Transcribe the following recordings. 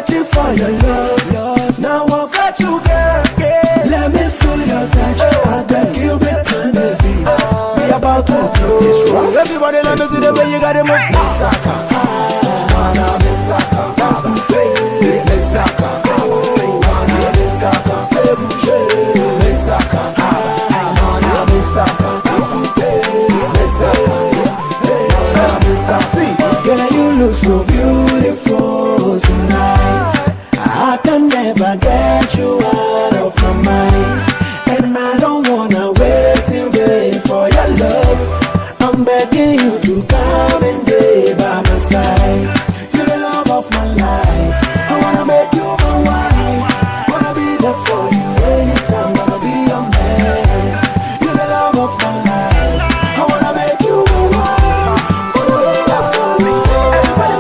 searching for your love. Now I've got you, girl. Let me feel your touch. I beg you, be kind of be about to blow. Everybody, let me see the way you got it move. Misaka, mana misaka, that's good. Misaka, mana misaka, c'est bouger. Misaka, mana misaka, that's good. Misaka, see, girl, you look so beautiful tonight. I can never get you out of my mind, and I don't wanna wait in vain for your love. I'm begging you to come and be by my side. You're the love of my life. I wanna make you my wife. Wanna be there for you anytime. Wanna be your man. You're the love of my life. I wanna make you my wife. Wanna be there for you anytime.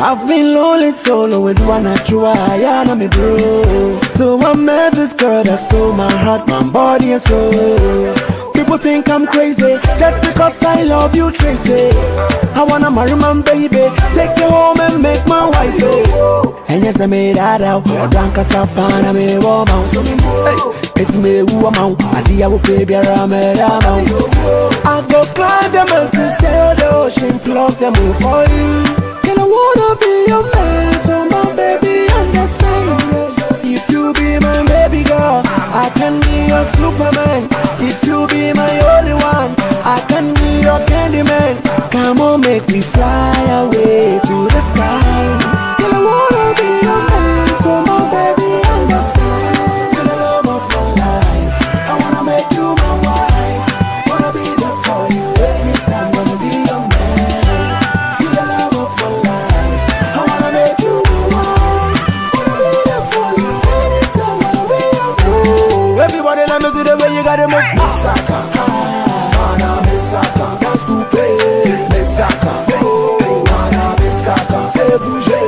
I've been lonely solo with one at you, I am me bro. So I met this girl that stole my heart, my body and soul. People think I'm crazy just because I love you, Tracy. I wanna marry my baby, take you home and make my wife. And yes, I made that out. I drank a sapphire, I made a woman. It's me who I'm out. I did a baby, I'm out. I go climb the mountain, sail the ocean, plug them all for you. And I wanna be your man, so my baby understand. If you be my baby girl, I can be your Superman. If you be my only one, I can be your candy man. Come on, make me fly away to the sky. And I wanna be your man, so my baby understand. You're the love of my life. I wanna make you my wife. Wanna be there for you anytime. Wanna be your man. You're the love of my life. I wanna make you my wife. Wanna be there for you anytime. Wanna be your man. Everybody, let me see the way you got it move. Misaka, mana misaka, that's coupé. Misaka, mana misaka, c'est bouger.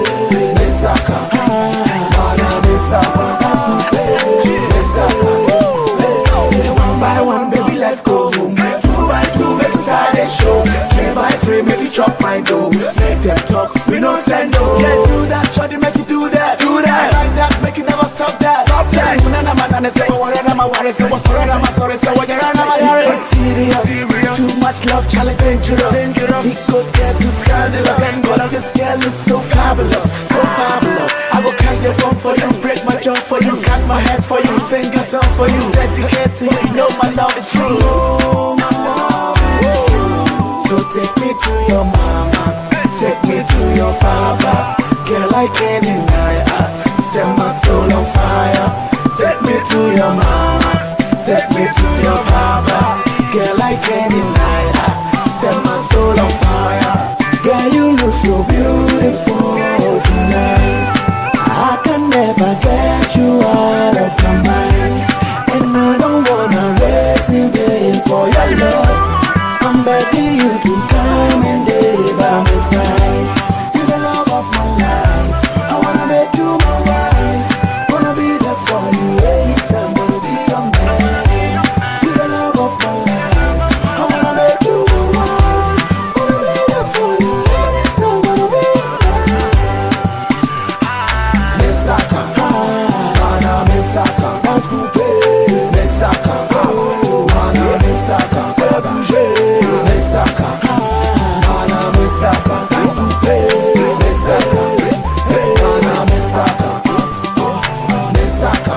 Misaka, mana misaka, that's coupé. Misaka, one by one, baby, let's go. 2 by 2, make it start a show. 3 by 3, make it chop my dough. Make them talk, we no stand no. Get do that, shawty, make it do that. Do that, I like that, make it never stop that. Stop that. Too much love, challenge dangerous. He could get too scandalous. But this girl is so fabulous, so fabulous. I will carry your bone for you, break my jaw for you, cut my head for you, sing a song for you, dedicate to you. You know my love is true. Oh, my love is true. So take me to your mama, take me to your papa. Girl, I can't deny her. Set my soul on fire. Take me to your mama, take me to your papa. Girl, I can't deny her. Set my soul on fire. Girl, you look so beautiful tonight. I can never get you out of my mind, and I don't wanna wait in vain for your love. I'm begging you to come and stay by my side. You're the love of my life. I wanna make you my wife. Wanna be there for you anytime. Wanna be your man. You're the love of my life. I wanna make you my wife. Wanna be there for you anytime. Wanna be your man. Misaka, mana misaka, that's coupé. Misaka, mana misaka, c'est bouger. Misaka, mana misaka, that's coupé. Misaka, mana misaka, misaka,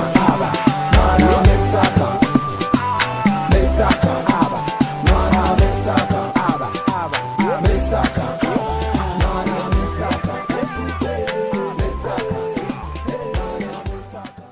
mana misaka, misaka, mana misaka, misaka, mana misaka, that's coupé. Misaka, mana misaka.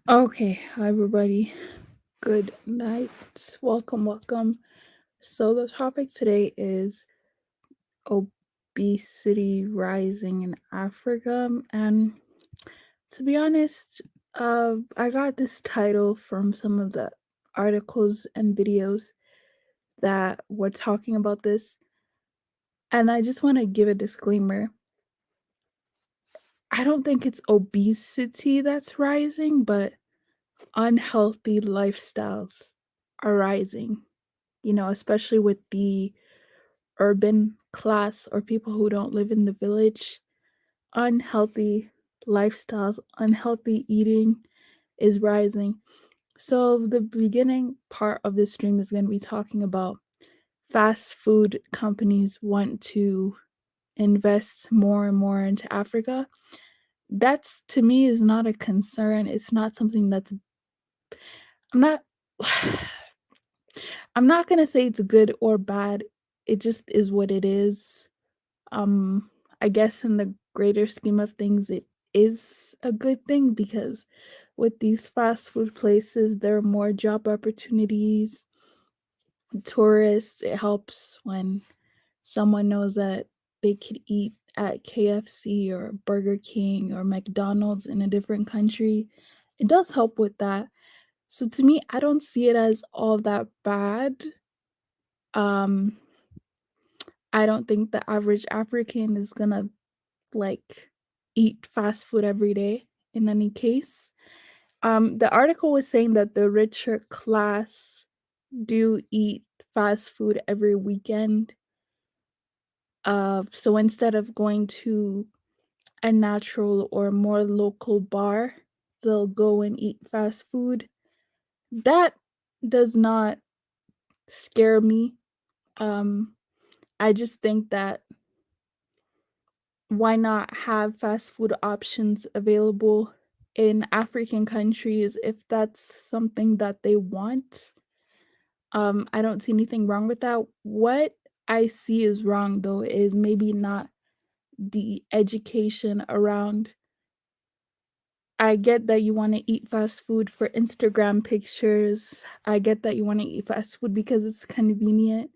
Okay, hi everybody. Good night. Welcome. So the topic today is obesity rising in Africa, and to be honest, I got this title from some of the articles and videos that were talking about this, and I just want to give a disclaimer. I don't think it's obesity that's rising, but unhealthy lifestyles are rising, especially with the urban class or people who don't live in the village. Unhealthy lifestyles, unhealthy eating is rising. So, the beginning part of this stream is going to be talking about fast food companies want to invest more and more into Africa. That's to me is not a concern. It's not something that's I'm not I'm not going to say it's good or bad. It just is what it is. Um I guess in the greater scheme of things it is a good thing because with these fast food places there are more job opportunities, tourists. It helps when someone knows that they could eat at KFC or Burger King or McDonald's in a different country. It does help with that. So to me, I don't see it as all that bad. Um, I don't think the average African is gonna like eat fast food every day in any case. The article was saying that the richer class do eat fast food every weekend. So instead of going to a natural or more local bar, they'll go and eat fast food. That does not scare me. Um, I just think that why not have fast food options available in African countries if that's something that they want? I don't see anything wrong with that. What I see is wrong though is maybe not the education around. I get that you wanna eat fast food for Instagram pictures. I get that you wanna eat fast food because it's convenient,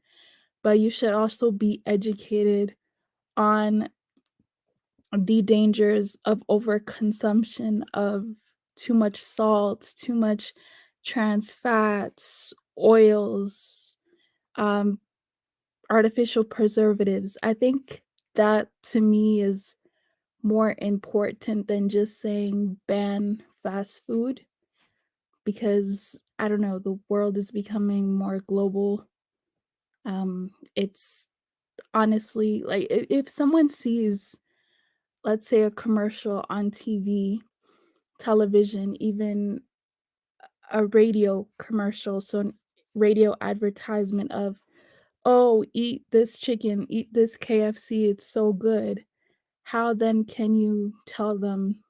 but you should also be educated on the dangers of overconsumption of too much salt, too much trans fats, oils, um, artificial preservatives. I think that to me is more important than just saying ban fast food because I don't know, the world is becoming more global. It's honestly like if someone sees, let's say, a commercial on TV, television, even a radio commercial, so an radio advertisement of, oh, eat this chicken, eat this KFC, it's so good. How then can you tell them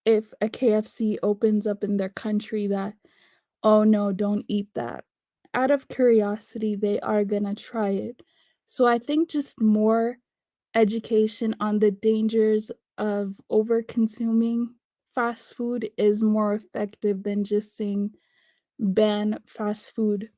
if a KFC opens up in their country that, oh no, don't eat that? Out of curiosity, they are gonna try it. So I think just more education on the dangers of over consuming fast food is more effective than just saying ban fast food.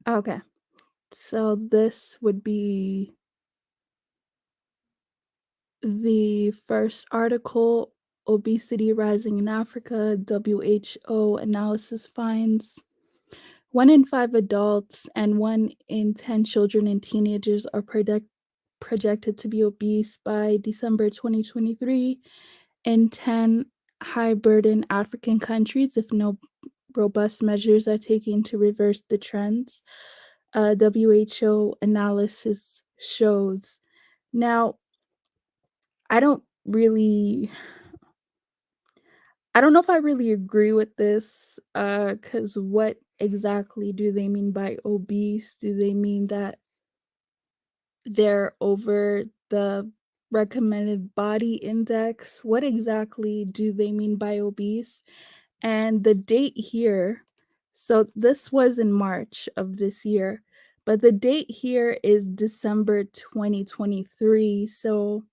Okay, so this would be the first article: Obesity Rising in Africa, WHO analysis finds 1 in 5 adults and 1 in 10 children and teenagers are projected to be obese by December 2023 in 10 high burden African countries if no robust measures are taken to reverse the trends. WHO analysis shows. Now, I don't really I don't know if I really agree with this, because what exactly do they mean by obese? Do they mean that they're over the recommended body index? What exactly do they mean by obese? And the date here, so this was in March of this year, but the date here is December 2023. So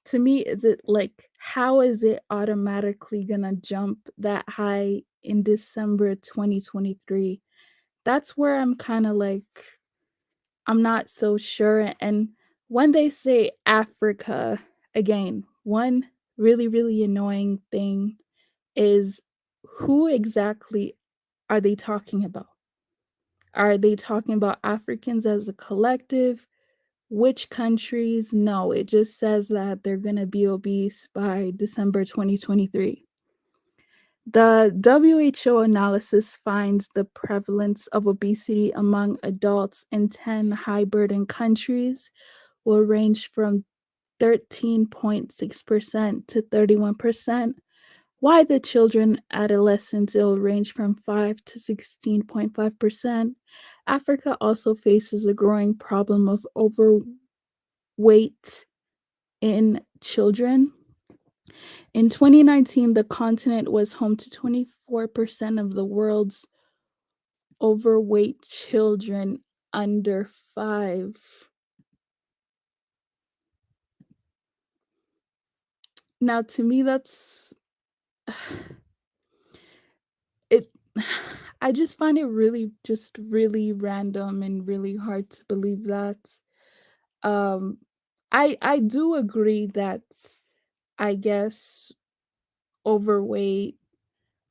to me, is it like, how is it automatically gonna jump that high in December 2023? That's where I'm kind of like, I'm not so sure. And When they say Africa, again, one really, really annoying thing is who exactly are they talking about? Are they talking about Africans as a collective? Which countries? No, it just says that they're going to be obese by December 2023. The WHO analysis finds the prevalence of obesity among adults in 10 high burden countries will range from 13.6% to 31%, while the children adolescents will range from 5 to 16.5%. Africa also faces a growing problem of overweight in children. In 2019, the continent was home to 24% of the world's overweight children under 5. Now, to me, that's it. I just find it really, just really random and really hard to believe that. Um, I do agree that I guess overweight,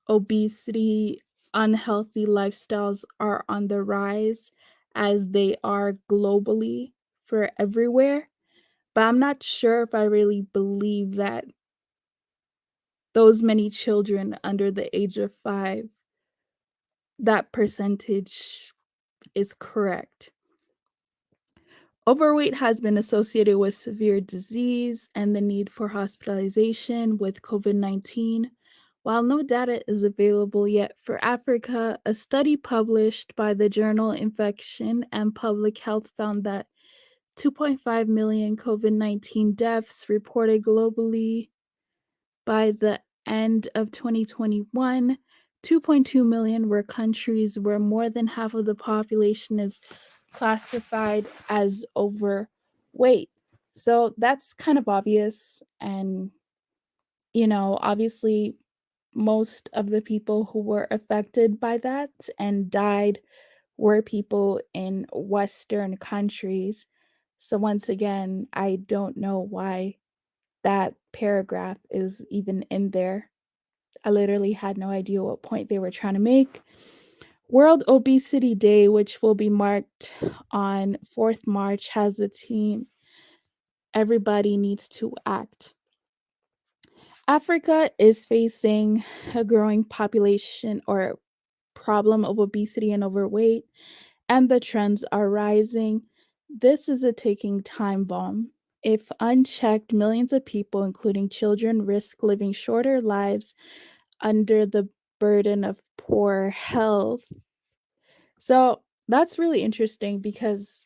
obesity, unhealthy lifestyles are on the rise as they are globally for everywhere. But I'm not sure if I really believe that those many children under the age of 5, that percentage is correct. Overweight has been associated with severe disease and the need for hospitalization with COVID 19. While no data is available yet for Africa, a study published by the journal Infection and Public Health found that 2.5 million COVID 19 deaths reported globally by the end of 2021. 2.2 million were countries where more than half of the population is classified as overweight. So that's kind of obvious. And, obviously, most of the people who were affected by that and died were people in Western countries. So, once again, I don't know why that paragraph is even in there. I literally had no idea what point they were trying to make. World Obesity Day, which will be marked on 4th March, has the theme Everybody Needs to Act. Africa is facing a growing population or problem of obesity and overweight, and the trends are rising. This is a ticking time bomb. If unchecked, millions of people, including children, risk living shorter lives under the burden of poor health. So that's really interesting because,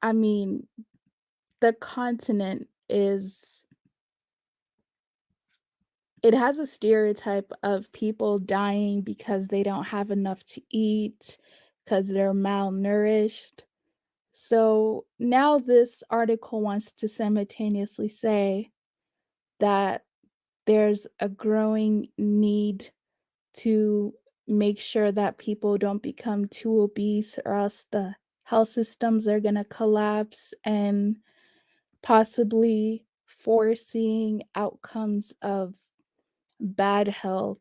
I mean, the continent is, it has a stereotype of people dying because they don't have enough to eat, because they're malnourished. So now this article wants to simultaneously say that there's a growing need to make sure that people don't become too obese, or else the health systems are going to collapse and possibly foreseeing outcomes of bad health,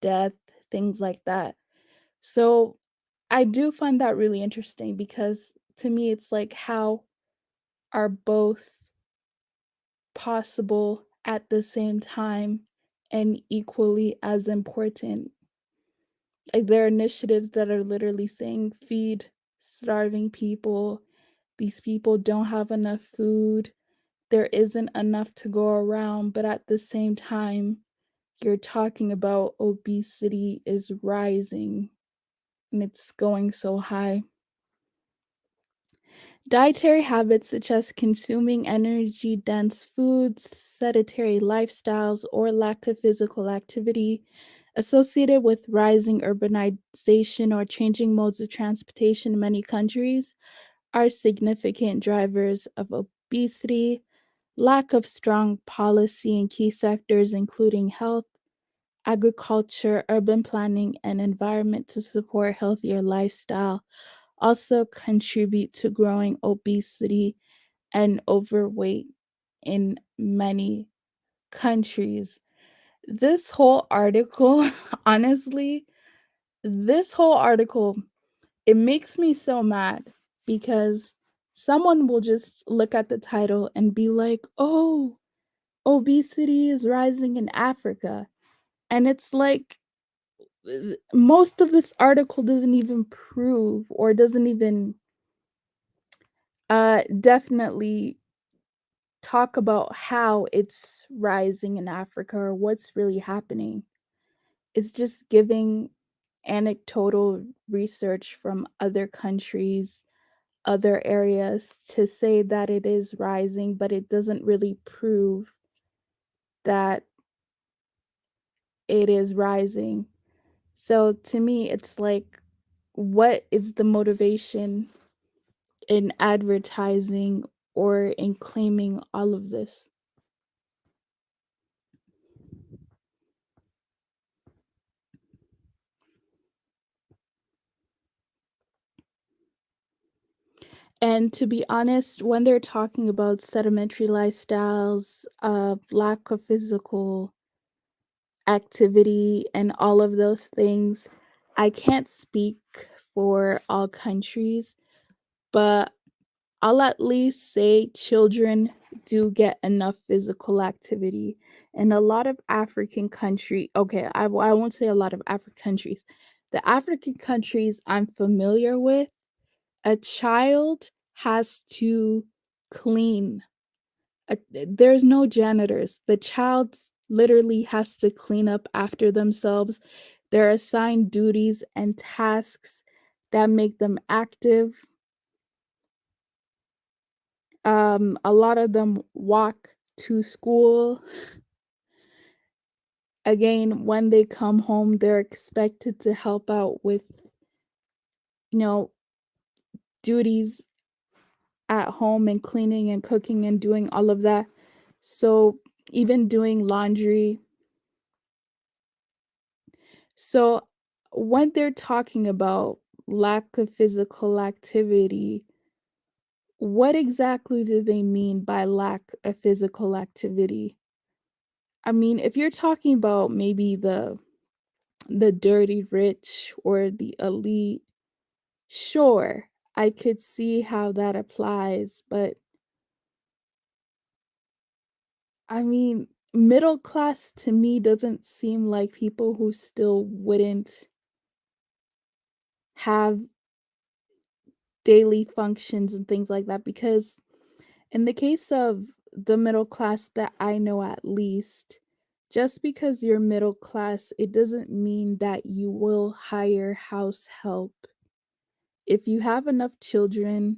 death, things like that. So I do find that really interesting because to me, it's like, how are both possible at the same time and equally as important? Like, there are initiatives that are literally saying feed starving people. These people don't have enough food. There isn't enough to go around, but at the same time, you're talking about obesity is rising and it's going so high. Dietary habits such as consuming energy dense foods, sedentary lifestyles, or lack of physical activity associated with rising urbanization or changing modes of transportation in many countries are significant drivers of obesity. Lack of strong policy in key sectors, including health, agriculture, urban planning, and environment to support healthier lifestyle also contribute to growing obesity and overweight in many countries. This whole article, honestly, this whole article, it makes me so mad because someone will just look at the title and be like, "Oh, obesity is rising in Africa." And it's like most of this article doesn't even prove or doesn't even definitely talk about how it's rising in Africa or what's really happening. It's just giving anecdotal research from other countries, other areas to say that it is rising, but it doesn't really prove that it is rising. So to me, it's like, what is the motivation in advertising or in claiming all of this? And to be honest, when they're talking about sedimentary lifestyles, lack of physical activity, and all of those things, I can't speak for all countries, but I'll at least say children do get enough physical activity. In a lot of African country, okay, I won't say a lot of African countries. The African countries I'm familiar with, a child has to clean. There's no janitors. The child literally has to clean up after themselves. They're assigned duties and tasks that make them active. A lot of them walk to school. Again, when they come home, they're expected to help out with, you know, duties at home and cleaning and cooking and doing all of that. So, even doing laundry. So, when they're talking about lack of physical activity, what exactly do they mean by lack of physical activity? I mean, if you're talking about maybe the dirty rich or the elite, sure, I could see how that applies, but I mean, middle class to me doesn't seem like people who still wouldn't have daily functions and things like that, because in the case of the middle class that I know, at least, just because you're middle class, it doesn't mean that you will hire house help. If you have enough children,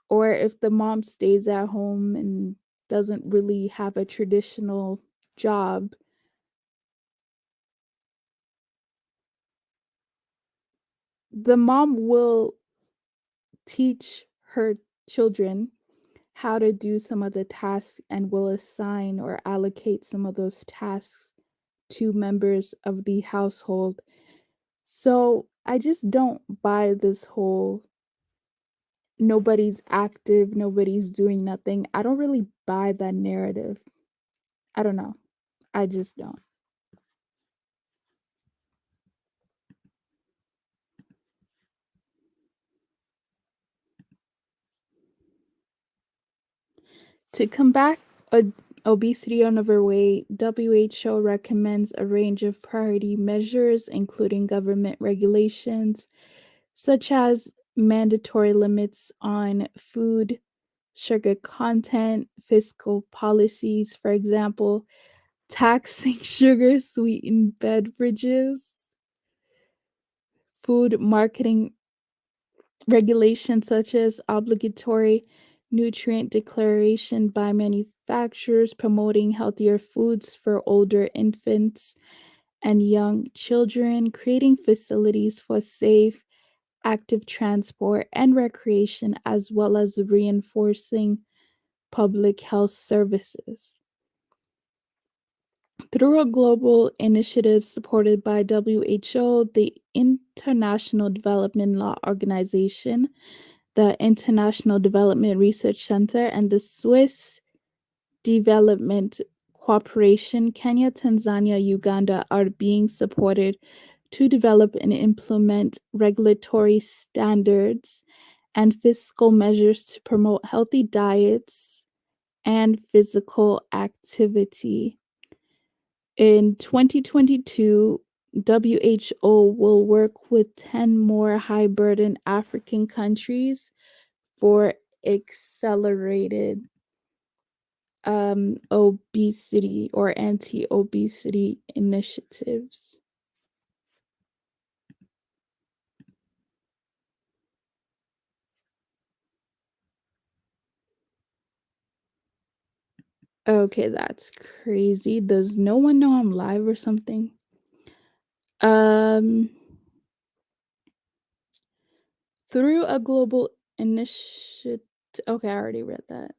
or if the mom stays at home and doesn't really have a traditional job, the mom will teach her children how to do some of the tasks and will assign or allocate some of those tasks to members of the household. So I just don't buy this whole nobody's active, nobody's doing nothing. I don't really buy that narrative. I don't know. I just don't. To combat obesity and overweight, WHO recommends a range of priority measures, including government regulations, such as mandatory limits on food, sugar content, fiscal policies, for example, taxing sugar sweetened beverages, food marketing regulations such as obligatory nutrient declaration by manufacturers promoting healthier foods for older infants and young children, creating facilities for safe, active transport and recreation, as well as reinforcing public health services. Through a global initiative supported by WHO, the International Development Law Organization, the International Development Research Center, and the Swiss Development Cooperation, Kenya, Tanzania, Uganda are being supported to develop and implement regulatory standards and fiscal measures to promote healthy diets and physical activity. In 2022, WHO will work with 10 more high burden African countries for accelerated obesity or anti obesity initiatives. Okay, that's crazy. Does no one know I'm live or something? Um, through a global initiative. Okay, I already read that.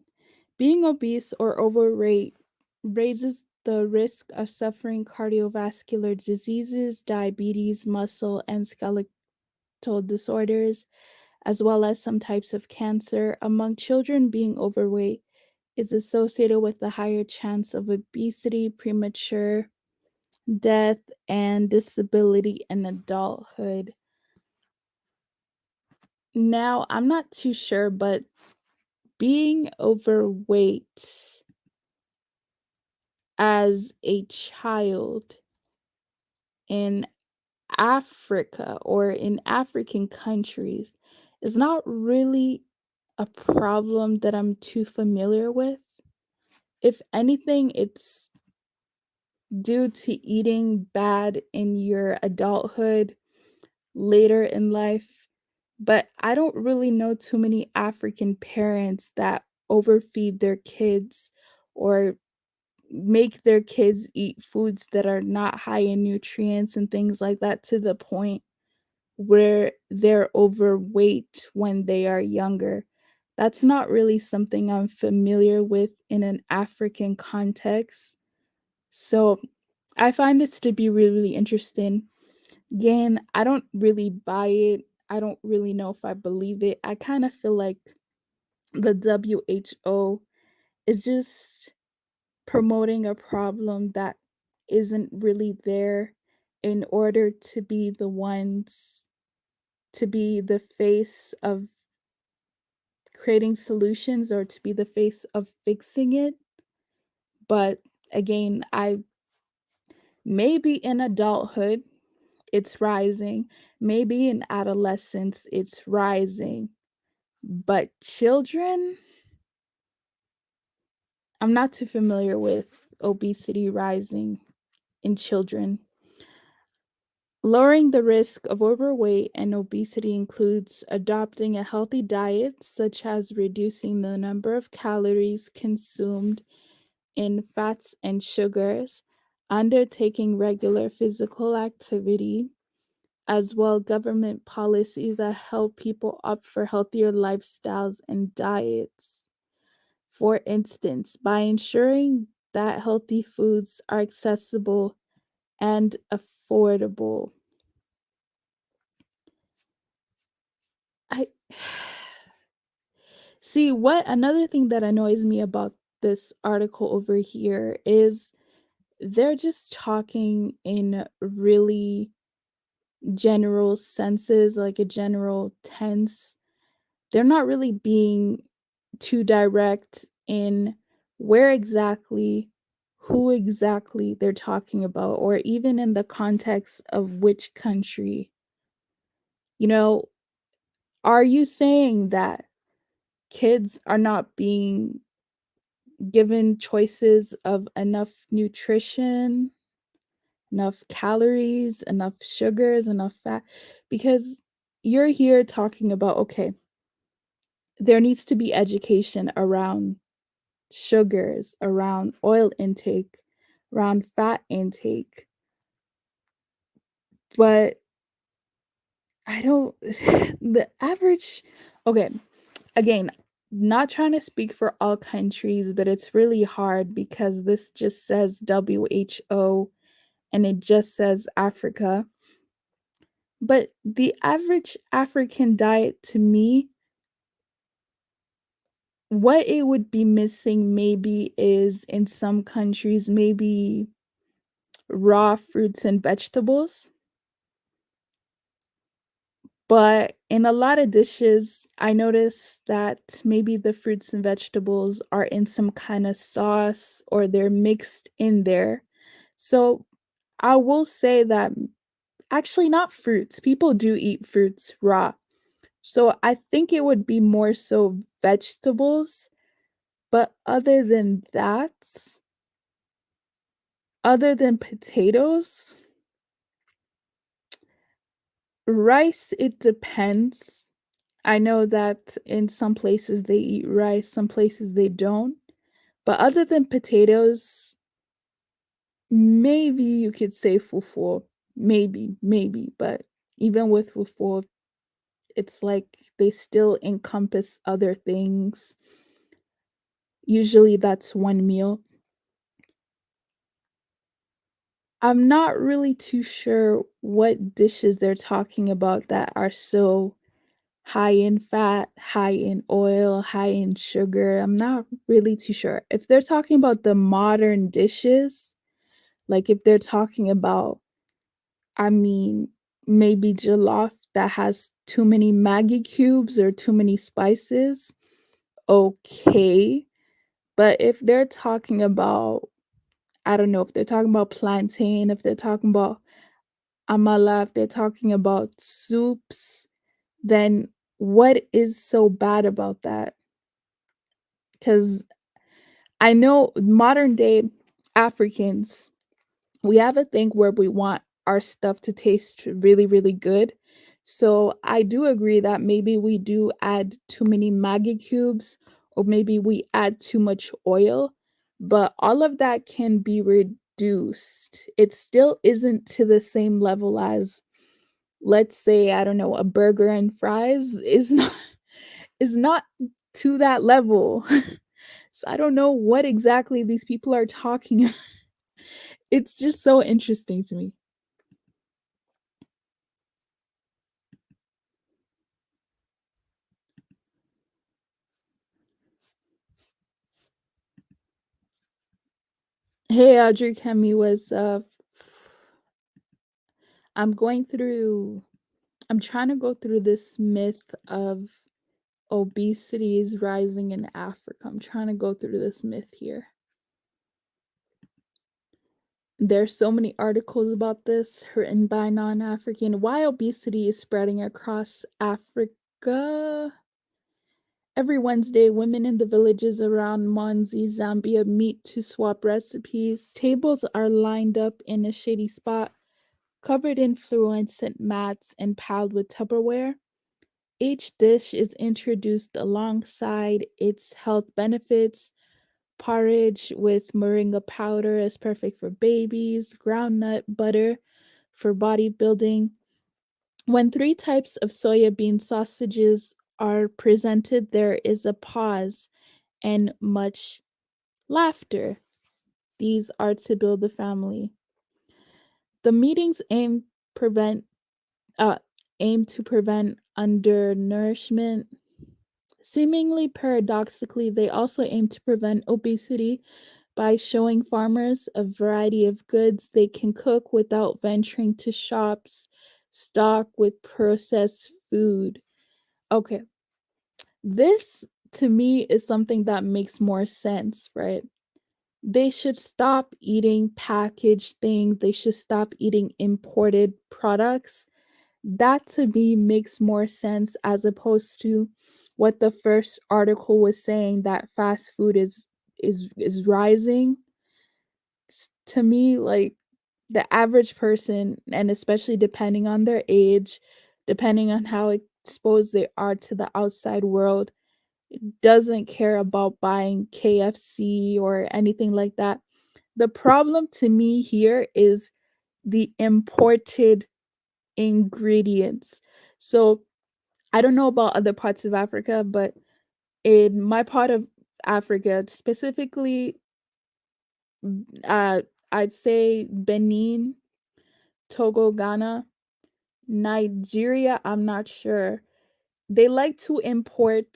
Being obese or overweight raises the risk of suffering cardiovascular diseases, diabetes, muscle, and skeletal disorders, as well as some types of cancer. Among children, being overweight is associated with a higher chance of obesity, premature death, and disability in adulthood. Now, I'm not too sure, but being overweight as a child in Africa or in African countries is not really a problem that I'm too familiar with. If anything, it's due to eating bad in your adulthood later in life. But I don't really know too many African parents that overfeed their kids or make their kids eat foods that are not high in nutrients and things like that to the point where they're overweight when they are younger. That's not really something I'm familiar with in an African context. So I find this to be really interesting. Again, I don't really buy it. I don't really know if I believe it. I kind of feel like the WHO is just promoting a problem that isn't really there in order to be the ones to be the face of creating solutions or to be the face of fixing it. But again, I maybe in adulthood it's rising, maybe in adolescence it's rising, but children, I'm not too familiar with obesity rising in children. Lowering the risk of overweight and obesity includes adopting a healthy diet, such as reducing the number of calories consumed in fats and sugars, undertaking regular physical activity, as well government policies that help people opt for healthier lifestyles and diets. For instance, by ensuring that healthy foods are accessible and affordable. I see what another thing that annoys me about this article over here is they're just talking in really general senses, like a general tense. They're not really being too direct in where exactly, who exactly they're talking about, or even in the context of which country. You know, are you saying that kids are not being given choices of enough nutrition, enough calories, enough sugars, enough fat? Because you're here talking about, okay, there needs to be education around sugars, around oil intake, around fat intake. But I don't, the average, okay, again, not trying to speak for all countries, but it's really hard because this just says WHO and it just says Africa. But the average African diet to me, what it would be missing maybe is in some countries, maybe raw fruits and vegetables. But in a lot of dishes, I notice that maybe the fruits and vegetables are in some kind of sauce or they're mixed in there. So I will say that actually, not fruits. People do eat fruits raw. So I think it would be more so vegetables. But other than potatoes, rice, it depends. I know that in some places they eat rice, some places they don't. But other than potatoes, maybe you could say fufu. Maybe. But even with fufu, it's like they still encompass other things. Usually that's one meal. I'm not really too sure what dishes they're talking about that are so high in fat, high in oil, high in sugar. I'm not really too sure. If they're talking about the modern dishes, like if they're talking about, I mean, maybe jollof that has too many Maggi cubes or too many spices, okay. But if they're talking about, I don't know, if they're talking about plantain, if they're talking about amala, if they're talking about soups, then what is so bad about that? Because I know modern day Africans, we have a thing where we want our stuff to taste really, really good. So I do agree that maybe we do add too many Maggi cubes or maybe we add too much oil, but all of that can be reduced. It still isn't to the same level as, let's say, I don't know, a burger and fries is not is not to that level. So I don't know what exactly these people are talking. It's just so interesting to me. Hey, Audrey Kemi was I'm going through I'm trying to go through this myth of obesity is rising in Africa. I'm trying to go through this myth here. There's so many articles about this written by non-African. Why obesity is spreading across Africa. Every Wednesday, women in the villages around Mwanzi, Zambia meet to swap recipes. Tables are lined up in a shady spot, covered in fluorescent mats and piled with Tupperware. Each dish is introduced alongside its health benefits. Porridge with moringa powder is perfect for babies, groundnut butter for bodybuilding. When three types of soybean sausages are presented, there is a pause and much laughter. These are to build the family. The meetings prevent uh, aim to prevent undernourishment. Seemingly paradoxically, they also aim to prevent obesity by showing farmers a variety of goods they can cook without venturing to shops stocked with processed food. Okay, this to me is something that makes more sense, right? They should stop eating packaged things, they should stop eating imported products. That to me makes more sense as opposed to what the first article was saying that fast food is rising. To me, like the average person, and especially depending on their age, depending on how exposed they are to the outside world, doesn't care about buying KFC or anything like that. The problem to me here is the imported ingredients. So I don't know about other parts of Africa, but In my part of Africa, specifically, uh, I'd say Benin, Togo, Ghana, Nigeria, I'm not sure. They like to import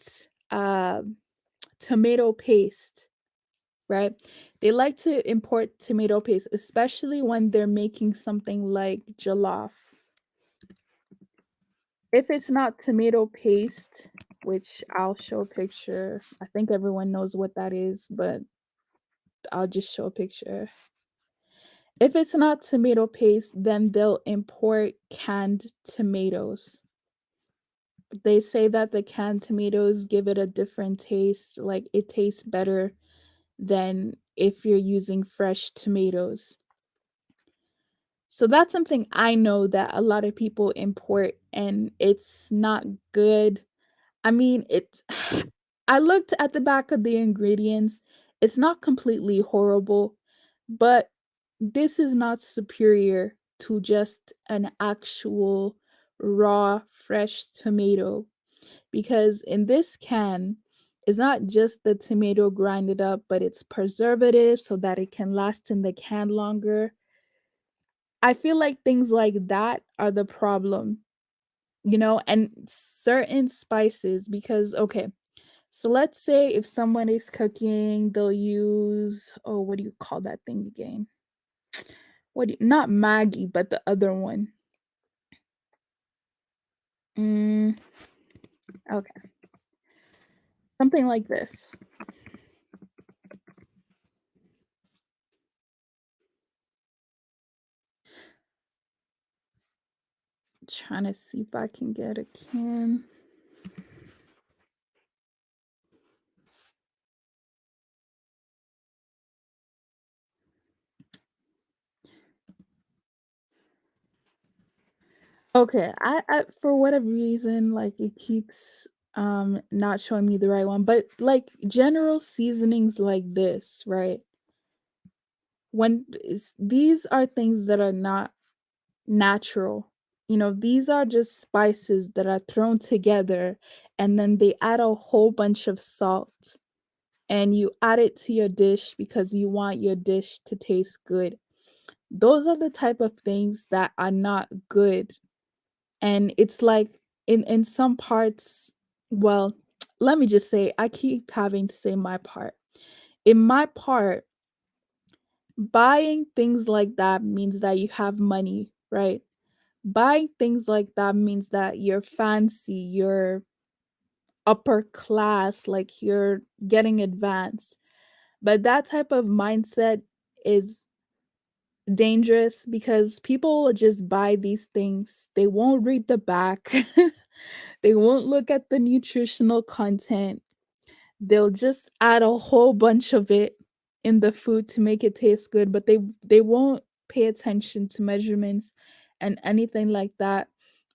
tomato paste, right? They like to import tomato paste, especially when they're making something like jollof. If it's not tomato paste, which I'll show a picture, I think everyone knows what that is, but I'll just show a picture. If it's not tomato paste, then they'll import canned tomatoes. They say that the canned tomatoes give it a different taste, like it tastes better than if you're using fresh tomatoes. So that's something I know that a lot of people import and it's not good. I mean, it's I looked at the back of the ingredients. It's not completely horrible, but this is not superior to just an actual raw fresh tomato because in this can it's not just the tomato grinded up, but it's preservative so that it can last in the can longer. I feel like things like that are the problem, and certain spices because okay, so let's say if someone is cooking, they'll use, oh, what do you call that thing again? Not Maggie, but the other one. Mm, okay, something like this. Trying to see if I can get a can. Okay, I for whatever reason, like it keeps not showing me the right one, but like general seasonings like this, right? These are things that are not natural. These are just spices that are thrown together and then they add a whole bunch of salt and you add it to your dish because you want your dish to taste good. Those are the type of things that are not good. And it's like in some parts, well, let me just say I keep having to say my part. In my part, buying things like that means that you have money, right? Buying things like that means that you're fancy, you're upper class, like you're getting advanced. But that type of mindset is dangerous because people will just buy these things. They won't read the back. They won't look at the nutritional content. They'll just add a whole bunch of it in the food to make it taste good, but they won't pay attention to measurements and anything like that.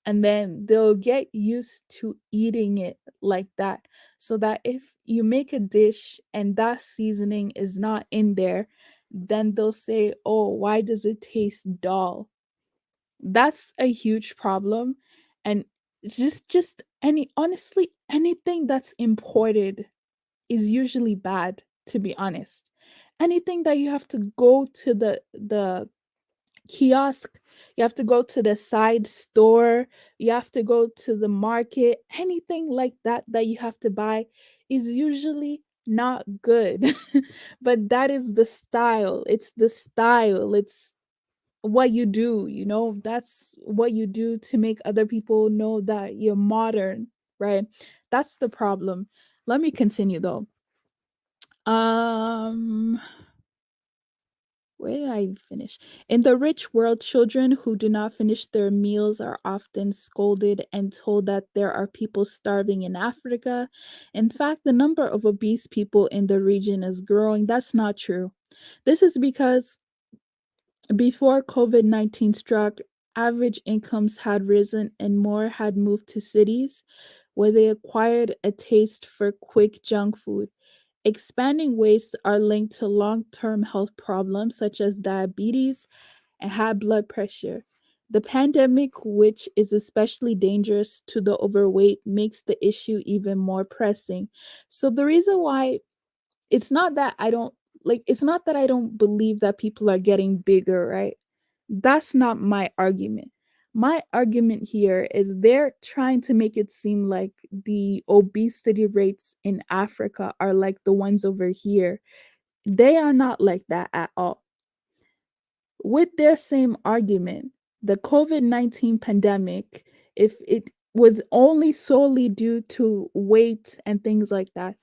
And then they'll get used to eating it like that. So that if you make a dish and that seasoning is not in there, then they'll say, "Oh, why does it taste dull?" That's a huge problem. And it's just any honestly anything that's imported is usually bad, to be honest. Anything that you have to go to the kiosk, you have to go to the side store, you have to go to the market, anything like that that you have to buy is usually not good. But that is the style. It's the style. It's what you do, that's what you do to make other people know that you're modern, right? That's the problem. Let me continue though. Um, where did I finish? In the rich world, children who do not finish their meals are often scolded and told that there are people starving in Africa. In fact, the number of obese people in the region is growing. That's not true. This is because before COVID-19 struck, average incomes had risen and more had moved to cities where they acquired a taste for quick junk food. Expanding wastes are linked to long term health problems such as diabetes and high blood pressure. The pandemic, which is especially dangerous to the overweight, makes the issue even more pressing. So the reason why it's not that I don't it's not that I don't believe that people are getting bigger, right? That's not my argument. My argument here is they're trying to make it seem like the obesity rates in Africa are like the ones over here. They are not like that at all. With their same argument, the COVID 19 pandemic, if it was only solely due to weight and things like that,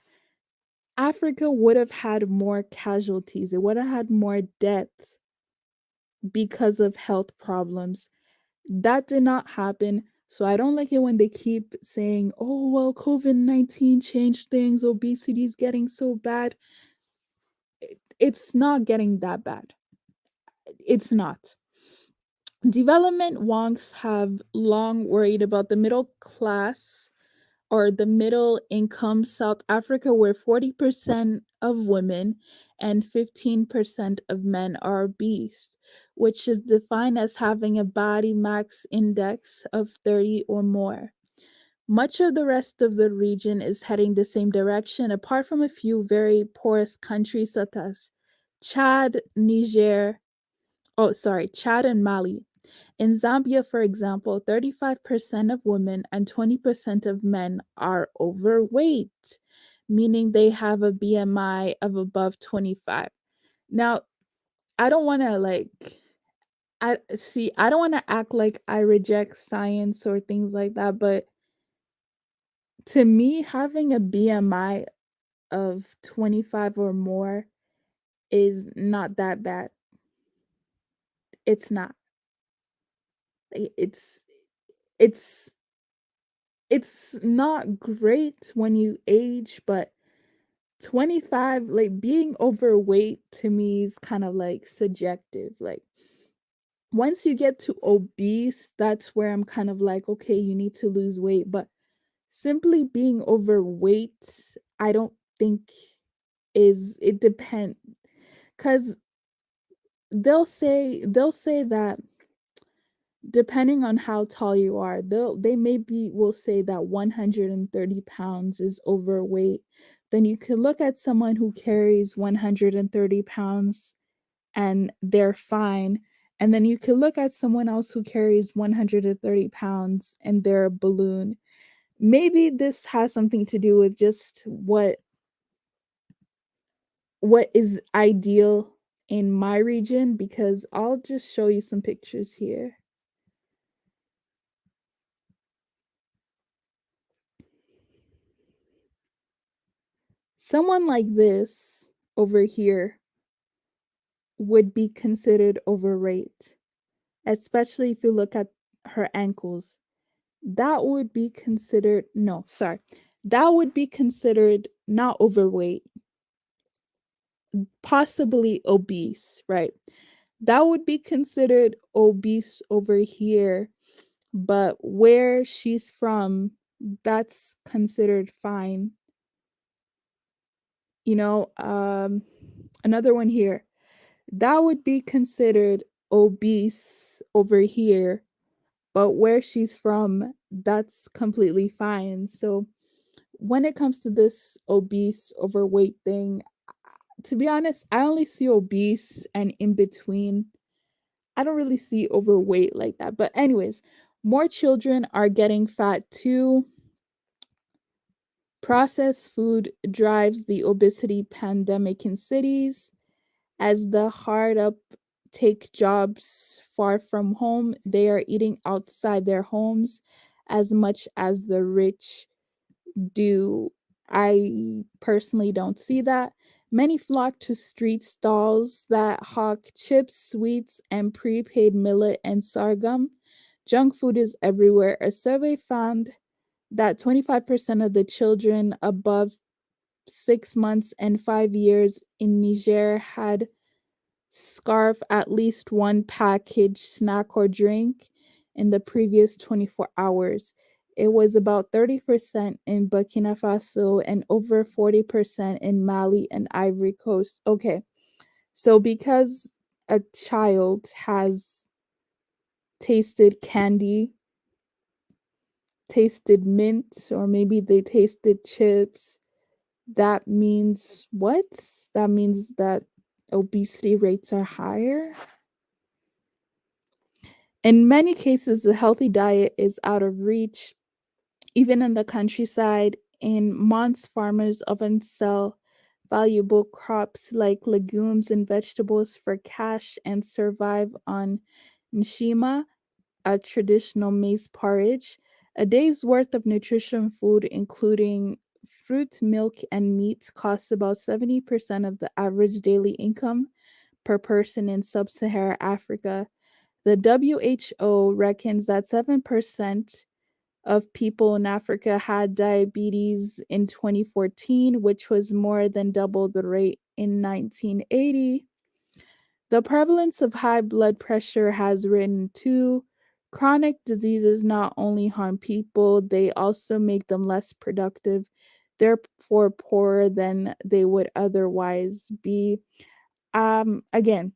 Africa would have had more casualties. It would have had more deaths because of health problems. That did not happen. So I don't like it when they keep saying, oh, well, COVID-19 changed things. Obesity is getting so bad. It's not getting that bad. It's not. Development wonks have long worried about the middle class or the middle income South Africa, where 40% of women and 15% of men are obese, which is defined as having a body mass index of 30 or more. Much of the rest of the region is heading the same direction, apart from a few very porous countries such as Chad, Niger, Chad and Mali. In Zambia, for example, 35% of women and 20% of men are overweight, meaning they have a BMI of above 25. Now, I don't want to I don't want to act like I reject science or things like that, but to me, having a BMI of 25 or more is not that bad. It's not. It's it's it's not great when you age, but 25, like being overweight to me is kind of like subjective. Like once you get to obese, that's where I'm kind of like, okay, you need to lose weight. But simply being overweight, I don't think is it depend because they'll say that depending on how tall you are, they maybe will say that 130 pounds is overweight. Then you could look at someone who carries 130 pounds and they're fine. And then you could look at someone else who carries 130 pounds and they're a balloon. Maybe this has something to do with just what is ideal in my region, because I'll just show you some pictures here. Someone like this over here would be considered overweight, especially if you look at her ankles. That would be considered, no, sorry, that would be considered not overweight, possibly obese, right? That would be considered obese over here, but where she's from, that's considered fine. You know, another one here, that would be considered obese over here, but where she's from, that's completely fine. So when it comes to this obese overweight thing, to be honest, I only see obese and in between. I don't really see overweight like that. But anyways, more children are getting fat too. Processed food drives the obesity pandemic in cities. As the hard up take jobs far from home, they are eating outside their homes as much as the rich do. I personally don't see that. Many flock to street stalls that hawk chips, sweets, and prepaid millet and sorghum. Junk food is everywhere. A survey found that 25% of the children above 6 months and 5 years in Niger had scarf at least one packaged snack or drink in the previous 24 hours. It was about 30% in Burkina Faso and over 40% in Mali and Ivory Coast. Okay, so because a child has tasted candy, tasted mint, or maybe they tasted chips, that means what? That means that obesity rates are higher. In many cases, a healthy diet is out of reach. Even in the countryside, in months, farmers often sell valuable crops like legumes and vegetables for cash and survive on nshima, a traditional maize porridge. A day's worth of nutrition food, including fruit, milk, and meat, costs about 70% of the average daily income per person in sub Saharan Africa. The WHO reckons that 7% of people in Africa had diabetes in 2014, which was more than double the rate in 1980. The prevalence of high blood pressure has risen too. Chronic diseases not only harm people, they also make them less productive, therefore poorer than they would otherwise be. Again,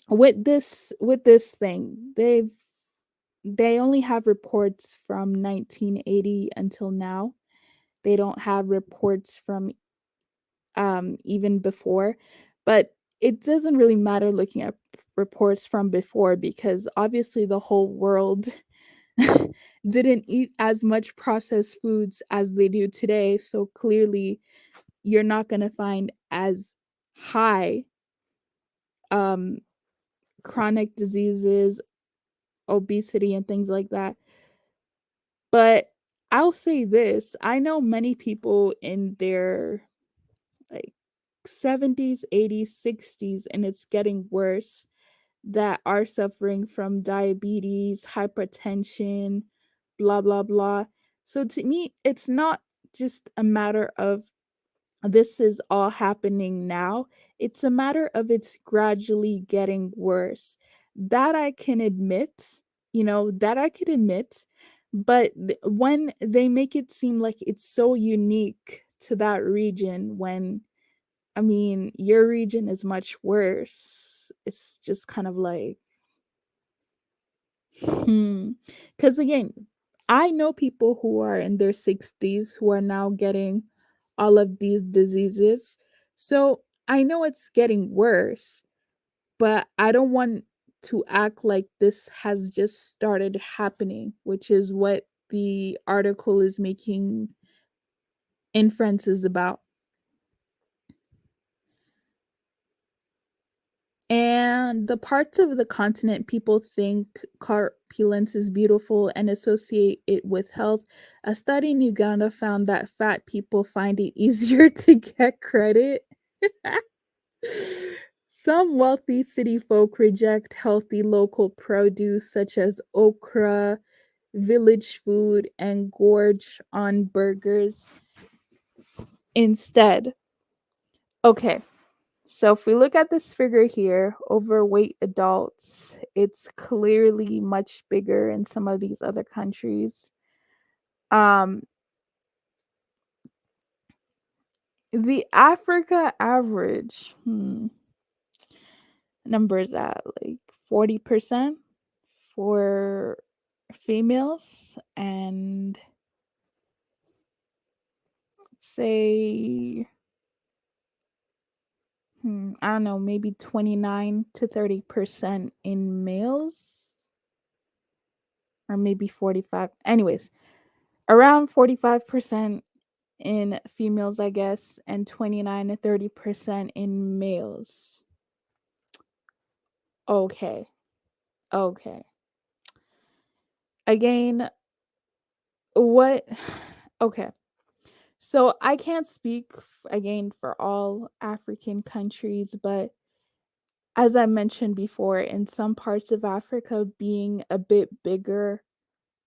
with this thing, they only have reports from 1980 until now. They don't have reports from even before, but it doesn't really matter looking at reports from before because obviously the whole world didn't eat as much processed foods as they do today. So clearly, you're not going to find as high um, chronic diseases, obesity, and things like that. But I'll say this, I know many people in their like 70s, 80s, 60s, and it's getting worse that are suffering from diabetes, hypertension, blah, blah, blah. So to me, it's not just a matter of this is all happening now. It's a matter of it's gradually getting worse. That I can admit, that I could admit. But when they make it seem like it's so unique to that region, when I mean, your region is much worse. It's just kind of like, hmm. Because again, I know people who are in their 60s who are now getting all of these diseases. So I know it's getting worse, but I don't want to act like this has just started happening, which is what the article is making inferences about. And the parts of the continent people think corpulence is beautiful and associate it with health. A study in Uganda found that fat people find it easier to get credit. Some wealthy city folk reject healthy local produce such as okra, village food, and gorge on burgers instead. Okay, so if we look at this figure here, overweight adults, it's clearly much bigger in some of these other countries. Um, the Africa average numbers at like 40% for females and say I don't know, maybe 29 to 30% in males or maybe 45. Anyways, around 45% in females, I guess, and 29 to 30% in males. Okay. Okay. Again, what? Okay. So I can't speak again for all African countries, but as I mentioned before, in some parts of Africa, being a bit bigger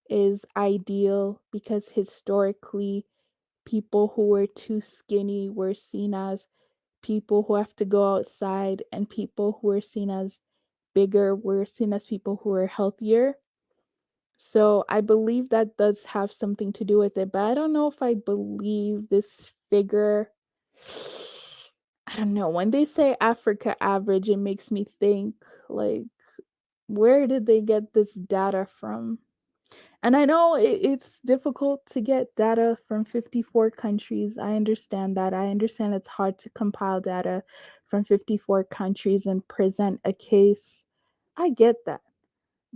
is ideal because historically, people who were too skinny were seen as people who have to go outside, and people who were seen as bigger were seen as people who were healthier. So I believe that does have something to do with it, but I don't know if I believe this figure. I don't know. When they say Africa average, it makes me think like Where did they get this data from? And I know it's difficult to get data from 54 countries. I understand that. I understand it's hard to compile data from 54 countries and present a case. I get that.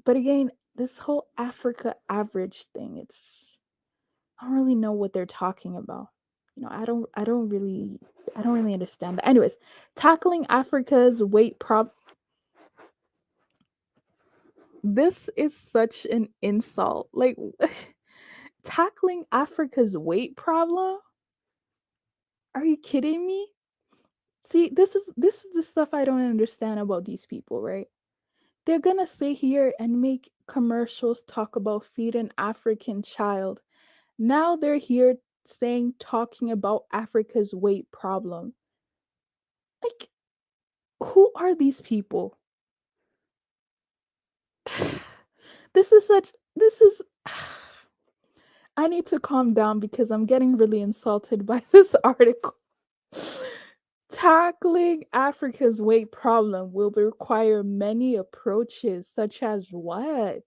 But again, this whole Africa average thing, I don't really know what they're talking about. I don't really understand that. Anyways, tackling Africa's weight problem. This is such an insult. Like tackling Africa's weight problem? Are you kidding me? See, this is the stuff I don't understand about these people, right? They're gonna sit here and make commercials talk about feed an African child. Now they're here saying talking about Africa's weight problem. Like, who are these people? This is I need to calm down because I'm getting really insulted by this article. Tackling Africa's weight problem will require many approaches, such as what?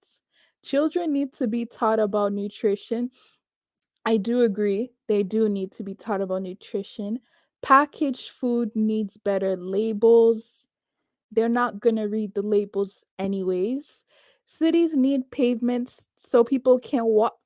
Children need to be taught about nutrition. I do agree, they do need to be taught about nutrition. Packaged food needs better labels. They're not going to read the labels anyways. Cities need pavements so people can walk.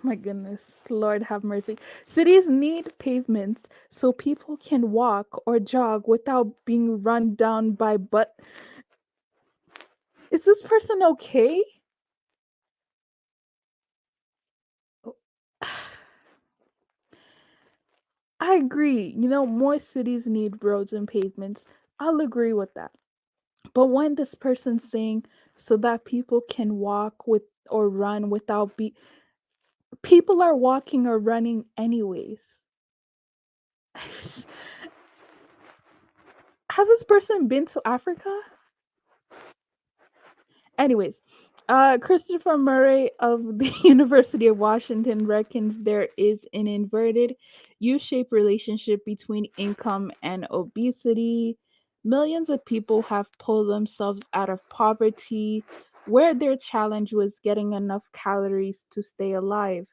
My goodness, Lord have mercy. Cities need pavements so people can walk or jog without being run down by but is this person okay? I agree. More cities need roads and pavements. I'll agree with that. But when this person's saying so that people can walk with or run without be people are walking or running anyways. Has this person been to Africa? Anyways, Christopher Murray of the University of Washington reckons there is an inverted U shaped relationship between income and obesity. Millions of people have pulled themselves out of poverty, where their challenge was getting enough calories to stay alive,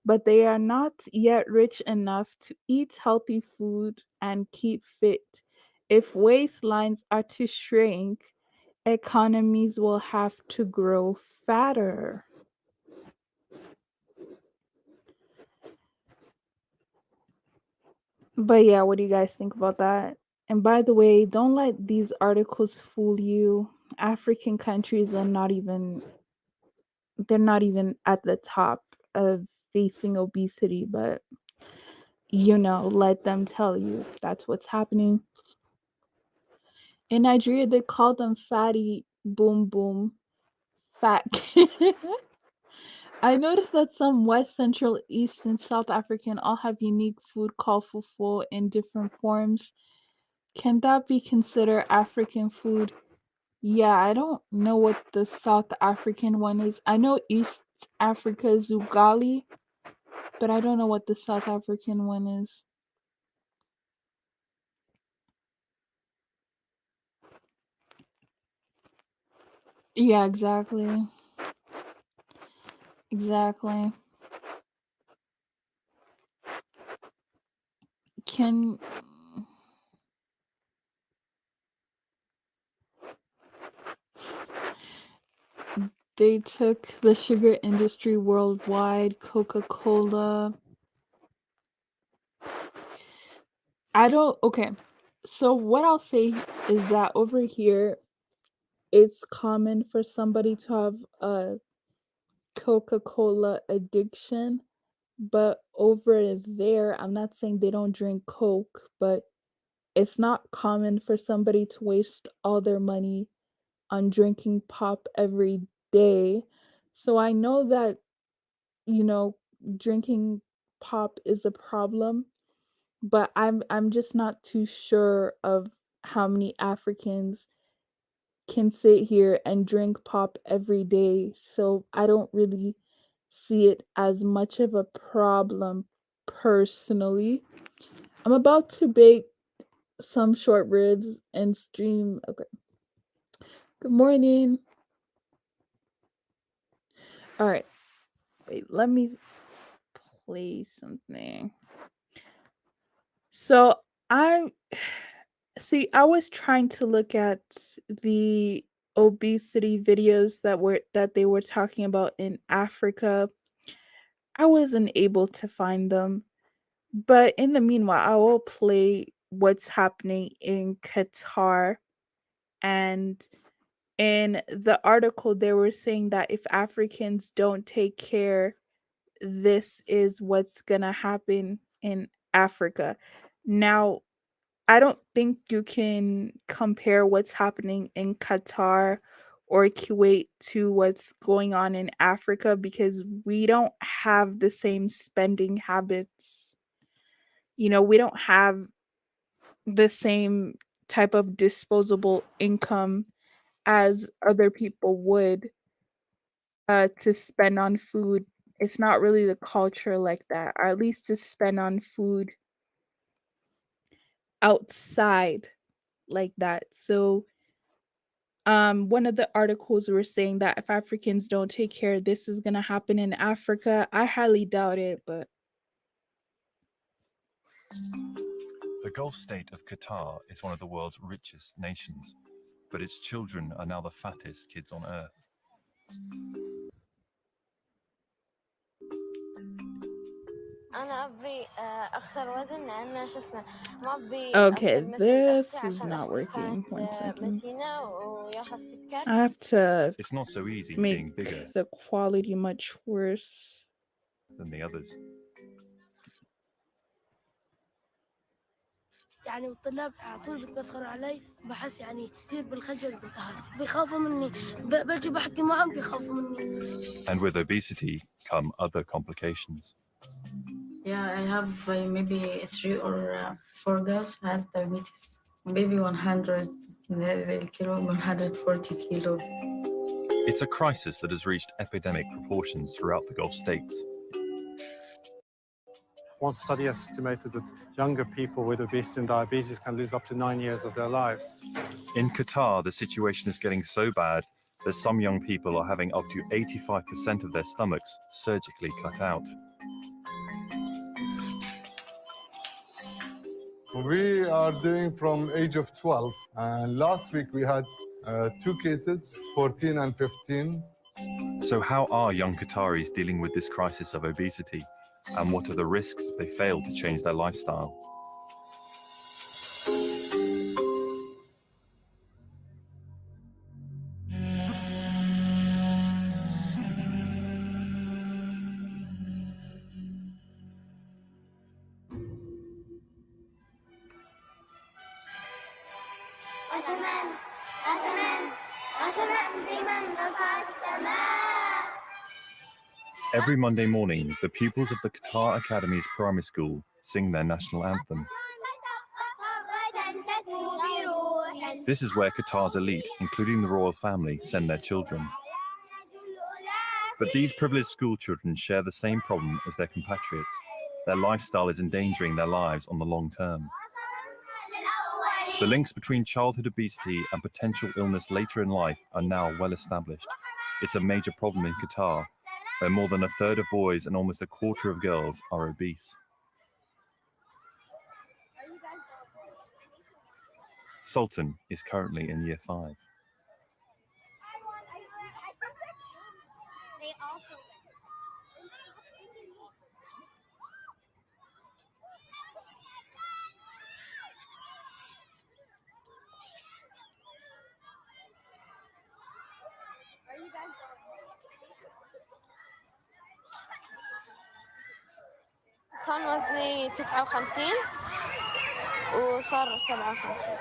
but they are not yet rich enough to eat healthy food and keep fit. If waistlines are to shrink, economies will have to grow fatter. But yeah, what do you guys think about that? And by the way, don't let these articles fool you. African countries are not even they're not even at the top of facing obesity, but let them tell you that's what's happening. In Nigeria, they call them fatty boom boom fat. I noticed that some West, Central, East, and South African all have unique food called fufu in different forms. Can that be considered African food? Yeah, I don't know what the South African one is. I know East Africa is ugali, but I don't know what the South African one is. Yeah, exactly. Exactly. Can they took the sugar industry worldwide, Coca-Cola. I don't okay. So what I'll say is that over here it's common for somebody to have a Coca-Cola addiction, but over there I'm not saying they don't drink Coke, but it's not common for somebody to waste all their money on drinking pop every day. So I know that, you know, drinking pop is a problem, but I'm just not too sure of how many Africans can sit here and drink pop every day. So I don't really see it as much of a problem personally. I'm about to bake some short ribs and stream. Okay. Good morning. All right. Wait, let me play something. So I see. I was trying to look at the obesity videos that they were talking about in Africa. I wasn't able to find them, but in the meanwhile, I will play what's happening in Qatar. And in the article, they were saying that if Africans don't take care, this is what's gonna happen in Africa. Now, I don't think you can compare what's happening in Qatar or Kuwait to what's going on in Africa because we don't have the same spending habits. We don't have the same type of disposable income as other people would to spend on food. It's not really the culture like that, or at least to spend on food outside like that. So one of the articles were saying that if Africans don't take care, this is gonna happen in Africa. I highly doubt it, but The Gulf state of Qatar is one of the world's richest nations, but its children are now the fattest kids on earth. okay, this is not working. 1 second. I have to It's not so easy being make bigger the quality much worse. than the others. يعني والطلاب على طول بيتمسخروا علي بحس يعني كثير بالخجل بالقهر بيخافوا مني بجي بحكي معهم بيخافوا مني. And with obesity come other complications. Yeah, I have maybe 3 or 4 girls who has diabetes. Maybe 100 kilo, 140 kilo. It's a crisis that has reached epidemic proportions throughout the Gulf states. One study estimated that younger people with obesity and diabetes can lose up to 9 years of their lives. In Qatar, the situation is getting so bad that some young people are having up to 85% of their stomachs surgically cut out. We are doing from age of 12, and last week we had 2 cases, 14 and 15. So how are young Qataris dealing with this crisis of obesity? And what are the risks if they fail to change their lifestyle? Every Monday morning, the pupils of the Qatar Academy's primary school sing their national anthem. This is where Qatar's elite, including the royal family, send their children. But these privileged school children share the same problem as their compatriots. Their lifestyle is endangering their lives on the long term. The links between childhood obesity and potential illness later in life are now well established. It's a major problem in Qatar, where more than a third of boys and almost a quarter of girls are obese. Sultan is currently in year 5. كان وزني 59 وصار 57.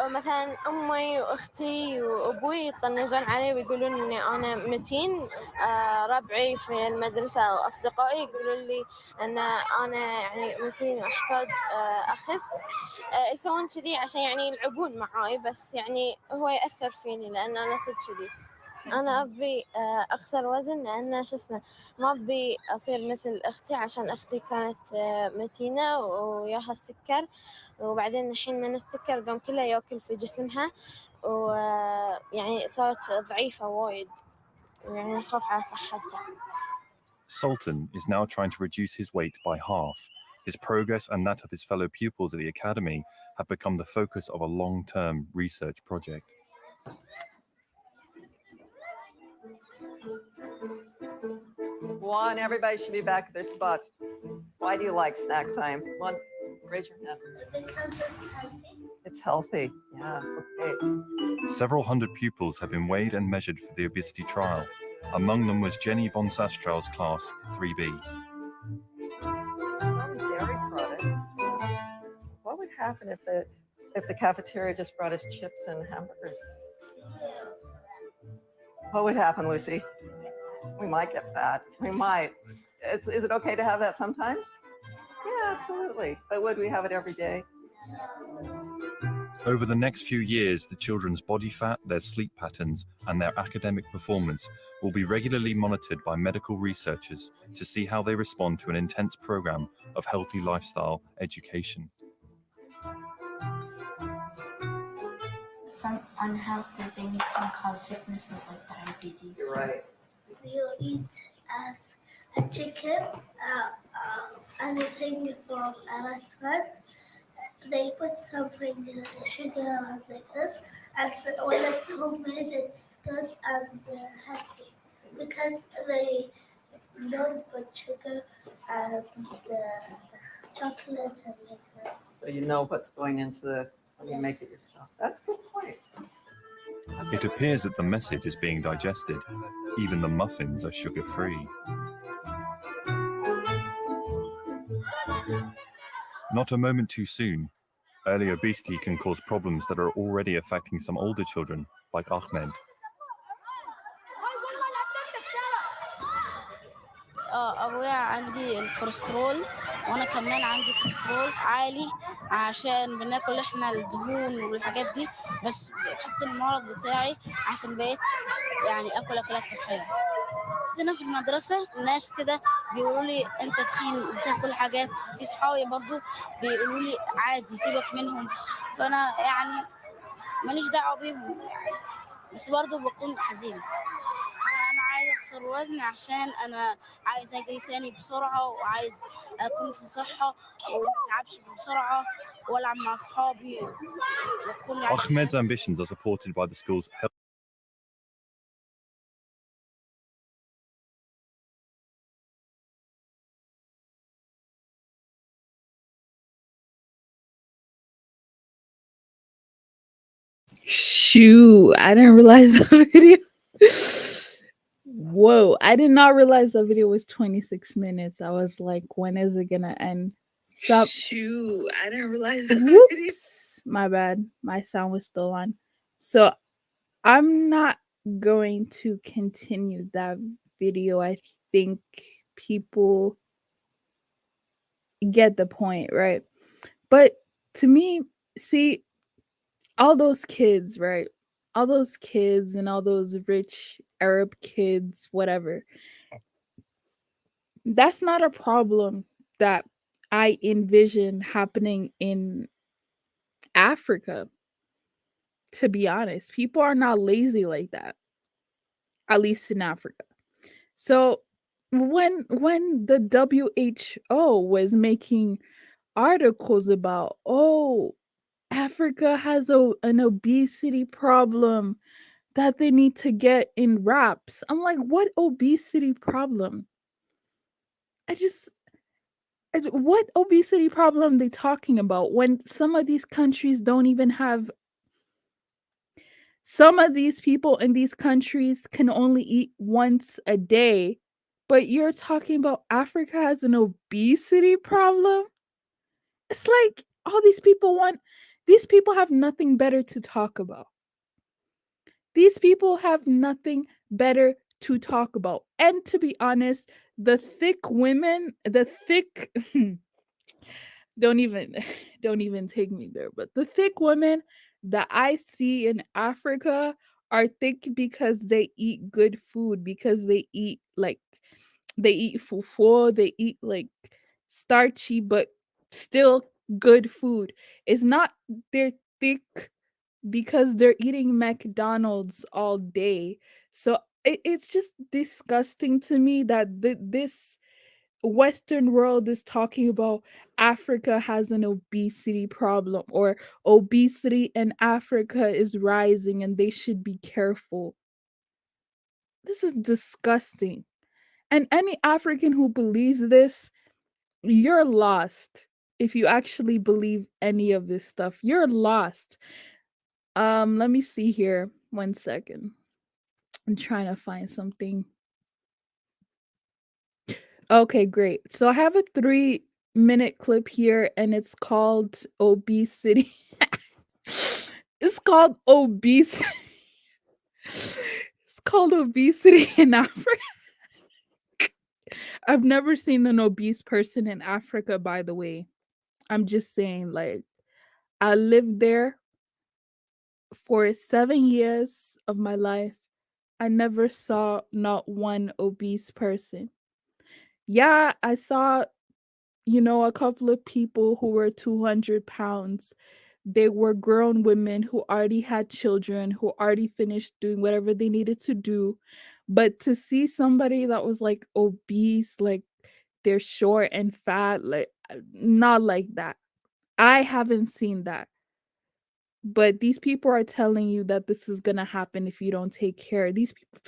مثلا أمي وأختي وأبوي يطنزون علي ويقولون إني أنا متين. ربعي في المدرسة وأصدقائي يقولون لي أن أنا يعني متين وأحتاج أخس. يسوون كذي عشان يعني يلعبون معاي، بس يعني هو يأثر فيني لأن أنا صدق كذي. أنا أبي أخسر وزن لأن ما أبي أصير مثل أختي، عشان أختي كانت متينة وياها السكر وبعدين الحين من السكر قام كله ياكل في جسمها ويعني صارت ضعيفة وايد يعني نخاف على صحتها. Sultan is now trying to reduce his weight by half. His progress and that of his fellow pupils at the academy have become the focus of a long-term research project. One, everybody should be back at their spots. Why do you like snack time? One, raise your hand. Because it's healthy. It's healthy. Yeah, okay. Several hundred pupils have been weighed and measured for the obesity trial. Among them was Jenny von Sastrau's class 3B. Some dairy products. What would happen if the cafeteria just brought us chips and hamburgers? What would happen, Lucy? We might get fat. We might. Is it okay to have that sometimes? Yeah, absolutely. But would we have it every day? Over the next few years, the children's body fat, their sleep patterns, and their academic performance will be regularly monitored by medical researchers to see how they respond to an intense program of healthy lifestyle education. Some unhealthy things can cause sicknesses like diabetes. You're right. You eat as a chicken, anything from a restaurant. They put something sugar on like this, and when it's homemade, it's good and healthy because they don't put sugar and the chocolate and like this. So you know what's going into when you make it yourself. That's a good point. It appears that the message is being digested. Even the muffins are sugar-free. Not a moment too soon. Early obesity can cause problems that are already affecting some older children, like Ahmed. أبويا عندي الكوليسترول وأنا كمان عندي كوليسترول عالي عشان بناكل إحنا الدهون والحاجات دي بس بتحسن المرض بتاعي عشان بقيت يعني أكل أكلات صحية. هنا في المدرسة الناس كده بيقولوا لي أنت تخين بتاكل حاجات في صحابي برضو بيقولوا لي عادي سيبك منهم فأنا يعني ماليش دعوة بيهم يعني بس برضو بكون حزين. أنا عايز أخسر وزن عشان أنا عايز أجري تاني بسرعة وعايز أكون في صحة وما أتعبش بسرعة وألعب مع أصحابي وأكون Ahmed's ambitions are supported by the school's health. Shoot, I didn't realize the video. Whoa, I did not realize the video was 26 minutes. I was like, when is it gonna end? Stop. Shoot, I didn't realize the video. Whoops, my bad. My sound was still on. So I'm not going to continue that video. I think people get the point, right? But to me, see, all those kids, right? All those kids and all those rich Arab kids, whatever. That's not a problem that I envision happening in Africa. To be honest, people are not lazy like that. At least in Africa. So when the WHO was making articles about, oh, Africa has an obesity problem that they need to get in wraps. I'm like, what obesity problem? What obesity problem they talking about when some of these countries don't even have, some of these people in these countries can only eat once a day, but you're talking about Africa has an obesity problem? It's like all these people have nothing better to talk about. These people have nothing better to talk about. And to be honest, the thick women, the thick don't even take me there, but the thick women that I see in Africa are thick because they eat good food, because they eat fufu, they eat like starchy but still good food. It's not they're thick because they're eating McDonald's all day. So it's just disgusting to me that this Western world is talking about Africa has an obesity problem, or obesity in Africa is rising and they should be careful. This is disgusting. And any African who believes this, you're lost. If you actually believe any of this stuff, you're lost. Let me see here. 1 second. I'm trying to find something. Okay, great. So I have a 3-minute clip here and it's called Obesity. It's called Obesity. It's called Obesity in Africa. I've never seen an obese person in Africa, by the way. I'm just saying, like, I lived there for 7 years of my life. I never saw not one obese person. Yeah, I saw, a couple of people who were 200 pounds. They were grown women who already had children, who already finished doing whatever they needed to do. But to see somebody that was like obese, like they're short and fat, like not like that. I haven't seen that. But these people are telling you that this is gonna happen if you don't take care of these people.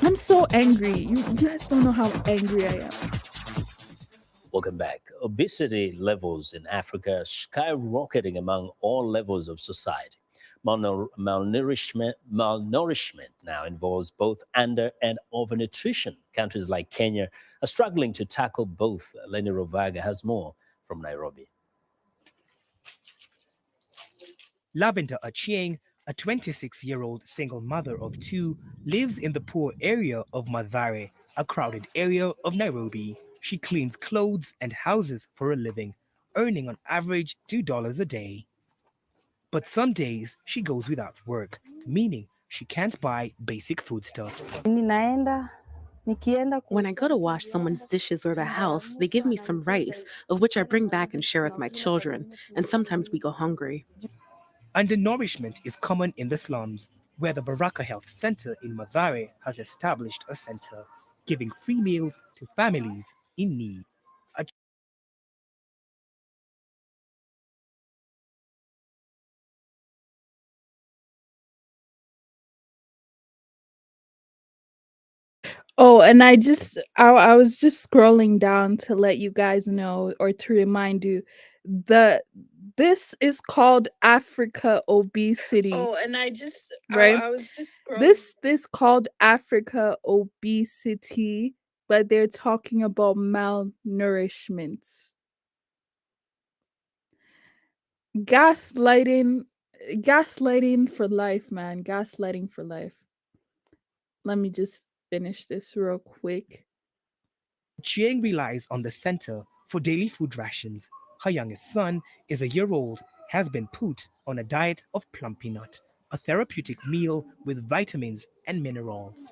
I'm so angry. You guys don't know how angry I am. Welcome back. Obesity levels in Africa skyrocketing among all levels of society. Malnourishment now involves both under and overnutrition. Countries like Kenya are struggling to tackle both. Lenny Rovaga has more from Nairobi. Lavender Achieng, a 26-year-old single mother of two, lives in the poor area of Mathare, a crowded area of Nairobi. She cleans clothes and houses for a living, earning on average $2 a day. But some days she goes without work, meaning she can't buy basic foodstuffs. When I go to wash someone's dishes or the house, they give me some rice, of which I bring back and share with my children, and sometimes we go hungry. Undernourishment is common in the slums, where the Baraka Health Center in Mathare has established a center, giving free meals to families in need. Oh, and I was just scrolling down to let you guys know, or to remind you, the this is called Africa obesity. Oh, and Right? I was just scrolling. This called Africa obesity, but they're talking about malnourishment. Gaslighting gaslighting for life, man. Gaslighting for life. Let me just finish this real quick. Chiang relies on the center for daily food rations. Her youngest son is a year old, has been put on a diet of plum peanut, a therapeutic meal with vitamins and minerals.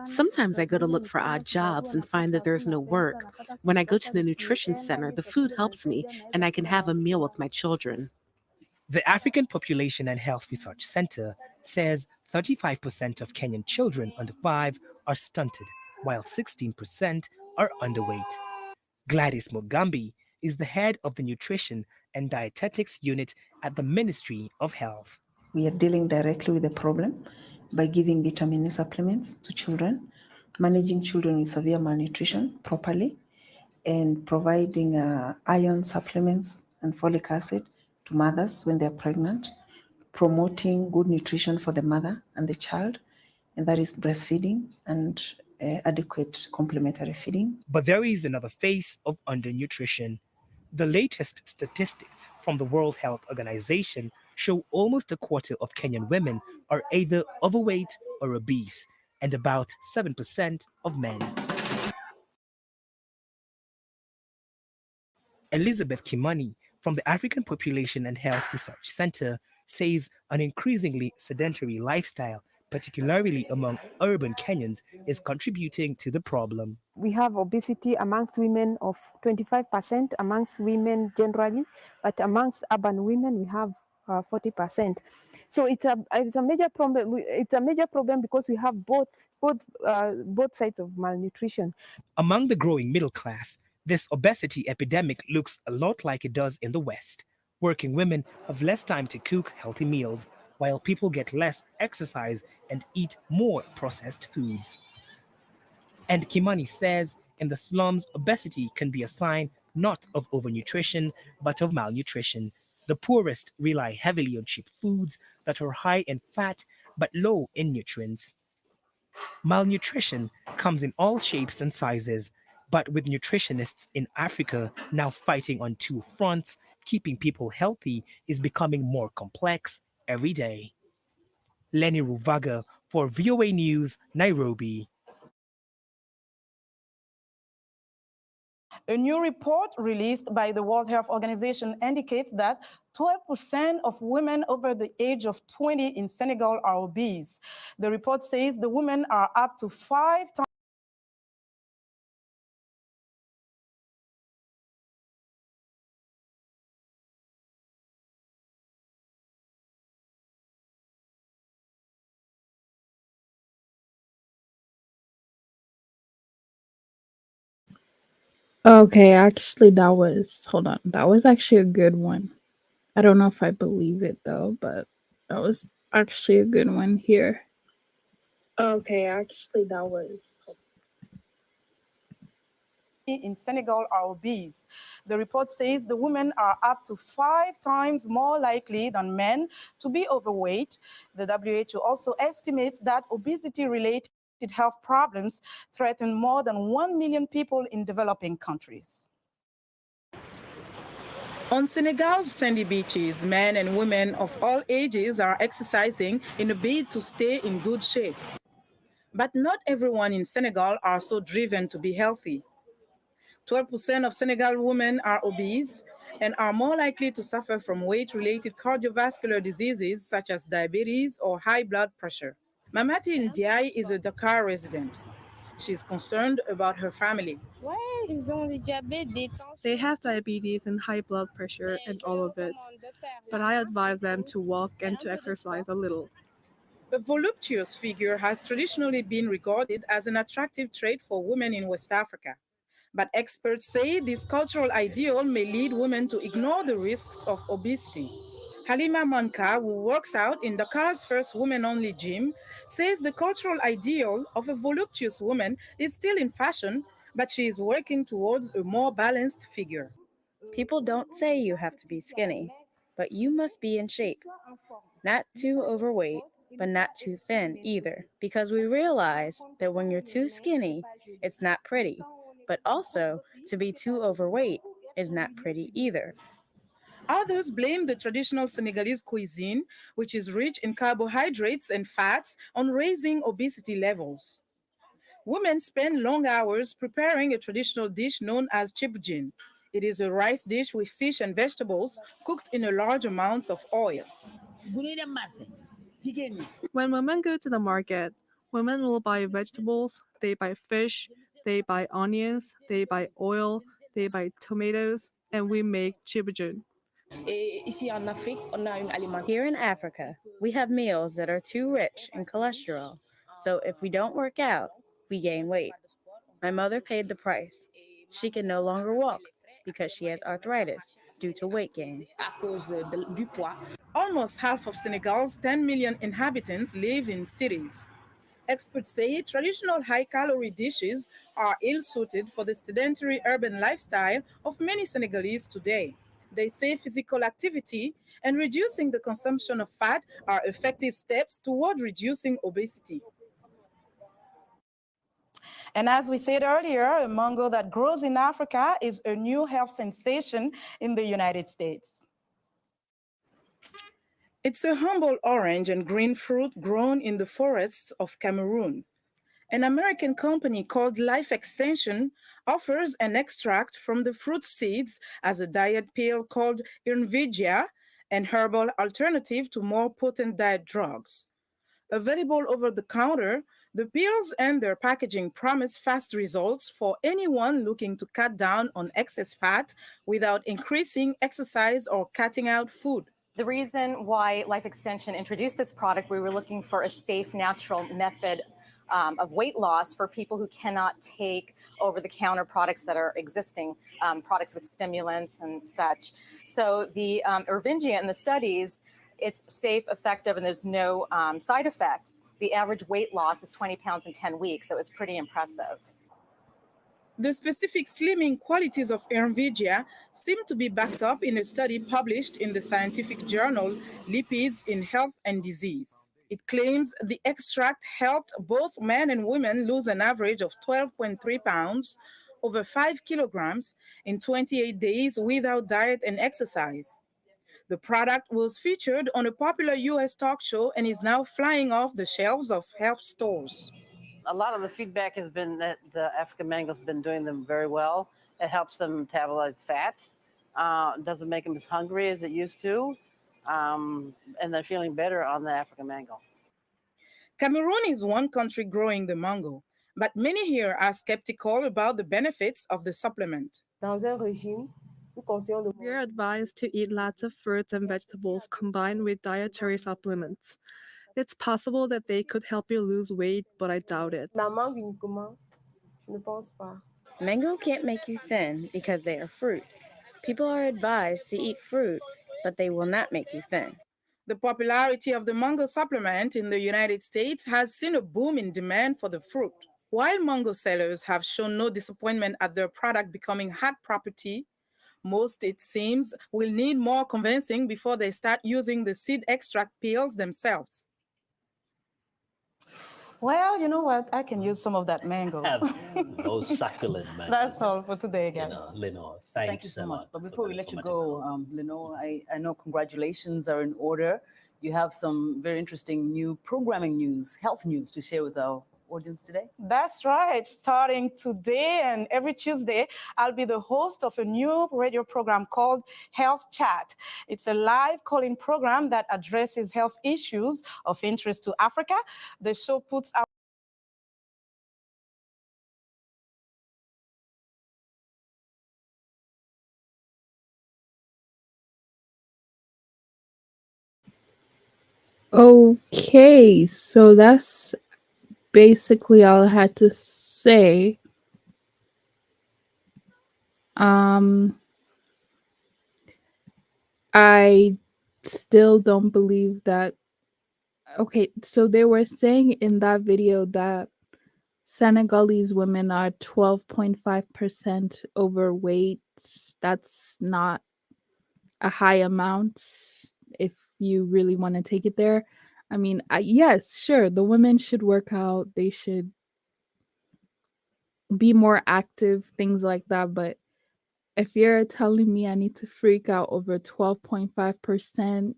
Sometimes I go to look for odd jobs and find that there's no work. When I go to the nutrition center, the food helps me and I can have a meal with my children. The African Population and Health Research Center says 35% of Kenyan children under 5 are stunted, while 16% are underweight. Gladys Mugambi is the head of the Nutrition and Dietetics Unit at the Ministry of Health. We are dealing directly with the problem by giving vitamin A supplements to children, managing children with severe malnutrition properly, and providing iron supplements and folic acid to mothers when they're pregnant, promoting good nutrition for the mother and the child, and that is breastfeeding and adequate complementary feeding. But there is another face of undernutrition. The latest statistics from the World Health Organization show almost a quarter of Kenyan women are either overweight or obese, and about 7% of men. Elizabeth Kimani from the African Population and Health Research Center says an increasingly sedentary lifestyle particularly among urban Kenyans, is contributing to the problem. We have obesity amongst women of 25% amongst women generally, but amongst urban women we have 40%. So it's a major problem. It's a major problem because we have both sides of malnutrition. Among the growing middle class, this obesity epidemic looks a lot like it does in the West. Working women have less time to cook healthy meals, while people get less exercise and eat more processed foods. And Kimani says in the slums, obesity can be a sign not of overnutrition, but of malnutrition. The poorest rely heavily on cheap foods that are high in fat but low in nutrients. Malnutrition comes in all shapes and sizes, but with nutritionists in Africa now fighting on two fronts, keeping people healthy is becoming more complex every day. Lenny Ruvaga for VOA News, Nairobi. A new report released by the World Health Organization indicates that 12% of women over the age of 20 in Senegal are obese. The report says the women are up to 5 times. Okay, actually, that was actually a good one. I don't know if I believe it though, but that was actually a good one here. Okay, actually, that was. In Senegal are obese. The report says the women are up to 5 times more likely than men to be overweight. The WHO also estimates that obesity-related health problems threaten more than 1 million people in developing countries. On Senegal's sandy beaches, men and women of all ages are exercising in a bid to stay in good shape. But not everyone in Senegal are so driven to be healthy. 12% of Senegal women are obese and are more likely to suffer from weight-related cardiovascular diseases such as diabetes or high blood pressure. Mamati Ndiaye is a Dakar resident. She's concerned about her family. They have diabetes and high blood pressure and all of it, but I advise them to walk and to exercise a little. A voluptuous figure has traditionally been regarded as an attractive trait for women in West Africa. But experts say this cultural ideal may lead women to ignore the risks of obesity. Halima Manka, who works out in Dakar's first women-only gym, says the cultural ideal of a voluptuous woman is still in fashion, but she is working towards a more balanced figure. People don't say you have to be skinny, but you must be in shape. Not too overweight, but not too thin either, because we realize that when you're too skinny, it's not pretty, but also to be too overweight is not pretty either. Others blame the traditional Senegalese cuisine, which is rich in carbohydrates and fats, on raising obesity levels. Women spend long hours preparing a traditional dish known as chipjin. It is a rice dish with fish and vegetables cooked in a large amounts of oil. When women go to the market, women will buy vegetables, they buy fish, they buy onions, they buy oil, they buy tomatoes, and we make chibajun. Here in Africa, we have meals that are too rich in cholesterol, so if we don't work out, we gain weight. My mother paid the price. She can no longer walk because she has arthritis due to weight gain. Almost half of Senegal's 10 million inhabitants live in cities. Experts say traditional high-calorie dishes are ill-suited for the sedentary urban lifestyle of many Senegalese today. They say physical activity and reducing the consumption of fat are effective steps toward reducing obesity. And as we said earlier, a mango that grows in Africa is a new health sensation in the United States. It's a humble orange and green fruit grown in the forests of Cameroon. An American company called Life Extension offers an extract from the fruit seeds as a diet pill called Irnvidia, an herbal alternative to more potent diet drugs. Available over the counter, the pills and their packaging promise fast results for anyone looking to cut down on excess fat without increasing exercise or cutting out food. The reason why Life Extension introduced this product, we were looking for a safe, natural method of weight loss for people who cannot take over-the-counter products that are existing, products with stimulants and such. So the Ervingia in the studies, it's safe, effective, and there's no side effects. The average weight loss is 20 pounds in 10 weeks, so it's pretty impressive. The specific slimming qualities of Ervingia seem to be backed up in a study published in the scientific journal Lipids in Health and Disease. It claims the extract helped both men and women lose an average of 12.3 pounds, over 5 kilograms, in 28 days without diet and exercise. The product was featured on a popular US talk show and is now flying off the shelves of health stores. A lot of the feedback has been that the African mango's been doing them very well. It helps them metabolize fat, doesn't make them as hungry as it used to, and they're feeling better on the African mango. Cameroon is one country growing the mango, but many here are skeptical about the benefits of the supplement. We're advised to eat lots of fruits and vegetables combined with dietary supplements. It's possible that they could help you lose weight, but I doubt it. Mango can't make you thin because they are fruit. People are advised to eat fruit, but they will not make you thin. The popularity of the mango supplement in the United States has seen a boom in demand for the fruit. While mango sellers have shown no disappointment at their product becoming hot property, most, it seems, will need more convincing before they start using the seed extract pills themselves. Well, you know what? I can use some of that mango. Have those succulent mangoes. That's all for today, guys. Lenore, Thank you so much. But before we let you go, Lenore, I know congratulations are in order. You have some very interesting new programming news, health news to share with our audience today. That's right. Starting today and every Tuesday, I'll be the host of a new radio program called Health Chat. It's a live call-in program that addresses health issues of interest to Africa. The show puts out Okay, so that's basically all I had to say. I still don't believe that. Okay, so they were saying in that video that Senegalese women are 12.5% overweight. That's not a high amount if you really want to take it there. I mean, yes, sure, the women should work out, they should be more active, things like that. But if you're telling me I need to freak out over 12.5%,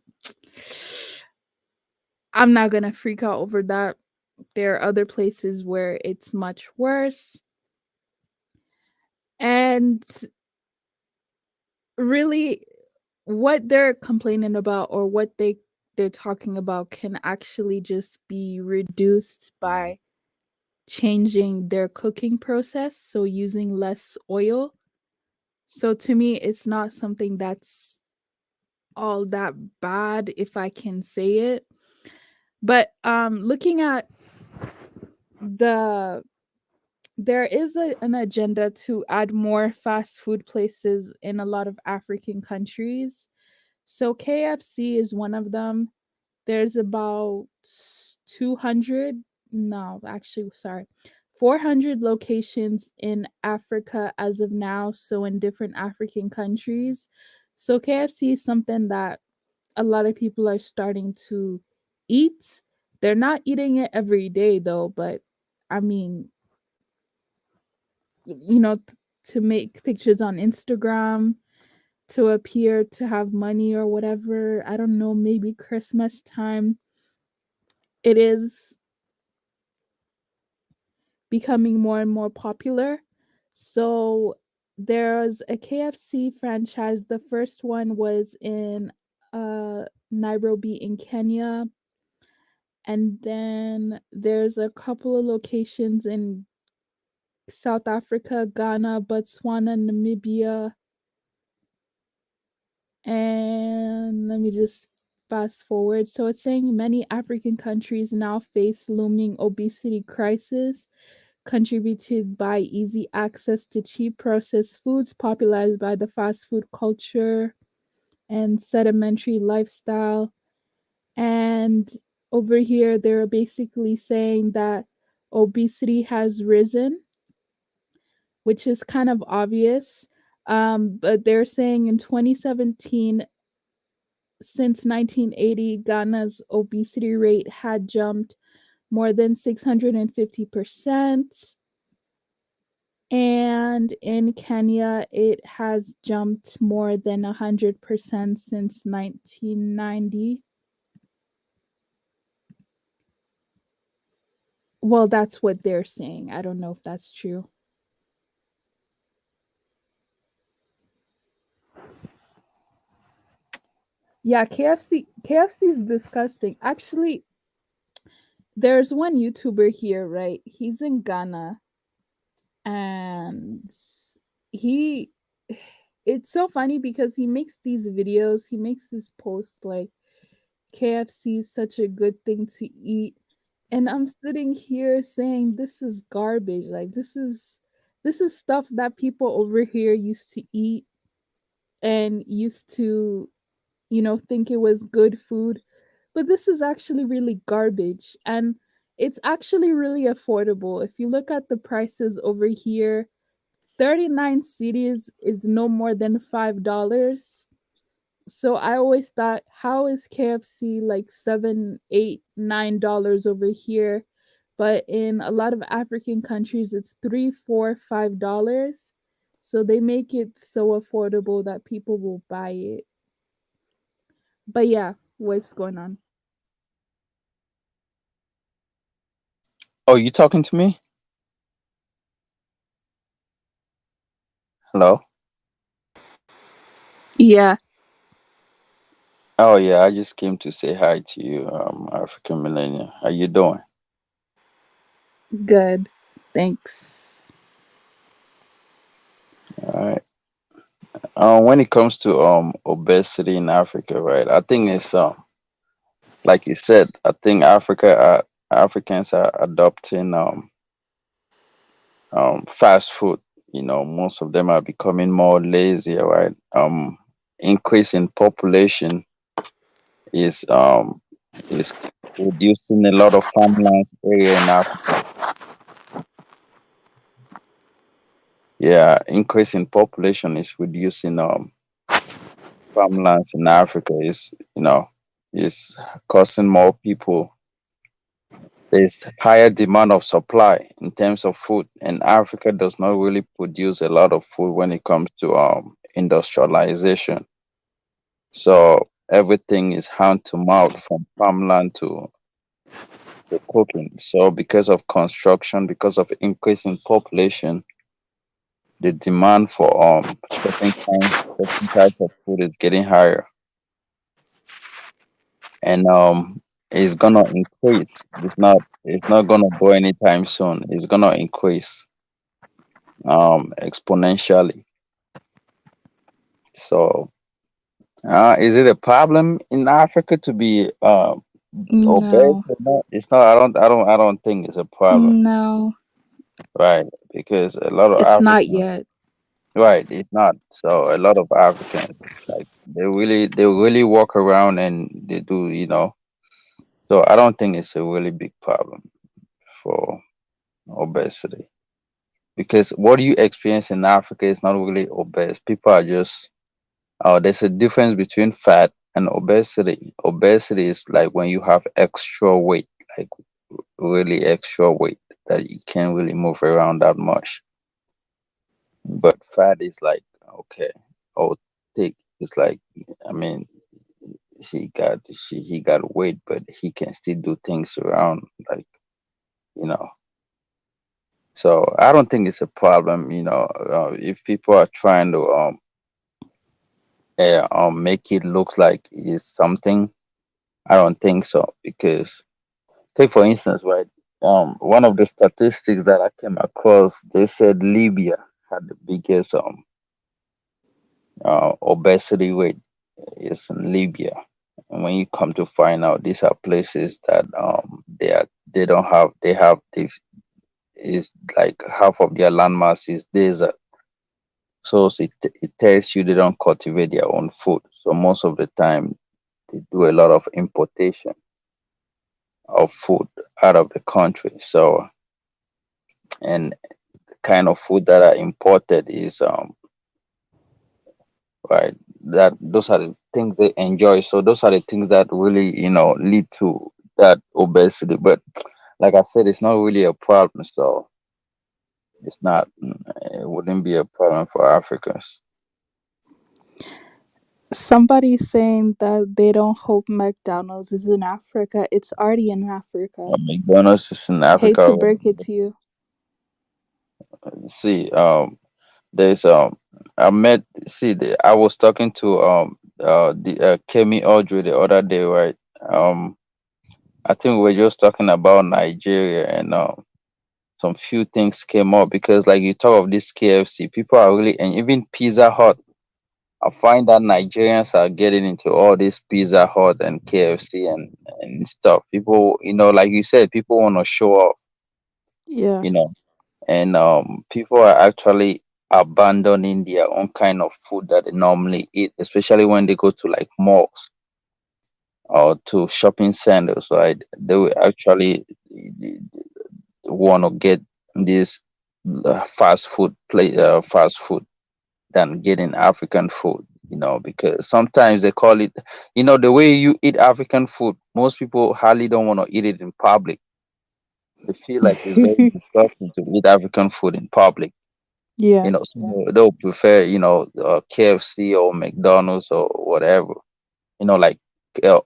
I'm not going to freak out over that. There are other places where it's much worse. And really, what they're complaining about or what they're talking about can actually just be reduced by changing their cooking process, so using less oil. So to me, it's not something that's all that bad, if I can say it. But looking at there is an agenda to add more fast food places in a lot of African countries. So KFC is one of them. There's about 200, no, actually, sorry, 400 locations in Africa as of now, so in different African countries. So KFC is something that a lot of people are starting to eat. They're not eating it every day though, but I mean, to make pictures on Instagram, to appear to have money or whatever. I don't know, maybe Christmas time. It is becoming more and more popular. So there's a KFC franchise. The first one was in Nairobi in Kenya. And then there's a couple of locations in South Africa, Ghana, Botswana, Namibia, and let me just fast forward. So it's saying many African countries now face looming obesity crisis, contributed by easy access to cheap processed foods popularized by the fast food culture and sedimentary lifestyle. And over here, they're basically saying that obesity has risen, which is kind of obvious. But they're saying in 2017, since 1980, Ghana's obesity rate had jumped more than 650%. And in Kenya, it has jumped more than 100% since 1990. Well, that's what they're saying. I don't know if that's true. Yeah, KFC is disgusting. Actually, there's one YouTuber here, right? He's in Ghana and he it's so funny because he makes these videos, he makes this post like KFC is such a good thing to eat. And I'm sitting here saying this is garbage. Like this is stuff that people over here used to eat and used to, think it was good food. But this is actually really garbage. And it's actually really affordable. If you look at the prices over here, 39 cities is no more than $5. So I always thought, how is KFC like 7, 8, $9 over here? But in a lot of African countries, it's 3, 4, $5. So they make it so affordable that people will buy it. But yeah, what's going on? Oh, you talking to me? Hello? Yeah, Oh yeah, I just came to say hi to you, African millennial. How you doing? good. Thanks. All right. When it comes to obesity in Africa, right? I think it's like you said. I think Africans are adopting fast food. Most of them are becoming more lazy, right? Increase in population is is reducing a lot of farmland area in Africa. Yeah, increase in population is reducing farmlands in Africa. Is causing more people. There's higher demand of supply in terms of food, and Africa does not really produce a lot of food when it comes to industrialization. So everything is hand to mouth from farmland to cooking. So because of construction, because of increase in population, the demand for certain types of food is getting higher, and it's gonna increase. It's not gonna go anytime soon. It's gonna increase exponentially. So is it a problem in Africa to be obese No, or not? It's not. I don't think it's a problem, no, right? Because a lot of it's not Africans, yet. right? It's not. So a lot of Africans, like they really walk around and they do, So I don't think it's a really big problem for obesity, because what you experience in Africa is not really obese. People are just there's a difference between fat and obesity. Obesity is like when you have extra weight, like really extra weight that you can't really move around that much. But fat is like okay, oh thick. It's like I mean he got weight, but he can still do things around like you know. So I don't think it's a problem. If people are trying to make it look like it's something, I don't think so, because take for instance, right? One of the statistics that I came across, they said Libya had the biggest obesity rate is in Libya. And when you come to find out, these are places that they don't have they have they is like half of their landmass is desert. So it tells you they don't cultivate their own food. So most of the time they do a lot of importation of food out of the country. So and the kind of food that are imported is right, that those are the things they enjoy. So those are the things that really lead to that obesity. But like I said, it's not really a problem. So it's not it wouldn't be a problem for Africans. Somebody saying that they don't hope McDonald's is in Africa. It's already in Africa. McDonald's is in Hate Africa. to break it to you. See, there's I met see I was talking to the Kemi Audrey the other day, right? I think we were just talking about Nigeria, and some few things came up because like you talk of this KFC, people are really, and even Pizza Hut. I find that Nigerians are getting into all this Pizza Hut and KFC and stuff. People, like you said, people want to show off, Yeah. you know, and people are actually abandoning their own kind of food that they normally eat, especially when they go to like malls or to shopping centers, right? They will actually want to get this fast food than getting African food, because sometimes they call it, the way you eat African food, most people hardly don't want to eat it in public. They feel like it's very disgusting to eat African food in public. Yeah. So they'll prefer, KFC or McDonald's or whatever. Like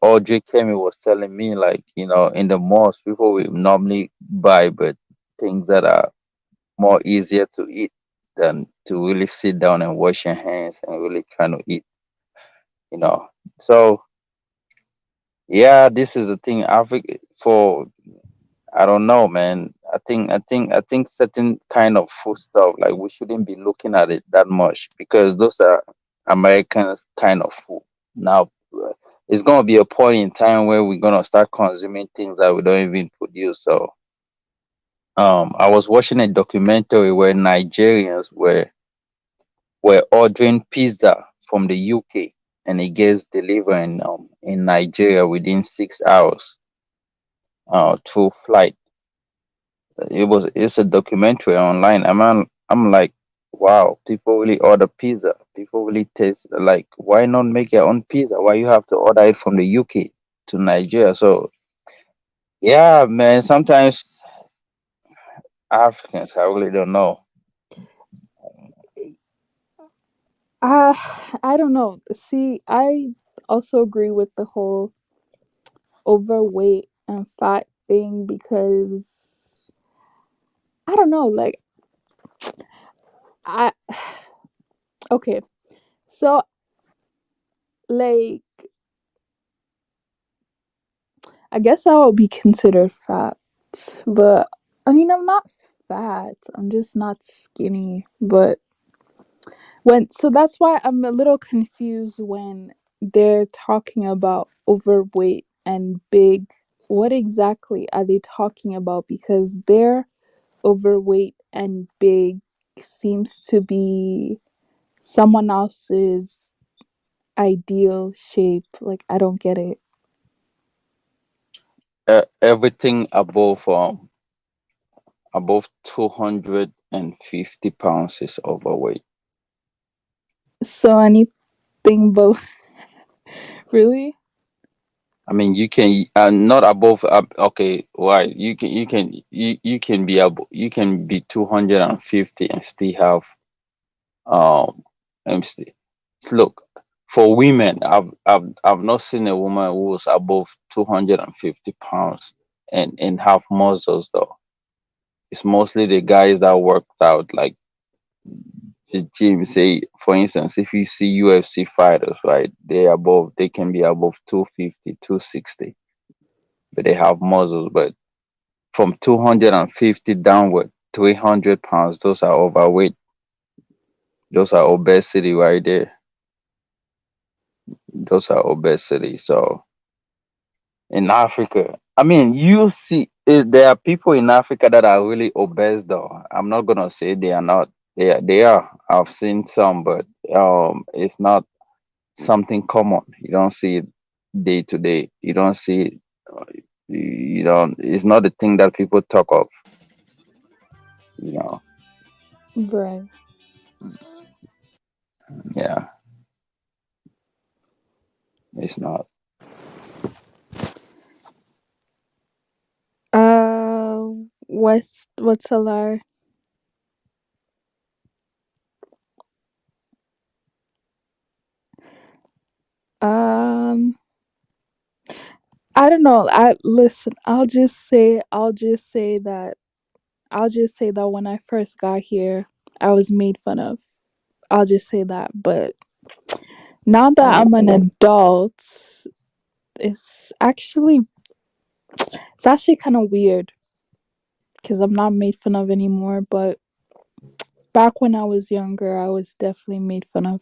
Audrey Kemi was telling me, like, in the malls, people will normally buy, but things that are more easier to eat than to really sit down and wash your hands and really trying to eat, you know. So yeah, this is the thing. Africa for I don't know, man. I think certain kind of food stuff like we shouldn't be looking at it that much because those are American kind of food. Now it's gonna be a point in time where we're gonna start consuming things that we don't even produce. So I was watching a documentary where Nigerians were ordering pizza from the UK and it gets delivered in Nigeria within 6 hours through flight. It's a documentary online. I'm like, wow, people really order pizza. People really taste like, why not make your own pizza? Why you have to order it from the UK to Nigeria? So yeah, man, sometimes Africans, I really don't know. I don't know. See, I also agree with the whole overweight and fat thing because I don't know, like I okay. So like I guess I would be considered fat, but I mean I'm not fat. I'm just not skinny. But so that's why I'm a little confused when they're talking about overweight and big. What exactly are they talking about? Because their overweight and big seems to be someone else's ideal shape. Like I don't get it. Everything above 250 pounds is overweight. So anything but really? I mean, you can not above. Okay, why? You can be you can be 250 and still have let me see. Look, for women, I've not seen a woman who was above 250 pounds and have muscles though. It's mostly the guys that worked out like the gym. Say, for instance, if you see UFC fighters, right? They can be above 250, 260. but they have muscles. But from 250 downward, 300 pounds, those are overweight. Those are obesity right there. Those are obesity. So in Africa, I mean, you see, there are people in Africa that are really obese, though. I'm not gonna say they are not. They are. I've seen some, but it's not something common. You don't see it day to day. You don't see it. You don't. It's not the thing that people talk of. You know. Right. Yeah. It's not. What's a lie? Um, I don't know. I listen. I'll just say that when I first got here, I was made fun of. I'll just say that. But now that I'm an adult, it's actually it's actually kind of weird because I'm not made fun of anymore. But back when I was younger, I was definitely made fun of.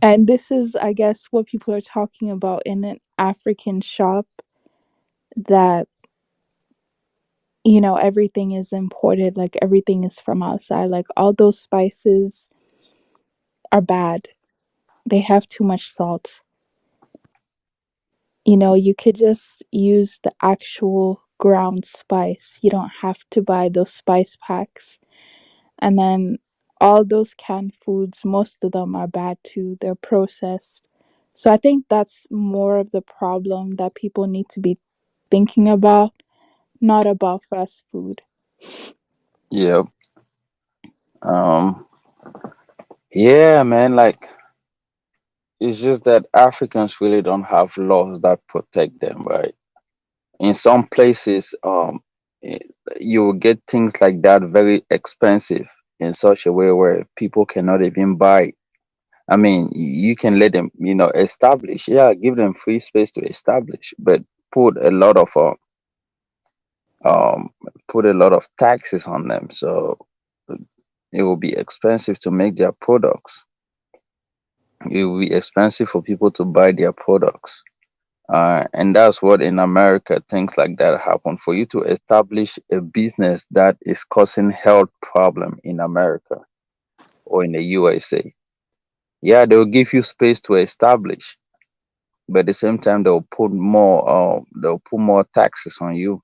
And this is, I guess, what people are talking about in an African shop that, everything is imported, like everything is from outside. Like all those spices are bad. They have too much salt. You could just use the actual ground spice. You don't have to buy those spice packs. And then all those canned foods, most of them are bad too. They're processed. So I think that's more of the problem that people need to be thinking about, not about fast food. Yep. Um. Yeah, man. Like it's just that Africans really don't have laws that protect them, right? In some places, eh, you will get things like that very expensive in such a way where people cannot even buy. I mean, you can let them, establish. Yeah, give them free space to establish, but put a lot of um, put a lot of taxes on them, so it will be expensive to make their products. It will be expensive for people to buy their products. And that's what in America things like that happen. For you to establish a business that is causing health problem in America or in the USA, yeah, they'll give you space to establish, but at the same time they'll put more taxes on you.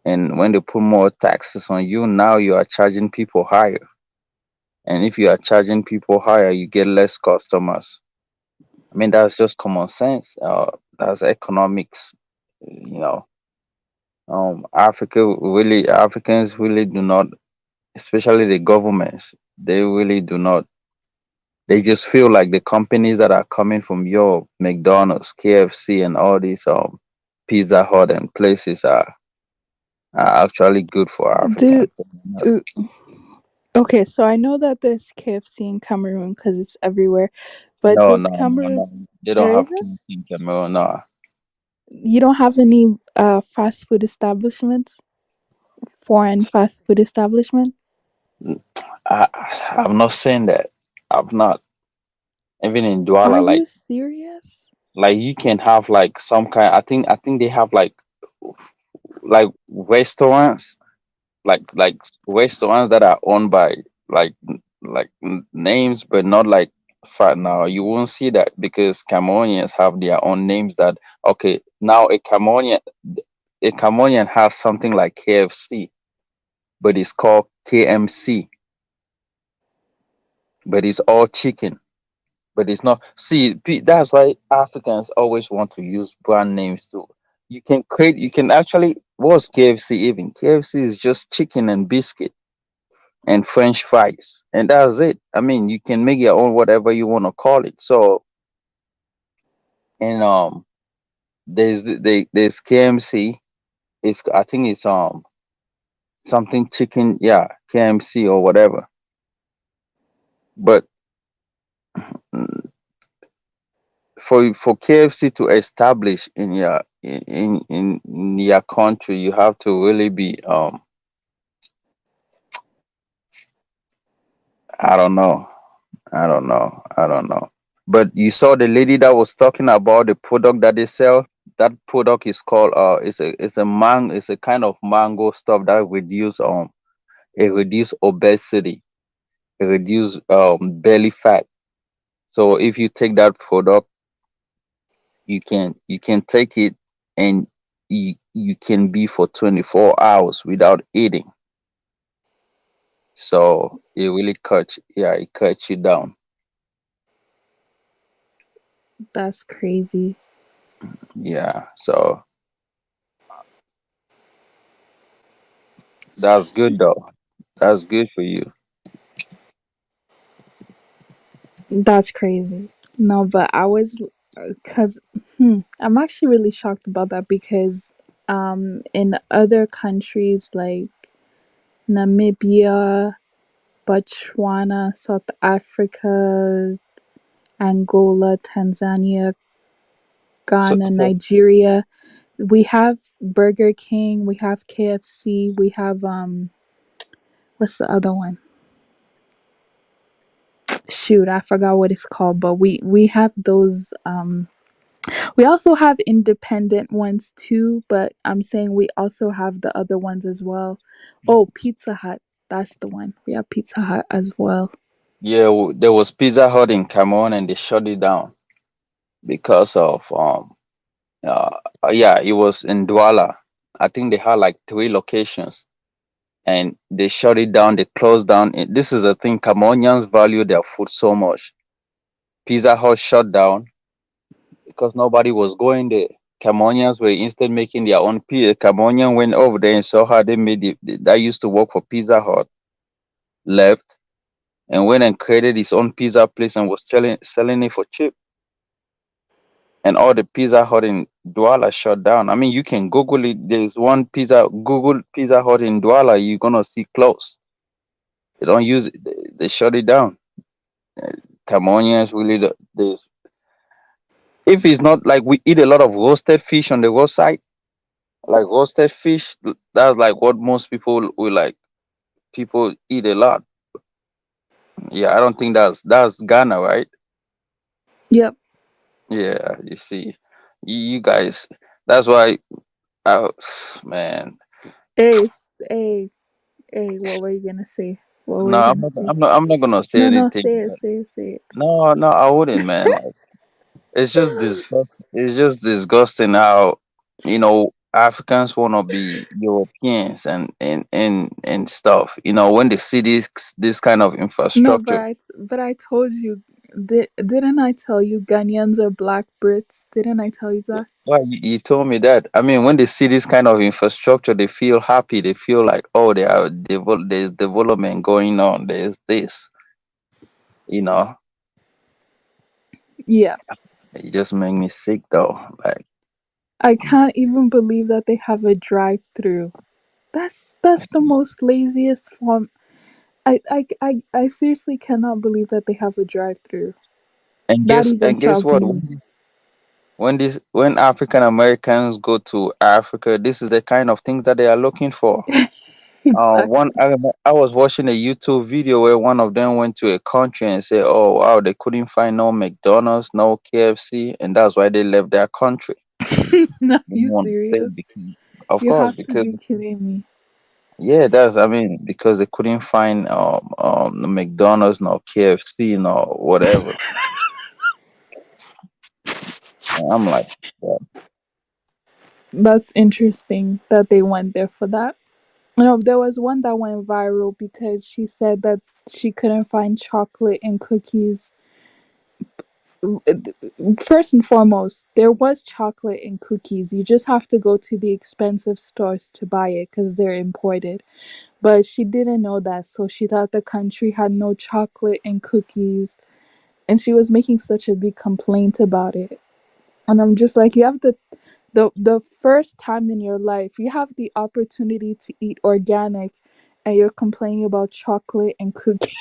And when they put more taxes on you, now you are charging people higher. And if you are charging people higher, you get less customers. I mean, that's just common sense. That's economics, you know. Africans really do not, especially the governments, they really do not. They just feel like the companies that are coming from Europe, McDonald's, KFC, and all these Pizza Hut and places are actually good for Dude, Africans. uh, okay, so I know that there's KFC in Cameroon because it's everywhere, but No, does no, no, Cameroon, no. They don't there have isn't? KFC in Cameroon. No, You don't have any fast food establishments? Foreign fast food establishment? I, I've not seen that. I've not. Even in Are Douala, you serious? like you can have like some kind. I think they have like restaurants, like restaurants that are owned by like names, but not like fat. Now you won't see that because Cameroonians have their own names. That okay. Now a Cameroonian has something like KFC, but it's called KMC, but it's all chicken. But it's not. See, that's why Africans always want to use brand names too. You can actually, what's KFC even? KFC is just chicken and biscuit and French fries, and that's it. I mean, you can make your own whatever you want to call it. So, and there's KMC. I think it's something chicken, yeah, KMC or whatever. But mm, for KFC to establish in in your country, you have to really be I don't know. I don't know. But you saw the lady that was talking about the product that they sell. That product is called it's a kind of mango stuff that reduce it reduce obesity, it reduce belly fat. So if you take that product, you can take it and you can be for 24 hours without eating. So it really cuts, yeah, it cuts you down. That's crazy. Yeah. So that's good though. That's good for you. That's crazy. No, but I was, because I'm actually really shocked about that because in other countries like Namibia, Botswana, South Africa, Angola, Tanzania, So, Ghana, so Nigeria, we have Burger King, we have KFC, we have what's the other one? Shoot, I forgot what it's called, but we have those we also have independent ones too, but I'm saying we also have the other ones as well. Oh, Pizza Hut, that's the one. We have Pizza Hut as well. yeah, there was Pizza Hut in Cameroon and they shut it down because of uh yeah, it was in Douala. I think they had like three locations and they shut it down. They closed down. This is a thing. Cameroonians value their food so much. Pizza Hut shut down because nobody was going there. Cameroonians were instead making their own pizza. Cameroonian went over there and saw how they made it. That used to work for Pizza Hut left and went and created his own pizza place and was selling it for cheap. And all the Pizza Hut in Douala shut down. I mean, you can Google it. There's one Google Pizza Hut in Douala. You're gonna see close. They don't use it. They shut it down. Cameroonians really, there's if it's not like we eat a lot of roasted fish on the roadside, like roasted fish, that's like what most people will like. People eat a lot. Yeah, I don't think that's Ghana, right? Yep. Yeah, you see, you guys. That's why, I, man. Hey, hey, hey, what were you gonna say? What were No, you I'm gonna not. say? I'm not gonna say No, no, anything. say it, say it, say it. No, no, I wouldn't, man. Like, it's just it's just disgusting how Africans want to be Europeans and stuff. When they see this kind of No, infrastructure. but I told you, didn't I tell you Ghanaians are black Brits? Didn't I tell you that? Well, you told me that. I mean, when they see this kind of infrastructure, they feel happy. They feel like, oh, there's development going on. There's this, you know. Yeah. It just make me sick though. Like, I can't even believe that they have a drive-through. That's the most laziest form. I seriously cannot believe that they have a drive-through. and That guess even and guess shocked what? me. When African Americans go to Africa, this is the kind of things that they are looking for. One Exactly. I was watching a YouTube video where one of them went to a country and said, "Oh wow, they couldn't find no McDonald's, no KFC, and that's why they left their country." No, They you want to stay serious? because, of You course, have to because be kidding me. yeah, that's I mean because they couldn't find no McDonald's, no KFC, no whatever. And I'm like, yeah. That's interesting that they went there for that. No, there was one that went viral because she said that she couldn't find chocolate and cookies. First and foremost, there was chocolate and cookies. You just have to go to the expensive stores to buy it because they're imported. But she didn't know that, so she thought the country had no chocolate and cookies. And she was making such a big complaint about it. And I'm just like, you have the first time in your life, you have the opportunity to eat organic and you're complaining about chocolate and cookies.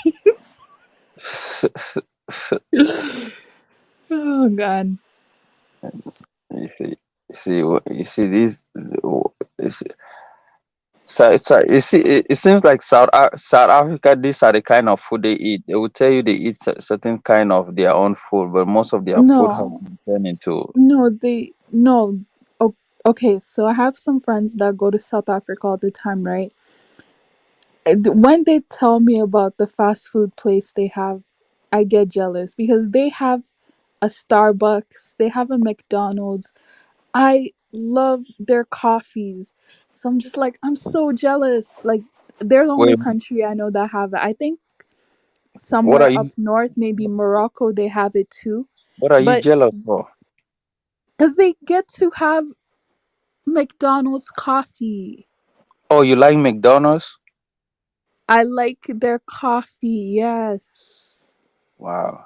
Oh god. You see. You see these. You see, you see, it seems like South Africa. These are the kind of food they eat. They will tell you they eat certain kind of their own food, but most of their food has No, been turned into. no, they no. o- Okay, so I have some friends that go to South Africa all the time, right? And when they tell me about the fast food place they have, I get jealous because they have a Starbucks, they have a McDonald's. I love their coffees. So I'm just like, I'm so jealous. Like, they're the only Wait, country I know that have it. I think what are somewhere up you? north, maybe Morocco, they have it too. What are you But jealous for? because they get to have McDonald's coffee. Oh, you like McDonald's? I like their coffee, yes. Wow.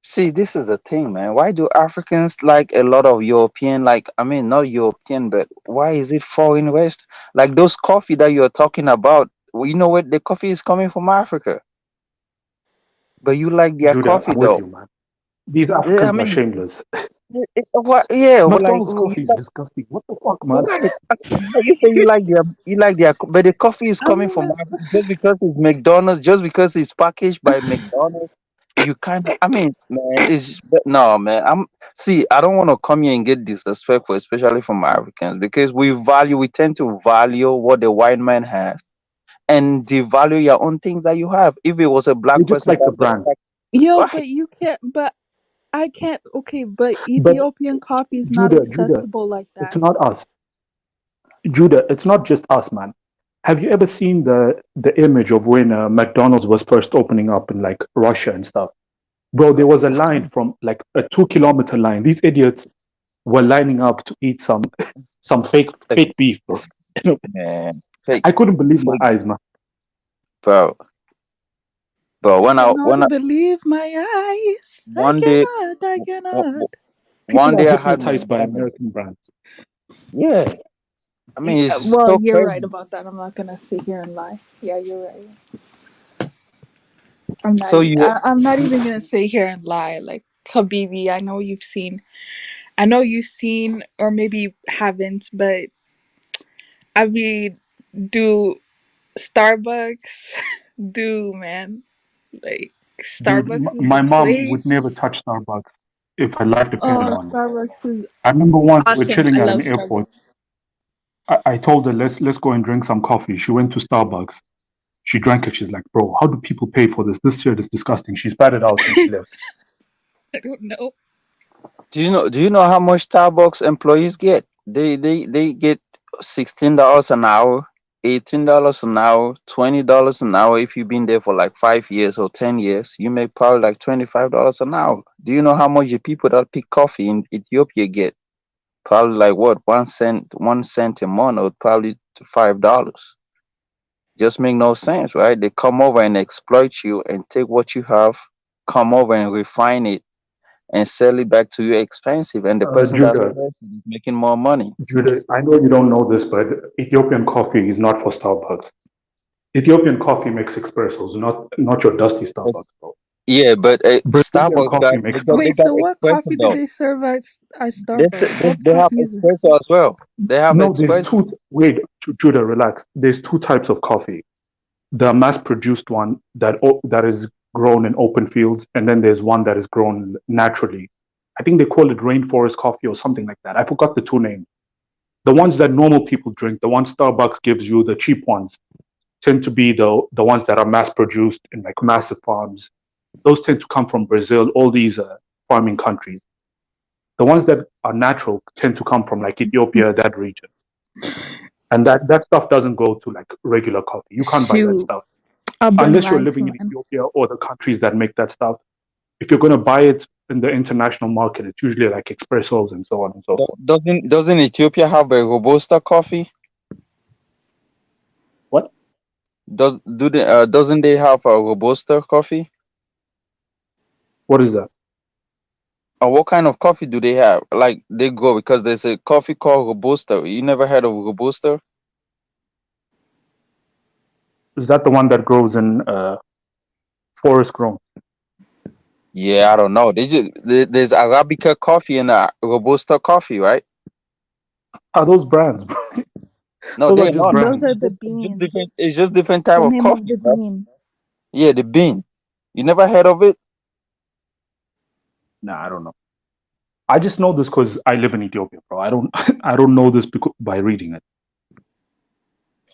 See, this is the thing, man. Why do Africans like a lot of European, like, I mean, not European, but why is it foreign West? Like those coffee that you're talking about, well, you know what? The coffee is coming from Africa, but you like their Judah, coffee I'm with though. you, man. These I Africans are mean, shameless. what? Yeah, well, like, McDonald's well, you coffee is like, disgusting. What the fuck, man? why you say you like their, but the coffee is I coming mean, from Africa just because it's McDonald's, just because it's packaged by McDonald's. You kind of, I mean, man, no, man. I don't want to come here and get disrespectful, especially from Africans, because we tend to value what the white man has and devalue your own things that you have. If it was a They black just person like the that just brand. like, yo, why? but you can't, but I can't, okay, but But Ethiopian coffee is not Judah, accessible like it's that. not us. Judah, it's not just us, man. Have you ever seen the image of when McDonald's was first opening up in like Russia and stuff? Bro, there was a line from like a 2 kilometer line. These idiots were lining up to eat some fake beef, bro. Man, fake, I couldn't believe my fake, eyes, man. bro. But Cannot believe my eyes. I one day, cannot, I cannot. People one are day I had hypnotized by McDonald's. American brands. Yeah, I mean, it's just Well, so you're right crazy. about that. I'm not gonna sit here and lie. Yeah, you're right. I'm not. So you, I'm not even gonna sit here and lie. Like Habibi, I know you've seen. I know you've seen, or maybe you haven't, but I mean, do Starbucks do man like Dude, Starbucks is the my mom would never place. touch Starbucks if her life depended Oh, on it. Starbucks is I remember once we were awesome. I chilling at love an airport. Starbucks. I told her let's go and drink some coffee. She went to Starbucks. She drank it. She's like, bro, how do people pay for this? This shit is disgusting. She spat it out and she left. I don't know. do you know how much Starbucks employees get? They get $16 an hour, $18 an hour, $20 an hour. If you've been there for like 5 years or 10 years, you make probably like $25 an hour. Do you know how much the people that pick coffee in Ethiopia get? Probably like what, 1 cent a month, or probably to $5. Just make no sense, right? They come over and exploit you and take what you have, come over and refine it and sell it back to you expensive, and the person that Judah, sells it is making more money. Judah, I know you don't know this, but Ethiopian coffee is not for Starbucks. Ethiopian coffee makes espressos, not your dusty Starbucks, bro. Yeah, but Brazilian Starbucks coffee got makes Wait, they so got espresso. what espresso coffee do though. they serve at Starbucks? What They have coffee is it? espresso as well. They have No, there's espresso. two. Wait, Judah, relax. There's two types of coffee. The mass-produced one that is grown in open fields, and then there's one that is grown naturally. I think they call it rainforest coffee or something like that. I forgot the two names. The ones that normal people drink, the ones Starbucks gives you, the cheap ones, tend to be the ones that are mass-produced in like massive farms. Those tend to come from Brazil, all these farming countries. The ones that are natural tend to come from like Ethiopia, that region. And that stuff doesn't go to like regular coffee. You can't buy that Shoot, stuff I've been unless you're lied living to, in man. Ethiopia or the countries that make that stuff. If you're going to buy it in the international market, it's usually like espressos and so on and so forth. Doesn't Ethiopia have a robusta coffee? What? Doesn't they have a robusta coffee? What is that? Or what kind of coffee do they have? Like they go, because there's a coffee called robusta. You never heard of robusta? Is that the one that grows in forest grown? Yeah, I don't know. There's Arabica coffee and robusta coffee, right? Are those brands, bro? No, Those are they're just not. Those brands. are the It's just different. beans. It's just different type The of name of coffee, the bro. bean. Yeah, the bean. You never heard of it? Nah, I don't know. I just know this because I live in Ethiopia, bro. I don't I don't know this by reading it.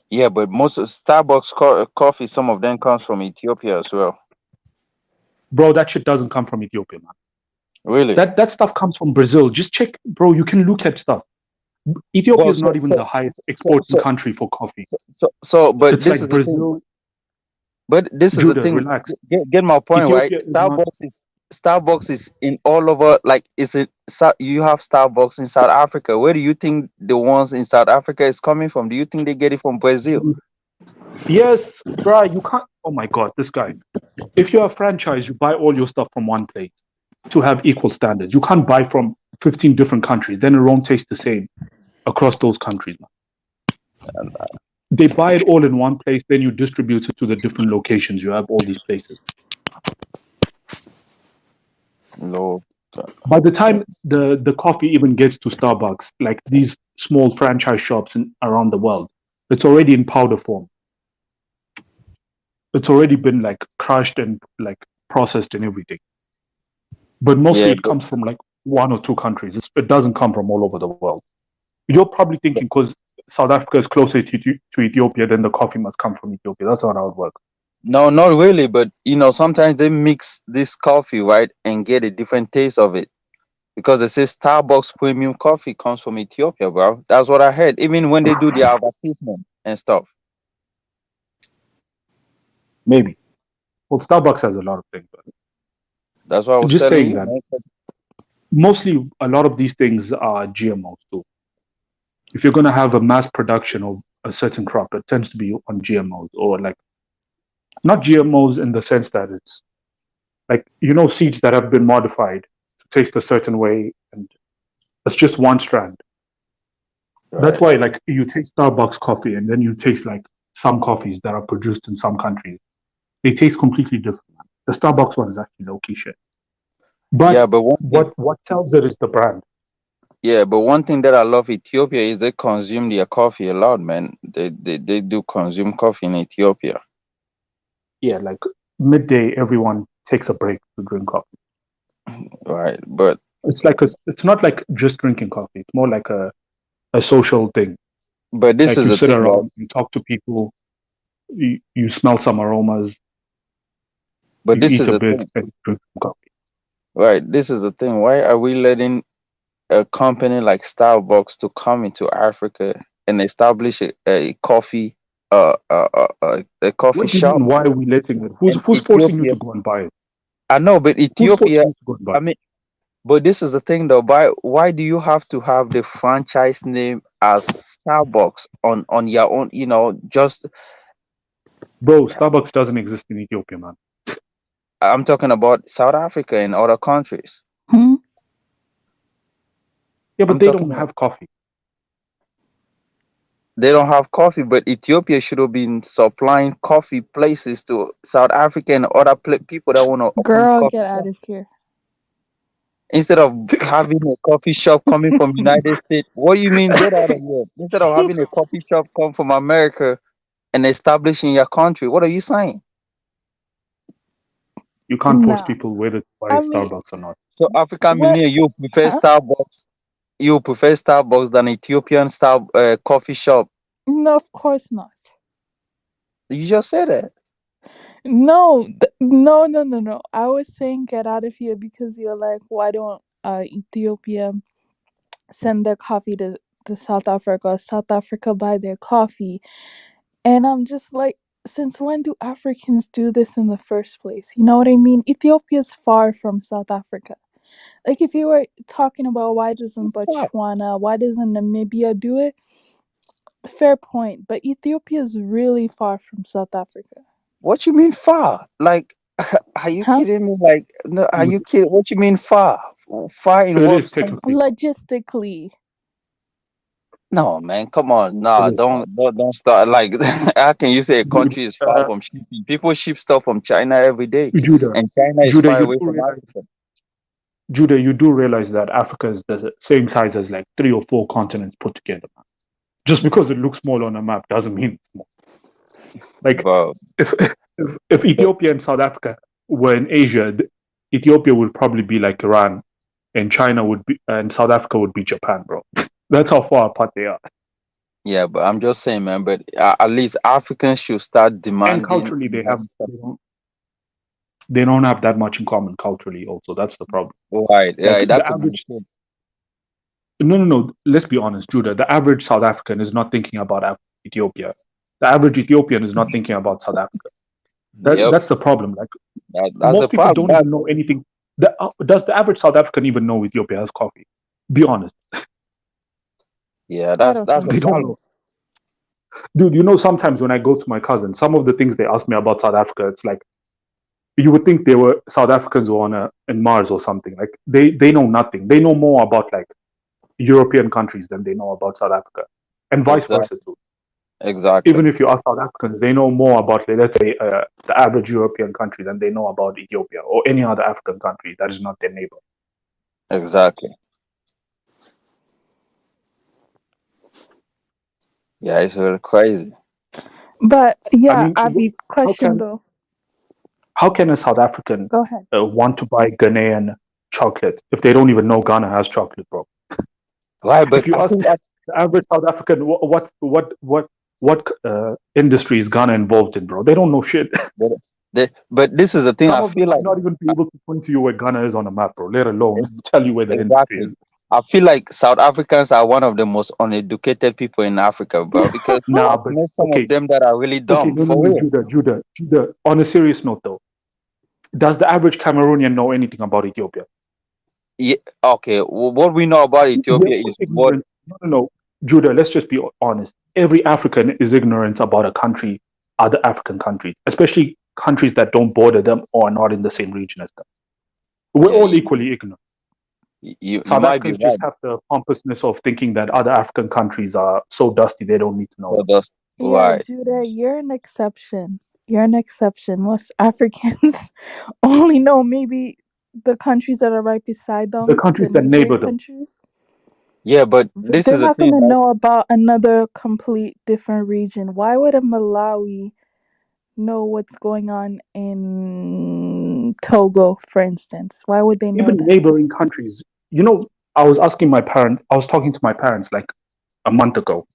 Yeah, but most of Starbucks coffee, some of them comes from Ethiopia as well. Bro, that shit doesn't come from Ethiopia, man. Really? That stuff comes from Brazil. Just check, bro. You can look at stuff. Ethiopia Well, is not even the highest so, exporting so, country for coffee. but It's this like is the thing. Brazil. But this is the Judah, thing. relax. Get my point, right? Ethiopia is not. Starbucks is in all over. Like, is it? You have Starbucks in South Africa. Where do you think the ones in South Africa is coming from? Do you think they get it from Brazil? Yes, bro. You can't. Oh my God, this guy. If you're a franchise, you buy all your stuff from one place to have equal standards. You can't buy from 15 different countries. Then it won't taste the same across those countries, man. They buy it all in one place, then you distribute it to the different locations. You have all these places. No. By the time the coffee even gets to Starbucks, like these small franchise shops around the world, it's already in powder form. It's already been like crushed and like processed and everything. But mostly Yeah, it comes from like one or two countries. It doesn't come from all over the world. You're probably thinking because South Africa is closer to Ethiopia, then the coffee must come from Ethiopia. That's not how it works. no, not really. But sometimes they mix this coffee, right, and get a different taste of it. Because they say Starbucks premium coffee comes from Ethiopia, bro. That's what I heard. Even when they do the advertisement and stuff. Maybe. Well, Starbucks has a lot of things. But That's what I was just telling saying you, that man. mostly a lot of these things are GMOs too. If you're going to have a mass production of a certain crop, it tends to be on GMOs or like not GMOs in the sense that it's like seeds that have been modified to taste a certain way, and it's just one strand. That's Right. why like you taste Starbucks coffee and then you taste like some coffees that are produced in some countries. They taste completely different. The Starbucks one is actually low key shit. Yeah, But but one thing, what tells it is the brand. yeah, but one thing that I love Ethiopia is they consume their coffee a lot, man. They do consume coffee in Ethiopia. Yeah, like midday, everyone takes a break to drink coffee. Right, but It's not like just drinking coffee. It's more like a social thing. this Like is you the sit thing, right? around, you talk to people, you smell some aromas, But you this eat is a the bit, thing, and drink some coffee. right? This is the thing. Why are we letting a company like Starbucks to come into Africa and establish a coffee a coffee What do you shop mean? Why are we letting it? Who's in who's forcing you Ethiopia? to go and buy it? I know, but Who's forcing Ethiopia, you to go and buy I it? mean, but this is the thing though. Why do you have to have the franchise name as Starbucks on your own? Just Bro, Starbucks doesn't exist in Ethiopia, man. I'm talking about South Africa and other countries. Hmm? Yeah, but I'm they don't talking. have coffee. They don't have coffee, but Ethiopia should have been supplying coffee places to South Africa and other people that want to open Girl, coffee get out shops. of here. Instead of having a coffee shop coming from United States, what do you mean get out of here? Instead of having a coffee shop come from America and establish in your country, what are you saying? You can't force Nah. people whether to buy I mean, Starbucks or not. So African what? Million, you prefer Huh? Starbucks? You prefer Starbucks than Ethiopian coffee shop? No, of course not. You just said that. No, no, no, no, no. I was saying get out of here because you're like, why don't Ethiopia send their coffee to South Africa, South Africa buy their coffee? And I'm just like, since when do Africans do this in the first place? You know what I mean? Ethiopia's far from South Africa. Like, if you were talking about why doesn't Botswana, why doesn't Namibia do it? Fair point. But Ethiopia is really far from South Africa. What you mean far? Like, are you Huh? kidding me? Like, no, are you kidding? What you mean far? Far in It what is sense? technically far. Logistically. No, man, come on. It Nah, is far. don't start. Like, how can you say a Dude, country is far from shipping? People ship stuff from China every day, Judah, and China is Judah, far you away do from realize Africa. Judah, you do realize that Africa is the same size as like 3 or 4 continents put together. Just because it looks small on a map doesn't mean it's small. Like Bro, if Ethiopia and South Africa were in Asia, Ethiopia would probably be like Iran, and China would be, and South Africa would be Japan, bro. That's how far apart they are. yeah, but I'm just saying, man. But at least Africans should start And demanding culturally, and having stuff. they don't have that much in common culturally. Also, that's the problem. Right, Like yeah, the that could be the average, case. no. Let's be honest, Judah. The average South African is not thinking about Ethiopia. The average Ethiopian is not thinking about South Africa. Yep, That's the problem. Like that's the most people problem. don't even know anything. Does the average South African even know Ethiopia has coffee? Be honest, Yeah, I that's don't that's think the they don't so. problem. know. Dude, you know, sometimes when I go to my cousins, some of the things they ask me about South Africa, it's like you would think they were South Africans were on in Mars or something. Like they know nothing. They know more about like European countries than they know about South Africa, and vice versa Exactly, too. exactly, Even if you ask South Africans, they know more about, let's say, the average European country than they know about Ethiopia or any other African country that is not their neighbor. exactly. Yeah, it's really crazy. But I yeah, mean, Avi, how question can though. how can a South African Go ahead. want to buy Ghanaian chocolate if they don't even know Ghana has chocolate, bro? Right, but If you I ask think the average South African what industry is Ghana involved in, bro, they don't know shit. but this is the thing. Some I of them feel might like not even be able to point to you where Ghana is on a map, bro, let alone tell you where the industry exactly. is. I feel like South Africans are one of the most uneducated people in Africa, bro. Because Nah, I've but met some of okay, them that are really okay, dumb, no, for real. Judah. On a serious note, though, does the average Cameroonian know anything about Ethiopia? Yeah, okay, what we know about We're Ethiopia all is what. ignorant. No, Judah. Let's just be honest. Every African is ignorant about a country, other African countries, especially countries that don't border them or are not in the same region as them. We're Yeah, all equally ignorant. you South might be Africans right. just have the pompousness of thinking that other African countries are so dusty they don't need to know So them. that's Yeah, right. Judah, you're an exception. You're an exception. Most Africans only know maybe the countries that are right beside The them, the countries that neighboring neighbor them. countries. Yeah, but this They're is the not thing, gonna right? know about another complete different region. Why would a Malawi know what's going on in Togo, for instance? Why would they know Even that? neighboring countries. You know, I was I was talking to my parents like a month ago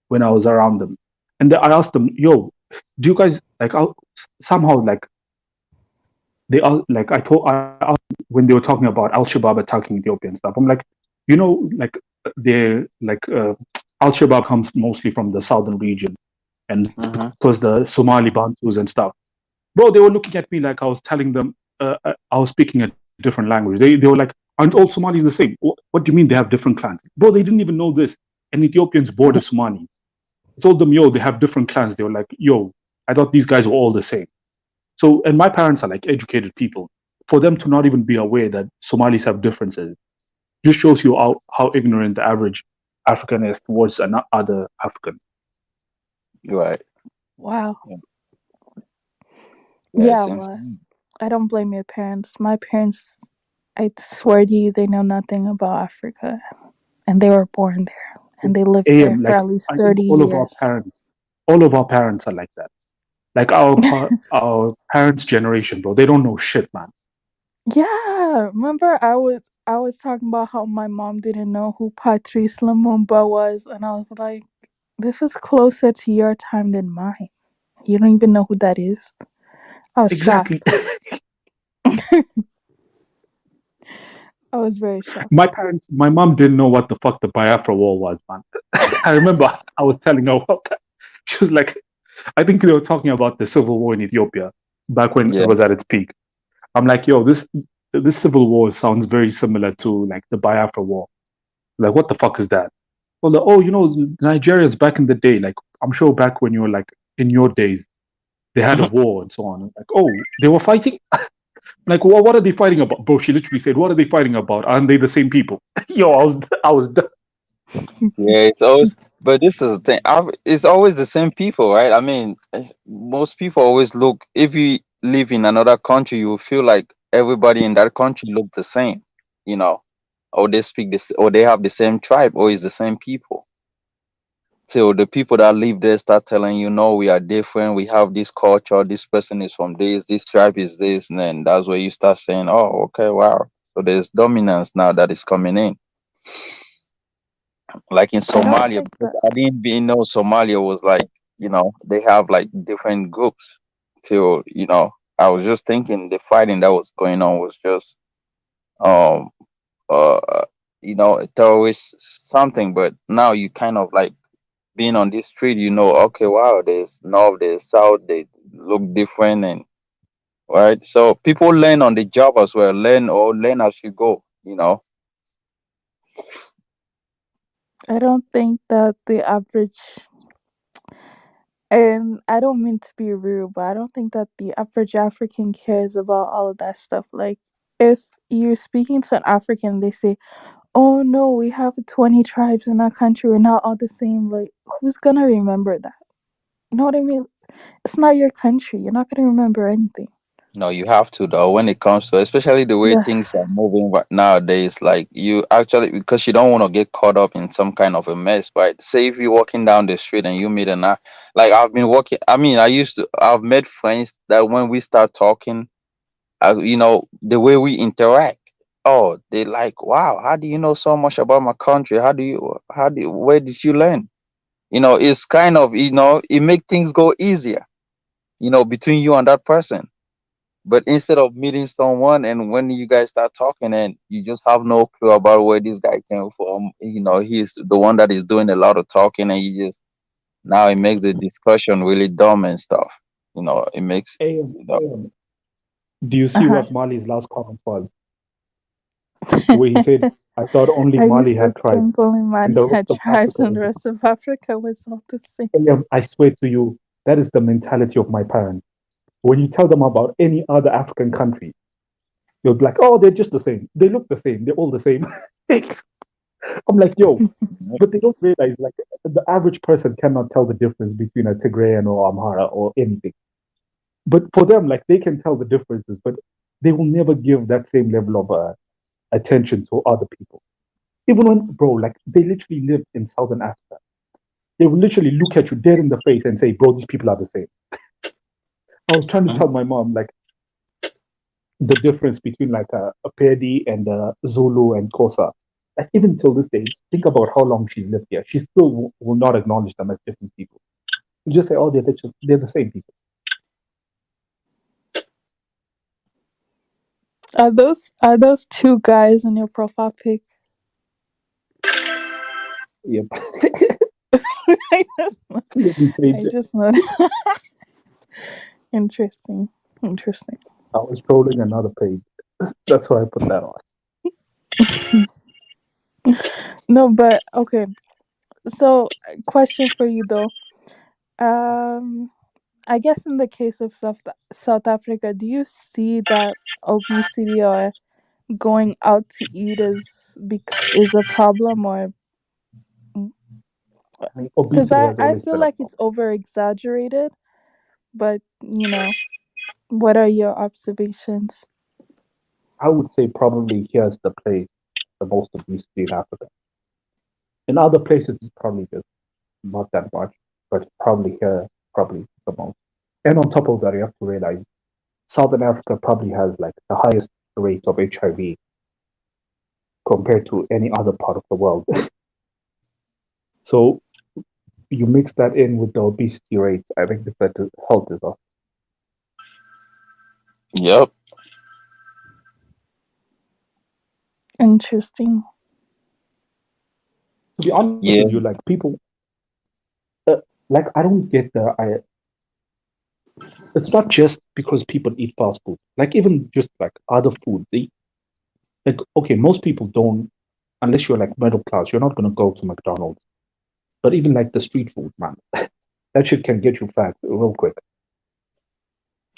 when I was around them, and I asked them, "Yo, do you guys like?" Somehow, like they are like I asked them when they were talking about Al Shabaab attacking Ethiopia and stuff. I'm like, you know, like they're like Al Shabaab comes mostly from the southern region, and Mm-hmm. because the Somali Bantus and stuff. Bro, they were looking at me like I was telling them I was speaking a different language. They were like, aren't all Somalis the same? What do you mean they have different clans? Bro, they didn't even know this. And Ethiopians border Somali. I told them, yo, they have different clans. They were like, yo, I thought these guys were all the same. So, and my parents are like educated people. For them to not even be aware that Somalis have differences just shows you how ignorant the average African is towards other Africans. Right. Wow. Yeah, yeah, Yeah, it's well, insane. I don't blame your parents. My parents, I swear to you, they know nothing about Africa. And they were born there. And they lived there AM, for like at least I think 30 years. all of our parents are like that. Like our parents' generation, bro. They don't know shit, man. Yeah, remember I was talking about how my mom didn't know who Patrice Lumumba was, and I was like, this was closer to your time than mine. You don't even know who that is. I was Exactly. shocked. I was very shocked. My mom didn't know what the fuck the Biafra War was, man. I remember I was telling her about that. She was like, I think they were talking about the civil war in Ethiopia back when it Yeah. was at its peak. I'm like, yo, this civil war sounds very similar to like the Biafra War. Like, what the fuck is that? Well, like, oh, you know, Nigerians back in the day, like I'm sure back when you were like in your days, they had a war and so on. I'm like, oh, they were fighting. Like, well, what are they fighting about, bro? She literally said, "What are they fighting about? Aren't they the same people?" Yo, I was done. Yeah, it's always, but this is the thing. It's always the same people, right? I mean, most people always look. If you live in another country, you will feel like everybody in that country look the same. you know, or they speak this, or they have the same tribe, or it's the same people. So the people that live there start telling you, no, we are different. We have this culture. This person is from this tribe is this, and then that's where you start saying, oh, okay, wow. So there's dominance now that is coming in. Like in I don't Somalia, think because that. I didn't even know Somalia was like, they have like different groups. Till, I was just thinking the fighting that was going on was just um uh terrorist something, but now you kind of like being on this street, okay, wow, there's north, there's south, they look different, and right. So people learn on the job as well, learn as you go. I don't think that the average, and I don't mean to be rude, but I don't think that the average African cares about all of that stuff. Like, if you're speaking to an African, they say, "Oh no, we have 20 tribes in our country. We're not all the same." Like, who's gonna remember that? You know what I mean? It's not your country. You're not gonna remember anything. No, you have to though when it comes to, especially the way Yeah. things are moving right nowadays. Like you actually, because you don't want to get caught up in some kind of a mess, right? Say if you're walking down the street and you meet like I've been walking. I mean, I've met friends that when we start talking, the way we interact. Oh, they like, wow, how do you know so much about my country? Where did you learn? It's kind of, it make things go easier, between you and that person. But instead of meeting someone and when you guys start talking and you just have no clue about where this guy came from, he's the one that is doing a lot of talking, and you just now it makes the discussion really dumb and stuff. It makes AM, you know AM, do you Uh see huh. what Mali's last comment was? Where he said, I thought only I Mali used to had tribes think only and Mali the rest had of tribes Africa and was the the rest of Africa was all the same. AM. I swear to you, that is the mentality of my parents. When you tell them about any other African country, they'll be like, oh, they're just the same. They look the same. They're all the same. I'm like, yo, but they don't realize like the average person cannot tell the difference between a Tigrayan or Amhara or anything. But for them, like they can tell the differences, but they will never give that same level of attention to other people. Even when, bro, like they literally live in Southern Africa. They will literally look at you dead in the face and say, bro, these people are the same. I was trying to tell my mom, like, the difference between like a Pedi and Zulu and Kosa. Like even till this day, think about how long she's lived here. She still will not acknowledge them as different people. You just say, oh, they're the same people. Are those two guys in your profile pic? Yep. I just Let me change I it. just know. Interesting. Interesting. I was trolling another page. That's why I put that on. No, but okay. So, question for you though. Um, I guess in the case of South Africa, do you see that obesity or going out to eat is a problem, or I mean, because obesity has I always feel been a like problem. it's over exaggerated, but what are your observations? I would say probably here's the place the most obesity in Africa. In other places, it's probably just not that much, but probably here, probably the most. And on top of that, you have to realize Southern Africa probably has like the highest rate of HIV compared to any other part of the world. So you mix that in with the obesity rates, I think the health is off. Yep. Interesting. To be honest with you, Yeah. like people, like I don't get it's not just because people eat fast food. Like even just like other food, they like okay, most people don't unless you're like middle class, you're not gonna go to McDonald's. But even like the street food, man, that shit can get you fat real quick.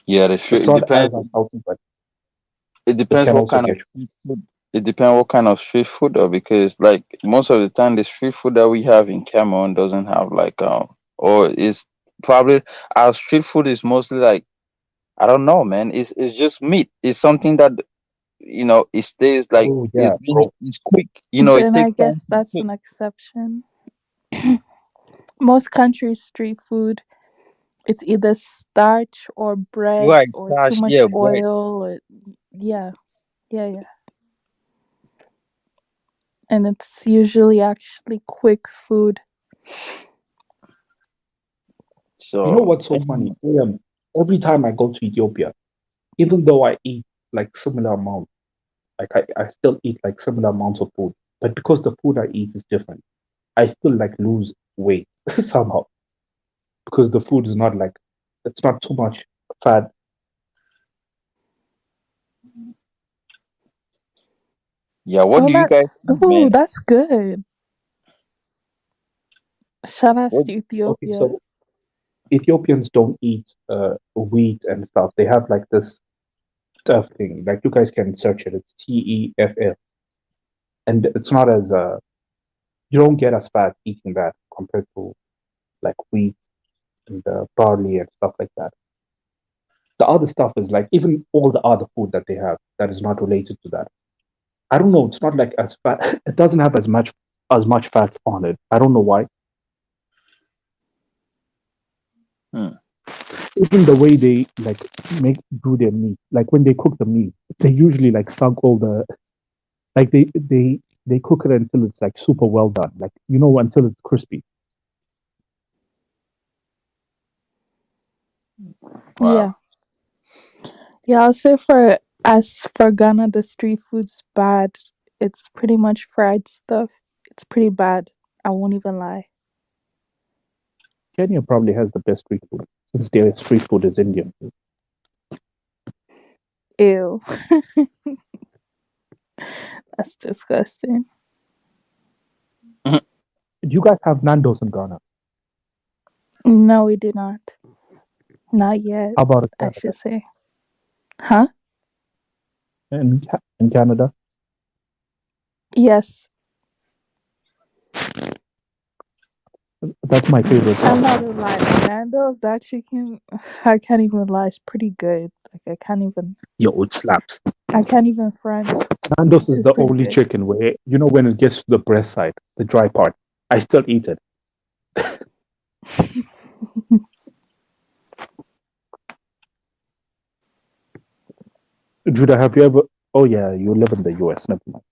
Yeah, It's it not as depends. unhealthy, but It it depends can what also kind of get you. street food. It depends what kind of street food though, because like most of the time the street food that we have in Cameroon doesn't have like or is probably our street food is mostly like, I don't know, man. It's just meat. It's something that it stays like Oh yeah, bro. it's quick. It Then I takes time guess to that's cook. an exception. Most countries' street food, it's either starch or bread Right, or too starch, much yeah, bread. oil. Or, yeah, yeah. And it's usually actually quick food. You know So, what's so funny? Every time I go to Ethiopia, even though I eat like similar amount, like I still eat like similar amounts of food, but because the food I eat is different, I still like lose weight somehow because the food is not like it's not too much fat. yeah, what do you guys eat, man? That's good. Shout out What? to Okay, Ethiopia. so Ethiopians don't eat wheat and stuff. They have like this stuff thing. Like you guys can search it. It's TEFF, and it's not as you don't get as fat eating that compared to like wheat and barley and stuff like that. The other stuff is like even all the other food that they have that is not related to that. I don't know. It's not like as fat. It doesn't have as much fat on it. I don't know why. Hmm. Even the way they like make do their meat, like when they cook the meat, they usually like sunk all the like they cook it until it's like super well done, like until it's crispy. Yeah. Wow. Yeah, I'll say as for Ghana, the street food's bad. It's pretty much fried stuff. It's pretty bad. I won't even lie. Kenya probably has the best street food since their street food is Indian food. Ew. That's disgusting. Do you guys have Nando's in Ghana? No, we do not. Not yet, How about in I Canada? should say. Huh? In Canada, Yes. that's my favorite I'm not sauce. gonna lie. Nando's, that chicken, I can't even lie. It's pretty good. Like, Yo, it slaps. I can't even front. Nando's is It's the pretty only good. chicken where when it gets to the breast side, the dry part, I still eat it. Judah, have you ever? Oh yeah, you live in the U.S. Never mind.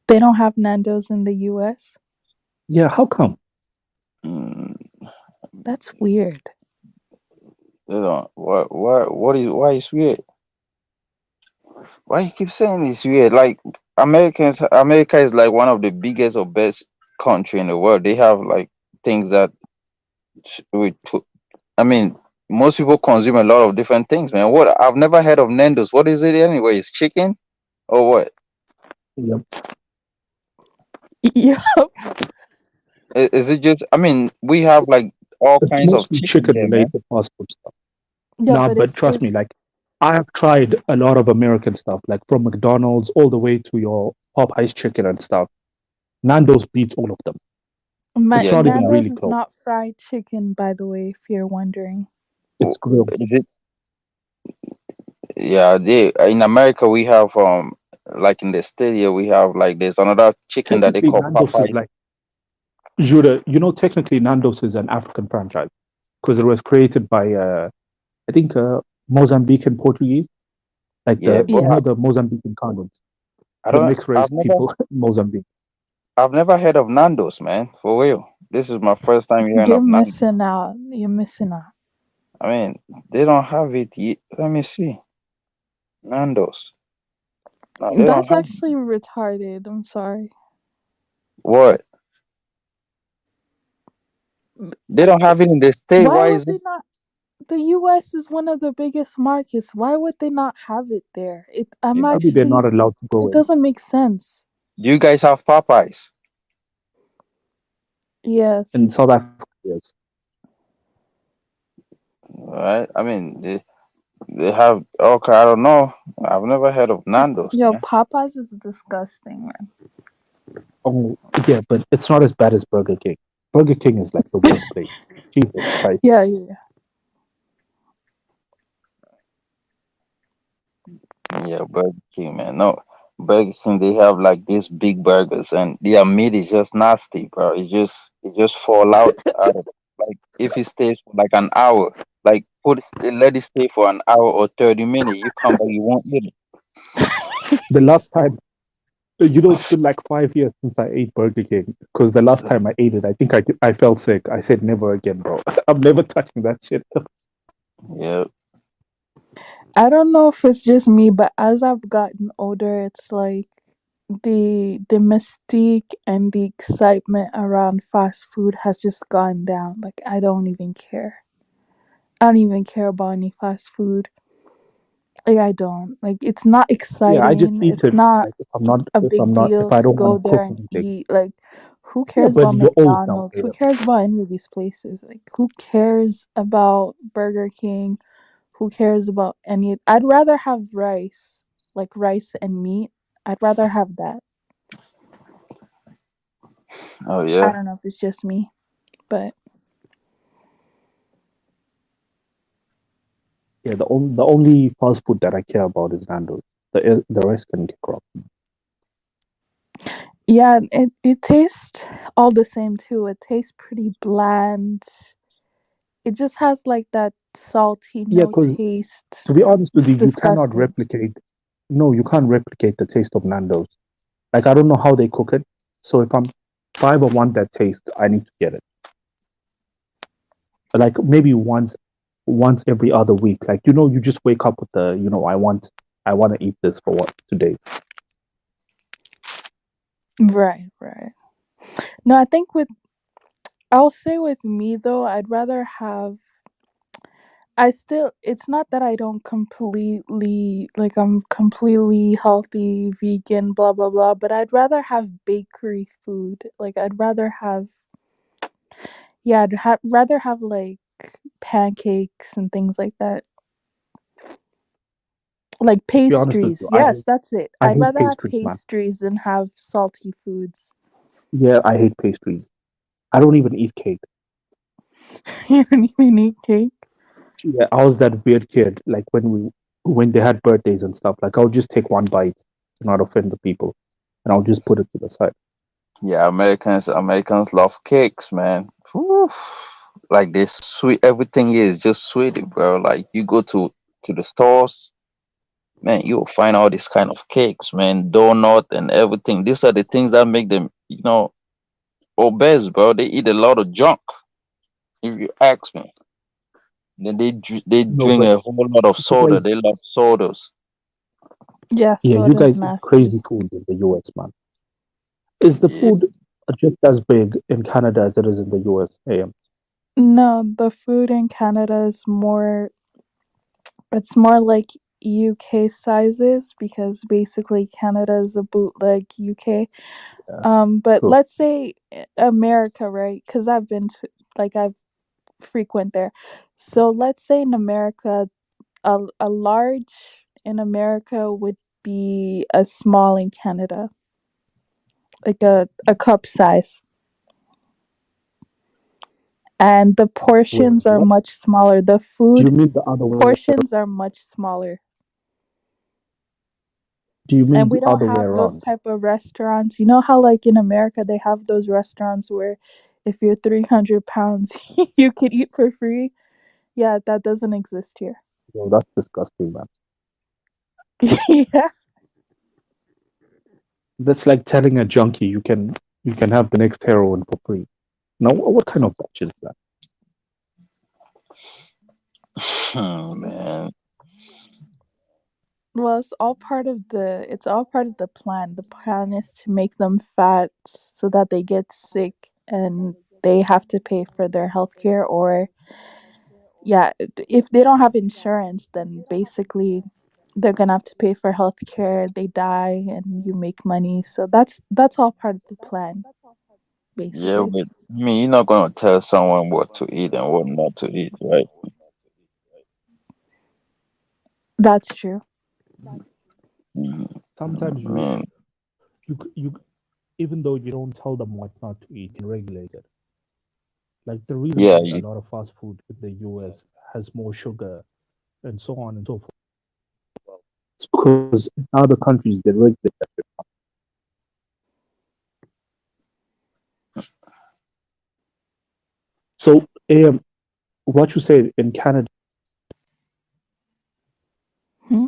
They don't have Nando's in the US. Yeah, how come? Mm, That's weird. they don't. Why is weird? Why you keep saying it's weird? Like America is like one of the biggest or best country in the world. They have like things that we. I mean, most people consume a lot of different things, man. What? I've never heard of Nando's. What is it anyway? It's chicken or what? Yep. Yeah. Is it just? I mean, we have like all It's kinds of mostly chicken chicken here, man. related fast food stuff. Yeah, Nah, but but trust me, like I have tried a lot of American stuff, like from McDonald's all the way to your Popeyes chicken and stuff. Nando's beats all of them. It's not even Nando's really is close. not fried chicken, by the way, if you're wondering. It's grilled. Is it? Yeah, in America we have like in the state here we have like there's another chicken that they Technically, call Nando's is Popeye. like Judah. Technically Nando's is an African franchise because it was created by I think Mozambican Portuguese, like Yeah, but the Mozambican condoms, I the don't. mixed race people in Mozambique. I've never heard of Nando's, man. For real, this is my first time hearing You're of Nando's. missing out. You're missing out. I mean, they don't have it yet. Let me see. Nando's. No, they don't That's have actually retarded. I'm sorry. what? They don't have it in the state. Why Why would is it? they not? The US is one of the biggest markets. Why would they not have it there? I'm Maybe they're actually. not allowed to go It in. doesn't make sense. Do you guys have Popeyes? Yes. In South Africa, yes. Right? I mean, they have. Okay, I don't know. I've never heard of Nando's, Yo, man. Popeyes is disgusting, man. Oh, yeah, but it's not as bad as Burger King. Burger King is like the worst place. Jesus Christ. Yeah. Yeah, Burger King, man. No, Burger King, they have like these big burgers, and their meat is just nasty, bro. It just fall out of like if it stays for like an hour, like let it stay for an hour or 30 minutes. You come back, you won't eat it. The last time, it's been like 5 years since I ate Burger King because the last time I ate it, I think I felt sick. I said never again, bro. I'm never touching that shit. Yeah, I don't know if it's just me, but as I've gotten older, it's like the mystique and the excitement around fast food has just gone down. Like I don't even care. I don't even care about any fast food. Like I don't. Like it's not Yeah, I just exciting. eat It's it. not Like if I'm not, a if I'm big not, if deal I to don't want go to there cook and anything. eat. Like who Yeah, cares but about you're old now, McDonald's? Who AM. cares about any of these places? Like who cares about Burger King? Who cares about any? I'd rather have rice, like rice and meat. I'd rather have that. oh I yeah, don't know if it's just me, but Yeah, the only fast food that I care about is Nando's. The rest can kick off. yeah, it tastes all the same too. It tastes pretty bland. It just has like that salty Yeah, no because taste. to be honest with It's you, you cannot disgusting. replicate. No, you can't replicate the taste of Nando's. Like I don't know how they cook it. So if I ever want that taste, I need to get it. Like maybe once every other week. Like you just wake up with I want to eat this for what today. Right, right. No, I think I'll say with me though, I'd rather have it's not that I don't completely like I'm completely healthy, vegan, blah blah blah, but I'd rather have bakery food. Like I'd rather have yeah, rather have like pancakes and things like that. Like To be honest with pastries. you, Yes, that's it. I I'd hate rather have pastries, man. pastries than have salty foods. Yeah, I hate pastries. I don't even eat cake. You don't even eat cake. Yeah, I was that weird kid. Like when they had birthdays and stuff. Like I'll just take one bite to not offend the people, and I'll just put it to the side. yeah. Americans love cakes, man. Whew. Like they sweet, everything is just sweet, bro. Like you go to the stores, man, you'll find all these kind of cakes, man, donut and everything. These are the things that make them, obese, bro. They eat a lot of junk. If you ask me, then they No, drink but a whole lot of you soda. guys, They love sodas. Yeah, yeah, you soda's guys eat nasty. crazy food in the US, man. Is the Yeah, food just as big in Canada as it is in the US? AM. No, the food in Canada is more it's more like UK sizes because basically Canada is a bootleg UK. Yeah, But true. let's say America, right? Because I've been to I've frequent there. So let's say in America, a large in America would be a small in Canada, like a cup size, and the Wait, portions are what? much smaller. The Do you food mean the other way? portions are much smaller. Do you mean And the we don't other way have those around? type of restaurants. You know how like in America they have those restaurants where if you're 300 pounds you could eat for free. Yeah, that doesn't exist here. Yo, that's disgusting, man. Yeah. That's like telling a junkie you can have the next heroin for free. Now, what kind of bullshit is that? oh, man. Well, it's all part of the plan. The plan is to make them fat so that they get sick and they have to pay for their health care, or yeah, if they don't have insurance, then basically they're gonna have to pay for health care. They die and you make money. So that's all part of the plan, Yeah, basically. but I mean, you're not gonna tell someone what to eat and what not to eat, right? That's true. Mhm. Sometimes I mean, you even though you don't tell them what not to eat, you regulate it. Like the reason yeah, why a lot of fast food in the US has more sugar and so on and so forth. It's because in other countries they regulate that. So, what you said in Canada, Hmm?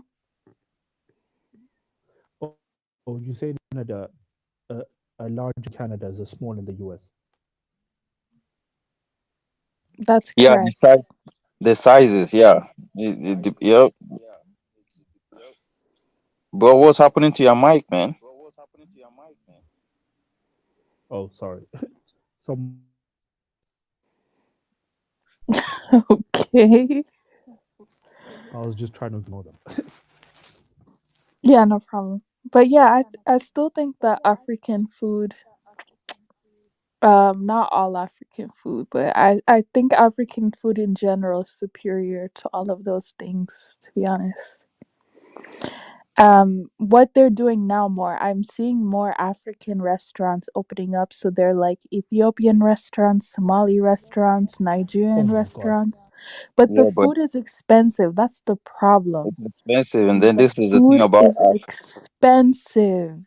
oh, you say in Canada, uh, a large in Canada is a small in the US. That's Yeah, correct. the sizes, yeah. Yep. But what's happening to your mic, man? Oh, sorry. Someone Okay. I was just trying to ignore them. Yeah, no problem. But yeah, I still think that African food, not all African food, but I think African food in general is superior to all of those things, to be honest. What they're doing now more, I'm seeing more African restaurants opening up, so they're like Ethiopian restaurants, Somali restaurants, Oh Nigerian my god. restaurants, but the Yeah, but food is expensive. That's the problem. it's expensive. And then The this is the thing food about is expensive.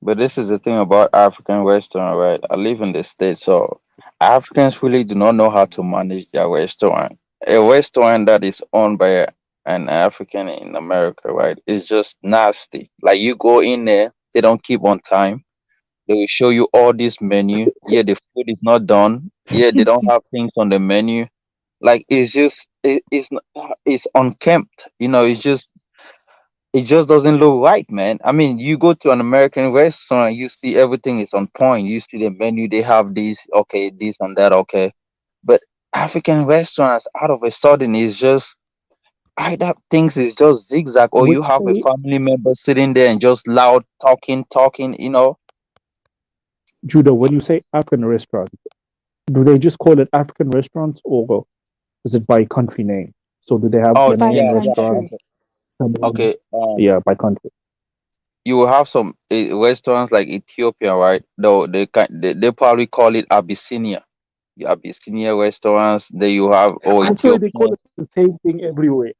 But this is the thing about African restaurant, right? I live in the States, so Africans really do not know how to manage their restaurant. A restaurant that is owned by an African in America, right, is just nasty. Like you go in there, they don't keep on time. They will show you all this menu. Yeah, the food is not done. Yeah, they don't have things on the menu. Like it's unkempt. It just doesn't look right, man. I mean, you go to an American restaurant, you see everything is on point. You see the menu, they have this, okay, this and that, okay. But African restaurants, out of a sudden, is just either things is just zigzag, or When you you have a say, family member sitting there and just loud talking. Judah, when you say African restaurant, do they just call it African restaurants or is it by country name? So do they have Oh, By Ghanaian yeah. restaurants? country. Cameroon? Okay. Yeah, by country. You will have some restaurants like Ethiopia, right? Though they probably call it Abyssinia. The Abyssinia restaurants. There you have, or I swear they call Ethiopian. it the same thing everywhere.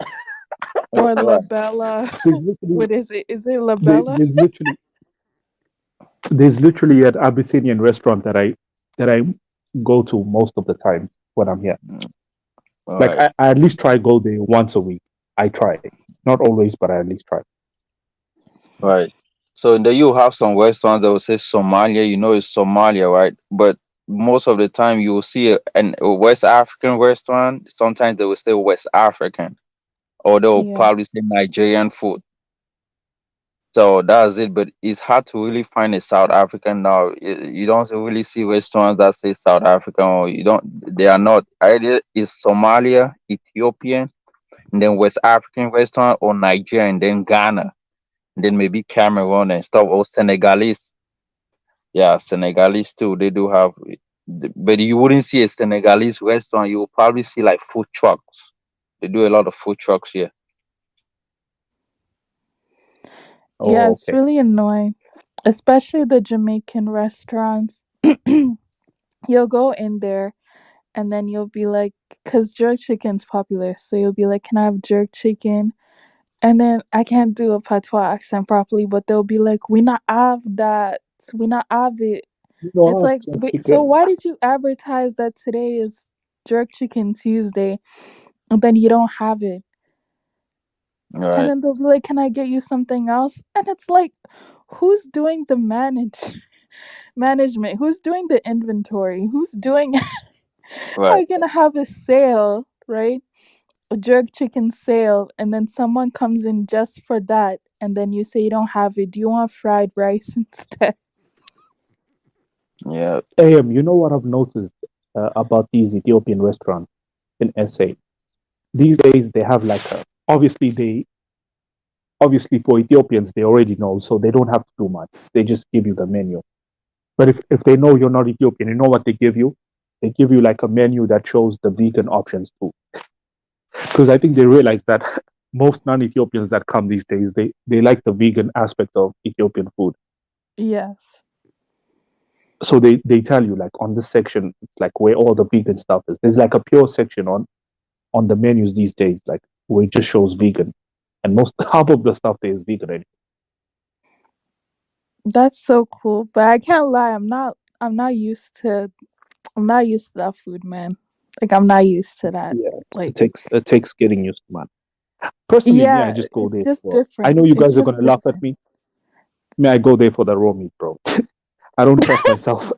Or Right. labella. There's literally, What is it? Is it labella? there's literally an Abyssinian restaurant that I go to most of the times when I'm here. All Like right. I at least try go there once a week. I try, not always, but I at least try. Right. So then you have some restaurants that will say Somalia, it's Somalia, right? But most of the time you will see a West African restaurant. Sometimes they will say West African, or they'll Yeah. probably say Nigerian food. So that's it. But it's hard to really find a South African now. You don't really see restaurants that say South African, or you don't. They are not. Either is Somalia, Ethiopian, and then West African restaurant, or Nigeria, and then Ghana, and then maybe Cameroon and stuff, or Senegalese. Yeah, Senegalese too. They do have, but you wouldn't see a Senegalese restaurant. You will probably see like food trucks. They do a lot of food trucks here. Yeah, Oh, it's okay. really annoying. Especially the Jamaican restaurants. You'll go in there and then you'll be like, because jerk chicken's popular. So you'll be like, can I have jerk chicken? And then I can't do a patois accent properly, but they'll be like, we not have that. We not have it. You know It's how like, jerk wait, so chicken? why did you advertise that today is Jerk Chicken Tuesday and then you don't have it? And Right, then they'll be like, can I get you something else? And it's like, who's doing the management? Who's doing the inventory? Who's doing How are right. you gonna have a sale, right? A jerk chicken sale, and then someone comes in just for that, and then you say you don't have it. Do you want fried rice instead? Yeah. You know what I've noticed about these Ethiopian restaurants in SA? These days they have like a obviously for Ethiopians they already know, so they don't have to do much. They just give you the menu. But if they know you're not Ethiopian, you know what they give you? They give you like a menu that shows the vegan options too. Because I think they realize that most non-Ethiopians that come these days, they like the vegan aspect of Ethiopian food. Yes. So they tell you like on this section, it's like where all the vegan stuff is. There's like a pure section on the menus these days, like where it just shows vegan. and most half of the stuff there is vegan anyway. That's so cool. But I can't lie, I'm not used to that food, man. Like I'm not used to that. Yeah, Like it takes getting used to, man. Personally, me, I yeah, just go it's there just for. I know different. you It's guys are just gonna laugh at different. me. Me, I go there for the raw meat, bro. I don't trust myself.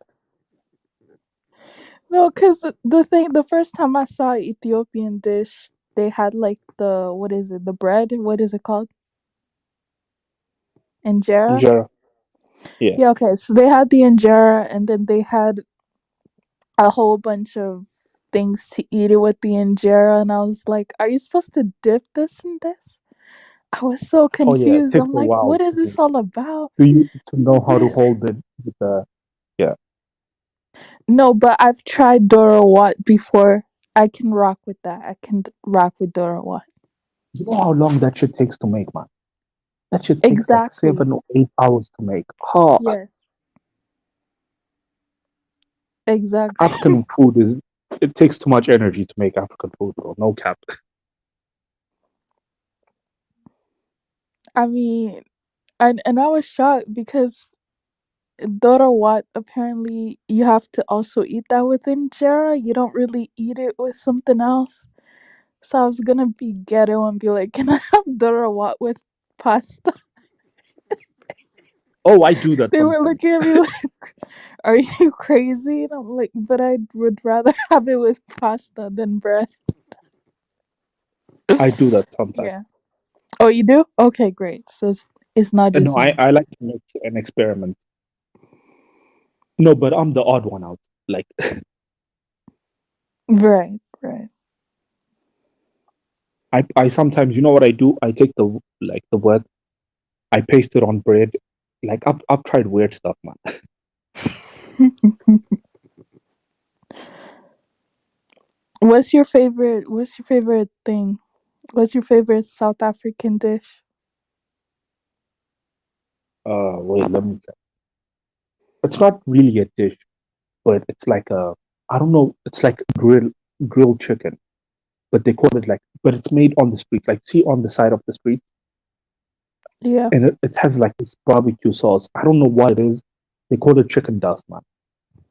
No, cuz the first time I saw Ethiopian dish, they had like the what is it? The bread, what is it called? Injera? Injera. Yeah. Yeah, okay. So they had the injera and then they had a whole bunch of things to eat it with the injera and I was like, "Are you supposed to dip this in this?" I was so Oh yeah, it confused. takes I'm a like, while "What is to this all about?" you to know how What to is hold it with the. Yeah. No, but I've tried Dora Wat before. I can rock with that. I can rock with Dora Wat. You know how long that shit takes to make, man. That shit takes like Exactly. 7 or 8 hours to make. Oh, Yes. Exactly. African food is. It takes too much energy to make African food, bro. No cap. I mean, and I was shocked because Dora Wat apparently you have to also eat that with injera. You don't really eat it with something else. So I was gonna be ghetto and be like, "Can I have Dora Wat with pasta?" Oh, I do that They were sometimes. looking at me like, "Are you crazy?" And I'm like, "But I would rather have it with pasta than bread." I do that sometimes. Yeah. Oh, you do? Okay, great. So it's not No, just I me. I like to make an experiment. No, but I'm the odd one out. Like Right, right. I sometimes, you know what I do? I take the word, I paste it on bread. Like I've tried weird stuff, man. What's your favorite thing? What's your favorite South African dish? Wait, let me check. It's not really a dish, but it's like a, I don't know. It's like grilled chicken, but they call it like, but it's made on the streets. Like see on the side of the street, Yeah. and it has like this barbecue sauce. I don't know what it is. They call it chicken dust, man.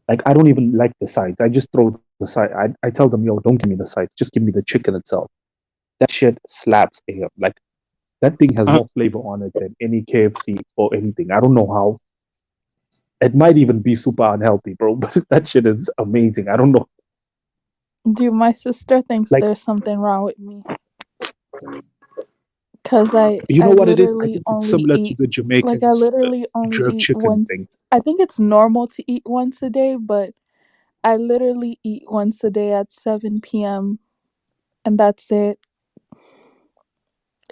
Like I don't even like the sides. I just throw the side. I tell them, yo, don't give me the sides. Just give me the chicken itself. That shit slaps AM. Like that thing has more flavor on it than any KFC or anything. I don't know how. It might even be super unhealthy, bro. But that shit is amazing. I don't know. Dude, my sister thinks Like there's something wrong with me because I you know I what it is? I literally think it's only similar to eat the like I Jamaicans literally only jerk eat chicken once. thing. I think it's normal to eat once a day, but I literally eat once a day at 7 p.m. and that's it.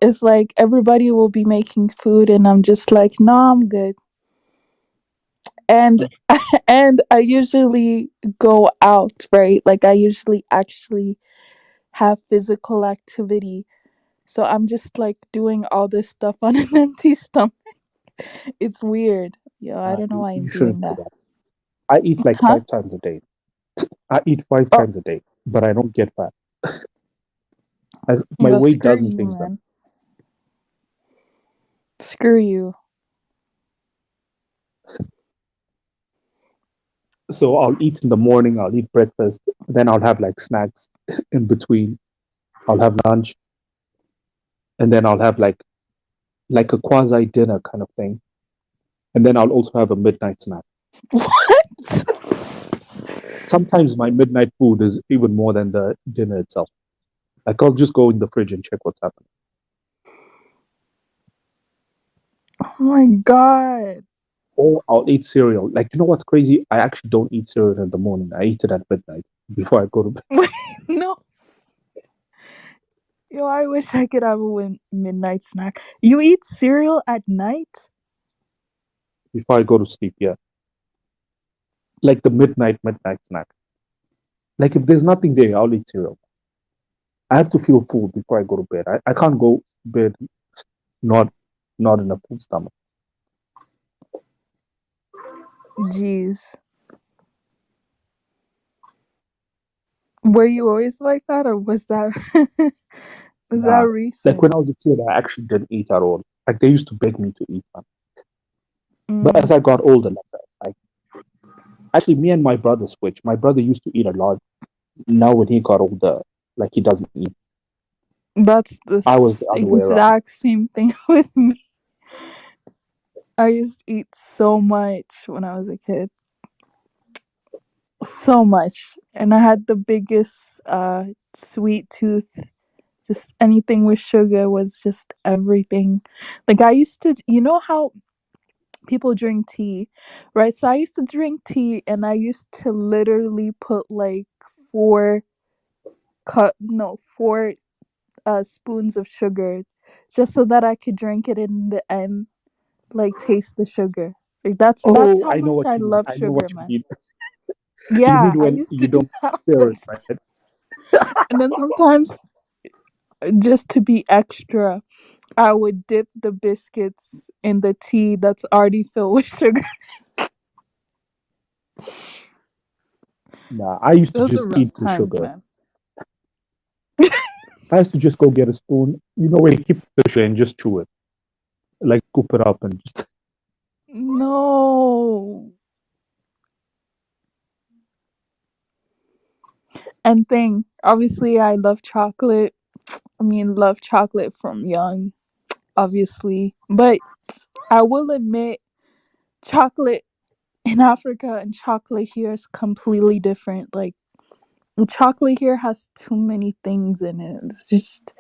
It's like everybody will be making food and I'm just like, "No, I'm good." And and I usually go out, right? Like I usually actually have physical activity. So I'm just like doing all this stuff on an empty stomach. It's weird. Yo, I don't know why I'm You doing shouldn't do that. that. I eat like Huh? 5 times a day. I eat five Oh, times a day, but I don't get fat. My yo, weight screw doesn't you, change that. man. Screw you. So I'll eat in the morning. I'll eat breakfast. Then I'll have like snacks in between. I'll have lunch, and then I'll have like a quasi dinner kind of thing. And then I'll also have a midnight snack. What? Sometimes my midnight food is even more than the dinner itself. Like I'll just go in the fridge and check what's happening. Oh my god. Or I'll eat cereal. Like you know what's crazy? I actually don't eat cereal in the morning. I eat it at midnight before I go to bed. Wait, no. Yo, I wish I could have a midnight snack. You eat cereal at night? Before I go to sleep. Yeah, like the midnight snack. Like if there's nothing there, I'll eat cereal. I have to feel full before I go to bed. I can't go to bed not not in a full stomach. Jeez. Were you always like that or was that Is Nah, that like recent? when I was a kid, I actually didn't eat at all. Like they used to beg me to eat them. But as Mm, I got older, like actually, me and my brother switched. My brother used to eat a lot. Now when he got older, like he doesn't eat. that's the I was the other way around. exact same thing with me. I used to eat so much when I was a kid. So much. And I had the biggest sweet tooth. Just anything with sugar was just everything. Like I used to, you know how people drink tea, right? So I used to drink tea and I used to literally put like four spoons of sugar just so that I could drink it in the end, like taste the sugar. Like that's Oh, how I know much what I you mean. love I know sugar, what you man. mean. You Yeah, mean I when used to you do don't that all stir the it, time. right? And then sometimes, just to be extra, I would dip the biscuits in the tea that's already filled with sugar. Nah, I used to Those are just rough eat the times, sugar. man. I used to just go get a spoon. You know where you keep the sugar and just chew it, like scoop it up and just. No. And thing, obviously, I love chocolate. I mean, love chocolate from young, obviously. But I will admit, chocolate in Africa and chocolate here is completely different. Like, chocolate here has too many things in it. It's just,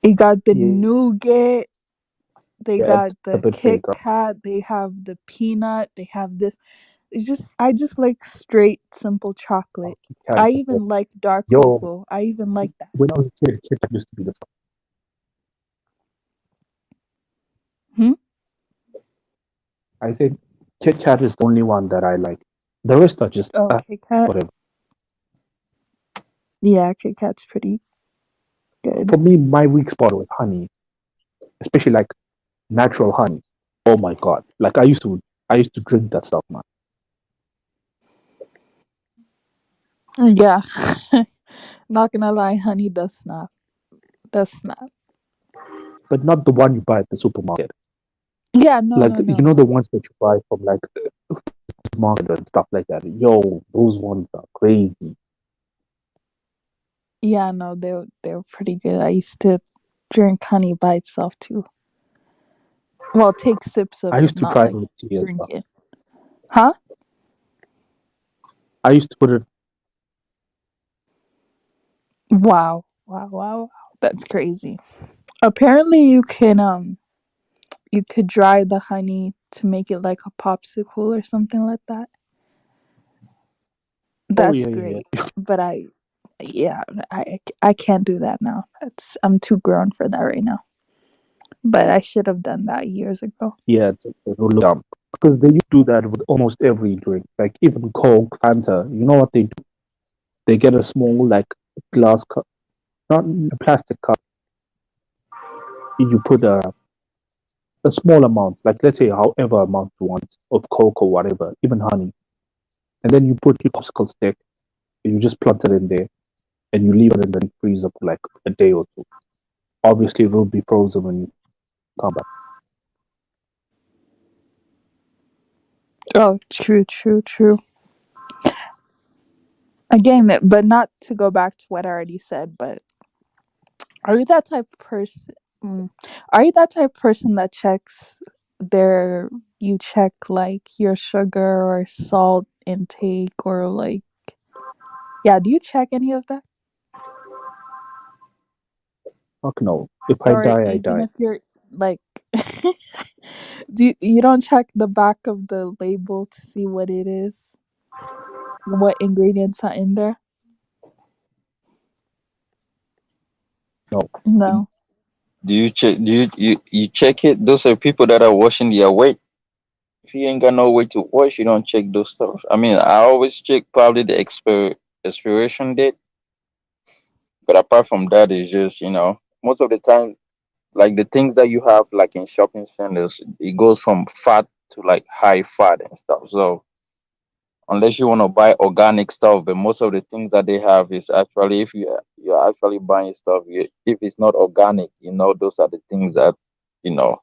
it got the Yeah, nougat, they it's got a the bit big. Kit Kat, they have the peanut, they have this. It's just, I just like straight, simple chocolate. Kat I is a bit. even like dark Yo, cocoa. I even like that. when I was a kid, Kit Kat used to be the. Hmm? I said Kit Kat is the only one that I like. The rest are just Oh, Kit Kat. whatever. Yeah, Kit Kat's pretty good. For me, my weak spot was honey, especially like natural honey. Oh my god! Like I used to drink that stuff, man. Yeah. Not gonna lie, honey does snap. Does snap. But not the one you buy at the supermarket. Yeah, no, Like no, you no, know the no. ones that you buy from like market and stuff like that. Yo, those ones are crazy. Yeah, no, they're pretty good. I used to drink honey by itself too. Well, take sips I of it, used to not try it like with tea as drink well. it. Huh? I used to put it. Wow. Wow, wow, wow. That's crazy. Apparently you could dry the honey to make it like a popsicle or something like that. Oh That's yeah, yeah, great. yeah. But yeah, I can't do that now. I'm too grown for that right now. But I should have done that years ago. Yeah, it's really dumb because they used to do that with almost every drink, like even Coke, Fanta. You know what they do? They get a small like glass cup, not a plastic cup. You put a small amount, like let's say however amount you want of Coke or whatever, even honey, and then you put your popsicle stick. You just plant it in there, and you leave it in the deep freezer for like a day or two. Obviously, it will be frozen when you come back. Oh, true, true, true. Again, but not to go back to what I already said, but are you that type of person? Mm, are you that type of person that checks their you check like your sugar or salt intake or like yeah, do you check any of that? Fuck no. If I Or die, I even die. if you're like you don't check the back of the label to see what it is, what ingredients are in there? No. No. Do you check? Do you check it? Those are people that are washing their weight. If you ain't got no way to wash, you don't check those stuff. I mean, I always check probably the expiration date, but apart from that, it's just most of the time, like the things that you have like in shopping centers, it goes from fat to like high fat and stuff. So unless you want to buy organic stuff. But most of the things that they have is actually, if you're actually buying stuff, if it's not organic, those are the things that you know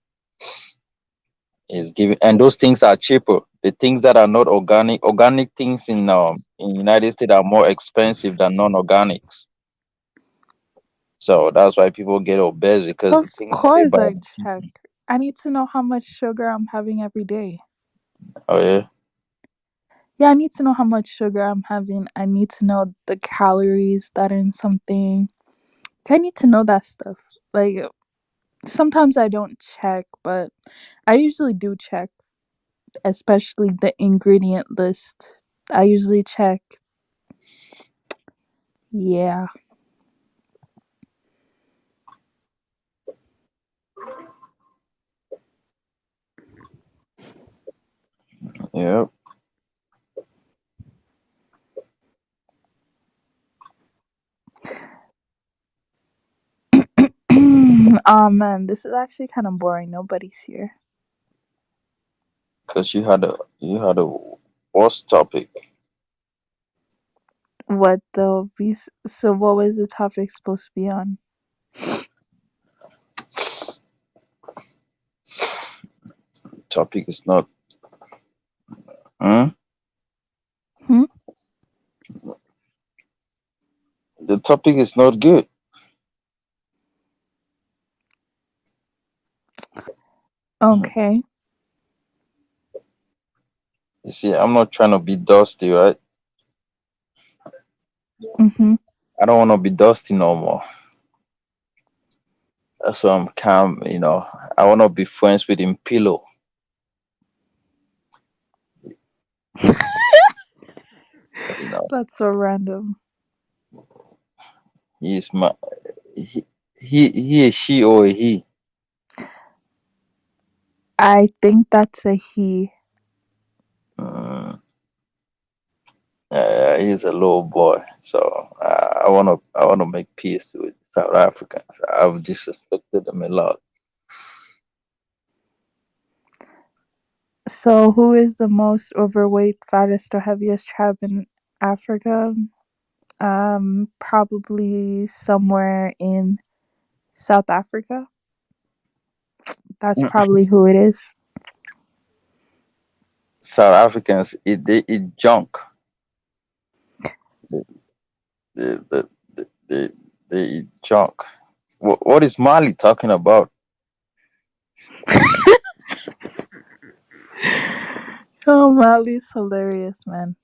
is giving, and those things are cheaper. The things that are not organic things in United States are more expensive than non-organics. So that's why people get obese, because the Of things that they course, buy. I check. I need to know how much sugar I'm having every day. Oh yeah. Yeah, I need to know how much sugar I'm having. I need to know the calories that are in something. I need to know that stuff. Like, sometimes I don't check, but I usually do check, especially the ingredient list. I usually check. Yeah. Yeah. Oh man, this is actually kind of boring. Nobody's here. Because you had a worst topic. What though? So, what was the topic supposed to be on? Topic is not. Hmm? Hmm? The topic is not good. Okay. You see, I'm not trying to be dusty, right? Mm-hmm. I don't want to be dusty no more. That's why I'm calm. I want to be friends with him. Pillow. You know, That's so random. he's my he is she or a he. I think that's a he. Mm, he's a little boy. So I wanna make peace with South Africans. I've disrespected them a lot. So, who is the most overweight, fattest, or heaviest tribe in Africa? Probably somewhere in South Africa. That's probably who it is. South Africans they eat junk. They they they, they, they eat junk. What is Mali talking about? Oh, Mali's hilarious, man.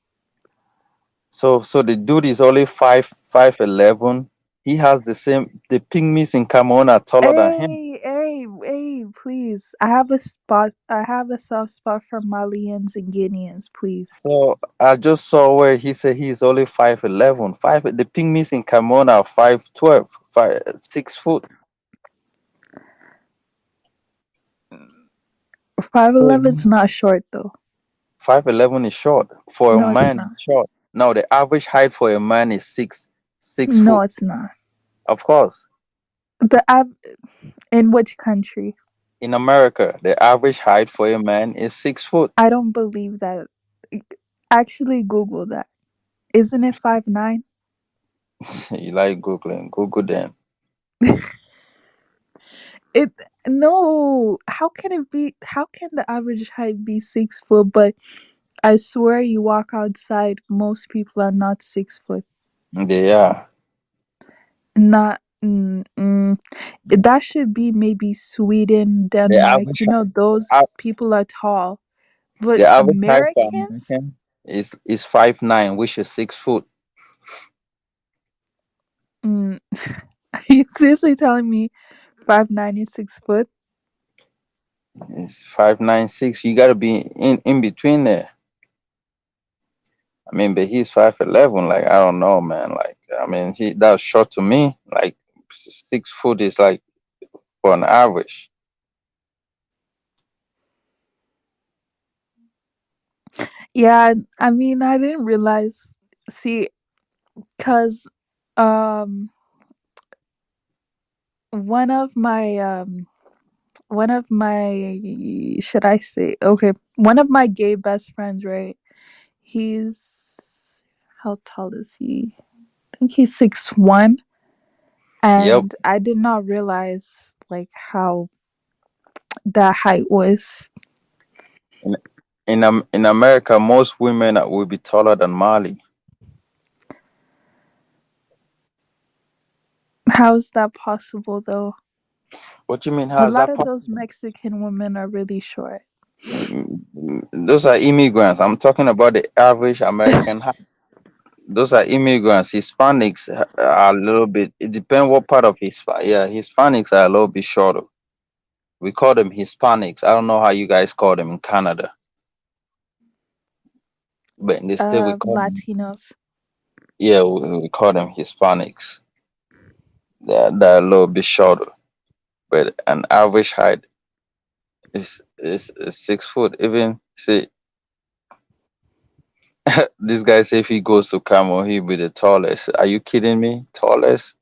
So the dude is only 5'11". He has the pygmies in Cameroon are taller than him. Hey, please. I have a soft spot for Malians and Guineans, please. So I just saw where he said he's only 5'11". The pygmies in Cameroon are 5'12", 6 foot. So 5'11's not short though. 5'11" is short for a No, it's man. not. It's short. No, the average height for a man is six No, foot. it's not. Of course, The in which country? in America, the average height for a man is 6 foot. I don't believe that. Actually, Google that. Isn't it 5'9"? You like googling? Google them. It no. How can it be? How can the average height be 6 foot? But I swear, you walk outside, most people are not 6 foot. They are. Not. That should be maybe Sweden, The Denmark. average You know, those height, people are tall. But the average height for Americans, American is 5'9", which is 6 foot. mm, are you seriously telling me 5'9" is 6 foot? It's 5'9", 6". You gotta be in between there. I mean, but he's 5'11". Like, I don't know, man. Like, I mean, that's short to me. Like, 6 foot is like for an average. Yeah, I mean, I didn't realize. See, cause um, one of my should I say, okay, one of my gay best friends, right? He's how tall is he? I think he's 6'1", Yep. and I did not realize like how that height was. In in America, most women will be taller than Mali. How is that possible though? What you mean? A How is lot that of those possible? Mexican women are really short. Those are immigrants. I'm talking about the average American height. Those are immigrants. Hispanics are a little bit. It depends what part of Hispa. Yeah, Hispanics are a little bit shorter. We call them Hispanics. I don't know how you guys call them in Canada, but in the state we call them. Latinos. Yeah, we call them Hispanics. They're a little bit shorter, but an average height is 6 foot. Even see, this guy say if he goes to Cameroon, he'll be the tallest. Are you kidding me? Tallest?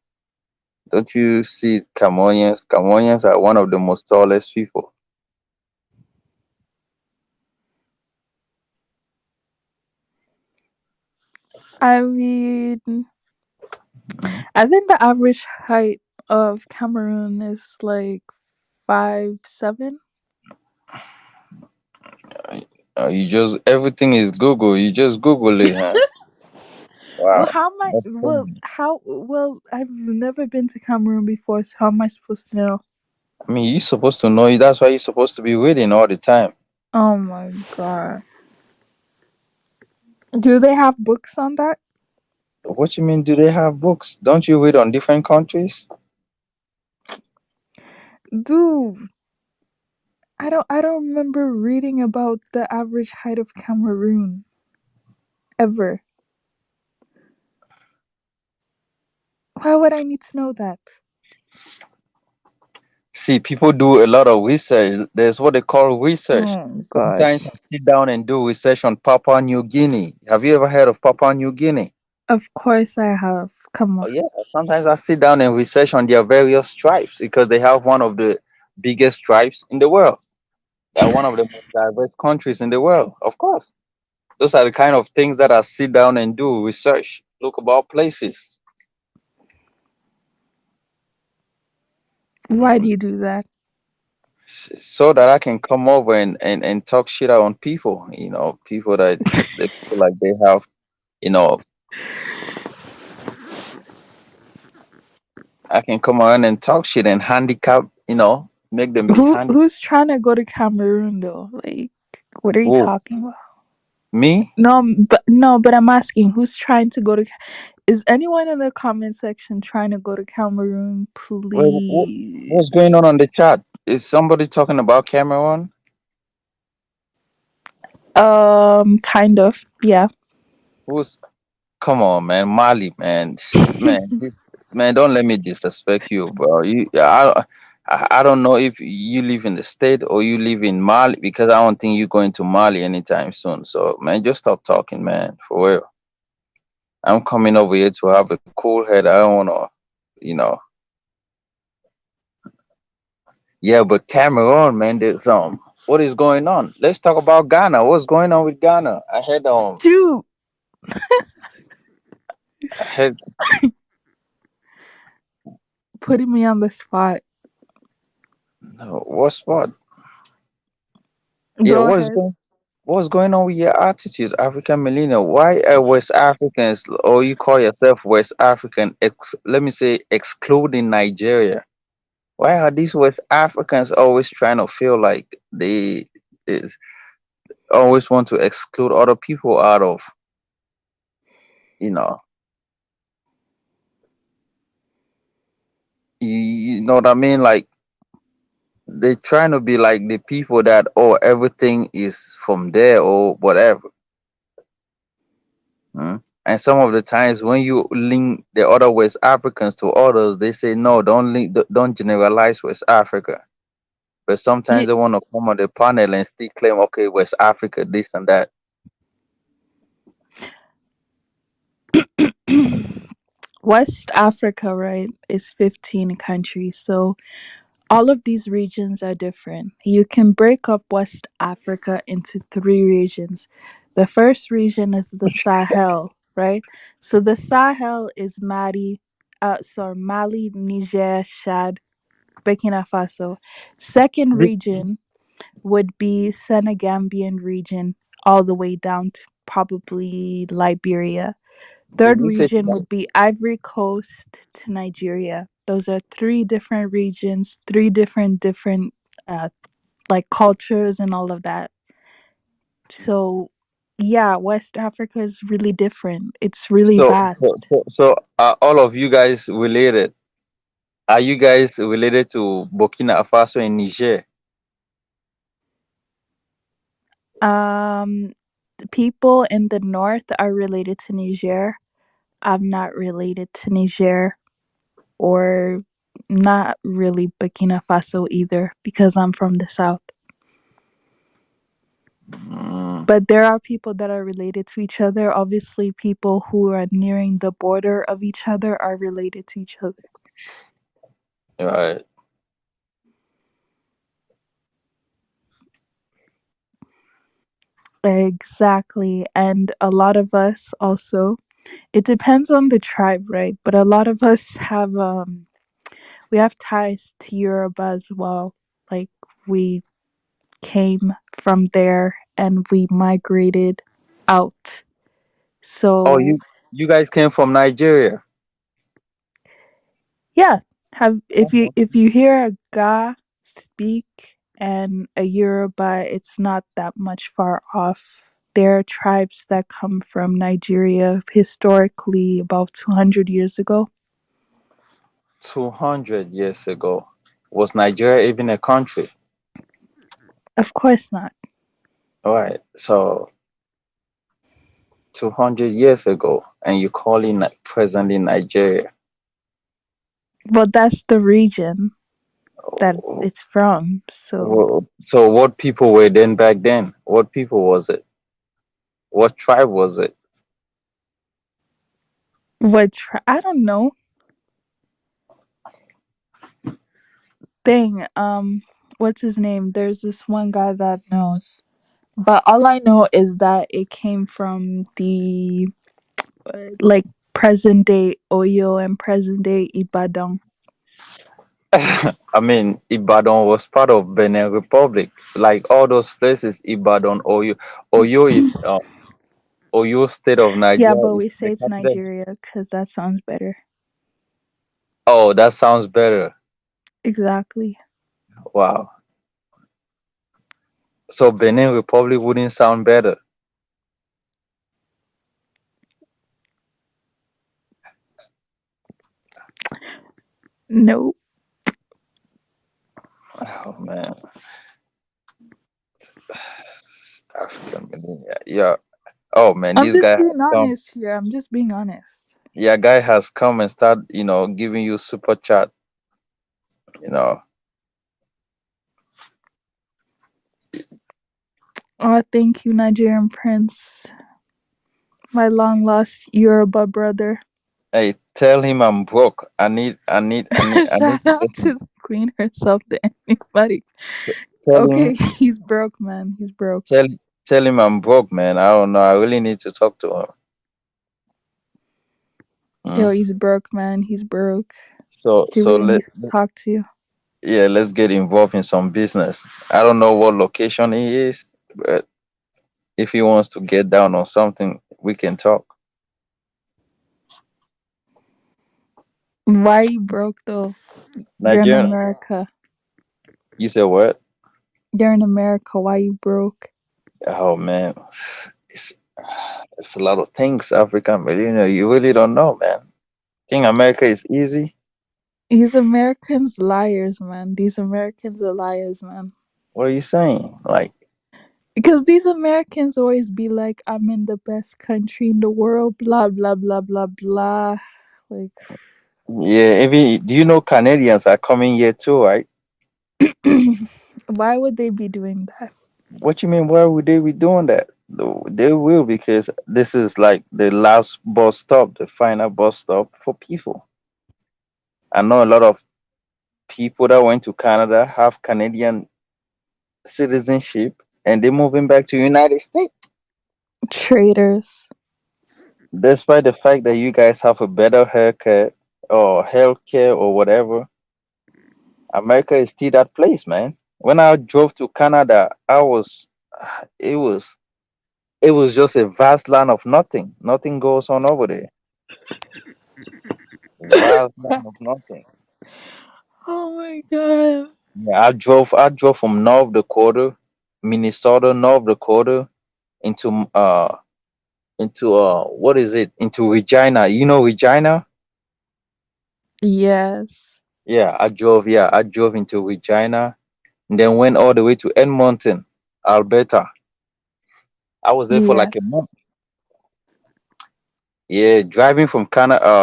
Don't you see Cameroonians? Cameroonians are one of the most tallest people. I mean, I think the average height of Cameroon is like 5'7". You just everything is Google. You just Google it, huh? Well, Wow. how am I? That's Well, crazy. how? Well, I've never been to Cameroon before, so how am I supposed to know? I mean, you're supposed to know it. That's why you're supposed to be reading all the time. Oh my god! Do they have books on that? What you mean? Do they have books? Don't you read on different countries? Dude, I don't remember reading about the average height of Cameroon ever. Why would I need to know that? See, people do a lot of research. There's what they call research. Oh Sometimes gosh. I sit down and do research on Papua New Guinea. Have you ever heard of Papua New Guinea? Of course I have. Come Oh on. yeah. Sometimes I sit down and research on their various tribes because they have one of the biggest tribes in the world. They're one of the most diverse countries in the world. Of course. Those are the kind of things that I sit down and do research. Look about places. Why do you do that? So that I can come over and talk shit out on people, people that they feel like they have, you know, I can come around and talk shit and handicap, make them be handicapped. Who's trying to go to Cameroon though? Like, what are you Who? talking about? Me? No, but I'm asking who's trying to go to. Is anyone in the comment section trying to go to Cameroon? What's going Please. on the chat? Is somebody talking about Cameroon? Kind of. Yeah. Who's Come on, man, Mali, man, man, man, don't let me disrespect you, bro. I don't know if you live in the state or you live in Mali because I don't think you're going to Mali anytime soon. So, man, just stop talking, man, for real. I'm coming over here to have a cool head. I don't want to, you know. Yeah, but Cameroon, man, there's what is going on? Let's talk about Ghana. What's going on with Ghana? Shoot. I had Putting me on the spot. what's what? Yeah, Go ahead. what's going on with your attitude, African millennial? Why are West Africans, or you call yourself West African, let me say, excluding Nigeria? Why are these West Africans always trying to feel like they is always want to exclude other people out of, you know, you know what I mean? Like they're trying to be like the people that, oh, everything is from there or whatever. Mm. And some of the times when you link the other West Africans to others, they say no, don't generalize West Africa. But sometimes Ye- they want to come on the panel and still claim, okay, West Africa, this and that. West Africa, right, is 15 countries. So all of these regions are different. You can break up West Africa into three regions. The first region is the Sahel, right? So the Sahel is Mali, Niger, Chad, Burkina Faso. Second The, region would be Senegambian region, all the way down to probably Liberia. did Third you say region would be Ivory Coast to Nigeria. Those are three different regions, three different uh like cultures and all of that. So yeah, West Africa is really different. It's really vast. are all of you guys related? Are you guys related to Burkina Faso and Niger? The people in the north are related to Niger. I'm not related to Niger or not really Burkina Faso either because I'm from the south. But there are people that are related to each other. Obviously, people who are nearing the border of each other are related to each other. Right. Exactly. And a lot of us also, it depends on the tribe, right? But a lot of us have we have ties to Yoruba as well. Like we came from there and we migrated out. Oh, So you guys came from Nigeria. yeah, have if you hear a Ga speak and a Yoruba, it's not that much far off. There are tribes that come from Nigeria historically about 200 years ago. 200 years ago. Was Nigeria even a country? Of course not. All right. So 200 years ago, and you call it presently Nigeria. Well, that's the region that it's from. So So what people were then back then? What people was it? What tribe was it? I don't know. Thing. What's his name? There's this one guy that knows. But all I know is that it came from the like present day Oyo and present day Ibadan. I mean, Ibadan was part of Benin Republic. Like all those places, Ibadan, Oyo is Oyo State of Yeah, Nigeria but is we the say it's capital. Nigeria because that sounds better. Oh, that sounds better. Exactly. Wow. So Benin Republic wouldn't sound better. No. Oh man, African millennia. Yeah. Oh man, I'm this just guy being has come. honest here. I'm just being honest. Yeah, guy has come and start, giving you super chat. You know. Oh, thank you, Nigerian Prince. My long lost Yoruba brother. Hey, tell him I'm broke. I need Shout to out to the queen herself, to anybody. tell Okay, him he's broke, man. He's broke. tell tell him I'm broke, man. I don't know. I really need to talk to him. Yo, Mm. he's broke, man. He's broke. So He so really let needs to talk to you. yeah, let's get involved in some business. I don't know what location he is, but if he wants to get down on something, we can talk. Why are you broke though? You're in Nigerian, America. you said what? You're in America. Why you broke? Oh man, it's it's a lot of things, African, but you really don't know, man. Think America is easy? These Americans liars, man. These Americans are liars, man. What are you saying? Like, Because these Americans always be like, I'm in the best country in the world, blah blah blah blah blah. Like yeah, even do you know Canadians are coming here too, right? why would they be doing that? What you mean? Why would they be doing that? They will because this is like the last bus stop, the final bus stop for people. I know a lot of people that went to Canada have Canadian citizenship and they're moving back to United States. Traitors. Despite the fact that you guys have a better haircut or healthcare or whatever, America is still that place, man. When I drove to Canada, it was, it was just a vast land of nothing. Nothing goes on over there. Vast land of nothing. Oh my god. Yeah, I drove from North Dakota, Minnesota, North Dakota into what is it? Into Regina. You know Regina? Yes. Yeah, I drove into Regina and then went all the way to Edmonton, Alberta. I was there for like a Yes. month. Yeah, driving from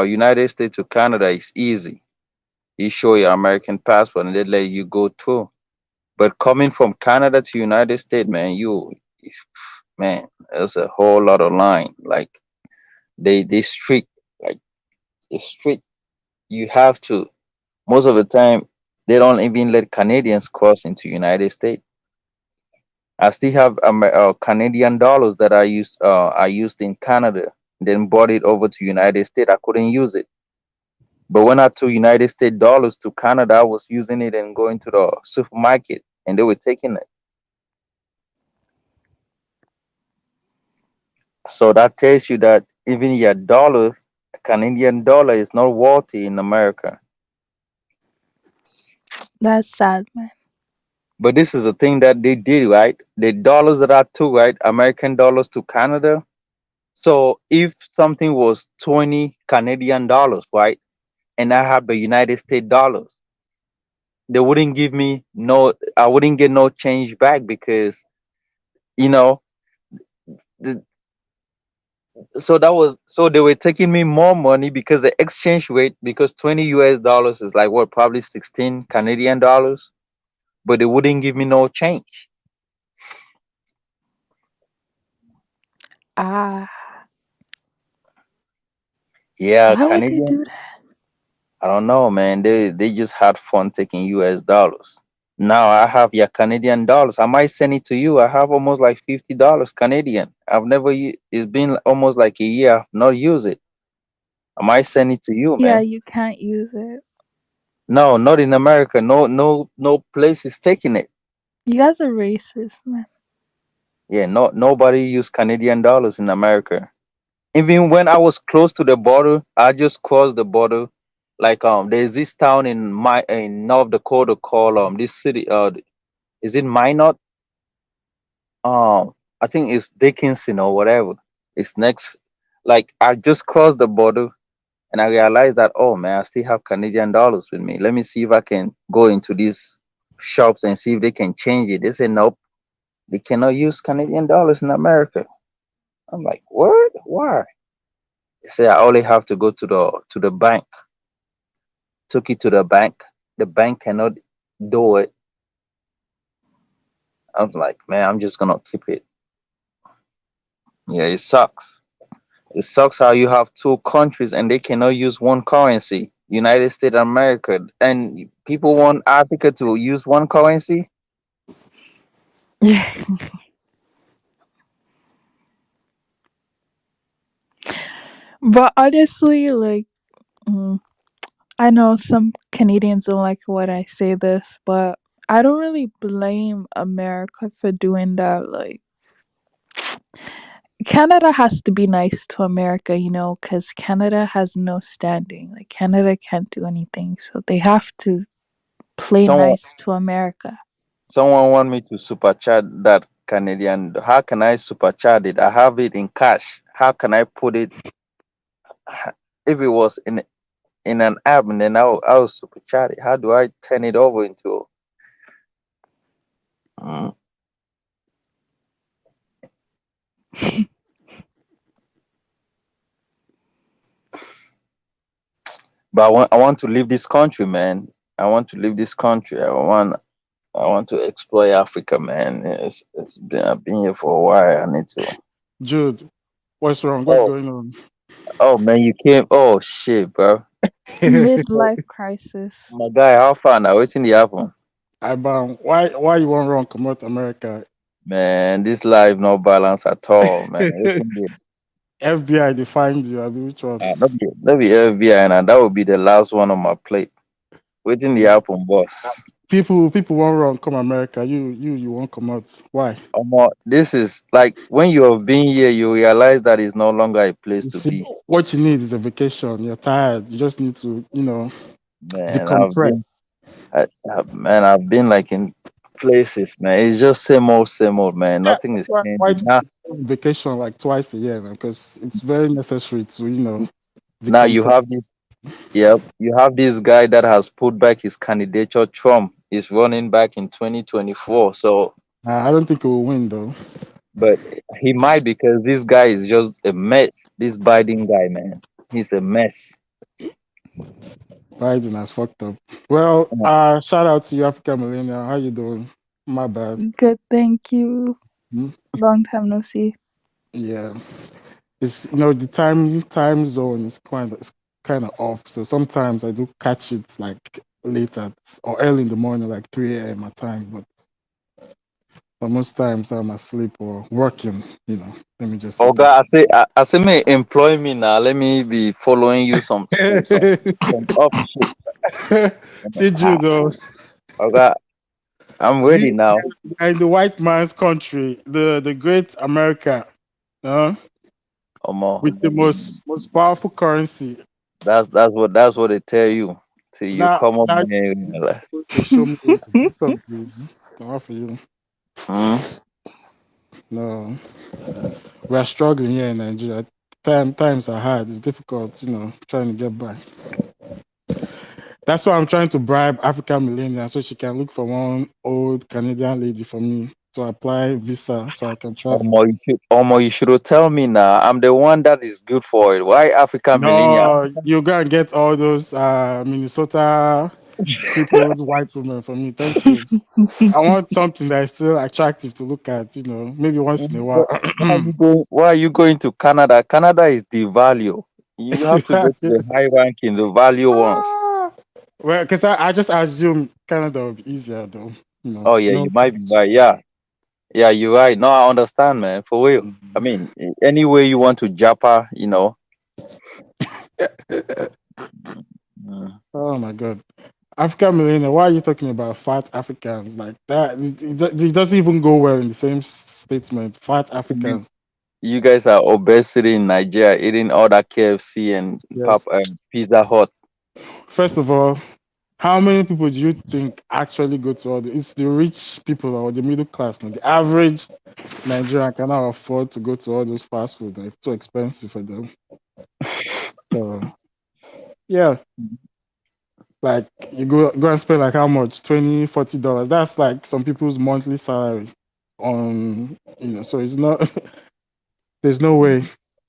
United States to Canada is easy. You show your American passport and they let you go through. But coming from Canada to United States, man, man, there's a whole lot of line. Like they strict, like it's strict. You have to, most of the time they don't even let Canadians cross into United States. I still have Canadian dollars that I used in Canada, then brought it over to United States. I couldn't use it. But when I took United States dollars to Canada, I was using it and going to the supermarket and they were taking it. So that tells you that even your dollar, Canadian dollar, is not worthy in America. That's sad, man. But this is a thing that they did, right? The dollars that I took, right? American dollars to Canada. So if something was 20 Canadian dollars, right? And I have the United States dollars, they wouldn't give me no, I wouldn't get no change back because, you know, the, so they were taking me more money because the exchange rate, because 20 US dollars is like what, probably 16 Canadian dollars, but they wouldn't give me no change. Ah. Yeah, Why would they Canadian, do that? I don't know, man. They just had fun taking US dollars. Now I have your Canadian dollars. I might send it to you. I have almost like $50 Canadian. I've never it's been almost like a year I've not used it. I might send it to you, Yeah, man. you can't use it. No, not in America. No place is taking it. You guys are racist, man. Yeah, nobody use Canadian dollars in America. Even when I was close to the border, I just crossed the border. Like there's this town in North Dakota called this city is it Minot? I think it's Dickinson or whatever. It's next. Like I just crossed the border and I realized that, oh man, I still have Canadian dollars with me. Let me see if I can go into these shops and see if they can change it. They said nope, they cannot use Canadian dollars in America. I'm like, what? Why? They say I only have to go to the bank. Took it to the bank. The bank cannot do it. I was like, man, I'm just gonna keep it. Yeah, it sucks. It sucks how you have two countries and they cannot use one currency. United States and America, and people want Africa to use one currency. But honestly, like, mm, I know some Canadians don't like what I say this, but I don't really blame America for doing that. Like, Canada has to be nice to America, because Canada has no standing. Like, Canada can't do anything, so they have to play Someone nice to America. someone want me to super chat that Canadian. How can I super chat it? I have it in cash. How can I put it? If it was in an app, and then I'll super chat it. How do I turn it over into? Mm. But I want to leave this country, man. I want to leave this country. I want to explore Africa, man. I've been here for a while. I need to. Jude, what's wrong? What's Oh, going on? oh man, you came. Oh shit, bro. Midlife crisis. My guy, how far now? Waiting the happen. I why you want wrong come out America? Man, this life no balance at all, man. Listen there. FBI they find you. I mean, which one? Not be FBI, and that would be the last one on my plate. Waiting the happen, boss. People won't run come America. You won't come out. Why? This is like when you have been here, you realize that it's no longer a place You to see, be. what you need is a vacation. You're tired. You just need to, Man, decompress. man, I've been like in places, man. It's just same old, man. Yeah, Nothing is why changing. do Now, you go on vacation like twice a year? Because it's very necessary to, now you decompress. have this. Yep, you have this guy that has put back his candidature. Trump is running back in 2024. So, I don't think it will win though. but he might because this guy is just a mess. This Biden guy, man, he's a mess. Biden has fucked up. Well, Yeah. shout out to you, African Millennial. How you doing? My bad. Good, thank you. Hmm? Long time no see. Yeah, it's the time zone is kind of off. So sometimes I do catch it like late at or early in the morning, like 3 a.m. my time. But most times I'm asleep or working. Let me just say Oh God, I say, may employ me now. Let me be following you some off shit. that. See, Ah, Judo, oh God, I'm ready we now. are in the white man's country, the great America, uh, Omo, with the most powerful currency. that's what they tell you till you come up Now here and realize. to show me what's up, dude. How for you? Hmm? No, we are struggling here in Nigeria. Times are hard. It's difficult, trying to get by. That's why I'm trying to bribe African millennial so she can look for one old Canadian lady for me to apply visa so I can travel. You should tell me now. I'm the one that is good for it. Why African millennial? No, you go and get all those Minnesota crippled white women for me. Thank you. I want something that is still attractive to look at, maybe once in a while. Why are you going to Canada? Canada is the value. You have to go to the high ranking, the value ones. Well, because I just assume Canada will be easier though. Oh yeah, No you might be tax. right. Yeah, yeah, you're right. No, I understand, man. For real. I mean, any way you want to japa. Mm. Oh my God. African millennial, why are you talking about fat Africans like that? It doesn't even go well in the same statement. Fat See, you, Africans. you guys are obesity in Nigeria, eating all that KFC and Yes. Pizza Hut. First of all, how many people do you think actually go to all the? It's the rich people or the middle class. Now, the average Nigerian cannot afford to go to all those fast food. It's too expensive for them. So yeah, like you go and spend like how much? $20, $40. That's like some people's monthly salary on so it's not there's no way.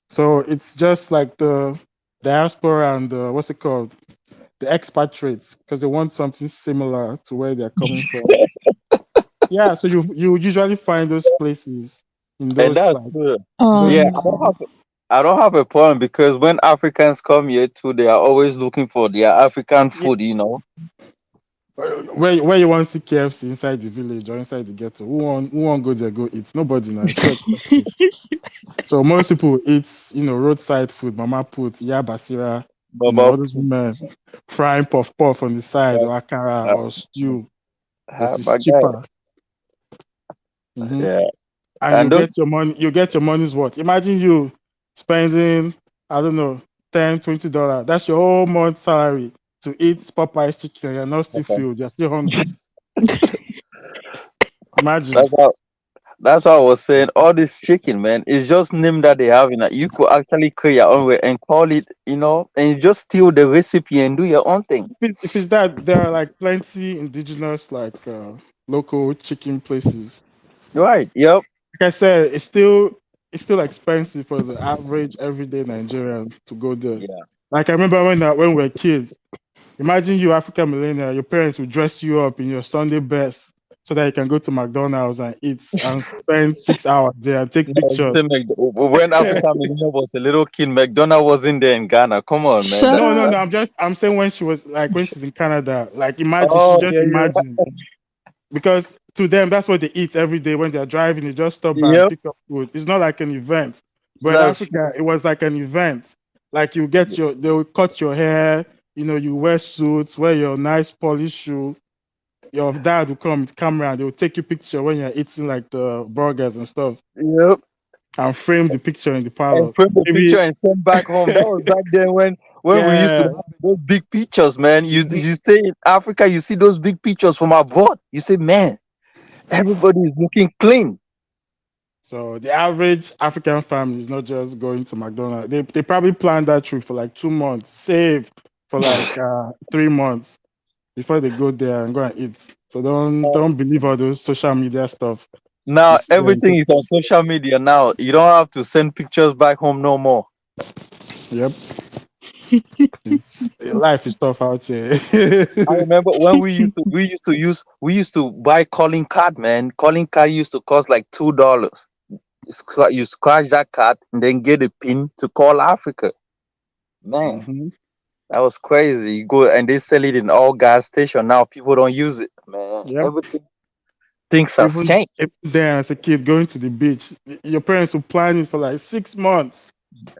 So it's just like the diaspora and the what's it called? The expatriates, because they want something similar to where they're coming from. Yeah, so you usually find those places in And those that's like good. Oh those Yeah, no. I don't have a problem because when Africans come here too, they are always looking for their African yeah, food. where you want to see KFC inside the village or inside the ghetto. Who want go there go eat? Nobody now. It's too expensive. So most people eat, roadside food, mama put, yeah, basira, Mama all those women frying puff puff on the side or akara uh, or stew because it's my guy. cheaper. Hmm. Yeah. And you And those get your money. You get your money's worth. Imagine you spending, I don't know, $10, $20. That's your whole month salary to eat Popeye's chicken. You're not still filled. You're still hungry. Imagine. that's what I was saying. All this chicken, man, it's just name that they have in it. You could actually create your own way and call it, and you just steal the recipe and do your own thing. If it's that, there are like plenty indigenous, like local chicken places. Right. Yep. Like I said, it's still expensive for the average everyday Nigerian to go there. Yeah. Like I remember when we were kids. Imagine you African millennial, your parents will dress you up in your Sunday best so that you can go to McDonald's and eat and spend 6 hours there and take No, pictures. when African Millennium was a little kid, McDonald wasn't there in Ghana. Come on, man. Shut No, up. I'm saying when she was like when she's in Canada. Like imagine, Oh just yeah, you're imagine. Because to them, that's what they eat every day when they're driving. They just stop by and Yep, pick up food. It's not like an event. But in that's true. Africa, it was like an event. Like they will cut your hair, you wear suits, wear your nice polished shoe. Your dad will come with camera and they will take you picture when you're eating like the burgers and stuff Yep. and frame the picture in the And parlor. frame the picture Maybe and send back home. That was back then when we used to yeah. have those big pictures, man. You Mhm. you stay in Africa, you see those big pictures from abroad. You say, man, everybody is looking clean. So the average African family is not just going to McDonald's. They probably plan that trip for like 2 months, save for like 3 months before they go there and go and eat. So don't believe all those social media stuff you Now see on everything is on TikTok. social media now. You don't have to send pictures back home no more. Yep, life is tough out here. I remember when we used to buy calling card, man. Calling card used to cost like $2. You scratch that card and then get a pin to call Africa. Man, Mhm. that was crazy. You go and they sell it in all gas station. Now people don't use it, man. Yep. Everything things has Even changed. then, as a kid, going to the beach, your parents will plan it for like 6 months.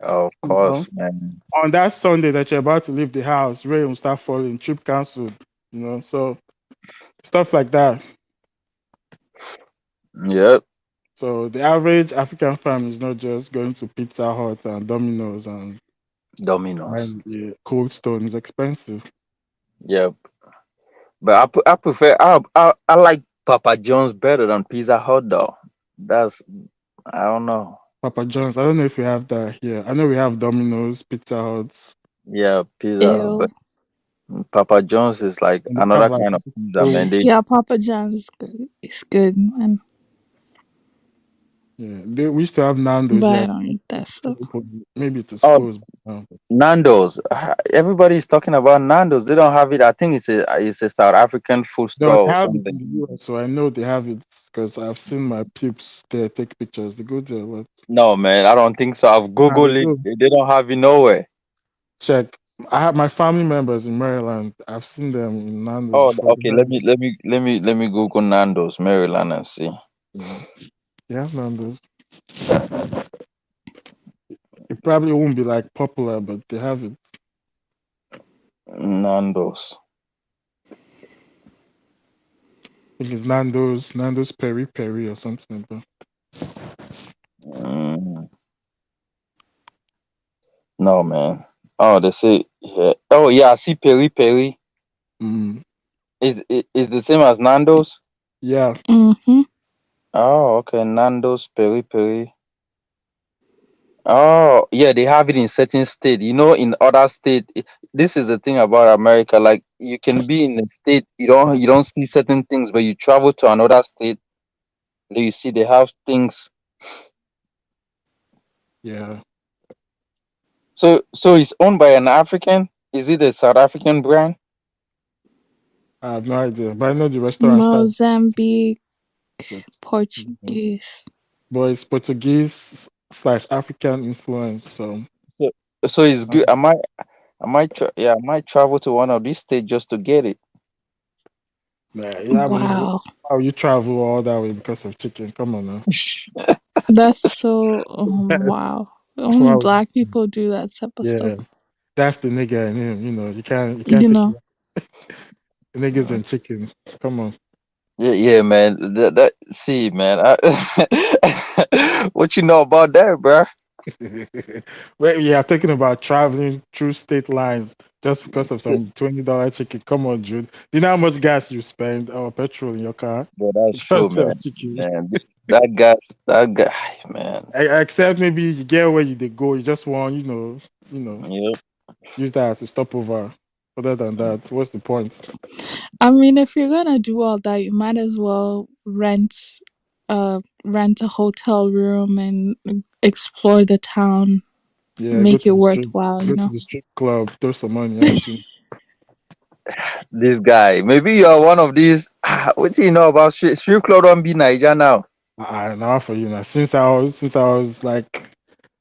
Of You know, course, man. on that Sunday that you're about to leave the house, rain will start falling, trip canceled. So stuff like that. Yep. So the average African family is not just going to Pizza Hut and Domino's and Dominoes. buying the Cold Stone is expensive. Yep. But I prefer I like Papa John's better than Pizza Hut though. That's I don't know. Papa John's, I don't know if we have that here. I know we have Domino's, Pizza Hut, Yeah, pizza, but Ew. Papa John's is like and they have another like kind of pizza, man. so They Yeah, Papa John's is good. It's good, man. yeah. We used to have Nando's But I here. don't eat that stuff. Maybe it is oh closed now. Nando's. Everybody is talking about Nando's. They don't have it. I think it's a South African food No, store they or have it something. in the US, so I know they have it because I've seen my peeps there take pictures. They go there a lot. No, man, I don't think so. I've And they googled it. do. They don't have it nowhere. Check. I have my family members in Maryland. I've seen them in Nando's Oh, before. They okay. have Let me let me let me let me Google Nando's Maryland and see. yeah, they have Nando's. It probably won't be like popular, but they have it. Nando's. I think it's Nando's Peri Peri or something like Mm, no, man. Oh, they say yeah. Oh, yeah. I see Peri Peri. that. Is the same as Nando's? Yeah, Mm-hmm. Oh, okay. Nando's Peri Peri. Oh, yeah, they have it in certain state. In other state, this is the thing about America. Like you can be in a state, you don't see certain things, but you travel to another state, then you see they have things. yeah. So it's owned by an African. Is it a South African brand? I have no idea, but I know the restaurant started. Mozambique, Mhm. Portuguese. But it's Portuguese / African influence. So So, so it's good. um, I might travel to one of these states just to get it. yeah, Wow. how you travel all that way because of chicken? Come on That's so now. wow. Only Wow. black people do that type of stuff. Yeah, that's the nigga in him. You can't You take know. niggas Mm. and chicken. Come on. Yeah, yeah, man. See, man. What you know about that, bro? Well, yeah, talking about traveling through state lines just because of some $20 chicken. Come on, Jude. Do you know how much gas you spend or petrol in your car? But that's true, Just man. sell chicken. Man, that guy, man. Except maybe you get where they go, you just want, Yep. use that as a stopover. Other than that, what's the point? I mean, if you're gonna do all that, you might as well rent a hotel room and explore the town, Yeah, make it worthwhile, go to the strip club, throw some money out. This guy. Maybe you are one of these. What do you know about strip club? Don't be Niger now. Now for you now. Since I was like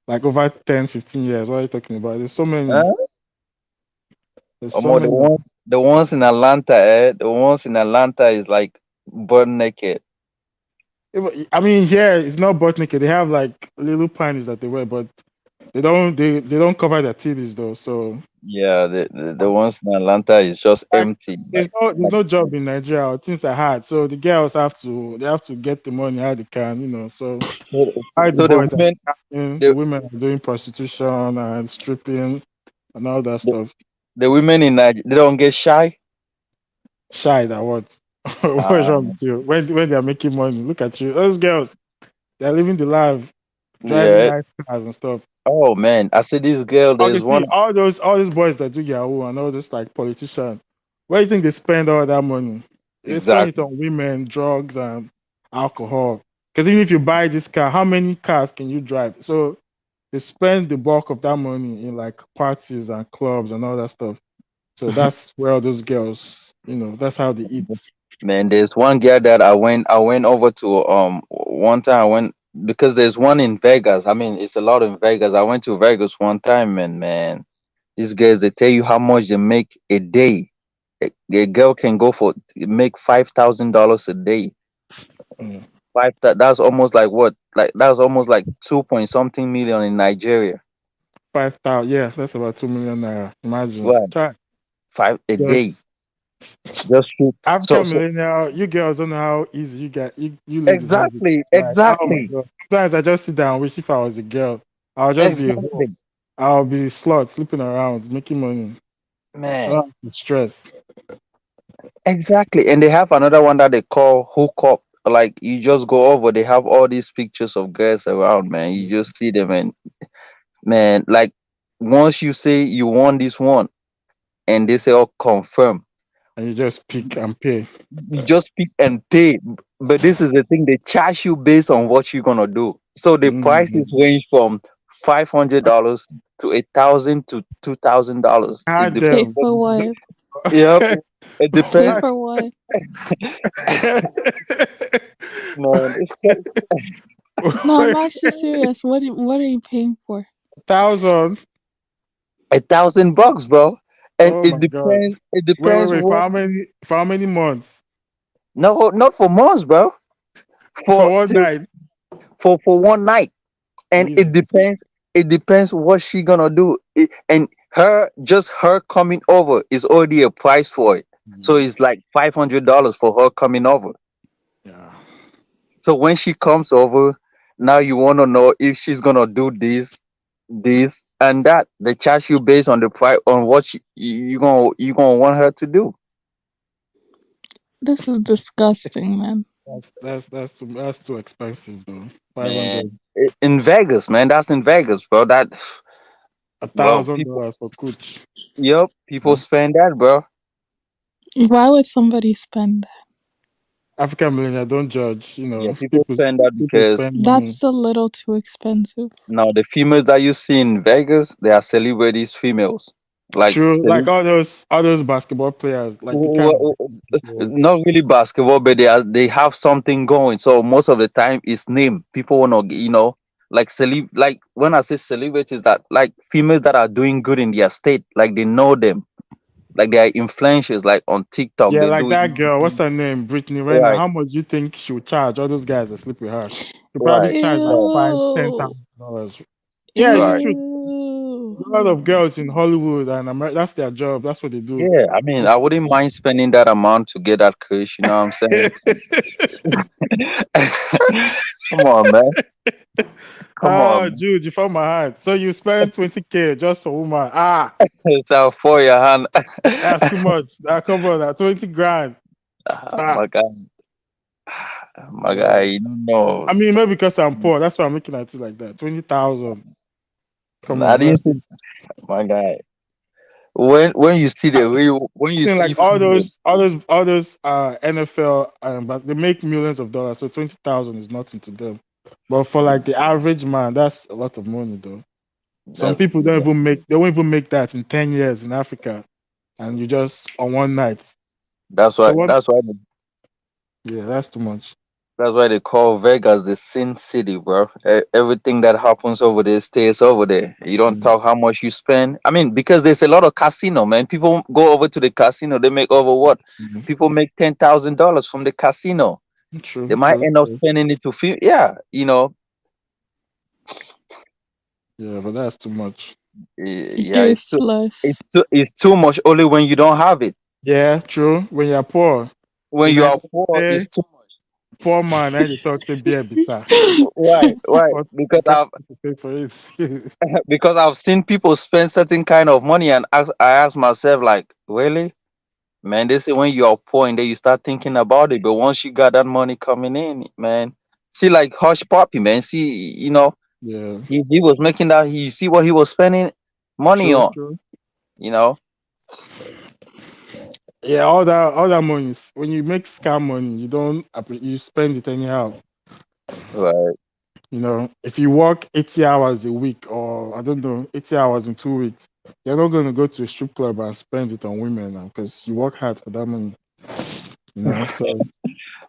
over 10, 15 years. What are you talking about? There's so many. Huh? There's so Omo, many. the ones in Atlanta, the ones in Atlanta is like butt naked. I mean, here it's not butt naked. They have like little panties that they wear, but they don't cover their titties though. So Yeah, the ones in Atlanta is just like empty. there's no job in Nigeria. Things are hard. So the girls have to get the money how they can, you know. So while the So the boys are women, trapping, the the, women are doing prostitution and stripping and all that the, stuff. the women in Nigeria, they don't get shy. Shy that what? What's wrong Um, with you? When they're making money, look at you. Those girls, they're living the life, driving yeah. nice cars and stuff. Oh man, I see this girl. Okay, There's see, one. all those boys that do Yahoo and all those like politicians, where do you think they spend all that money? They spend it Exactly. on women, drugs, and alcohol. Because even if you buy this car, how many cars can you drive? So they spend the bulk of that money in like parties and clubs and all that stuff. So that's where all those girls, that's how they eat. Man, there's one girl that I went over to one time I went because there's one in Vegas. I mean, it's a lot in Vegas. I went to Vegas one time and man, these guys they tell you how much they make a day. A girl can go for make $5,000 a day. Mm. That's almost like what? Like that's almost like 2 point something million in Nigeria. 5,000, yeah, that's about 2 million naira. Imagine. Right. Try. Five a day. Just Just shoot. So African so millennial, you girls don't know how easy you live in all this exactly, life. Oh my exactly, god. Sometimes I just sit down and wish if I was a girl, I'll just be a hoe. exactly. I'll be slut sleeping around, making money. I Man. don't have to stress. Exactly. And they have another one that they call hook up. Like you just go over, they have all these pictures of girls around, man. You just see them and man, like once you say you want this one and they say, oh, confirm, And you just pick and pay. you just pick and pay. But this is the thing, they charge you based on what you're gonna do. So the Mm. prices range from $500 to 1,000 to $2,000. It God Pay depends. damn. for what? Yep. It Pay depends. for what? Man, it's crazy. No, I'm actually serious. What are you paying for? 1,000. $1,000, bro. And Oh it my god. depends. It Wait, depends wait. what. For how many months? No, not for months, bro. For For one till, night. for one night, and it Jesus. depends. It depends what she gonna do. And her coming over is already a price for it. So it's like $500 for her coming over. Yeah. So when she comes over, now you wanna know if she's gonna do this, and that. They charge you based on the price on what you gonna want her to do. This is disgusting, man. That's too expensive though. 500. Man, in Vegas, man, that's in Vegas, bro. That, A bro, thousand people, dollars for coach. yep, people Huh? spend that, bro. Why would somebody spend that? African millionaire, don't judge. Yeah, people People spend that people because spend money. That's a little too expensive. now the females that you see in Vegas, they are celebrities, females, like True, like all those basketball players, like the kind of w- basketball. not really basketball, but they have something going. So most of the time, it's name. People wanna, like like when I say celebrities, that like females that are doing good in their state, like they know them, like they are influencers, like on TikTok, Yeah, they like do. that girl. What's her name? Brittany Renner. Right, How much do you think she would charge all those guys that sleep with her? She probably right, charge like right, five, ten Ew. thousand dollars. Yeah, it's right. true. Ew. A lot of girls in Hollywood and America, that's their job. That's what they do. Yeah, I mean, I wouldn't mind spending that amount to get that kush. You know what I'm saying? Come on, man. Come Ah, on, Jude, you found my heart. So you spend 20K just for woman. Ah, man. It's out for your hand. that's too much. Come on, that 20 grand. Ah, My guy, my guy, wow. you don't know. I mean, maybe because I'm poor. That's why I'm looking at it like that. 20,000. Come I on, didn't that's see, my guy. When you see when you thing see like female, all those NFL but they make millions of dollars, so 20,000 is nothing to them. But for like the average man, that's a lot of money though. Some that's people they won't even make that in 10 years in Africa, and you just on one night. that's So why what? that's why Yeah, that's too much. that's why they call Vegas the Sin City, bro. Everything that happens over there stays over there. You don't Mm. talk how much you spend. I mean, because there's a lot of casino, man. People go over to the casino. They make over what? Mhm. People make $10,000 from the casino. True, They might true, end up true. spending it to feel. Yeah, Yeah, but that's too much. yeah, You're slush. it's too much only when you don't have it. Yeah, true. When you're poor, When in you I are poor, say it's too much. poor man, and they talk to beer bitter. Why? Why? But Because you I've to pay for it. because I've seen people spend certain kind of money, and I ask myself, like, really, man, they say when you are poor and then you start thinking about it, but once you got that money coming in, man, see, like Hush Puppy, man, see, Yeah, he was making that. You see what he was spending money true, on, true. you know. Yeah, all that money is when you make scam money, you don't you spend it anyhow. Right. If you work 80 hours a week or I don't know, 80 hours in 2 weeks, you're not going to go to a strip club and spend it on women now because you work hard for that money. So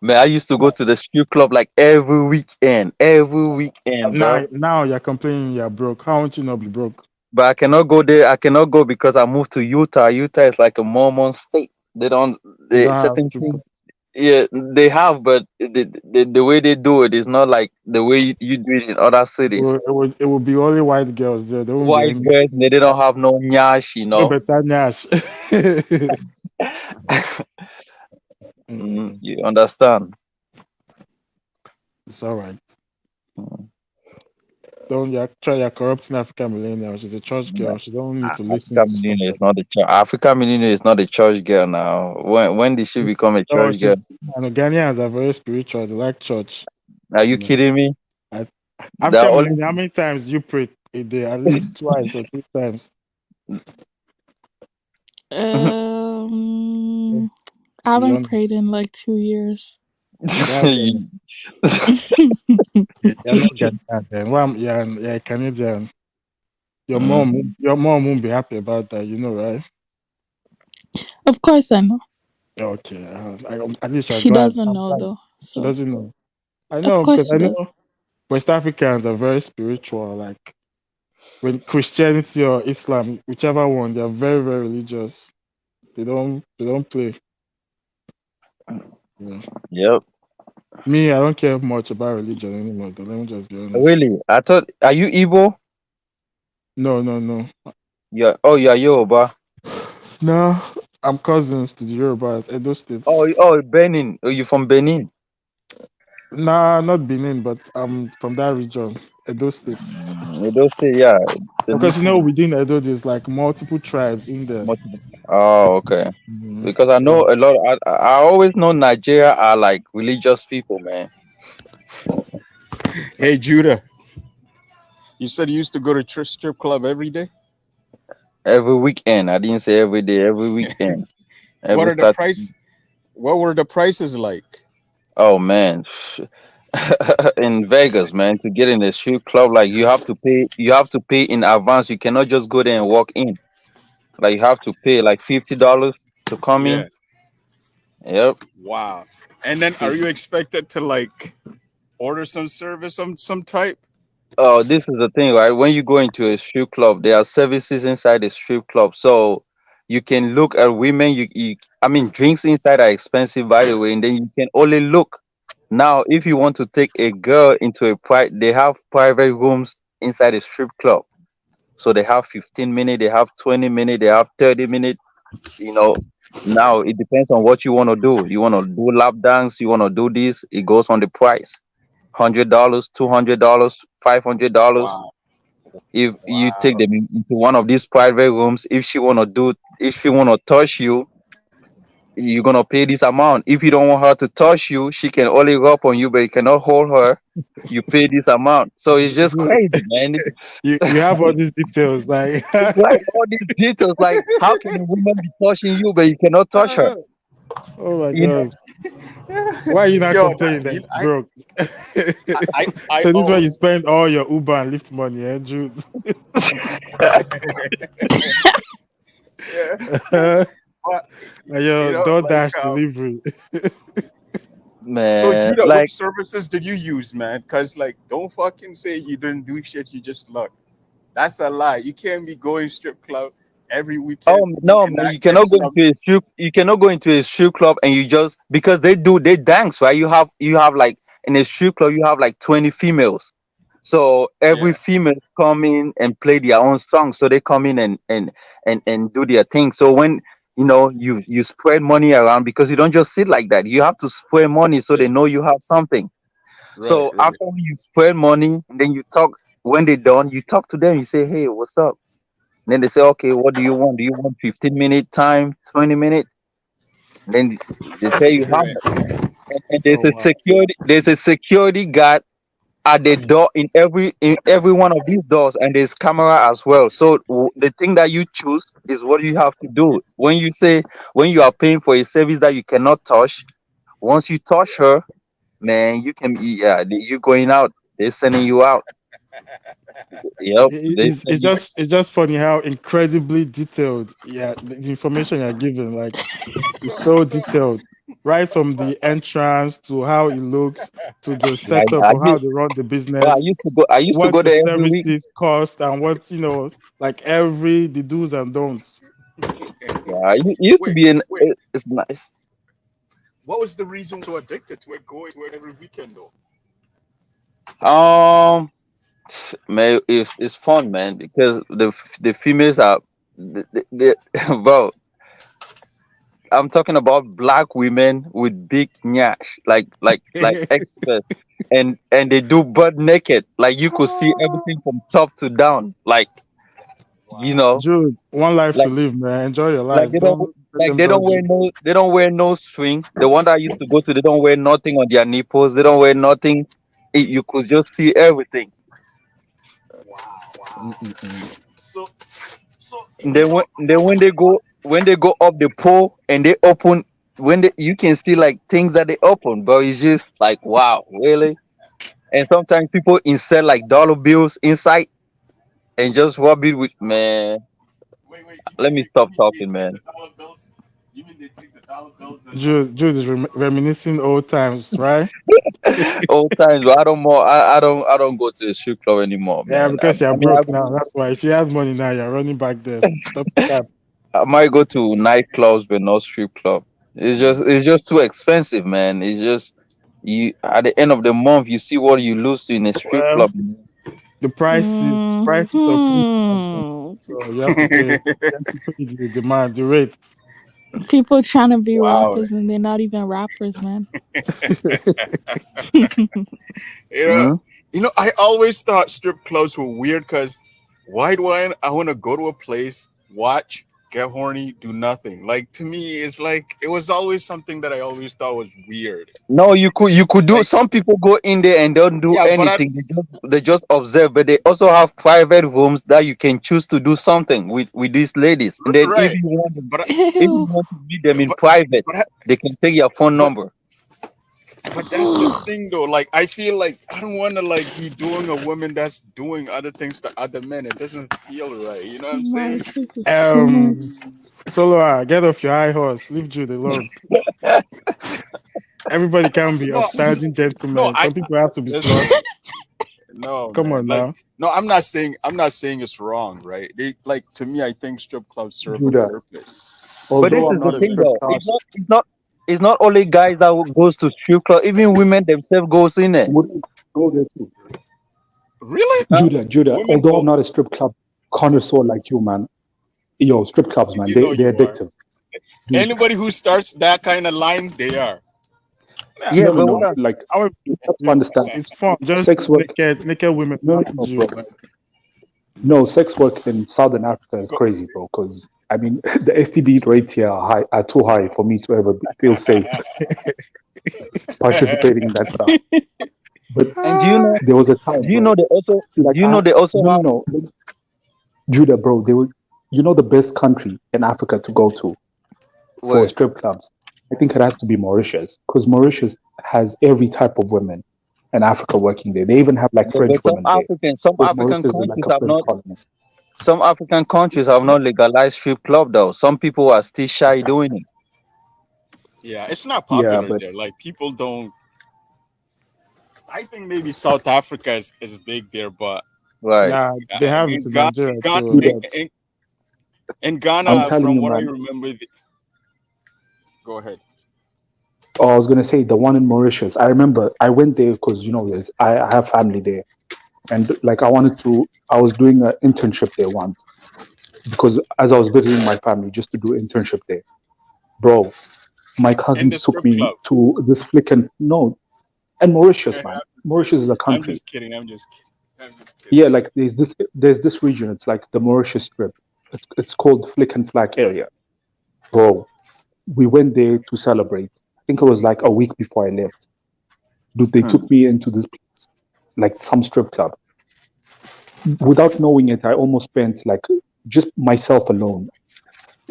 Man, I used to go to the strip club like every weekend, bro. now you're complaining you're broke. How won't you not be broke? But I cannot go there. I cannot go because I moved to Utah. Utah is like a Mormon state. They don't. You They don't have certain strip club. things. Yeah, they have, but the way they do it is not like the way you do it in other cities. It will be only white girls there. There won't be White any girls, they don't have no nyash, no better Nash. You understand? It's all right. Mm. Don't you try you're corrupting African millennial. She's a church girl. She don't need to listen African to stuff Millionaire is like not a church. African Millionaire is not a church girl now. When did she this. become a Oh, church girl? Ghanaians are very spiritual. They like church. Are you kidding me? I, They're African always millennial, how many times you pray a day? At least twice or 3 times. I haven't Beyond prayed in like 2 years. that's you're not Ghanaian then. Well, you're a Canadian. Mhm. Your mom won't be happy about that, right? Of course I know. Okay, at least you're She glad. doesn't I'm know glad. though. She So doesn't know. I of know course because she I does. know West Africans are very spiritual. Like when Christianity or Islam, whichever one, they are very, very religious. They don't play. Yeah. Yep. Me, I don't care much about religion anymore. Though. Let me just be honest. Really? I thought, are you Igbo? No, no, no, Yeah. Oh, you're Yoruba. no. I'm cousins to the Yorubas, Edo State. Oh, Benin. Oh, you from Benin? Nah, not Benin, but I'm from that region, Edo State. Edo State, yeah. The Because little, within Edo, there's like multiple tribes in there. multiple. Oh, okay. Because I know So a lot. I always know Nigeria are like religious people, man. Hey, Judah, you said you used to go to strip club every day. Every weekend. I didn't say every day. Every weekend. What Every are the Saturday. price? What were the prices like? Oh man. In Vegas, man, to get in a strip club, like you have to pay. You have to pay in advance. You cannot just go there and walk in. Like you have to pay like $50 to come Yeah. in. Yep. Wow. And then, are you expected to like order some service, some type? Oh, this is the thing, right? When you go into a strip club, there are services inside the strip club. So you can look at women. I mean, drinks inside are expensive, by the way, and then you can only look. Now, if you want to take a girl into they have private rooms inside a strip club. So they have 15 minutes, they have 20 minutes, they have 30 minutes. You know, now it depends on what you want to do. You want to do lap dance, you want to do this, it goes on the price. $100, $200, $500. Wow. If you take Wow. them into one of these private rooms, if she wanna touch you, you're gonna pay this amount. If you don't want her to touch you, she can only rub on you, but you cannot hold her. You pay this amount. So it's just crazy, man. you have all these details, like Right, all these details, like how can a woman be touching you, but you cannot touch her? oh my You god. Why are you not Yo, complaining that you, it's broke? I So this is why owe. you spend all your Uber and Lyft money, Jude? Yeah. But And your like, DoorDash delivery. so man, Judah, like which services did you use, man? Cause like, don't fucking say you didn't do shit. You just look. That's a lie. You can't be going strip club every Oh weekend you no, man! cannot You get cannot go into a strip. You cannot go into a strip club and you just because they dance, right? You have like in a strip club you have like 20 females. So every Yeah. female come in and play their own song. So they come in and do their thing. So when you spread money around because you don't just sit like that. You have to spread money so they know you have something. Right, So right. after you spread money, and then you talk when they done, you talk to them. You say, "Hey, what's up?" Then they say, "Okay, what do you want? Do you want 15-minute time, 20 minutes?" Then they tell you how Right. much. And Oh wow. there's a security guard at the door in every one of these doors, and there's camera as well. So the thing that you choose is what you have to do. When you are paying for a service that you cannot touch, once you touch her, man, you going out. They're sending you out. Yep, they It's send you. just funny how incredibly detailed, yeah, the information you're given, like, it's so detailed, right from the entrance to how it looks to the Yeah, setup of how they run the I business, used to go. I used to what go the there every week. services cost, and what, like, the do's and don'ts. Yeah, it used to Wait, be wait. it's nice. What was the reason so addicted to it, going to it every weekend though? Um, man, it's fun, man, because the females are bro. I'm talking about black women with big nyash, like experts, and they do butt naked, like you could see everything from top to down, you know, Jude, one life to like live, man. Enjoy your like life. they don't Don't let like them judge you. they don't wear no string. The one that I used to go to, they don't wear nothing on their nipples. They don't wear nothing. You could just see everything. Mm-mm-mm. So, so And you then know, when they go up the pole and they open you can see like things that they open, but it's just like wow, really. And sometimes people insert like dollar bills inside and just rub it with man. wait. Let me You stop mean they talking, take man. the dollar bills? You mean they take the dollar bills and Jude is reminiscing old times, right? Old times, but I don't go to the strip club anymore, Yeah, man. because you're I mean, broke now. That's why. If you had money now, you're running back there. Stop the cap. I might go to nightclubs, but not strip club. It's just too expensive, man. It's just you at the end of the month you see what you lose in a strip Well, club. the prices of food, Hmm. so you have to pay. You have to pay the demand, the rate. People trying to be wow. rappers and they're not even rappers, man. You know, Mhm. I always thought strip clubs were weird because why do I want to go to a place, watch, get horny, do nothing? Like to me, it's like it was always something that I always thought was weird. No, you could do. Like Some people go in there and don't do yeah, but I anything. They just observe, but they also have private rooms that you can choose to do something with these ladies. And then right, but if you Ew. want to meet them in but private, but they can take your phone but number. but that's the thing though. Like I feel like I don't want to like be doing a woman that's doing other things to other men. It doesn't feel right. You know what I'm saying? Marsh, this is too much. Solo, get off your high horse. Leave Jude alone. Everybody can be No, upstanding no. gentlemen. I Some people have to be listen. sluts. No, Come man. on Like, now. no, I'm not saying it's wrong, right? They like to me, I think strip clubs serve a Judah, purpose. But this although I'm is the not a thing, strip though. club, It's not only guys that goes to strip club. Even women themselves goes in there. would go there too. Really? Huh? Judah, Women although go. I'm not a strip club connoisseur like you, man, yo, strip clubs, man, You know they're you are. addictive. Dude, Anybody who starts that kind of line, they are. Yeah, Yeah, no, no, but no. what I, Like, I would, you have to understand, it's fun. Just sex work. naked women No, no, around no, you. bro. Like, No, sex work in Southern Africa is Go. crazy, bro. Because I mean, the STD rates here are too high for me to ever feel safe participating in that stuff. But and do you know? there was a time, Do you bro. know they also? Like, Do you know they also no, no, have? no, Judah, bro. They were, the best country in Africa to go to for Where? strip clubs. I think it has to be Mauritius because Mauritius has every type of women in Africa working there. They even have like Yeah, French but women there Some because African Mauritius is like countries a have French not. colony. Some African countries have not legalized strip club though. Some people are still shy doing it. Yeah, it's not Yeah, popular but there. Like people don't. I think maybe South Africa is big there, but Right. nah, they in have it in in Ghana, Nigeria Ghana, too. in, Judah, in, In I'm Ghana, telling from you, what I man. remember, go ahead. Oh, I was gonna say the one in Mauritius. I remember I went there because I have family there, and like I was doing an internship there once because as I was visiting my family just to do internship there, bro. My In the cousins took strip me club. to this flipping no, and Mauritius, man. Mauritius is a I'm country. just kidding. I'm just kidding. I'm just kidding. Yeah, like there's this region. It's like the Mauritius Strip. It's called Flick and Flack area, bro. We went there to celebrate. I think it was like a week before I left. Dude, they took me into this place, like some strip club. Without knowing it, I almost spent like just myself alone.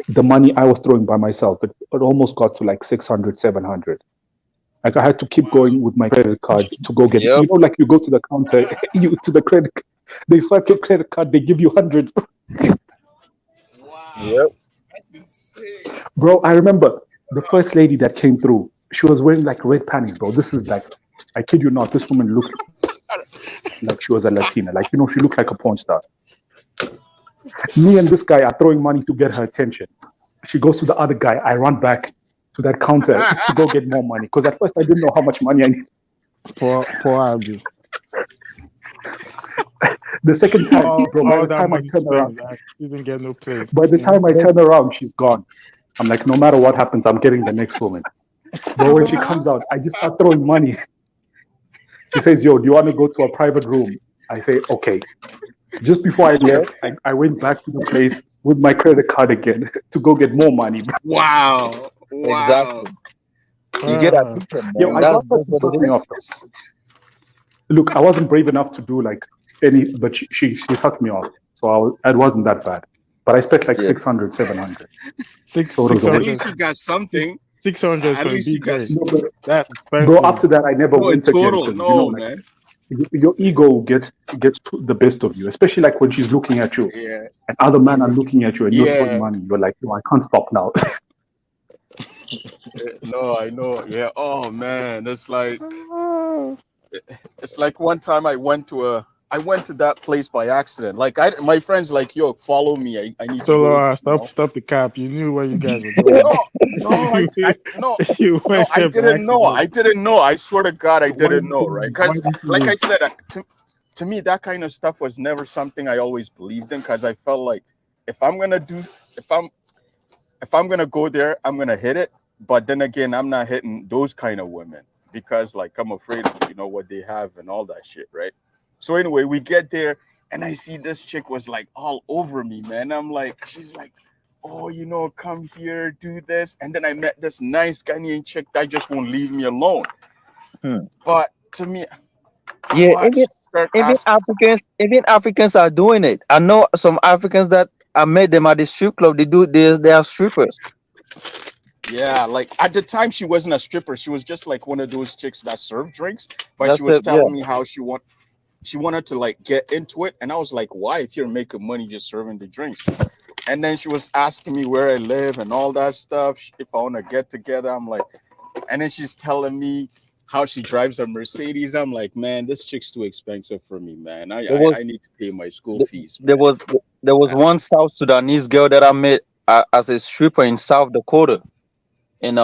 The money I was throwing by myself, it almost got to like 600, 700. Like I had to keep going with my credit card to go get, Yep. like you go to the counter, you to the credit, they swipe your credit card, they give you hundreds. Yep. Bro, I remember the first lady that came through, she was wearing like red panties, bro. This is like, I kid you not, this woman looked like she was a Latina. Like, she looked like a porn star. Me and this guy are throwing money to get her attention. She goes to the other guy. I run back to that counter to go get more money. Because at first I didn't know how much money I need. Poor Abby. The second time, bro, by All the that time I money turn around, spent, I didn't get no play. by the time I turn around, she's gone. I'm like, no matter what happens, I'm getting the next woman. But when she comes out, I just start throwing money. She says, yo, do you want to go to a private room? I say, okay. Just before I left, I went back to the place with my credit card again to go get more money. Wow. Exactly. You get addicted, man. Yo, I That's got her to what suck it me is. off. Look, I wasn't brave enough to do like any, but she sucked me off. So it wasn't that bad. But I spent like 600, 700. So At least you got something. 600 At for a least you got. BJ. That's expensive. Bro, after that, I never No, in went again total, because, no, like, man. your ego gets the best of you, especially like when she's looking at you Yeah. and other men are looking at you and you're throwing Yeah. money. You're like, no, I can't stop now. No, I know. Yeah. Oh man, it's like one time I went to that place by accident. Like my friends like, yo, follow me. I need to go. Stop the cap. You knew where you guys were going. You No, went I there by didn't know. accident. I didn't know. I swear to God, I Why didn't did know. you Right? leave? Why Because, did you like I leave? said, to me, that kind of stuff was never something I always believed in. Because I felt like if I'm gonna go there, I'm gonna hit it. But then again, I'm not hitting those kind of women because like I'm afraid of what they have and all that shit, right? So anyway, we get there and I see this chick was like all over me, man. I'm like, she's like, oh, come here, do this. And then I met this nice Ghanaian chick that just won't leave me alone. But to me, Yeah, even Africans are doing it. I know some Africans that I met them at the strip club. They are strippers. yeah, like at the time she wasn't a stripper. She was just like one of those chicks that serve drinks. But That's she was it. Yeah. telling me how she wanted to like get into it. And I was like, why, if you're making money just serving the drinks? And then she was asking me where I live and all that stuff. If I want to get together, I'm like, and then she's telling me how she drives a Mercedes. I'm like, man, this chick's too expensive for me, man. I need to pay my school fees. There was one South Sudanese girl that I met as a stripper in South Dakota. In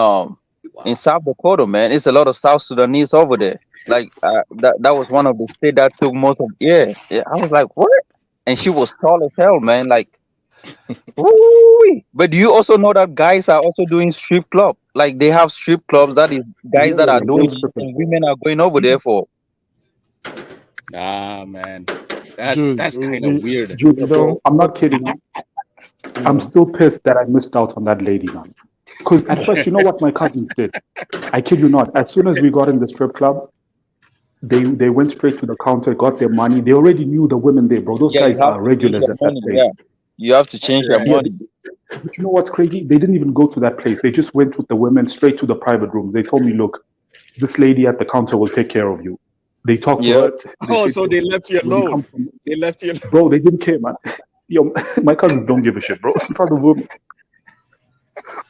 South Dakota, man, it's a lot of South Sudanese over there. Like that was one of the state that took most of. Yeah. I was like, what? And she was tall as hell, man. Like, woo-wee. But do you also know that guys are also doing strip club? Like they have strip clubs that is guys that are like doing those it, strippers. and women are going over there for. Nah, man, that's Dude, kind of weird. Dude, bro, I'm not kidding. I'm still pissed that I missed out on that lady, man. Because at first, you know what my cousins did? I kid you not. As soon as we got in the strip club, they went straight to the counter, got their money. They already knew the women there, bro. Those Yeah, guys you have are to change regulars your at that money. place. Yeah, you have to change your Yeah, money. but you know what's crazy? They didn't even go to that place. They just went with the women straight to the private room. They told me, look, this lady at the counter will take care of you. They talked to her. Oh, so they left you alone. They left you alone. Bro, they didn't care, man. Yo, my cousins don't give a shit, bro. In front of women.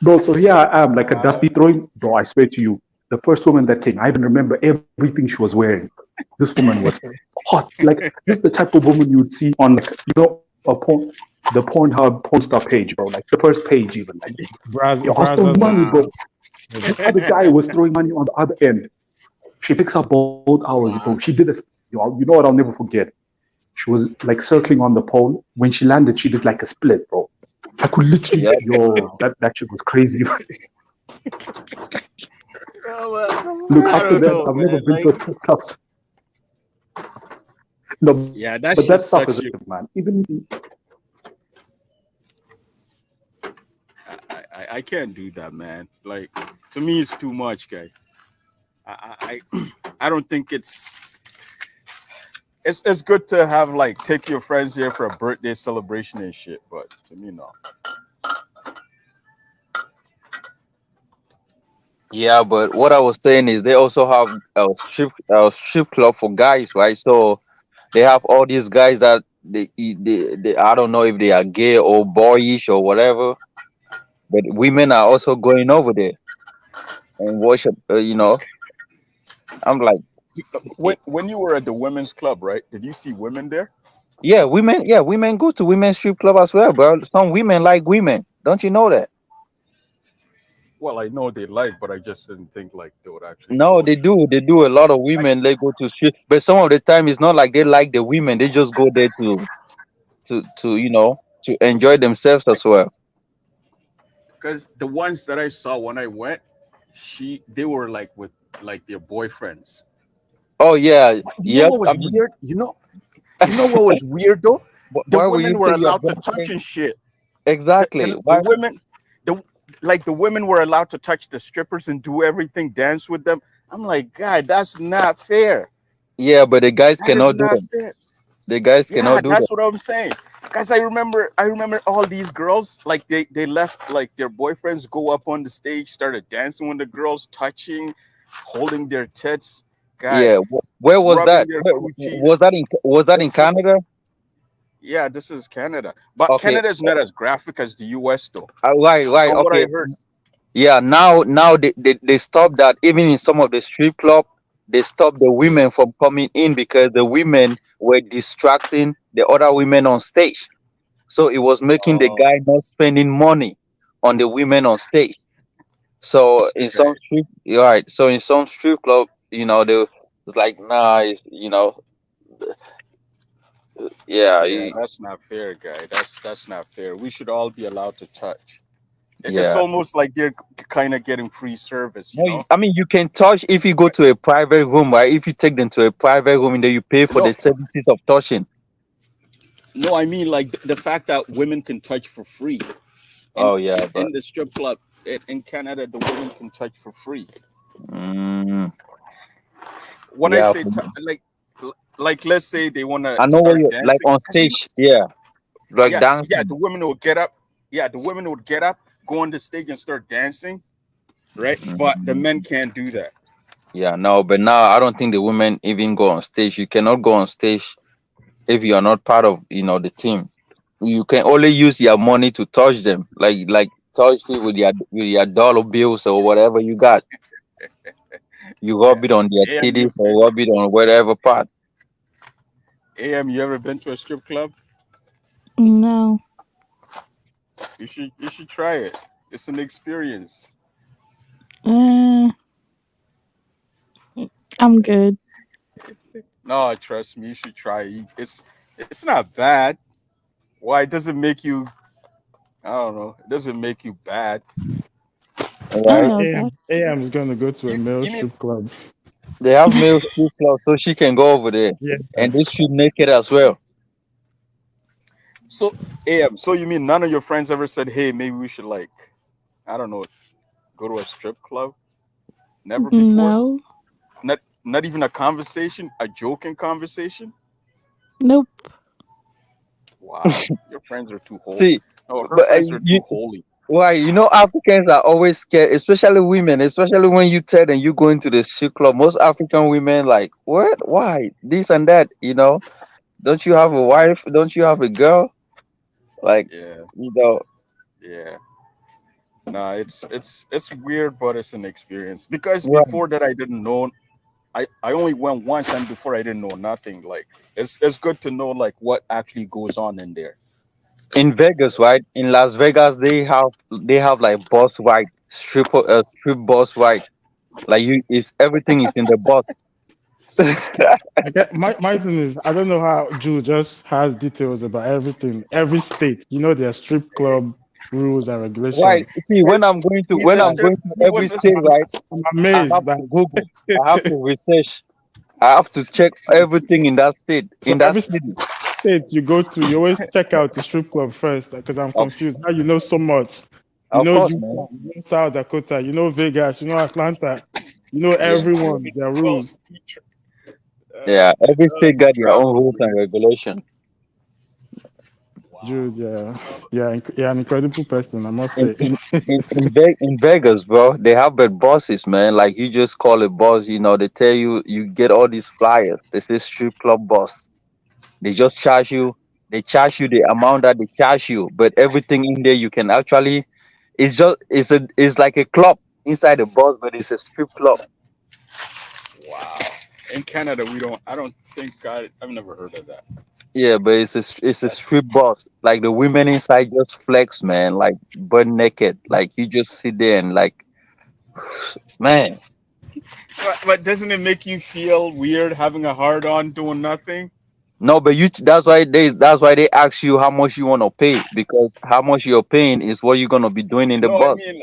Bro, so here I am, like a dusty throwing. Bro, I swear to you, the first woman that came, I even remember everything she was wearing. This woman was hot. Like, this is the type of woman you would see on, like, the Pornhub porn star page, bro. Like the first page, even like, yo, I'll throw Brazzers money, and bro. This other guy was throwing money on the other end. She picks up both hours, bro. She did this. You know what I'll never forget. She was like circling on the pole. When she landed, she did like a split, bro. I could literally, Yeah. yo, that shit was crazy. Oh, Look, I after don't that, know, I've never man. been to Like, a strip clubs. No, yeah, but that that shit stuff is sucks. You. addictive, man. Even I can't do that, man. Like, to me, it's too much, guy. I don't think it's good to have like take your friends here for a birthday celebration and shit, but to me, no. Yeah, but what I was saying is they also have a strip club for guys, right? So they have all these guys that they I don't know if they are gay or boyish or whatever, but women are also going over there and worship. I'm like, When you were at the women's club, right? Did you see women there? yeah, women go to women's strip club as well, bro. Some women like women. Don't you know that? Well, I know they like, but I just didn't think like they would actually No, go they to. do. They do. A lot of women they go to strip, but some of the time it's not like they like the women. They just go there to enjoy themselves as well. Because the ones that I saw when I went, they were like with like their boyfriends. Oh yeah, But you know yep. what I was mean, weird? You know what was weird though? The why will you women were take your allowed to touch boyfriend? and shit. Exactly. The Why? women, the women were allowed to touch the strippers and do everything, dance with them. I'm like, God, that's not fair. Yeah, but the guys That is cannot do not them. fair. The guys Yeah, cannot do that. that's what I'm saying. Guys, I remember all these girls like they left like their boyfriends go up on the stage, started dancing with the girls, touching, holding their tits, guy, Yeah. Where was rubbing that? their Where, coochies. was that in This Canada? yeah, this is Canada, but Okay. Canada is not as graphic as the U.S. though. Right. Right. From what I Okay. heard, Yeah. Now they stop that. Even in some of the strip club, they stop the women from coming in because the women were distracting the other women on stage. So it was making the oh, guy not spending money on the women on stage. So in some okay, strip, you're right. So in some strip club, they it's like, nah, yeah, yeah, that's not fair, guy. That's not fair. We should all be allowed to touch. It's yeah. almost like they're kind of getting free service, you No, know? I mean you can touch if you go to a private room, right? If you take them to a private room and then you pay for No, the services of touching. no, I mean like the fact that women can touch for free in Oh yeah, but in the strip club in Canada, the women can touch for free. mm, When I yeah, say like let's say they want to I know what start you like dancing, on because stage. Yeah, like yeah, the dancing. women will get up. Yeah, the women would get up, go on the stage and start dancing, right? But the Mm, men can't do that. yeah, no, but now I don't think the women even go on stage. You cannot go on stage if you are not part of the team. You can only use your money to touch them, like touch it with your dollar bills or whatever you got. You rub it on their AM, titties or rub it on whatever part. you ever been to a strip club? No. You should try it. It's an experience. Uh, I'm good. No, trust me, you should try it. It's not bad. Why it doesn't make you? I don't know. It doesn't make you bad. I Right? know that. AM is going to go to a male You mean strip club. They have male strip club, so she can go over there, Yeah. and they should naked as well. so? AM. So you mean none of your friends ever said, "Hey, maybe we should like, I don't know, go to a strip club"? Never before. No. Not even a conversation, a joking conversation. Nope. Wow, your friends are too holy. See, No, her but friends are you too holy. why Africans are always scared, especially women, especially when you tell them you go into the strip club. Most African women like, what? Why this and that? Don't you have a wife? Don't you have a girl? Like, Yeah, you know, yeah. Nah, it's weird, but it's an experience. Because right? before that, I didn't know. I only went once, and before I didn't know nothing. Like it's good to know like what actually goes on in there. In Vegas, right? In Las Vegas, they have like boss ride, strip boss ride. Like you, is everything is in the boss. I get my thing is I don't know how Drew just has details about everything. Every state, their strip club rules and Right. regulations. See, when Yes, I'm going to he's when a I'm strip. going to He every was a state, right? I'm I amazed. have to Google. I have to research. I have to check everything in that state, So in that every city. state you go to, you always check out the strip club first because I'm Of, confused. Now you know so much. You of know course, man. Utah, you know South Dakota, you know Vegas, you know Atlanta, you know Yeah. everyone, their well. rules. Yeah. Every state You got their own travel rules over and there. regulation. Jude, yeah, an incredible person, I must In say. in in Vegas, bro, they have bad bosses, man. Like you just call it boss. They tell you get all these flyers. They say strip club boss. They just charge you. They charge you the amount that they charge you, but everything in there you can actually. It's like a club inside the boss, but it's a strip club. Wow. In Canada, we don't. I don't think I've never heard of that. Yeah, but it's a That's strip boss. Like the women inside just flex, man. Like butt naked. Like you just sit there and like, man. but doesn't it make you feel weird having a hard on doing nothing? No, but that's why they ask you how much you want to pay, because how much you're paying is what you're gonna be doing in the No, I bus. mean,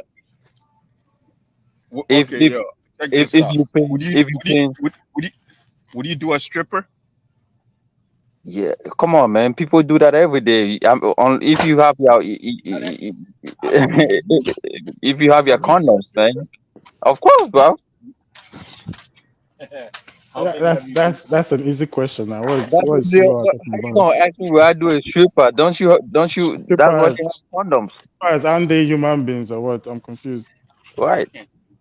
If okay, if yo, check if this if out. you pay Would you if you would you pay would you would you do a stripper? Yeah, come on, man. People do that every day. If you have your if you have How your big is a condoms, man. stripper? Of course, bro. How big have you seen? That's an easy question now. That's What what is Sula talking how you about? gonna ask me where I do a stripper? Don't you? That's why Strippers, they have condoms, strippers, aren't they human beings or what? I'm confused. right?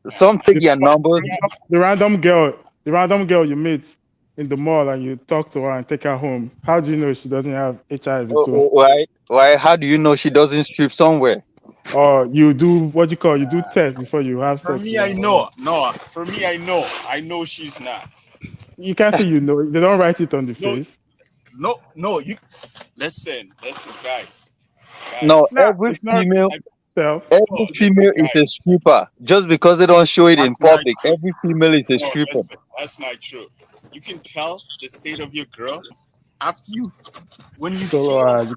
Some take The, your numbers, the random girl, you meet in the mall and you talk to her and take her home. How do you know she doesn't have HIV too? right? Right? How do you know she doesn't strip somewhere? Or you do what you call, you do tests before you have For sex me, with her. I Or what? know. No, for me, I know. I know she's not. You can't say you know. They don't write it on the No, face. no, no. You listen, No, No, it's not self. every listen, female is guys. a stripper. Just because they don't show it in That's not public, true. every female is a No, stripper. listen, that's not true. You can tell the state of your girl after when you So feel her. you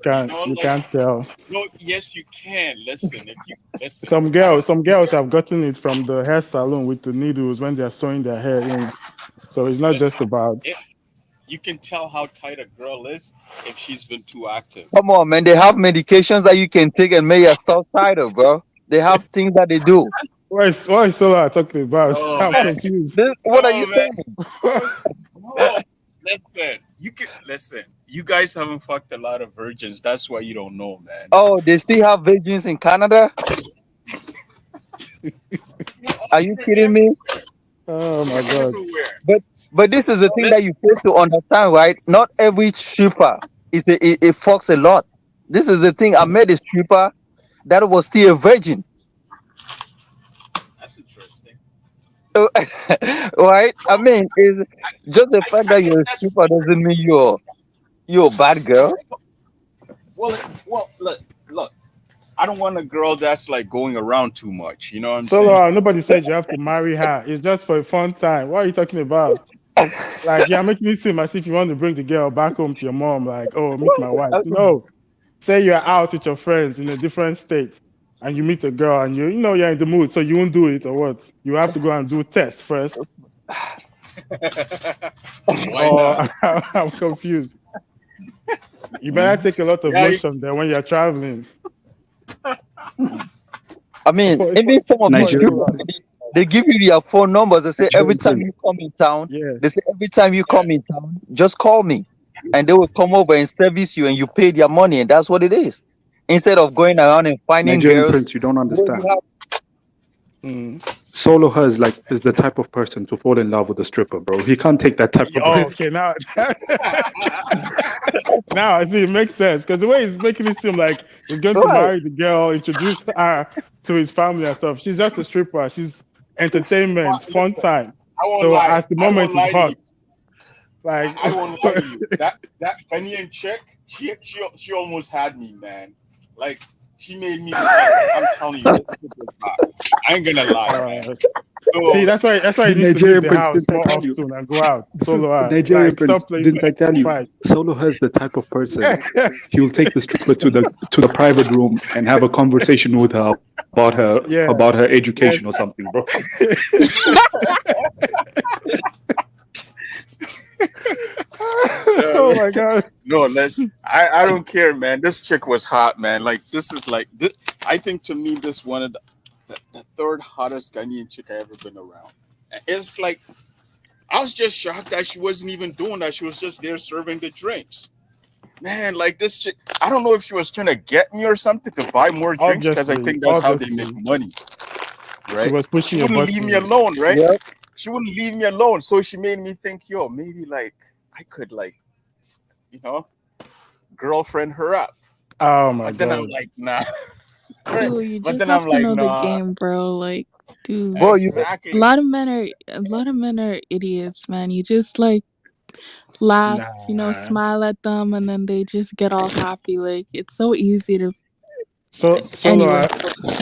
Like can't tell. no, yes, you can. Listen, if you listen, Some girls have gotten it from the hair salon with the needles when they're sewing their hair in. So it's not listen, just about. if you can tell how tight a girl is if she's been too active. Come on, man. They have medications that you can take and make your stuff tighter, bro. They have things that they do. What is Solar talking about? No, I'm man. confused. What are you No, man. saying? No, listen. You can listen. You guys haven't fucked a lot of virgins. That's why you don't know, man. Oh, they still have virgins in Canada? Are you kidding me? Oh my God. Everywhere. But but this is the thing that Listen, you fail to understand, right? Not every stripper it fucks a lot. This is the thing. I met a stripper that was still a virgin. that's interesting. Right? I mean, is just the fact I that guess you're a that's stripper doesn't mean you're a bad girl. well. Look. I don't want a girl that's like going around too much. You know what I'm saying? Solar, nobody said you have to marry her. It's just for a fun time. What are you talking about? Like, you're making it seem as if you want to bring the girl back home to your mom, like, oh, meet my wife. No. Say you're out with your friends in a different state and you meet a girl and you're in the mood, so you won't do it or what? You have to go and do tests first. Why Or not? I'm confused. You better take a lot of Yeah, lotion there when you're traveling. I mean, even some of these Nigeria. strippers, they give you their phone numbers. They say every Nigerian time prince. you come in town, Yeah. they say every time you come in town, just call me, and they will come over and service you, and you pay their money, and that's what it is. Instead of going around and finding Nigerian girls, prince, you don't you understand. have Mm. Solo has is the type of person to fall in love with a stripper, bro. He can't take that type of Oh, risk. okay, now now I see it makes sense because the way he's making it seem like he's going to right. marry the girl, introduce her to his family and stuff. She's just a stripper. She's entertainment, fun listen. time. I won't So lie. as the I won't moment is lie to hot, you. like I won't lie to you. That Kenyan chick, She almost had me, man. Like she made me. Like, I'm telling you, this shit was hot. I ain't gonna lie, man. See, So that's why The you need to leave Nigerian the prince, house didn't I more tell you? often and go out This is solo the out. Nigerian Like stop prince, playing didn't I tell you? fight. Solo has the type of person he will take the stripper to the private room and have a conversation with her Yeah. about her education Yes. or something, bro. Oh my god. no, I don't care, man. This chick was hot, man. Like this is like this, I think to me this one of the third hottest Ghanaian chick I ever been around. It's like I was just shocked that she wasn't even doing that. She was just there serving the drinks. Man, like this chick, I don't know if she was trying to get me or something to buy more drinks because I think that's how they make Obviously. money, She right? was pushing She your wouldn't leave me button. alone, right? Yep. She wouldn't leave me alone. So she made me think, yo, maybe like I could like, you know, girlfriend her up. Oh my But then I'm god. like, nah. Dude, you But just then have I'm to like, know the nah. game, bro. Like, dude, Bro, you Exactly. a lot of men are idiots, man. You just like laugh, Nah. smile at them, and then they just get all happy. Like, it's so easy to. So Anyway,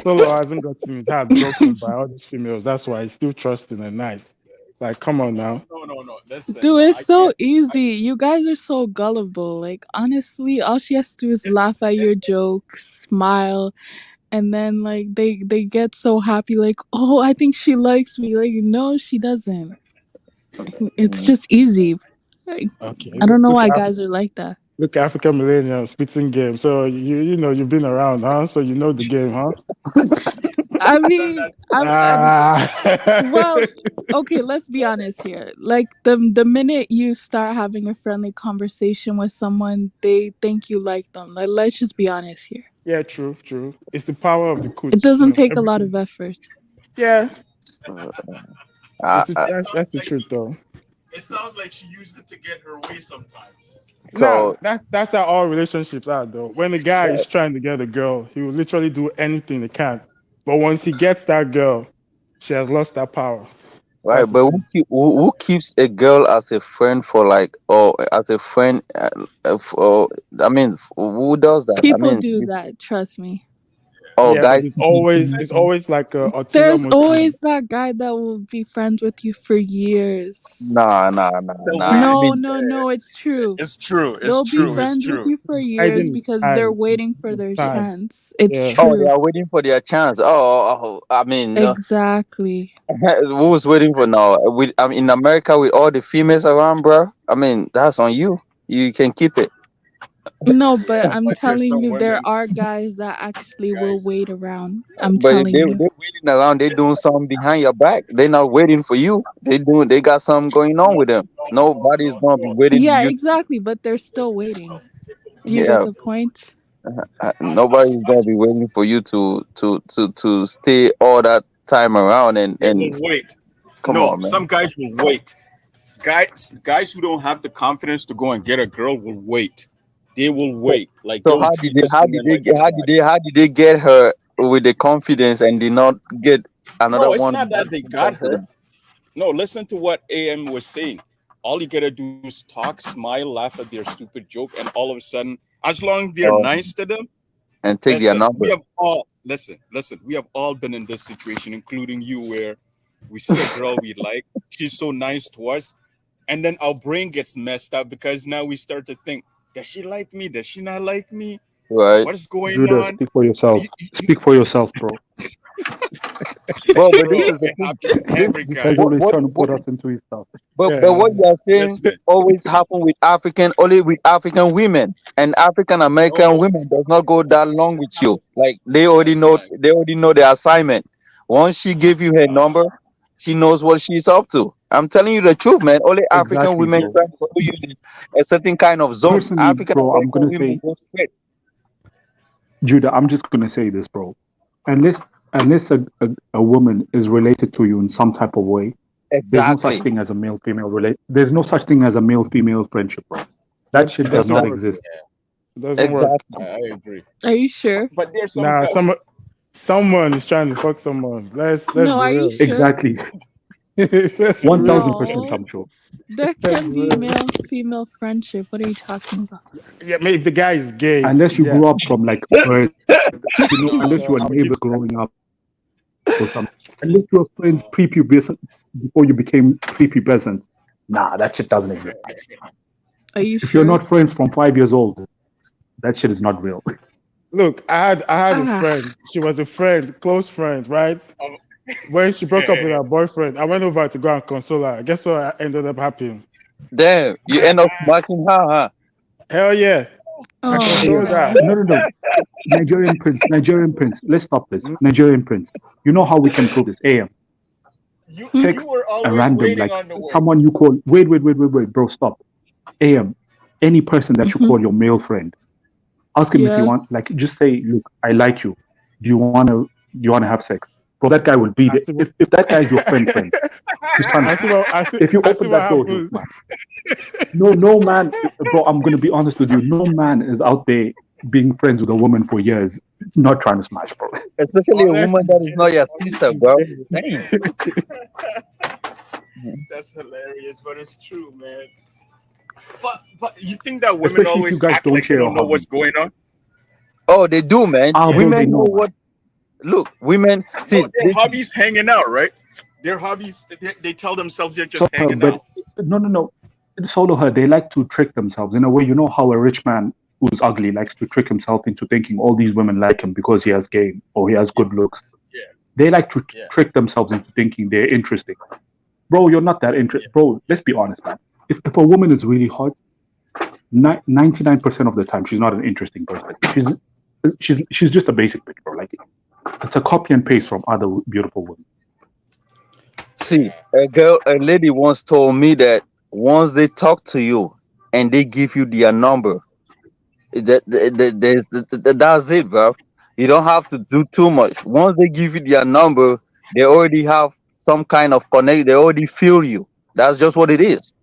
Solo hasn't gotten his heart broken by all these females. That's why he's still trusting and nice. Like, come on now. No. Listen, dude, no, it's I so can't. easy. You guys are so gullible. Like, honestly, all she has to do is It's, laugh at your it's jokes, smile, and then like they get so happy. Like, oh, I think she likes me. Like, no, she doesn't. It's just easy. Like, Okay. I don't know Look why at guys are like that. look African millennial spitting game. So you know you've been around, huh? So you know the game, huh? I I've done mean, that. I'm Ah. well. Okay, let's be honest here. Like the minute you start having a friendly conversation with someone, they think you like them. Like, let's just be honest here. Yeah, true. It's the power of the It coach. doesn't take a lot Everything. of effort. Yeah, uh, uh, It that's sounds the like truth though. she used it to get her way sometimes. Nah, so that's how all relationships are though. When a guy is trying to get a girl, he will literally do anything he can. But once he gets that girl, she has lost that power. right, That's the but thing. who keeps a girl as a friend for like, or as a friend? For, I mean, who does that? I People mean, do that, trust me. oh, Yeah, but guys keep it's keeping. always like a ulterior There's motive. always that guy that will be friends with you for years. Still Nah. I waiting. No, mean, no, no, it's true. It's true. It's They'll be true. It's friends with true. you for years Hiding is because they're time. waiting for It's their time. chance. It's Yeah. oh, they true. are waiting for their chance. I mean, Exactly. who's waiting for now? I mean, in America with all the females around, bro. I mean, that's on you. You can keep it. No, but Yeah, I'm but there's telling some you, there women, are guys that actually will guys. wait around. I'm But if telling you. they're waiting around, they It's doing like something behind your back. They're not waiting for you. They got something going on with them. Nobody's gonna be waiting Yeah, you. exactly, but they're still waiting. Do you get Yeah, the point? nobody's gonna be waiting for you to stay all that time around they and will wait. come No, on, man. some guys will wait. Guys who don't have the confidence to go and get a girl will wait. They will So, wait. Like they so will treat this woman like a god. how did they get her with the confidence and did not get another No, it's one not without that the they same got her. confidence? No, listen to what AM was saying. All you gotta do is talk, smile, laugh at their stupid joke, and all of a sudden, as long as they're Oh, nice to them, and take their listen, we number. have all listen, we have all been in this situation, including you, where we see a girl we like, she's so nice to us, and then our brain gets messed up because now we start to think, does she like me? Does she not like me? Right. What is going Judah, on? speak for yourself. Speak for yourself, bro. Bro, but this Bro, is the it thing. happens to every This guy. guy's always trying to What put us into his stuff. but Yeah. what you are saying Listen, always happen with only with African women, and African American no, women does not go that long with you. Like that's not. they already know the assignment. Once she give you her number, she knows what she's up to. I'm telling you the truth, man. Only African Exactly, women bro. try to put you in a certain kind of zone. Personally, African bro, I'm American gonna women say, go straight. Judah, I'm just gonna say this, bro. Unless a woman is related to you in some type of way, there's no such Exactly. thing as a male female relate. There's no such thing as a male female friendship, bro. That It shit does doesn't not work. exist. It doesn't work. Exactly. I agree. Are you sure? But there's Nah, someone is trying to fuck someone. Let's No, be are you real. sure? Exactly. That's real. 1000% No, I'm sure. there That's can be real. male female friendship. What are you talking about? Yeah, maybe if the guy is gay, Unless you yeah. grew up from like unless you know, unless you No, were I'll neighbors give. growing up or something. Unless you were friends prepubescent before you became prepubescent. Nah, that shit doesn't exist. Are you If you're sure? not friends from 5 years old, that shit is not real. Look, I had a Ah, friend. She was a friend, close friend, right? When she broke up with her boyfriend, I went over to go and console her. Guess what ended up happening? Damn, you end up smacking her, huh? Hell yeah, I oh Hey, consoled her. no. no. Nigerian prince. Let's stop this. Mm, Nigerian prince. You know how we can prove this? AM. You Text were a always random, waiting like on the way. someone you call. Wait, bro, stop. AM. Any person that you Hmm. call your male friend, ask him if you Yeah. want. Like, just say, look, I like you. Do you wanna have sex? Bro, that guy will be I there. see what If that guy is your friend, he's trying I to see smash. what I see. If you I see open what that door, he'll happens. smash. No man, bro. I'm gonna be honest with you. No man is out there being friends with a woman for years, not trying to smash, bro. Especially a Unless woman he's that is gay. not your Unless sister, he's bro. gay. Damn. That's hilarious, but it's true, man. But you think that women Especially if you always guys act don't like they share a don't know hobby. what's going on? Oh, they do, man. Ah, Yeah. bro, they Women know know, man. what. Look, women. No, See, their hobbies hanging out, right? Their hobbies, they tell themselves they're just So her, hanging but out. no. Solo her. They like to trick themselves in a way. You know how a rich man who's ugly likes to trick himself into thinking all these women like him because he has game or he has Yeah, good looks. yeah, They like to yeah, trick themselves into thinking they're interesting. Bro, you're not that yeah. interesting. Bro, let's be honest, man. If a woman is really hot, 99% of the time she's not an interesting person. She's just a basic bitch, bro. Like it's a copy and paste from other beautiful women. see, a lady once told me that once they talk to you and they give you their number, that's it, bro. You don't have to do too much. Once they give you their number, they already have some kind of connect. They already feel you. That's just what it is.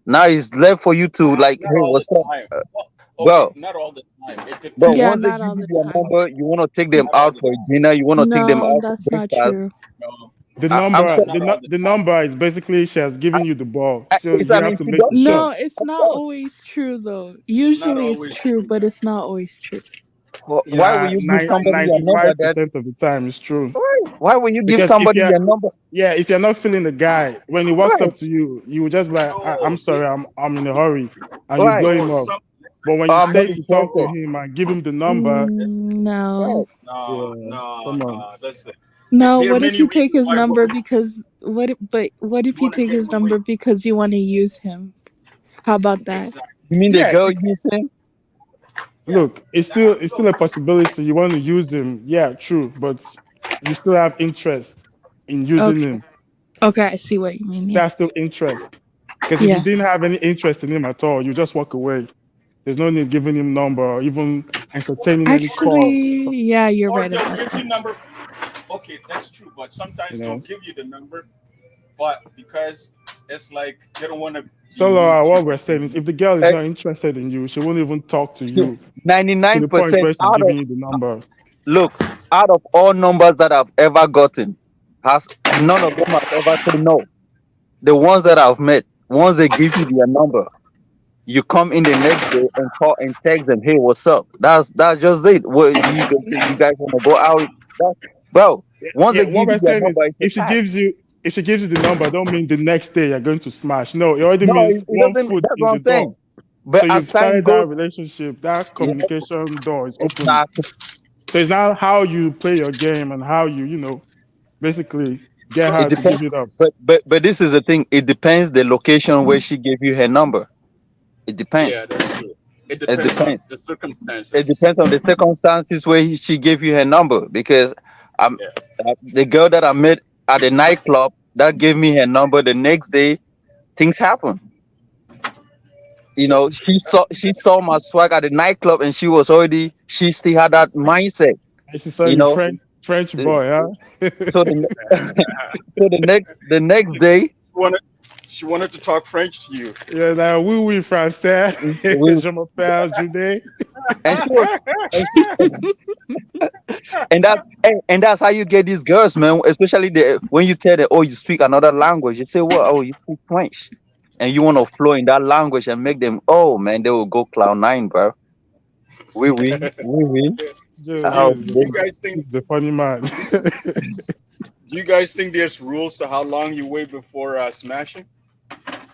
Now it's left for you to like, Not hey, all the what's up, time. Well, okay, bro? not all the time. It But Yeah, depends. once they not give all you the their time. number, you want to take them Not all out the for time. dinner. You want to take them No, out for that's not breakfast. true. No, The I'm number, not the all the the time. number is basically she has given you the ball, so it's you an have to make the introduction, shot. No, it's of not course. always true though. It's not Usually it's always true, true, but man. it's not always true. Why will Yeah, you give somebody your number? That 95% of the time is true. why will you give Because if somebody you're your number? yeah, if you're not feeling the guy, when he walks Right, up to you, you will just be like, I'm No, sorry, I'm in a hurry, and you right. blow no. him off. Some But when Oh, you I'm not stay to talk to interested. him and give him the number, listen, Right. No. no, yeah, no, come on. no. Listen, No, there are what if many you take reasons his why number women because what if you want to take get his him away. number because you want to use him? How about that? Exactly. You mean the Yeah, girl using? Yeah. look, it's That, still a possibility you want to use him. Yeah, true, but you still have interest in using Okay. him. Okay, I see what you mean. Yeah. That's still interest. Because if you Yeah. didn't have any interest in him at all, you just walk away. There's no need giving him number or even entertaining any call. Actually, yeah, you're or right they'll about give that. you number. Okay, that's true. But You sometimes they'll know. give you the number, but because it's like they don't want to be So mean to what we're saying is, if the girl is not interested in you, she won't even talk to you to the point 99% where she's out of giving you the number. look out of all numbers that I've ever gotten, has none of them have ever said no. The ones that I've met, once they give you their number, you come in the next day and call and text them, hey, what's up? That's just it. What do you guys want to go out? That, bro, once Yeah, they what give you we're their saying is, number, it's a fast. if she gives you the number, don't mean the next day you're going to smash. No, it already No, means it one doesn't. foot That's in what the I'm door. saying. But So as you've time started that goes, relationship, that yeah, communication door is open. exactly. So it's now how you play your game and how you basically get So her It to give depends. it up. But this is the thing. It depends the location where she gave you her number. It yeah, depends. that's true. It It depends on depends. the It circumstances. depends on the circumstances where she gave you her number. Because Yeah. the girl that I met at the nightclub that gave me her number the next day, things happen. You So know, she saw my swag at the nightclub and she still had that mindset. And she saw You you know, French Uh, boy, huh? so the so the next day, wanna, She wanted to talk French to you. Yeah, now oui, français. We- Je m'appelle Jude. and she was, and, and that's how you get these girls, man. Especially when you tell them, oh, you speak another language, you say, what? Oh, you speak French, and you want to flow in that language and make them, oh man, they will go cloud nine, bro. We. Joe, Oh, Joe is Do you guys think? the funny man. Do you guys think there's rules to how long you wait before smashing?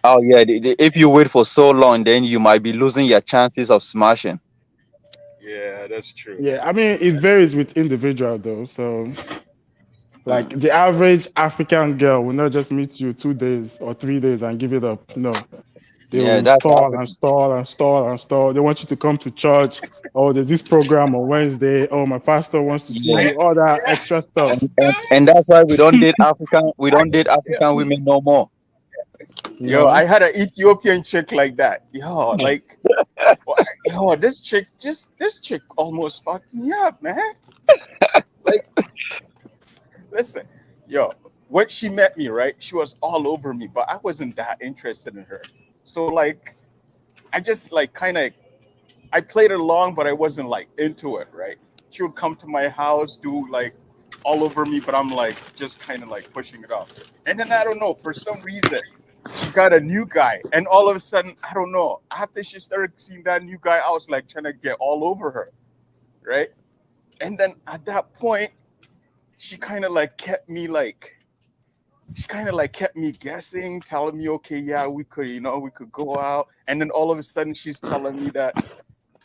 oh yeah. If you wait for so long, then you might be losing your chances of smashing. Yeah, that's true. Yeah, I mean it varies with individual though. So like Mm. the average African girl will not just meet you 2 days or 3 days and give it up. No. They Yeah, will that's stall and African. stall and stall and stall. They want you to come to church. Oh, there's this program on Wednesday. Oh, my pastor wants to see Yeah, you. All that extra stuff. and that's why we don't date African. We don't date African women no more. You Yo, know. I had an Ethiopian chick like that. Yo, like, yo, this chick almost fucked me up, man. Like, listen, yo, when she met me, right? She was all over me, but I wasn't that interested in her. So like, I just like kind of I played along, but I wasn't like into it, right? She would come to my house, do like all over me, but I'm like just kind of like pushing it off. And then I don't know, for some reason, she got a new guy, and all of a sudden, I don't know. After she started seeing that new guy, I was like trying to get all over her, right? And then at that point, she kind of like kept me like she kind of like kept me guessing, telling me, okay, yeah, we could go out. And then all of a sudden, she's telling me that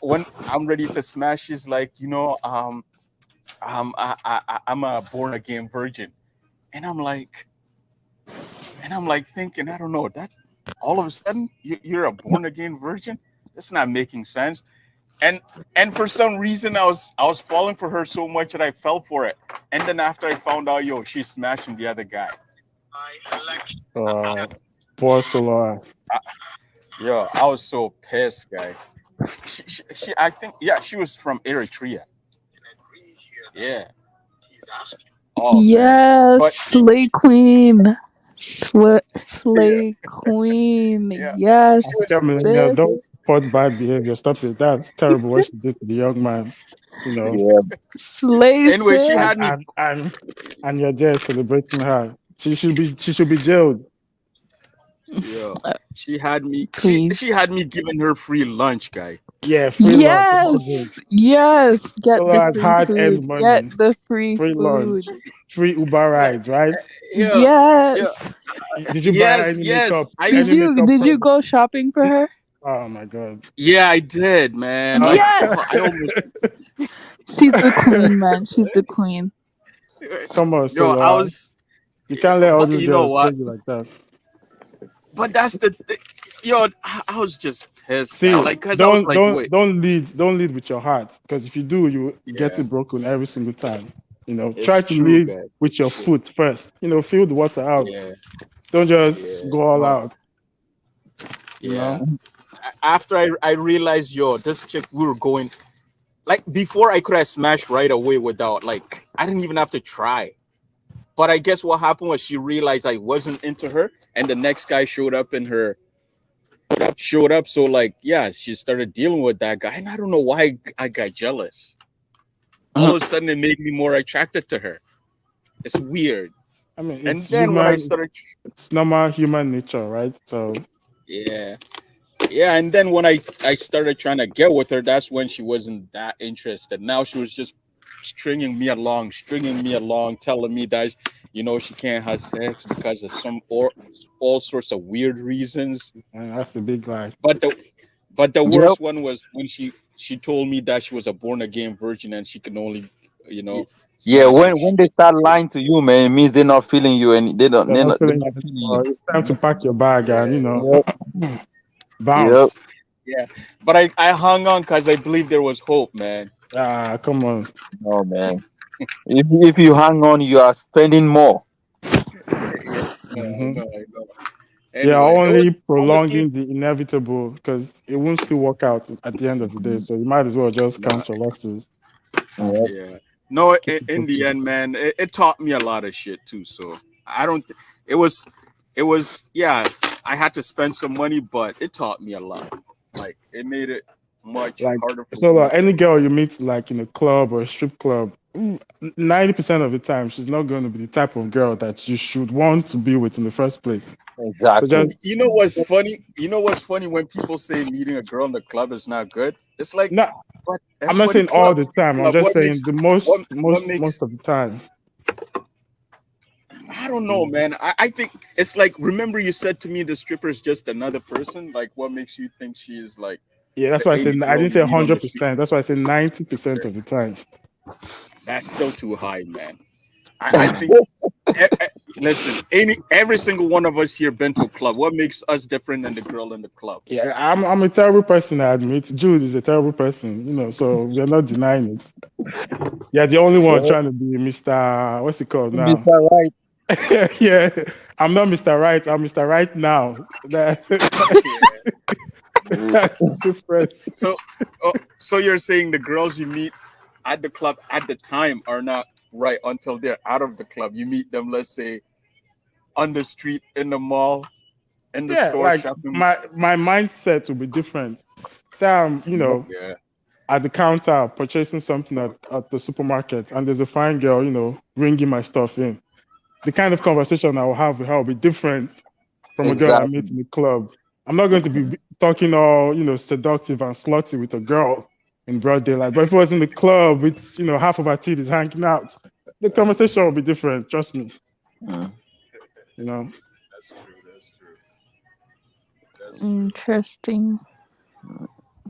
when I'm ready to smash, she's like, I'm a born again virgin, and I'm like thinking, I don't know that. All of a sudden, you're a born again virgin. That's not making sense. And and for some reason, I was falling for her so much that I fell for it. And then after I found out, yo, she's smashing the other guy. Uh, Poor Solar. Yo, I was so pissed, guy. I think, yeah, she was from Eritrea. Yeah. Oh man. Yes, But Slay Queen. Slay Queen. yeah, Yes, she was. African millennials sis. don't support bad behavior. Stop it. That's terrible what she did to the young man. You know. Yeah, Slay, Anyway, she sis. had me. And you're there celebrating her. She should be jailed. Yeah, she had me. She Please. she had me giving her free lunch, guy. Yeah, free lunch. It's all good. Yes, yes. Get Solar the has free hard food. earned Get money, the free free lunch, food. free Uber Yeah, rides, right? yeah, yeah. Yes. Did you buy her Yes, any yes. makeup? I Did Any you makeup did you product? go shopping for her? Oh my god. Yeah, I did, man. Like, Yes. I almost. She's the queen, man. She's the queen. Come on, Yo, I Solar. was. You can't let all But these you know girls play what? you like that. But that's the thing. Yo, I was just pissed. See, Cause I was don't like, don't wait. don't lead with your heart, because if you do, you get Yeah, it broken every single time. Try it's to true, lead guy. with your foot first. Feel the water out. Yeah, Don't just yeah. go all Well, out. You yeah. know. After I realized, yo, this chick, we were going like before I could have smashed right away without like I didn't even have to try. But I guess what happened was she realized I wasn't into her, and the next guy showed up. So like, yeah, she started dealing with that guy, and I don't know why I got jealous. All Mhm. of a sudden, it made me more attracted to her. It's weird. I mean, And it's then when I human. started, It's normal human nature, right? So yeah, yeah, and then when I started trying to get with her, that's when she wasn't that interested. Now she was just stringing me along, telling me that she can't have sex because of some or all sorts of weird reasons. that's a big lie. But the Yep. worst one was when she told me that she was a born again virgin and she can only you Y- know Yeah, smash when if she when they start lying to you, man, it means they're not feeling you, and They're not they're feeling not it feeling you. anymore. It's time to pack your bag and yeah Yep. Yep. bounce. yeah. But I hung on because I believe there was hope, man. Ah, come on. No, man. If you hang on, you are spending more. Yeah, I Hmm. know, I know. They are Anyway, it was only honestly prolonging the inevitable, because it won't still work out at the end of the day. So you might as well just nah, count your losses Yep. and yeah. No, keep it in the pushing. end, man, it taught me a lot of shit too. So I don't. It was, yeah. I had to spend some money, but it taught me a lot. Like it made it much Like harder for so, me. any girl you meet like in a club or a strip club, 90% of the time she's not going to be the type of girl that you should want to be with in the first place. So Exactly. just You know what's funny? You know what's funny when people say meeting a girl in the club is not good? It's like, no, but I'm not everybody saying all club the time. I'm club. just saying the most, What most, makes most of the time. I don't know, man. I think it's like remember you said to me the stripper is just another person. Like what makes you think she is like Yeah, that's the why I said any I girl didn't you say meet on the street? 100%. That's why I said 90% of the time. That's still too high, man. I think listen, every single one of us here been to a club. What makes us different than the girl in the club? Yeah, I'm a terrible person. I admit. Jude is a terrible person. So we're not denying it. Yeah, the only one Well, trying to be Mr. What's it called now? Mr. Right. Yeah, I'm not Mr. Right. I'm Mr. Right now. That's the difference. So, so you're saying the girls you meet at the club at the time are not right until they're out of the club. You meet them, let's say, on the street, in the mall, in the Yeah, store, like shopping. my mindset will be different. Say I'm, Yeah, at the counter purchasing something at the supermarket, and there's a fine girl, bringing my stuff in. The kind of conversation I will have with her will be different from a girl I meet Exactly. in the club. I'm not going to be talking all, seductive and slutty with a girl in broad daylight. But if it was in the club with, half of our teeth is hanging out, the conversation will be different. Trust me. Mm. You know. that's true. That's true. That's true. Interesting.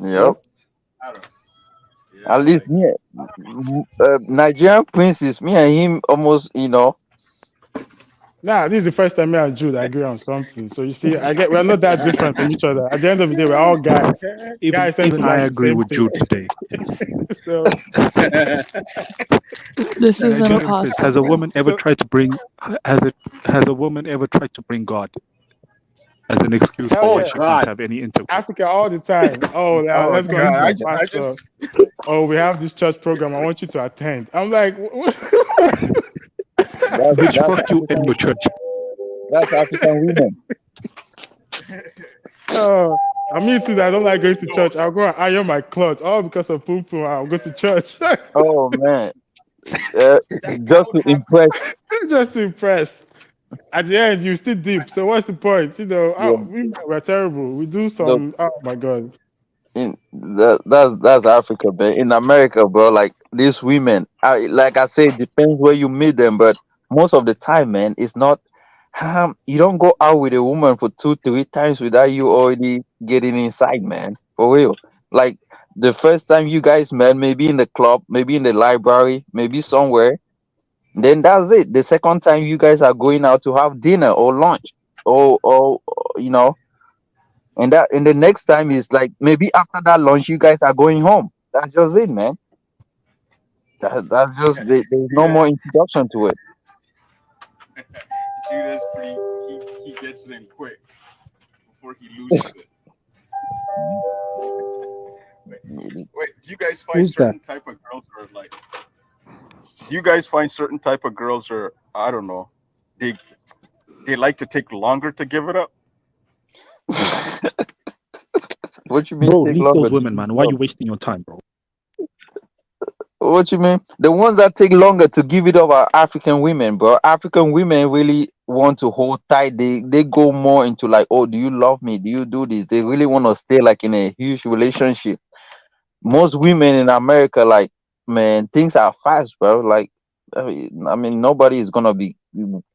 Yep. Yep. I don't. At Yeah, least like me, Nigerian princess, me and him almost, Nah, this is the first time me and Jude agree on something. So you see, we're not that different from each other. At the end of the day, we're all guys. Even Guys tend to even I like the agree same with Jude things. today. So This is Nigerian prince, has a impossible. woman ever tried to bring has a woman ever tried to bring God as an excuse hell for why oh yeah. she can't God, have any intercourse? Africa all the time. Oh, oh let's go and God, meet my I pastor. just Oh, we have this church program. I want you to attend. I'm like, Bitch, that's fuck you and African, your church. that's African women. oh, I mean, too, I don't like going to no. church. I'll go and iron my clothes all because of pum pum. I'll go to church Oh man, uh, That just would to happen. impress. just to impress. At the end, you still deep. So what's the point? Yeah, We're terrible. We do look, some. Oh my god. that's Africa, man. In America, bro, like these women, like I say, it depends where you meet them, but most of the time, man, it's not. You don't go out with a woman for 2, 3 times without you already getting inside, man. For real. Like the first time you guys met, maybe in the club, maybe in the library, maybe somewhere. Then that's it. The second time you guys are going out to have dinner or lunch, or you know, and the next time is like maybe after that lunch, you guys are going home. That's just it, man. That's just there's no Judas, more introduction to it. Judas, pretty. He gets it in quick before he loses it. Wait, wait. Do you guys find Who's that? certain type of girls are like? Do you guys find certain type of girls are I don't know. They they like to take longer to give it up. What you mean Bro, take leave longer those to women, give man. it Why are up? you wasting your time, bro? What you mean? The ones that take longer to give it up are African women, bro. African women really want to hold tight. They go more into like, oh, do you love me? Do you do this? They really want to stay like in a huge relationship. Most women in America, like, man, things are fast, bro. Like, I mean, nobody is gonna be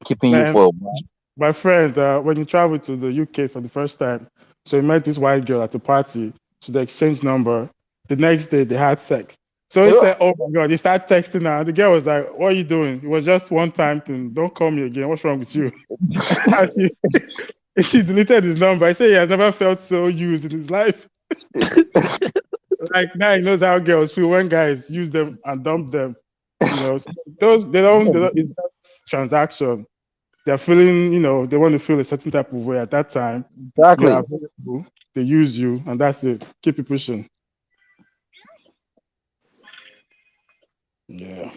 keeping you Man, for a while. my friend, when you travel to the UK for the first time, so you met this white girl at a party, so they exchanged number. The next day they had sex. So he Yeah. said, "Oh my god!" He started texting her. The girl was like, "What are you doing? It was just one time thing. Don't call me again. What's wrong with you?" And she deleted his number. I said he has never felt so used in his life. Like now he knows how girls feel when guys use them and dump them. So those they don't. It's just transaction. They're feeling, they want to feel a certain type of way at that time. You're Exactly. available. They use you, and that's it. Keep it pushing. Yeah,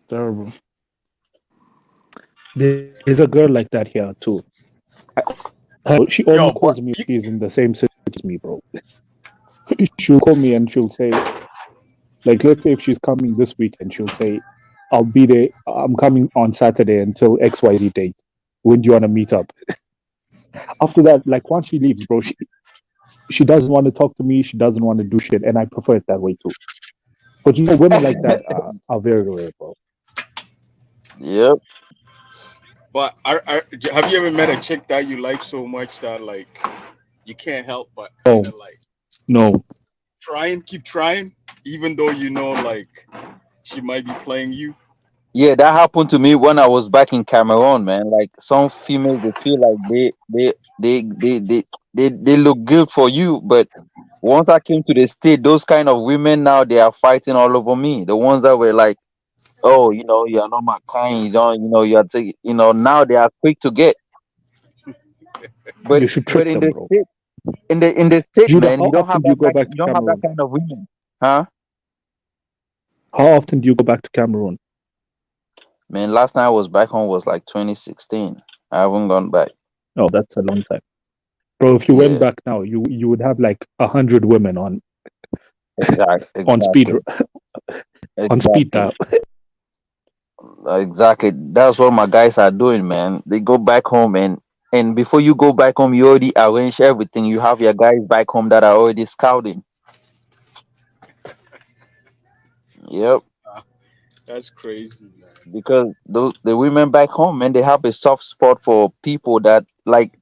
terrible. There's a girl like that here too. She Yo, only calls me if she's in the same city as me, bro. She'll call me and she'll say, like, let's say if she's coming this weekend, she'll say, I'll be there. I'm coming on Saturday until XYZ date. When do you want to meet up? After that, like, once she leaves, bro, she doesn't want to talk to me. She doesn't want to do shit. And I prefer it that way too. But you know, women like that are very rare, bro. Yep. but have you ever met a chick that you like so much that like you can't help but kind No, of like no. keep trying, even though you know like she might be playing you? Yeah, that happened to me when I was back in Cameroon, man. Like some females, they feel like they look good for you, but once I came to the state, those kind of women now they are fighting all over me. The ones that were like, oh, you're not my kind. You don't, you're taking, now they are quick to get. But You should but trick in them, the bro. state, in the state, Judah, man, how you don't have often do you that go back you to don't have that Cameroon? kind of women, huh? How often do you go back to Cameroon? Man, last time I was back home was like 2016. I haven't gone back. Oh, that's a long time, bro. If you went Yeah, back now, you would have like 100 women exactly, on speed exactly, on speed exactly, dial. exactly. That's what my guys are doing, man. They go back home and before you go back home, you already arrange everything. You have your guys back home that are already scouting. Yep, That's crazy, man. because the women back home, man, they have a soft spot for people that like.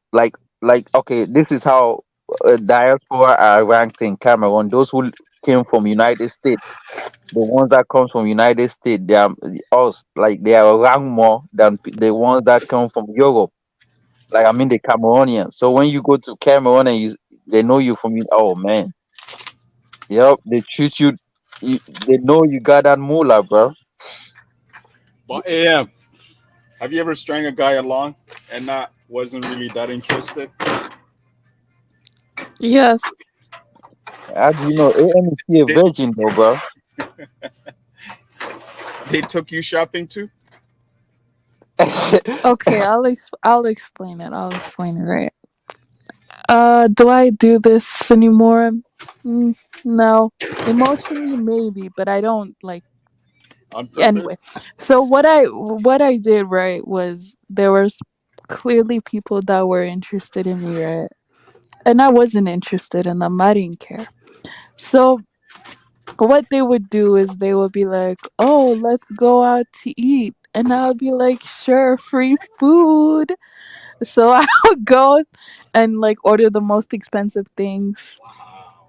Okay, this is how diaspora are ranked in Cameroon. Those who came from United States, the ones that come from United States, they are us like they are ranked more than the ones that come from Europe. Like I mean the Cameroonians. So when you go to Cameroon and they know you from oh man, yep, they treat you, they know you got that moolah, bro. But AM, have you ever strung a guy along and not wasn't really that interested? Yes. How do you know AM is still a They, virgin though, bro? they took you shopping too? Okay, I'll explain it. I'll explain it, right. Do I do this anymore? Mm, no. Emotionally maybe, but I don't like On anyway. purpose? So what I did, right, was there was clearly people that were interested in me, right? And I wasn't interested in them. I didn't care. So what they would do is they would be like, "Oh, let's go out to eat." And I would be like, "Sure, free food." So I would go and like order the most expensive things.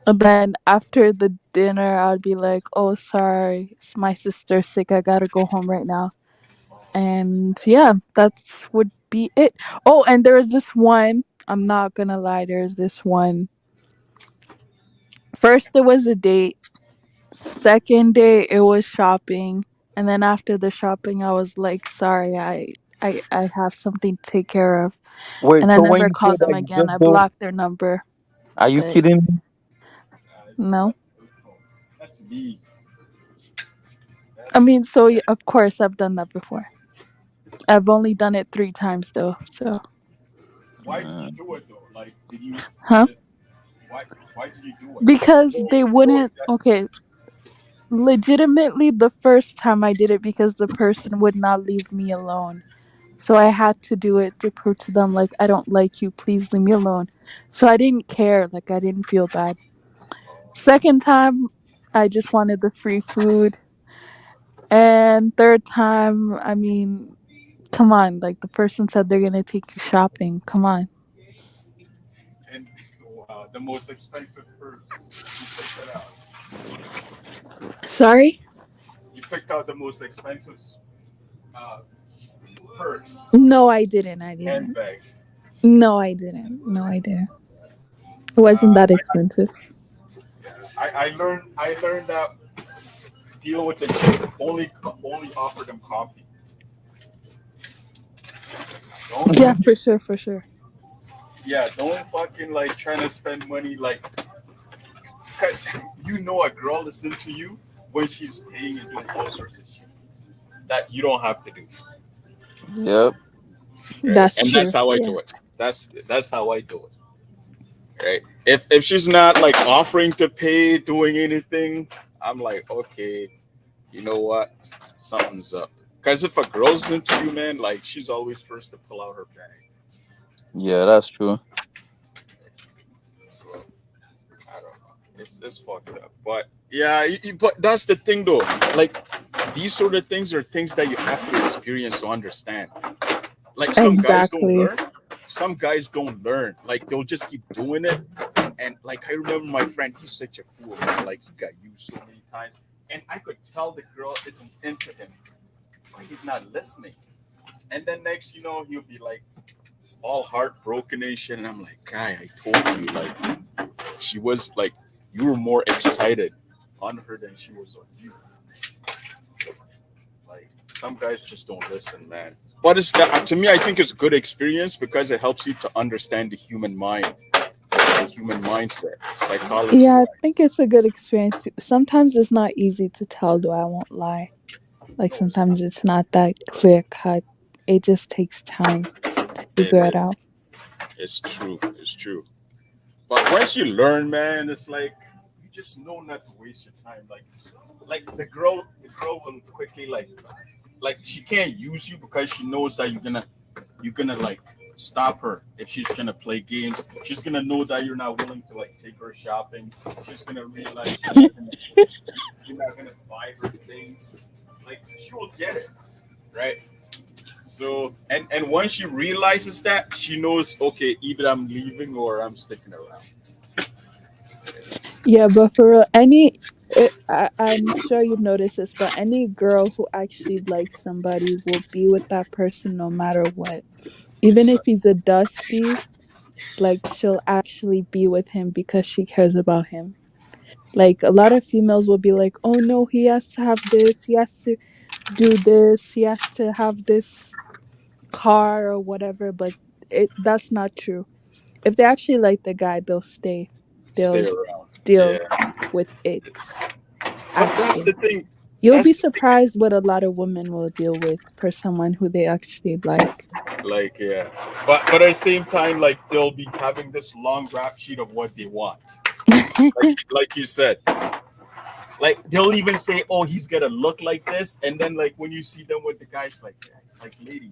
And then after the dinner, I would be like, "Oh, sorry, my sister's sick. I gotta go home right now." And yeah, that's would be it. Oh, and there is this one. I'm not gonna lie. There's this one. First, there was a date. Second day, it was shopping. And then after the shopping, I was like, "Sorry, I have something to take care of." Wait, And I so when never you say called them that you again. just I go, blocked their number. are you But kidding me? no. That's me. I That's mean, so of course I've done that before. I've only done it 3 times though. So, why did you do it though? Like, did you huh? just why why did you do it? Because they Knowing wouldn't. that Okay, legitimately, the first time I did it because the person would not leave me alone. So I had to do it to prove to them, like, I don't like you. Please leave me alone. So I didn't care. Like, I didn't feel bad. Second time, I just wanted the free food. And third time, I mean, come on. Like, the person said they're going to take you shopping. Come on. and wow, the most expensive purse. You picked it out. Sorry? You picked out the most expensive uh, purse, No, I didn't. I didn't. handbag. No, I didn't. No, I didn't. It wasn't that expensive. I learned that deal with the chick only offer them coffee. Yeah, Don't for sure, for sure. yeah, don't fucking like trying to spend money like 'cause you know a girl is into you when she's paying and doing all sorts of shit that you don't have to do. Yep. Right? That's And that's true. how I Yeah. do it. That's how I do it. Right? If she's not like offering to pay, doing anything, I'm like, okay, you know what, something's up. Because if a girl's into you, man, like she's always first to pull out her bag. Yeah, that's true. So I don't know. It's fucked up. But yeah, but that's the thing though. Like these sort of things are things that you have to experience to understand. Like some guys don't Exactly. learn. Some guys don't learn. Like they'll just keep doing it. And like I remember my friend, he's such a fool, man. Like he got used so many times. And I could tell the girl isn't into him. But he's not listening. And then next, he'll be like all heartbroken and shit. And I'm like, guy, I told you, like, she was like, you were more excited on her than she was on you. Like, some guys just don't listen, man. But it's to me, I think it's a good experience because it helps you to understand the human mind, the human mindset, psychology. Yeah, I think it's a good experience. Sometimes it's not easy to tell, though, I won't lie. Like No, it's not. sometimes it's not that clear cut. It just takes time to It figure it is. out. It's true. It's true. But once you learn, man, it's like you just know not to waste your time. Like the girl will quickly like she can't use you because she knows that you're gonna like stop her if she's gonna play games. She's gonna know that you're not willing to like take her shopping. She's gonna realize you're not gonna buy her things. Like she will get it, right? So and once she realizes that, she knows okay, either I'm leaving or I'm sticking around. Yeah, but for real, I'm sure you've noticed this, but any girl who actually likes somebody will be with that person no matter what. Even if Exactly. he's a dusty, like she'll actually be with him because she cares about him. Like a lot of females will be like, "Oh no, he has to have this, he has to do this, he has to have this car or whatever," but that's not true. If they actually like the guy, they'll stay. Stay They'll around. deal Yeah. with it. But that's the Actually, thing. you'll be That's the thing. surprised what a lot of women will deal with for someone who they actually like. Like yeah. But at the same time, like they'll be having this long rap sheet of what they want. Like you said. Like they'll even say, "Oh, he's gonna look like this," and then like when you see them with the guys, like lady,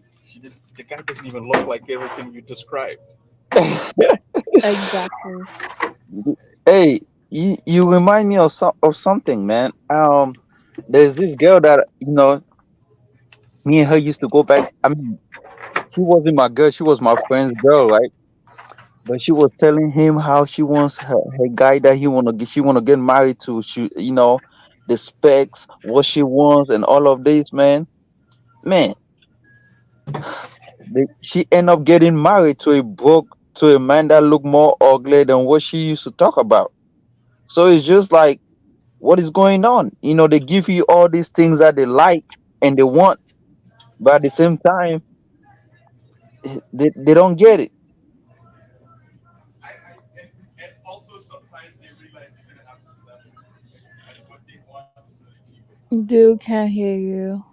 the guy doesn't even look like everything you described. Exactly. Hey, you remind me of something, man. There's this girl that me and her used to go back. I mean, she wasn't my girl; she was my friend's girl, right? But she was telling him how she wants her guy that she wanna get married to. The specs, what she wants, and all of this, man. Man, she end up getting married to a man that looked more ugly than what she used to talk about. So it's just like, what is going on? They give you all these things that they like and they want, but at the same time, they don't get it. And also sometimes they realize they're gonna have to settle because what they want is not achievable. Dude, can't hear you.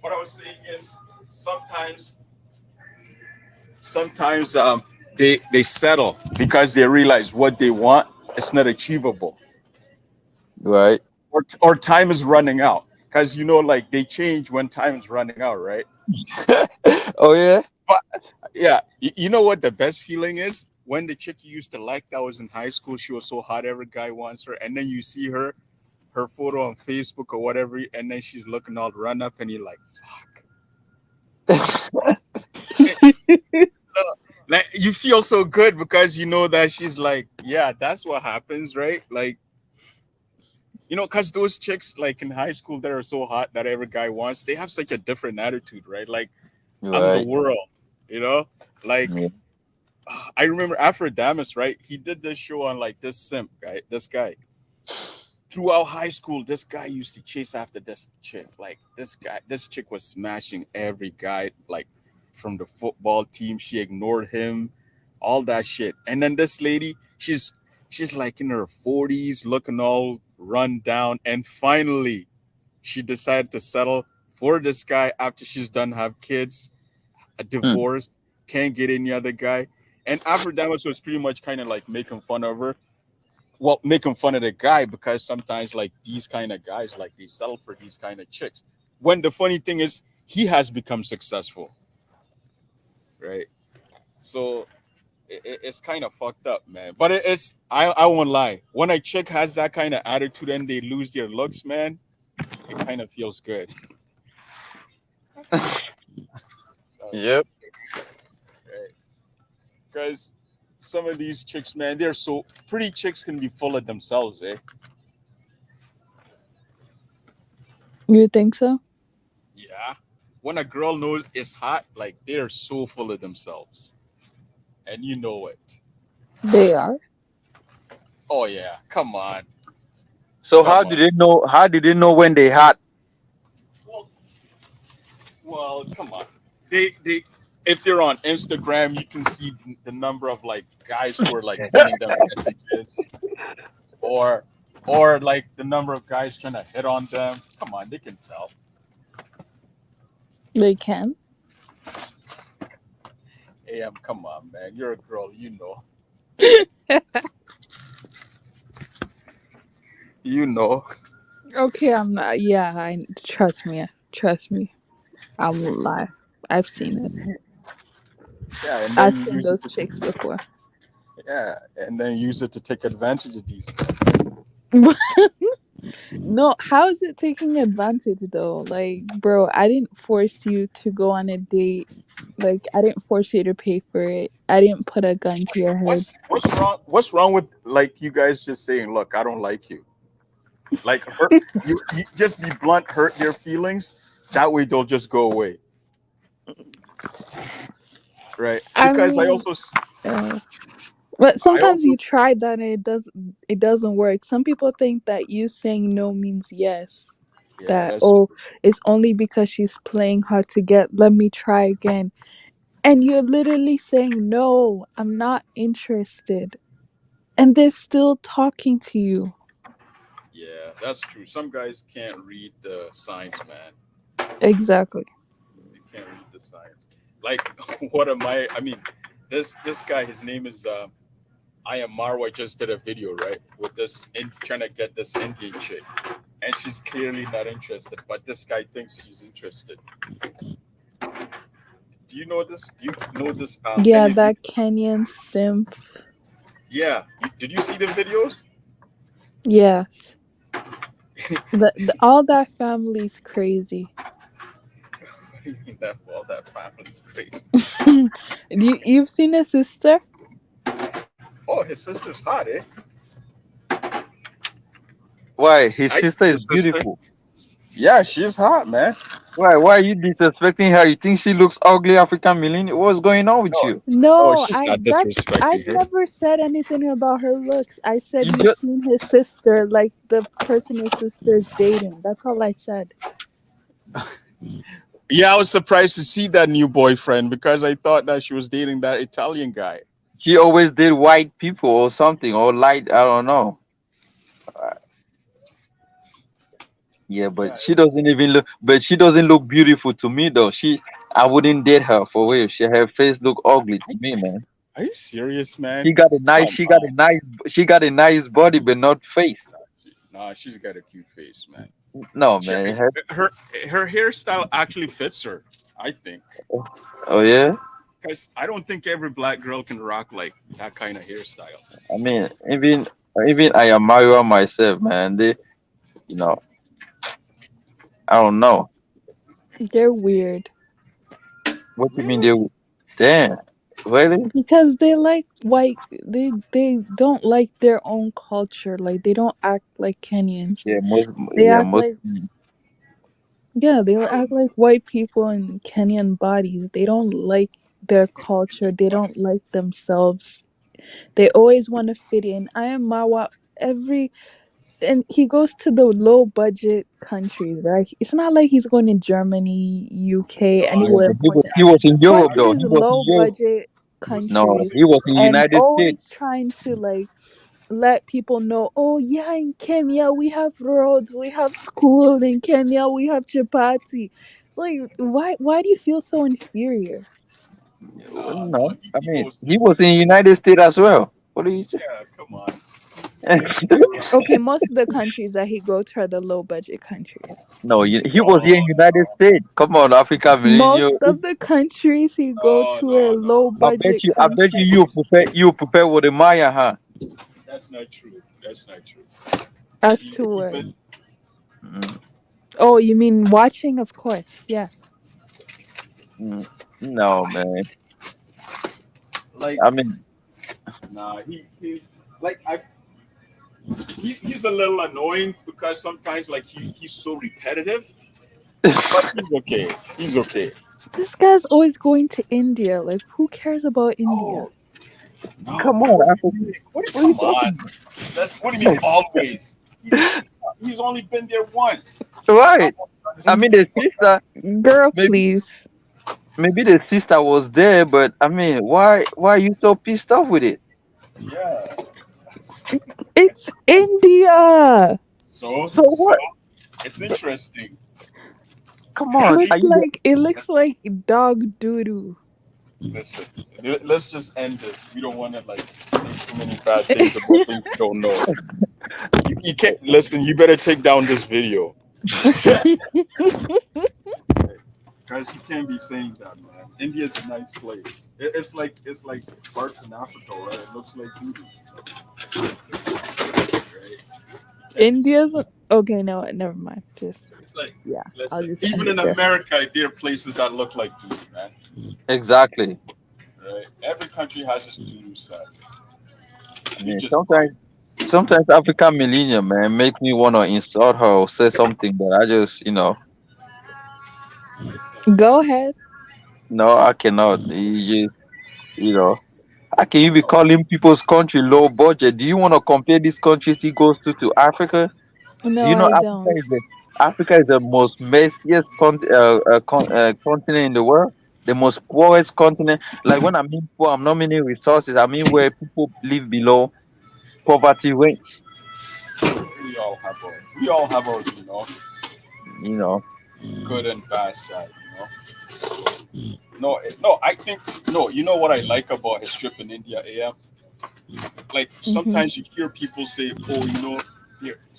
What I was saying is sometimes sometimes they settle because they realize what they want is not achievable Right. or time is running out because like they change when time is running out, right? Oh yeah. But yeah, you know what the best feeling is when the chick you used to like that was in high school, she was so hot every guy wants her, and then you see her photo on Facebook or whatever, and then she's looking all run up and you're like, like you feel so good because you know that she's like, yeah, that's what happens, right? Like, because those chicks like in high school that are so hot that every guy wants, they have such a different attitude, right? Like, I'm the Right. world, you know? Like, Yeah. I remember Damas, right? He did this show on like this guy. Throughout high school, this guy used to chase after this chick. Like this chick was smashing every guy, like from the football team. She ignored him, all that shit. And then this lady, she's like in her 40s, looking all run down, and finally she decided to settle for this guy after she's done have kids, a Hmm. divorce, can't get any other guy. And after that was pretty much kind of like making fun of her. Well, making fun of the guy because sometimes like these kind of guys like they settle for these kind of chicks. When the funny thing is he has become successful, right? So it's kind of fucked up, man. But it's I won't lie. When a chick has that kind of attitude and they lose their looks, man, it kind of feels good. Yep. Right? Because some of these chicks, man, they're so pretty. Chicks can be full of themselves, eh? You think so? Yeah. When a girl knows it's hot, like they're so full of themselves, and you know it. They are. Oh yeah, come on, So how come do on. they know? How do they know when they hot? Well, come on. They if they're on Instagram, you can see the number of like guys who are like sending them messages, or like the number of guys trying to hit on them. Come on, they can tell. They can. Hey, come on, man. You're a girl, you know. You know. Okay, I'm not. Yeah, I trust me. Trust me. I won't lie. I've seen it. Yeah, and then I've you seen use it those to chicks before. yeah, and then use it to take advantage of these. No, how is it taking advantage though? Like, bro, I didn't force you to go on a date. Like, I didn't force you to pay for it. I didn't put a gun to your head. What's wrong? What's wrong with like you guys just saying, "Look, I don't like you." Like hurt you just be blunt, hurt their feelings. That way they'll just go away, right? I Because I mean, also uh, but I sometimes also you try that and it doesn't work. Some people think that you saying no means yes. yeah, That that's oh, true. it's only because she's playing hard to get. Let me try again. And you're literally saying no, I'm not interested. And they're still talking to you. Yeah, that's true. Some guys can't read the signs, man. Exactly. They can't read the signs. Like, what am I? I mean, this guy, his name is I am Marwa. Just did a video right with this in trying to get this Indian chick, and she's clearly not interested. But this guy thinks she's interested. Do you know this? Do you know this? Yeah, Any of you? that Kenyan simp. Yeah. Did you see the videos? Yeah. All that family's crazy. What do you mean that all that family's crazy? You've seen his sister? Oh, his sister's hot, eh? Why? His I see sister is his sister. beautiful. Yeah, she's hot, man. Why? Why are you disrespecting her? You think she looks ugly, African millennial? What's going on with No, you? no, No, she's not disrespecting I've her. never said anything about her looks. I said You you've just seen his sister, like the person his sister's dating. That's all I said. Yeah, I was surprised to see that new boyfriend because I thought that she was dating that Italian guy. she always did white people or something or light. I don't know. Uh, yeah, Yeah, but she doesn't even look. But she doesn't look beautiful to me though. I wouldn't date her for real. Her face look ugly to me, man. are you serious, She man? got a nice. Come She got on. a nice. She got a nice body, but not face. Nah, she's got a cute face, man. No, She, man. her her hairstyle actually fits her, I think. Oh yeah. Because I don't think every black girl can rock like that kind of hairstyle. I mean, even I am Mario myself, man. You know, I don't know They're weird what you mean. Really? Damn, really? because they like white. They don't like their own culture. Like they don't act like Kenyans. Yeah, most. They Yeah, act most. like yeah, they I act don't like white people in Kenyan bodies. They don't like their culture. They don't like themselves. They always want to fit in. I am Mawa every and he goes to the low budget countries, right? It's not like he's going to Germany, UK, know. Yeah, anywhere but important. he was in Going Europe to though. these He was in low Europe. budget He was in No, countries he was in Italy. and United States. always trying to like let people know, oh yeah, in Kenya we have roads, we have school, in Kenya we have chapati. It's like, why do you feel so inferior? Nah, no, No, I he mean goes. he was in United States as well. What do you say? Yeah, come on. Okay, most of the countries that he go to are the low budget countries. No, he was here in No, United States. Come on, Africa Millennium. Most of the countries he go no, to are no, low no. budget I bet you countries. you prefer with the Maya, huh? That's not true. That's not true. As He, to he what? been Mm, Oh, you mean watching? Of course, yeah. mm. No, man. like, I mean, nah, he's like he's a little annoying because sometimes like he's so repetitive, but he's okay. He's okay. This guy's always going to India. Like, who cares about India? Oh no, come on, Africa. What are you come talking on. That's what do you mean always? He's only been there once. about? Right. I Mm, mean, the sister, girl, maybe please. the sister was there, but I mean, why are you so pissed off with it? Yeah. It's India. So So so what? it's interesting. Come It on, are looks you like it looks like dog doo doo. Listen, let's just end this. We don't want to like say too many bad things about things you don't know. You can't listen. You better take down this video because you can't be saying that, man. India's a nice place. It's like parts in Africa, right? It looks like voodoo, right? India's okay. No, never mind. Just Like, yeah, I'll listen, just end even it in there. America, there are places that look like voodoo, man. exactly? Right? Every country has its voodoo side. I We mean, just sometimes Africa Millennium, man, make me want to insult her or say something, but I just, Go ahead. no, I cannot. You just, you know, how can you be calling people's country low budget? Do you want to compare these countries he goes to Africa? Do No, you know I don't. Africa is the most messiest continent in the world, the most poorest continent. Like when I mean poor, I'm not meaning resources. I mean where people live below poverty rate. we all have our You know, good and bad side, No, no, I think no. You know what I like about his trip in India, AM? Like Hmm. sometimes you hear people say, "Oh,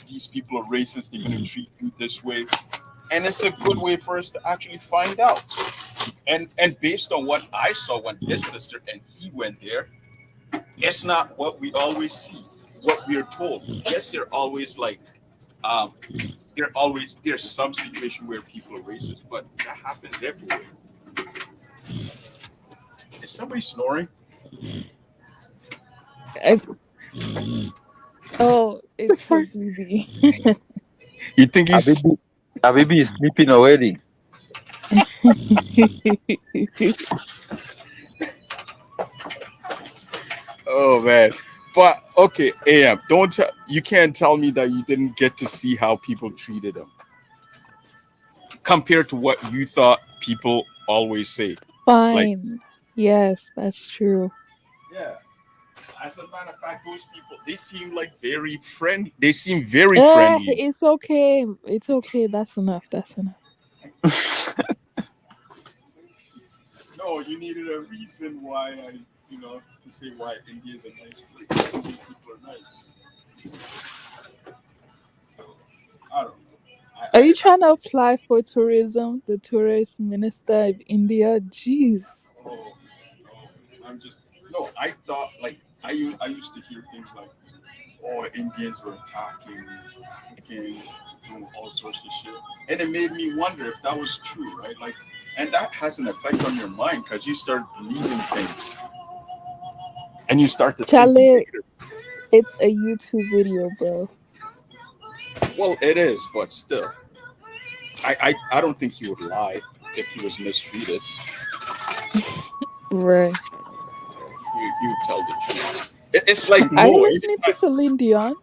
these people are racist. They're going to treat you this way," and it's a good way for us to actually find out. And based on what I saw when his sister and he went there, it's not what we always see. What we are told. Yes, they're always like, um, there's some situation where people are racist, but that happens everywhere. Is somebody snoring? I, oh, it's Habibi. You think he's Abibi is sleeping already. Oh man. But okay, AM, don't tell you can't tell me that you didn't get to see how people treated him compared to what you thought people always say. Like, Fine. Yes, that's true. yeah. As a matter of fact, those people they seem like very friendly. They seem very friendly. It's okay. It's okay. That's enough. That's enough. No, you needed a reason why to say why India is a nice place. Indian people are nice. So I don't know. Are you trying to apply for tourism? The tourist minister of India? Jeez. Oh, no, I'm just no. I thought like I used to hear things like, oh, Indians were attacking Africans, doing all sorts of shit, and it made me wonder if that was true, right? Like, and that has an effect on your mind because you start believing things and you start to think Chale, negative. it's a YouTube video, bro. Well, it is, but still, I don't think he would lie if he was mistreated. Right. He would tell the truth. It's like Are you Mo. listening to Celine Dion?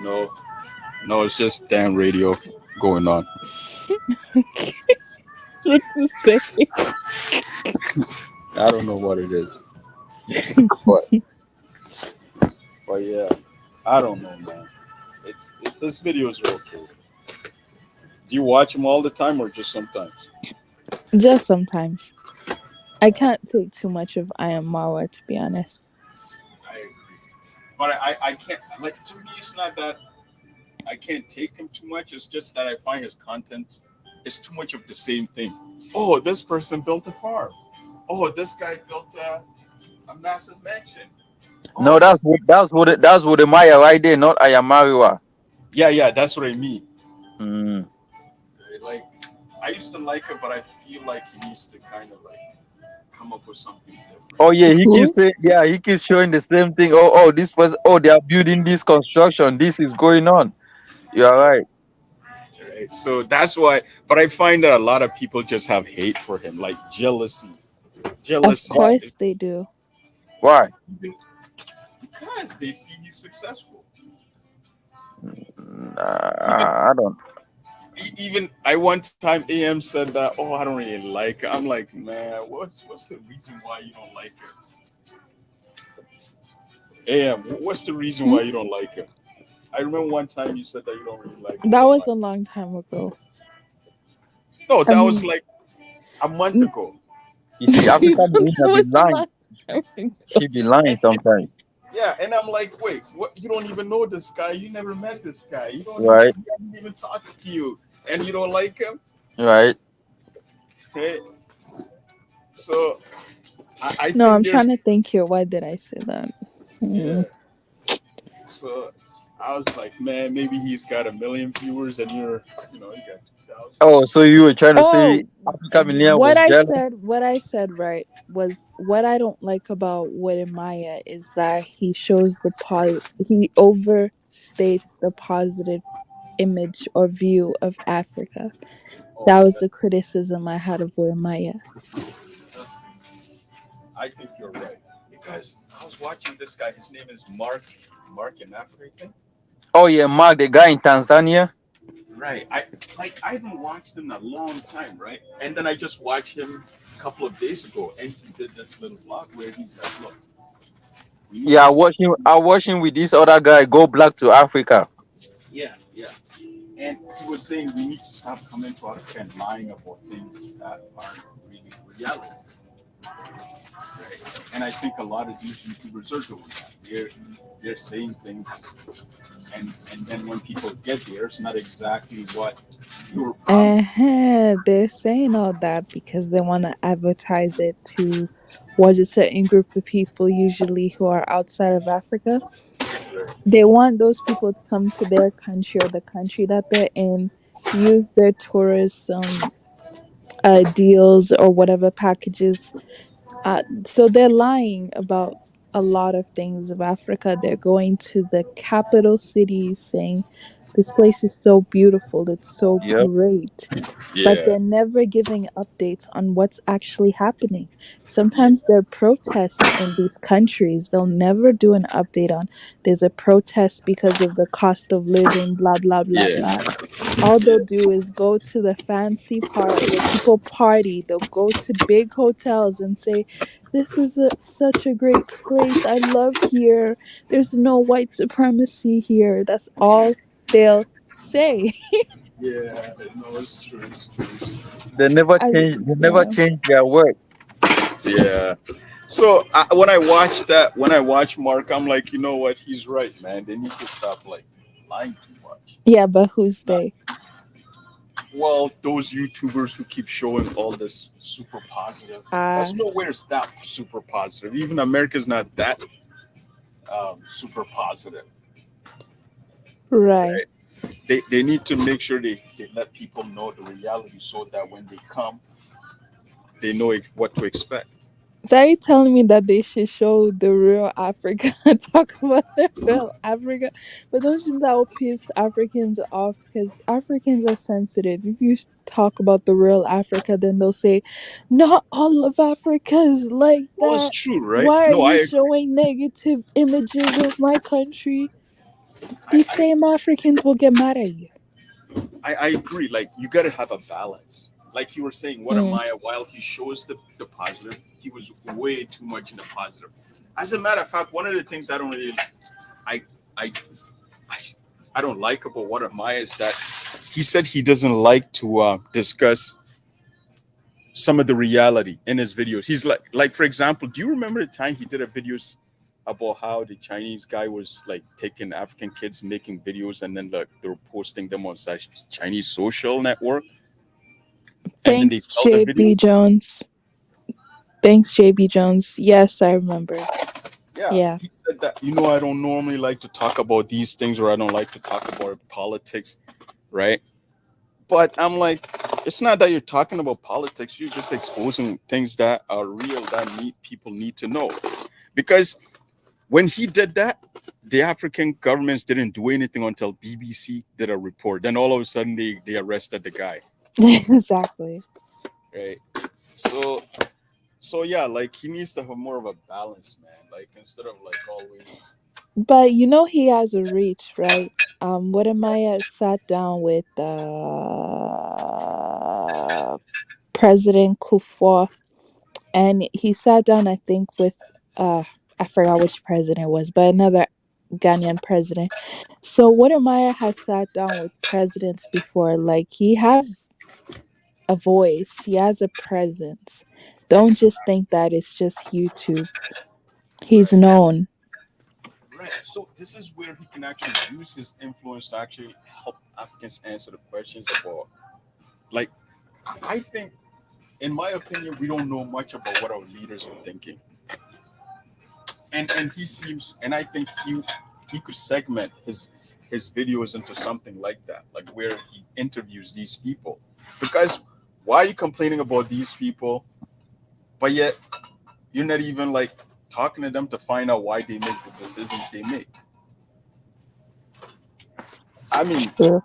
No, no, it's just damn radio going on. What to say? I don't know what it is, but but yeah. I don't know, man. It's his videos are okay. Do you watch him all the time or just sometimes? Just sometimes. I can't take too much of I am Marwa, to be honest. I agree. But I can't, like, to me it's not that I can't take him too much. It's just that I find his content is too much of the same thing. Oh, this person built a farm. Oh, this guy built a massive mansion. No, Oh, this. that's what the Maya right there, not Ayamariwa. Yeah, yeah, that's what I mean. Mm. Like, I used to like it, but I feel like he needs to kind of like come up with something different. Oh yeah, he keeps Who? saying, yeah, he keeps showing the same thing. This was, they are building this construction. This is going on. You are right. Right? So that's why. But I find that a lot of people just have hate for him, like jealousy. Of Jealousy Why? course is they do. Why? because they see he's successful. Even I don't. even I one time AM said that. Oh, I don't really like her. I'm like, man, what's the reason why you don't like her? AM, what's the reason Hmm? why you don't like her? I remember one time you said that you don't really like That her. was a long time ago. No, I that was mean, like a month n- ago. You see, African that women be was a lying. long time ago. She be lying And sometimes, yeah, and I'm like, wait, what? You don't even know this guy. You never met this guy. right? He hasn't even talked to you, and you don't like him. Right. Okay, so I No, think I'm trying there's to think here. Why did I say that? Hmm. yeah. So I was like, man, maybe he's got a million viewers, and you got 2,000. Oh, so you were trying to say Oh, African Million was jealous? what I said right was what I don't like about Wode Maya is that he overstates the positive image or view of Africa. Oh, That was the criticism I had of Wode Maya. I think you're right because I was watching this guy. His name is Mark. Mark in Africa, I think. Oh yeah, Mark, the guy in Tanzania. Right. I haven't watched him in a long time, right? And then I just watched him a couple of days ago, and he did this little vlog where he's like, "Look, we need Yeah, to I stop." watched him. I watched him with this other guy go black to Africa. Yeah, yeah. And he was saying we need to stop coming to Africa and lying about things that aren't really reality, right? And I think a lot of these YouTubers are doing that. They're saying things, and then when people get there, it's not exactly what you were promised. They're saying all that because they want to advertise it to watch a certain group of people, usually who are outside of Africa. They want those people to come to their country or the country that they're in, use their tourism deals or whatever packages. So they're lying about a lot of things of Africa. They're going to the capital cities saying this place is so beautiful, it's so Yep. great, but Yeah, they're never giving updates on what's actually happening. yeah, Sometimes there are protests in these countries. They'll never do an update on there's a protest because of the cost of living, blah, blah, blah, yeah, blah. All yeah, they'll do is go to the fancy part where people party. They'll go to big hotels and say, this is such a great place. I love here. There's no white supremacy here. That's all they'll say. yeah. No, it's true. It's true. It's They never I, change. They never yeah. change their word. true. Yeah. So when I watch Mark, I'm like, you know what? He's right, man. They need to stop like lying too much. Yeah, but who's Not they? well, those YouTubers who keep showing all this super positive. Uh, That's nowhere is that super positive. Even America's not that super positive, right. right? They need to make sure they let people know the reality so that when they come, they know what to expect. So are you telling me that they should show the real Africa and talk about the real Africa? But don't you think that will piss Africans off? Because Africans are sensitive. If you talk about the real Africa, then they'll say, not all of Africa is like Well, it's that. true, right? Why are No, I you agree. showing negative images of my country? I, These I same Africans will get mad at you. I agree. Like you got to have a balance. Like you were saying, what Mm. Amaya, while he shows the positive, he was way too much in the positive. As a matter of fact, one of the things I don't really, I I I, I don't like about what Amaya is that he said he doesn't like to discuss some of the reality in his videos. He's like for example, do you remember the time he did a videos about how the Chinese guy was like taking African kids, making videos, and then like they were posting them on such Chinese social network, and then they Thanks, fell the video. JB Jones. Thanks, JB Jones. Yes, I remember. Yeah, Yeah. he said that, I don't normally like to talk about these things, or I don't like to talk about politics, right? But I'm like, it's not that you're talking about politics, you're just exposing things that are real that people need to know. Because when he did that, the African governments didn't do anything until BBC did a report. Then all of a sudden they arrested the guy, Exactly. right? So yeah, like he needs to have more of a balance, man. Like instead of like always. But you know he has a reach, right? What am I sat down with President Kufuor, and he sat down, I think, with I forgot which president it was, but another Ghanaian president. So what Maya has sat down with presidents before. Like he has a voice, he has a presence. Don't just think that it's just YouTube. He's Right. known. Right. So this is where he can actually use his influence to actually help Africans answer the questions about, like, I think, in my opinion, we don't know much about what our leaders are thinking, and he seems, and I think he could segment his videos into something like that, like where he interviews these people, because why are you complaining about these people, but yet you're not even like talking to them to find out why they make the decisions they make. I mean, True.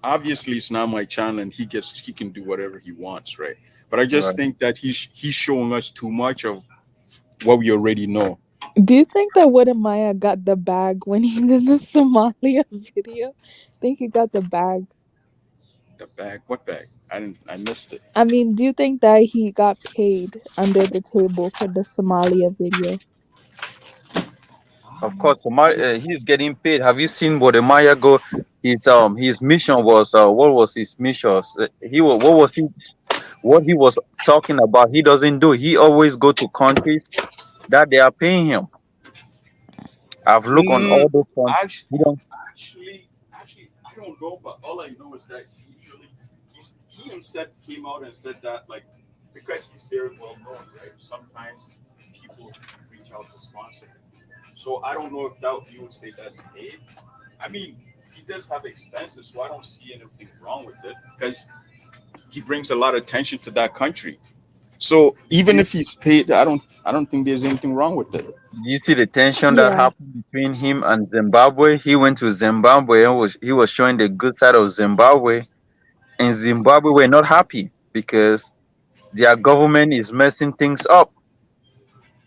obviously it's not my channel and he can do whatever he wants, right? But I just Right. think that he's showing us too much of what we already know. Do you think that Maya got the bag when he did the Somalia video? Think he got the bag? The bag, what bag? I missed it. I mean, do you think that he got paid under the table for the Somalia video? Of course, he's getting paid. Have you seen what Maya go? His mission was what was his mission? What was he was talking about? He doesn't do. He always go to countries that they are paying him. I've looked on Mm, all those countries. actually, He don't. actually, I don't know, but all I know is that usually he himself came out and said that, like, because he's very well known, right? Sometimes people reach out to sponsor him. So I don't know if that you would say that's paid. I mean, he does have expenses, so I don't see anything wrong with it because he brings a lot of attention to that country. So even You, if he's paid, I don't think there's anything wrong with it. you see the tension that Yeah. happened between him and Zimbabwe. He went to Zimbabwe and he was showing the good side of Zimbabwe, and Zimbabwe were not happy because their government is messing things up.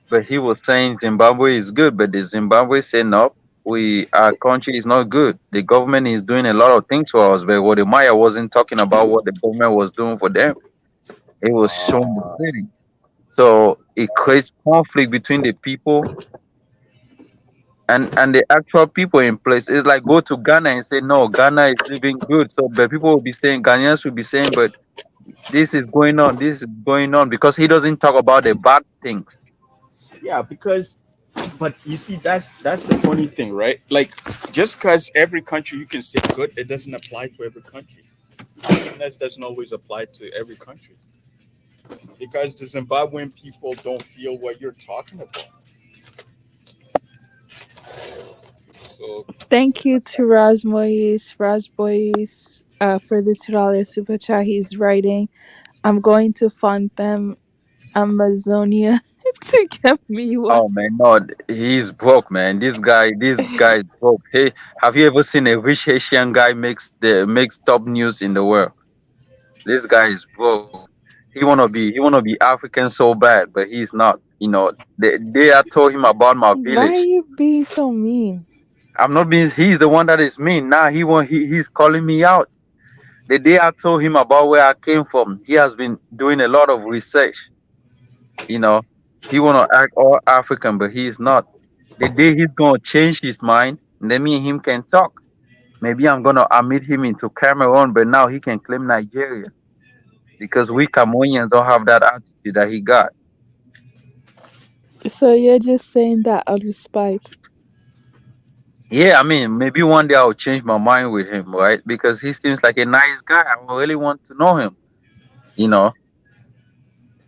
But he was saying Zimbabwe is good, but the Zimbabwe said no, our country is not good. The government is doing a lot of things for us, but what the Maya wasn't talking about what the government was doing for them. It was showing the city. So it creates conflict between the people and the actual people in place. It's like go to Ghana and say no, Ghana is living good. So but people will be saying Ghanaians will be saying, but this is going on because he doesn't talk about the bad things. Yeah, because but you see that's the funny thing, right? Like just because every country you can say good, it doesn't apply to every country. Happiness doesn't always apply to every country because the Zimbabwean people don't feel what you're talking about. So Thank you to Rasbois, for the $2 super chat. He's writing, I'm going to fund them Amazonia to get me one. Oh man, no, he's broke, man. This guy is broke. Hey, have you ever seen a rich Haitian guy makes top news in the world? This guy is broke. He wanna be African so bad, but he's not. They are told him about my Why are village. you being so mean? I'm not being. He's the one that is mean. Now he's calling me out. The day I told him about where I came from, he has been doing a lot of research. You know, he wanna act all African, but he is not. The day he's gonna change his mind, and then me and him can talk. Maybe I'm gonna admit him into Cameroon, but now he can claim Nigeria because we Cameroonians don't have that attitude that he got. So you're just saying that out of spite. Yeah, I mean, maybe one day I'll change my mind with him, right? Because he seems like a nice guy. I really want to know him, you know.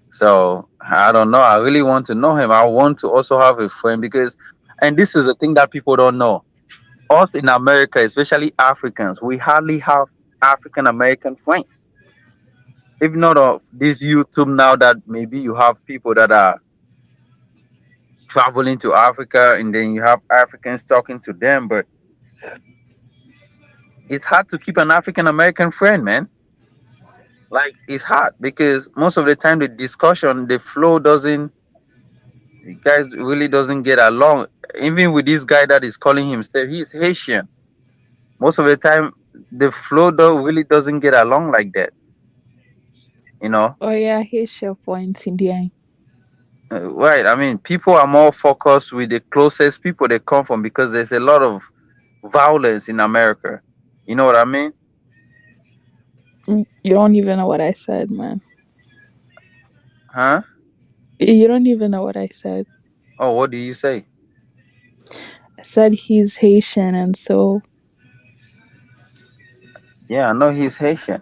So I don't know. I really want to know him. I want to also have a friend because, and this is a thing that people don't know. Us in America, especially Africans, we hardly have African American friends. If not of this YouTube now that maybe you have people that are traveling to Africa and then you have Africans talking to them, but it's hard to keep an African American friend, man. Like it's hard because most of the time the discussion, the flow doesn't, you guys really doesn't get along. Even with this guy that is calling himself, he's Haitian. Most of the time, the flow though really doesn't get along like that. You know, Oh yeah, here's your point in the end. right? I mean, people are more focused with the closest people they come from because there's a lot of violence in America. You know what I mean? You don't even know what I said, man. Huh? You don't even know what I said. Oh, what do you say? I said he's Haitian, and so Yeah, I know he's Haitian.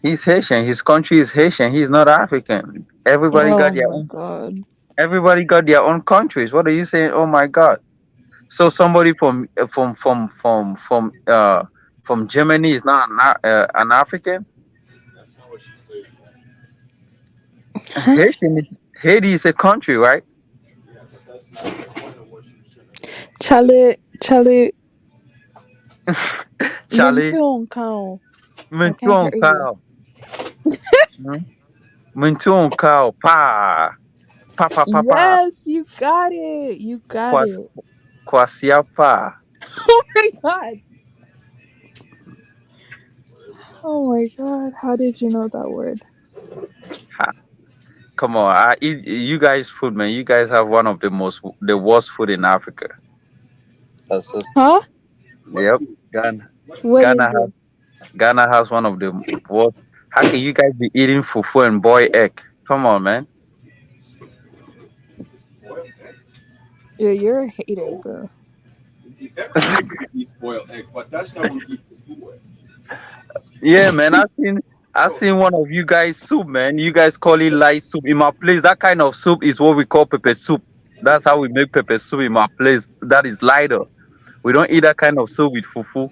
He's Haitian. His country is Haitian. He's not African. Everybody got oh their my own. god. Everybody got their own countries. What are you saying? Oh my God! So somebody from Germany is not an African. That's not what she said. Huh? Haiti is a country, right? Yeah, but that's not the point of what she was trying to say. Charlie, Charlie, mention count. I Mentu can't on hear you. cow. Mentu on cow. Pa. Pa pa pa pa. Yes, you got it. You got Kwas, it. kwasia pa. Oh my god. Oh my god. How did you know that word? Ha. Come on, I eat you guys food, man. You guys have one of the worst food in Africa. That's just Huh? What yep. food? Ghana, What What food? Ghana is has it? Ghana has one of the worst. How can you guys be eating fufu and boy egg? Come on, man. Boiled egg? Yeah, you're a hater, No. bro. Everybody eats boiled egg, but that's not what we eat food with. Yeah, man. I seen one of you guys soup, man. You guys call it light soup. In my place, that kind of soup is what we call pepper soup. That's how we make pepper soup in my place. That is lighter. We don't eat that kind of soup with fufu.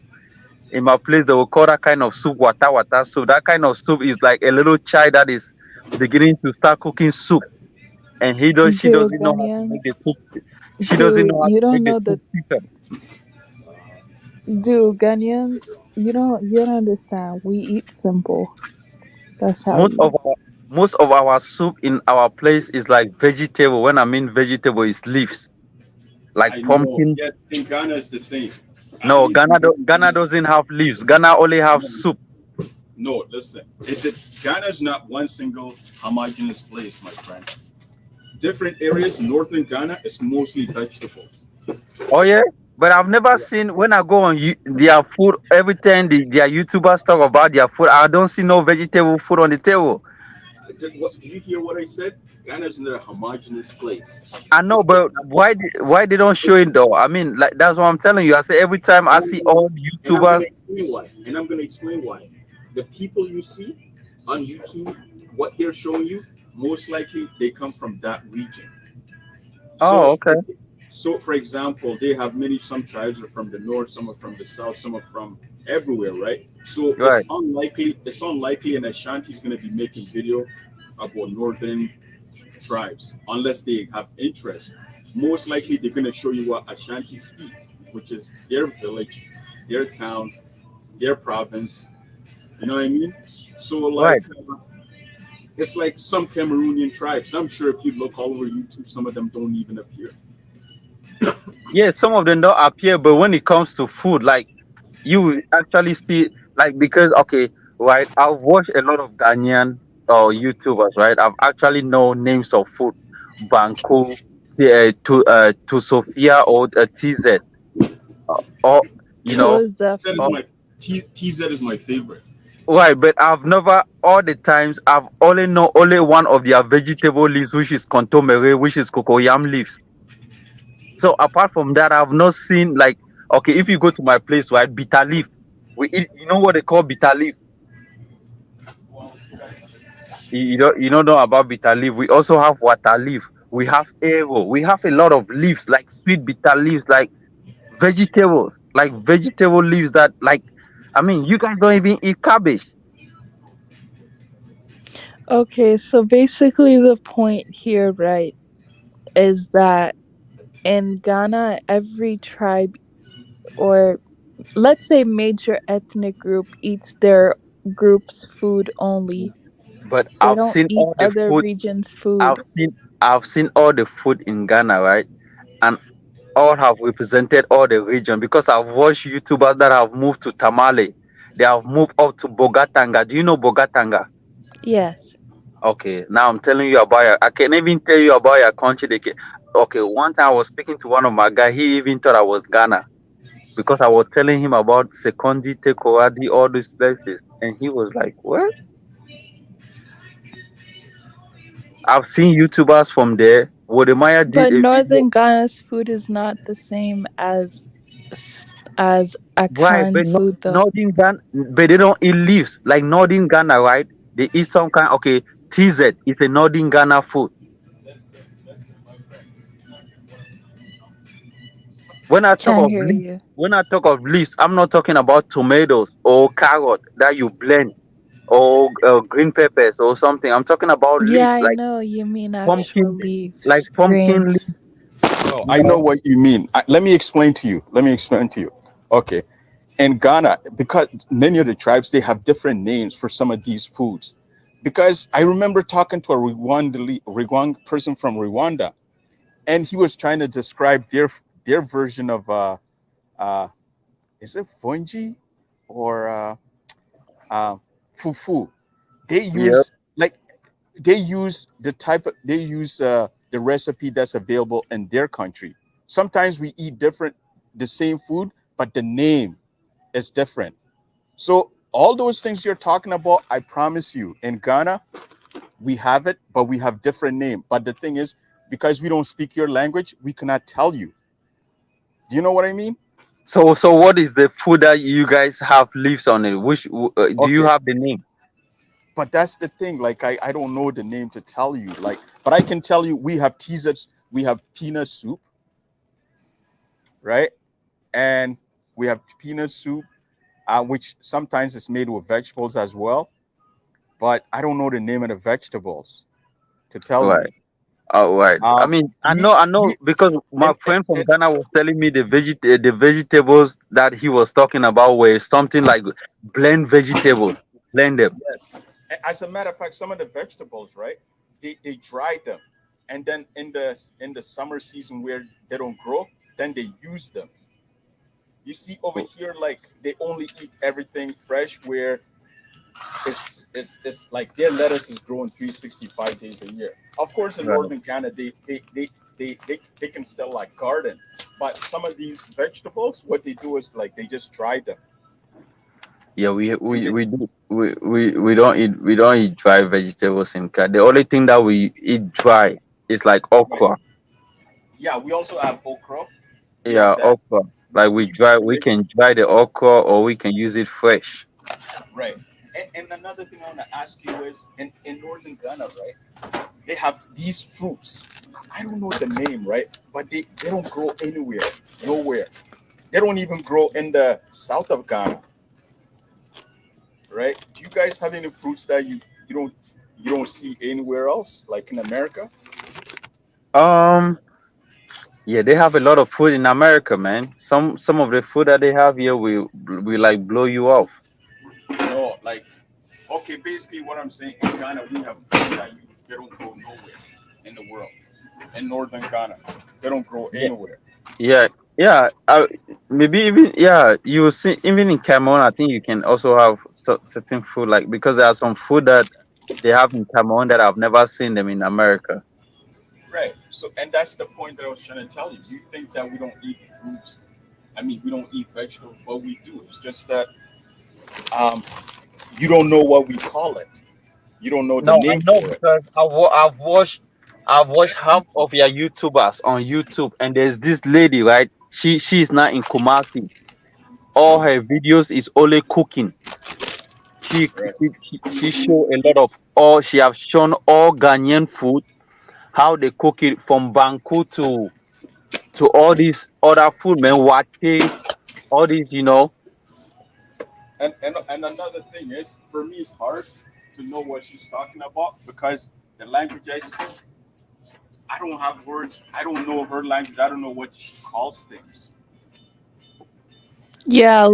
In my place, they will call that kind of soup wata wata soup. That kind of soup is like a little child that is beginning to start cooking soup, and she Do doesn't know how to make the Ghanaians soup. She doesn't do know how you to don't make the know soup the thicker. do Ghanaians you don't understand. We eat simple. That's how Most we of eat. our most of our soup in our place is like vegetable. When I mean vegetable, is leaves like I know. pumpkin. Yes, in Ghana it's the same. At No, least Ghana doesn't have leaves. Ghana only have no, soup. no, listen. Ghana's not one single homogeneous place, my friend. Different areas, northern Ghana is mostly vegetables. Oh yeah, but I've never seen when I go on their food. Every time their YouTubers talk about their food, I don't see no vegetable food on the table. Did you hear what I said? Ghana's not a homogeneous place. I know, It's but different. why they don't show it though? I mean, like that's what I'm telling you. I say every time I And I'm see gonna all and I'm gonna YouTubers. explain why. And I'm gonna explain why. The people you see on YouTube, what they're showing you, most likely they come from that region. Oh, So, okay, for example, they have some tribes are from the north, some are from the south, some are from everywhere, right? So right, it's unlikely an Ashanti is going to be making video about northern tribes unless they have interest. Most likely, they're going to show you what Ashantis eat, which is their village, their town, their province. You know what I mean? So, right. it's like some Cameroonian tribes. I'm sure if you look all over YouTube, some of them don't even appear. Yeah, some of them don't appear, but when it comes to food, like you will actually see, like because okay, right? I've watched a lot of Ghanaian YouTubers, right? I've actually know names of food, Banku, to Sophia or TZ. or you know, TZ That is or, food. my TZ is my favorite. right. But I've never all the times I've only know only one of their vegetable leaves, which is contomere, which is cocoyam leaves. So apart from that, I've not seen like okay, if you go to my place, right, bitter leaf. We eat, you know what they call bitter leaf. You don't know about bitter leaf. We also have water leaf. We have arrow. We have a lot of leaves like sweet bitter leaves, like vegetable leaves that like. I mean, you guys don't even eat cabbage. Okay, so basically the point here, right, is that in Ghana, every tribe or let's say major ethnic group eats their group's food only. But They I've don't seen eat all the other food. regions' food. I've seen all the food in Ghana, right? And all have represented all the region because I've watched YouTubers that have moved to Tamale. They have moved up to Bogatanga. Do you know Bogatanga? Yes. Okay, now I'm telling you about your, I can even tell you about your country. Okay, one time I was speaking to one of my guys. He even thought I was Ghana because I was telling him about Sekondi, Tekoradi, all these places, and he was like, "What?" I've seen YouTubers from there. Wodemaya did But a video. northern Ghana's food is not the same as Right, Akan but no, food though. Northern Ghana, but they don't eat leaves like Northern Ghana, right? They eat some kind. Okay, TZ is a Northern Ghana food. When I talk Can't of hear leaves, you. when I talk of leaves, I'm not talking about tomatoes or carrot that you blend or green peppers or something. I'm talking about Yeah, leaves I know you mean actual like leaves, pumpkin grains. leaves. Oh, You I know know, what you mean. Let me explain to you. Let me explain to you. Okay. In Ghana, because many of the tribes they have different names for some of these foods. Because I remember talking to a Rwanda person from Rwanda, and he was trying to describe their version of uh is it fungi or uh fufu. They yeah. use like they use the recipe that's available in their country. Sometimes we eat different the same food, but the name is different. So all those things you're talking about, I promise you, in Ghana we have it, but we have different name. But the thing is, because we don't speak your language, we cannot tell you. Do you know what I mean? So what is the food that you guys have leaves on it? Which do you Okay, have the name? but that's the thing. Like I don't know the name to tell you. Like, but I can tell you we have teasers, we have peanut soup, right? And we have peanut soup, which sometimes is made with vegetables as well. But I don't know the name of the vegetables to tell you. Right. All right. I Um, mean, I know we because my friend from and Ghana was telling me the vegetables that he was talking about were something like blend vegetables, blend them. yes, as a matter of fact, some of the vegetables, right? They dry them, and then in the summer season where they don't grow, then they use them. You see over here, like they only eat everything fresh, where it's like their lettuce is growing 365 days a year. Of course, in Right. northern Canada, they can still like garden, but some of these vegetables, what they do is like they just dry them, Yeah, and then we don't eat dry vegetables in Canada. The only thing that we eat dry is like right. okra. Yeah, we also have okra. We Yeah, have that. okra. Like we Right. can dry the okra or we can use it fresh. Right. And another thing I want to ask you is in northern Ghana, right? They have these fruits. I don't know the name, right? But they don't grow anywhere, nowhere. They don't even grow in the south of Ghana, right? Do you guys have any fruits that you don't see anywhere else, like in America? Um, yeah, they have a lot of food in America, man. Some of the food that they have here we like blow you off. No, like okay, basically what I'm saying in Ghana we have fruits that they don't grow nowhere in the world. In northern Ghana, they don't grow Yeah, anywhere. yeah, yeah. Maybe even yeah, you will see even in Cameroon. I think you can also have certain food like because there are some food that they have in Cameroon that I've never seen them in America. Right. So, and that's the point that I was trying to tell you. You think that we don't eat fruits I mean, we don't eat vegetables, but we do. It's just that um, you don't know what we call it. You don't know the No, I name know for it. because I've watched half of your YouTubers on YouTube, and there's this lady, right? She's not in Kumasi. All her videos is only cooking. Right. She show a lot of all. She have shown all Ghanaian food, how they cook it from Banku to all these other food, man. Wate, all these. And another thing is, for me, it's hard to know what she's talking about because the language I speak, I don't have words. I don't know her language. I don't know what she calls things. Yeah,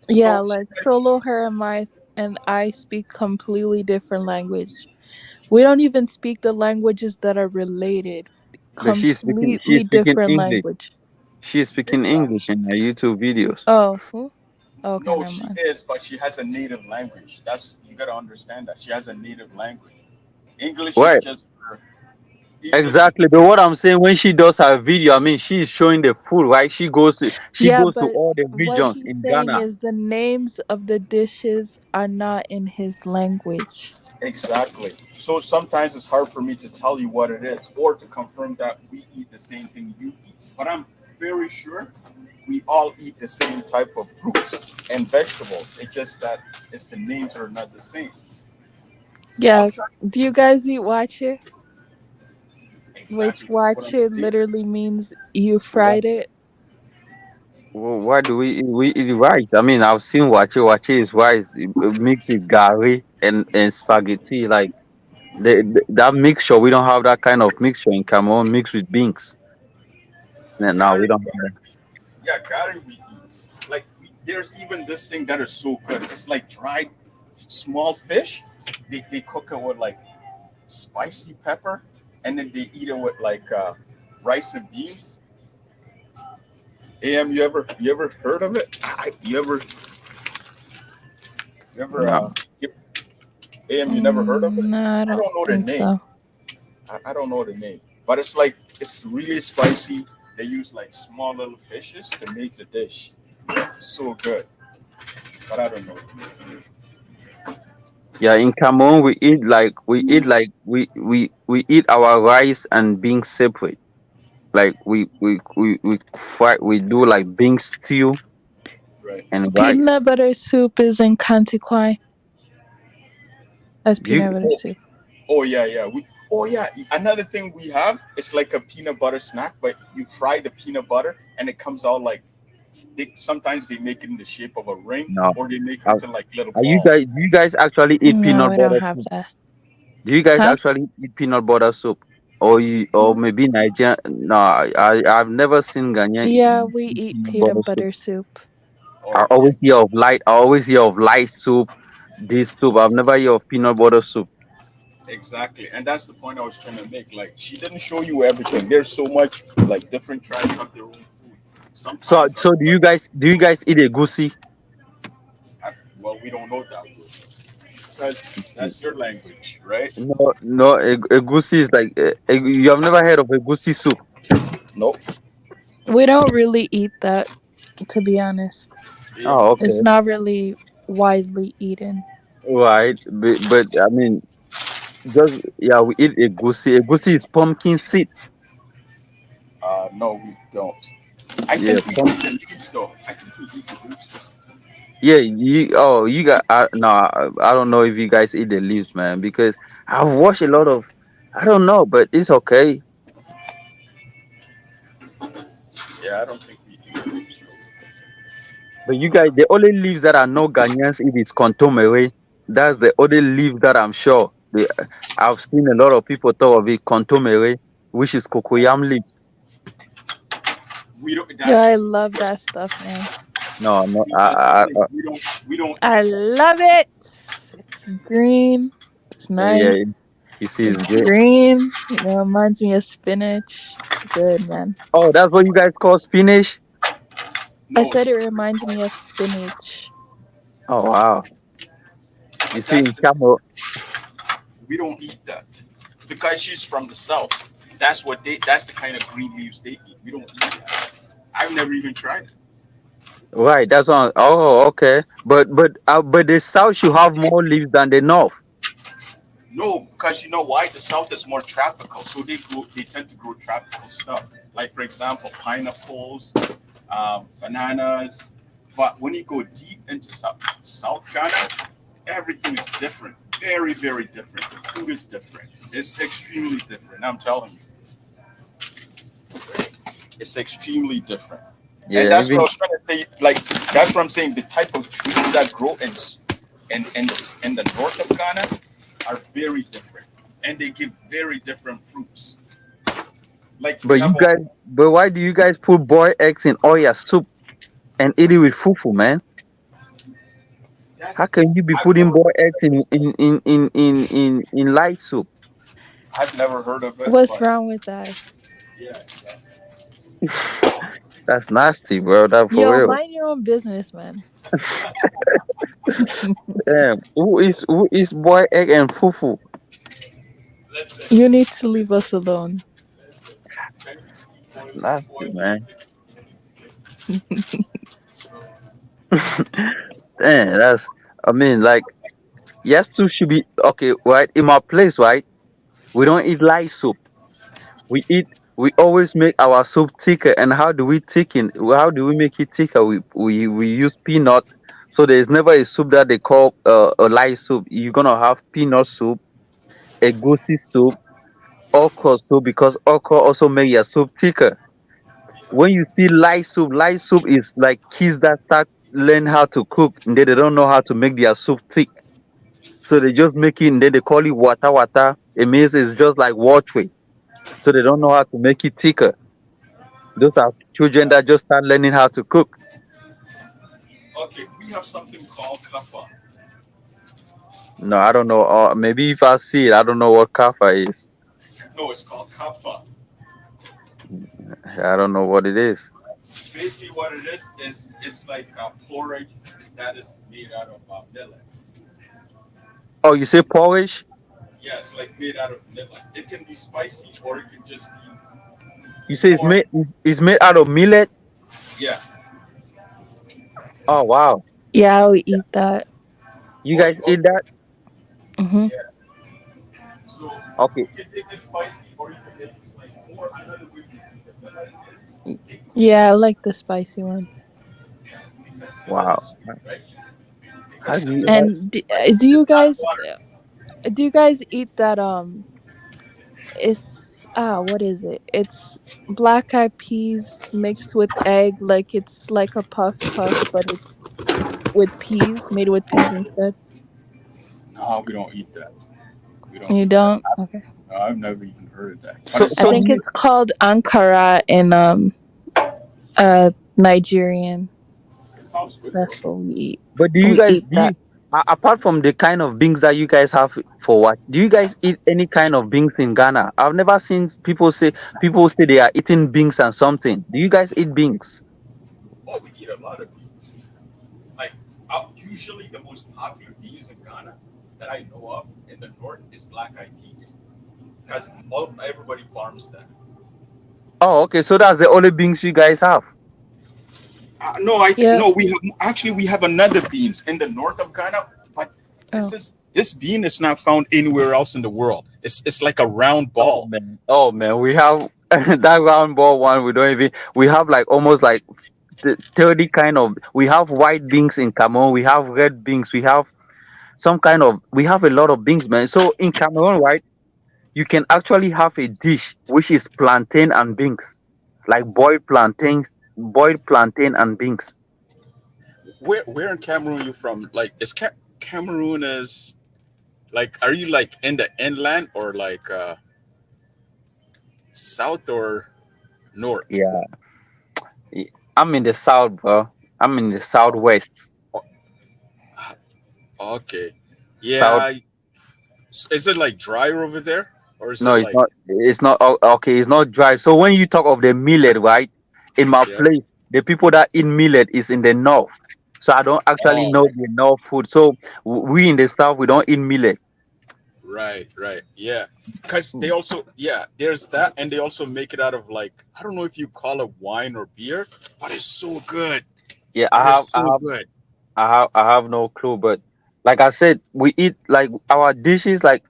So she, like Solo her and I speak completely different language. We don't even speak the languages that are related. But Completely she's speaking different English. language. She's speaking English in her YouTube videos. Oh, who? Okay, no, never she mind. is, but she has a native language. That's you gotta understand that she has a native language. English is Right. just her. English is Exactly. But what I'm saying, when she does her video, I mean, she's showing the food, right? She Yeah, goes to but all the what regions he's in saying Ghana. is the names of the dishes are not in his language. exactly. So sometimes it's hard for me to tell you what it is or to confirm that we eat the same thing you eat. But I'm very sure we all eat the same type of fruits and vegetables. It's just that it's the names are not the same. I'm Yeah. trying Do you guys eat wache? Which exactly what I'm wache saying. literally means you Why, fried it? why do we eat rice? I mean, I've seen wache. Wache is rice mixed with gari and spaghetti. Like that mixture, we don't have that kind of mixture in Cameroon mixed with beans. No, we Gary, don't have that. yeah, Gary we eat. Like there's even this thing that is so good. It's like dried small fish. They cook it with like spicy pepper, and then they eat it with like rice and beans. Am you ever heard of it? You ever No. Am you never heard of it? No, I I don't don't know the think name. so. I don't know the name, but it's like it's really spicy. They use like small little fishes to make the dish. So good, but I don't know. Yeah, in Cameroon we eat our rice and beans separate. Like we fry, we do like bean stew Right. and rice. Peanut butter soup is in Kantikwai. That's Do you peanut butter Oh, soup. oh yeah, yeah. Oh yeah. Another thing we have is like a peanut butter snack, but you fry the peanut butter and it comes out like sometimes they make it in the shape of a ring no? or they make it Are, into like little are you balls. guys? Do you guys actually eat No, peanut we don't butter have soup? that. Do you guys Huh? actually eat peanut butter soup? Or Mm, maybe Nigeria? No, I've never seen Ghanaian yeah, we eat eat peanut butter peanut soup. butter soup. I Oh yeah, always hear of light. I always hear of light soup. This soup. I've never hear of peanut butter soup. exactly. And that's the point I was trying to make. Like she didn't show you everything. There's so much like different tribes have their own food. So Sometimes so do you guys eat egusi? well we don't know that word because that's your language, right? No, no. Egusi is like you have never heard of egusi soup. Nope. We don't really eat that, to be honest. Yeah, Oh, It's okay. not really widely eaten. Right. But I mean, just yeah, we eat egusi. Egusi is pumpkin seed. no, we don't. I Yeah, think we eat the leaves though. I think we eat the leaves. yeah. You got no. I don't know if you guys eat the leaves, man, because I've watched a lot of. I don't know, but it's okay. Yeah, I don't think we eat the leaves. But you guys, the only leaves that I know Ghanaians eat is kontomere. That's the only leaf that I'm sure. I've seen a lot of people talk of it, kontomere, which is cocoyam leaves. We don't. Yeah, That's I love that stuff, man. No, no, see, that's the thing. We don't I eat that. love it. It's green. It's yeah, nice. it It's feels good. green. Reminds me of spinach. It's good, man. Oh, that's what you guys call spinach? I No, said it reminds me of spinach. Oh, wow. You but see, that's in the Cameroon, we don't eat that because she's from the south. That's what they. That's the kind of green leaves they eat. We don't eat that. I've never even tried it. Right, that's on. Oh, okay. But the south should have more leaves than the north. No, because you know why? The South is more tropical, so they tend to grow tropical stuff. Like for example, pineapples, bananas. But when you go deep into South Ghana, everything is different. Very, very different. The food is different. It's extremely different. I'm telling you, it's extremely different. And Yeah, that's what I even was trying to say. Like that's what I'm saying. The type of trees that grow in the north of Ghana are very different, and they give very different fruits. Like we but you have guys, but why do you guys put boiled eggs in all your soup and eat it with fufu, man? How that's can you be I've putting never boiled eggs in light soup? I've never heard of it, What's but wrong with that? yeah, That's nasty, bro. That for Yo, real. mind your own business, man. Damn, who is boiled egg and fufu? listen, You need to leave us alone. listen. Chinese people That's nasty, spoil man. everything. So Damn, that's. I mean, like, yes, soup should be okay, right? In my place, right? We don't eat light soup. We eat. We always make our soup thicker. And how do we thicken? How do we make it thicker? We use peanut. So there is never a soup that they call a light soup. You're gonna have peanut soup, egusi soup, okra soup because okra also make your soup thicker. When you see light soup is like kids that start learn how to cook and they don't know how to make their soup thick. So they just make it and then they call it water water. It means it's just like watery. So they don't know how to make it thicker. Those are children that just start learning how to cook. okay, we have something called kappa. No, I don't know. Maybe if I see it, I don't know what kafa is. No, it's called kappa. I don't know what it is. Basically, what it is it's like a porridge that is made out of millet. Oh, you say porridge? Yes, like made out of millet. It can be spicy or it can just be You say pork. it's made out of millet? Yeah. Oh wow. Yeah, I would eat that. You Oh, guys eat that? Hmm. yeah. So Okay. you can make it spicy or you can make it like or another way to make it millet is Yeah, I like the spicy one. because millet Wow. is sweet, right? How Because do the you millet how, is sweet, right? It's not water. do you guys eat that it's what is it? It's black eyed peas mixed with egg, like it's like a puff, but it's with peas, made with peas instead. No, we don't eat that. We don't You eat that. don't? Okay. No, I've never even heard of that. But so it I so do sounds think you it's called Ankara in Nigerian. it sounds good though. That's what we eat. but do you We guys eat do that. you apart from the kind of beans that you guys have for what? Do you guys eat any kind of beans in Ghana? I've never seen people say they are eating beans and something. Do you guys eat beans? Oh, we eat a lot of beans. Like usually the most popular beans in Ghana that I know of in the north is black eyed peas because everybody farms them. Oh, okay. So that's the only beans you guys have. No, I think Yep. no. We have another beans in the north of Ghana, but Oh. this bean is not found anywhere else in the world. It's like a round Oh ball. man. Oh man. We have that round ball one. We don't even. We have like almost like 30 kind of. We have white beans in Cameroon. We have red beans. We have some kind of. We have a lot of beans, man. So in Cameroon, right, you can actually have a dish which is plantain and beans, like boiled plantain and beans. Where in Cameroon you from? Like is Cameroon is like are you like in the inland or like south or north? Yeah, I'm in the south, bro. I'm in the southwest. O- Okay, South. yeah. Is it like drier over there or is No, it it's like not. It's not. Okay, it's not dry. So when you talk of the millet, right? In my yeah? place, the people that eat millet is in the north. So I don't actually Oh, know the north food. So we in the south, we don't eat millet. Right. Yeah. Because they also, yeah, there's that. And they also make it out of like, I don't know if you call it wine or beer, but it's so good. Yeah, It is so good. I have no clue, but like I said, we eat like our dishes, like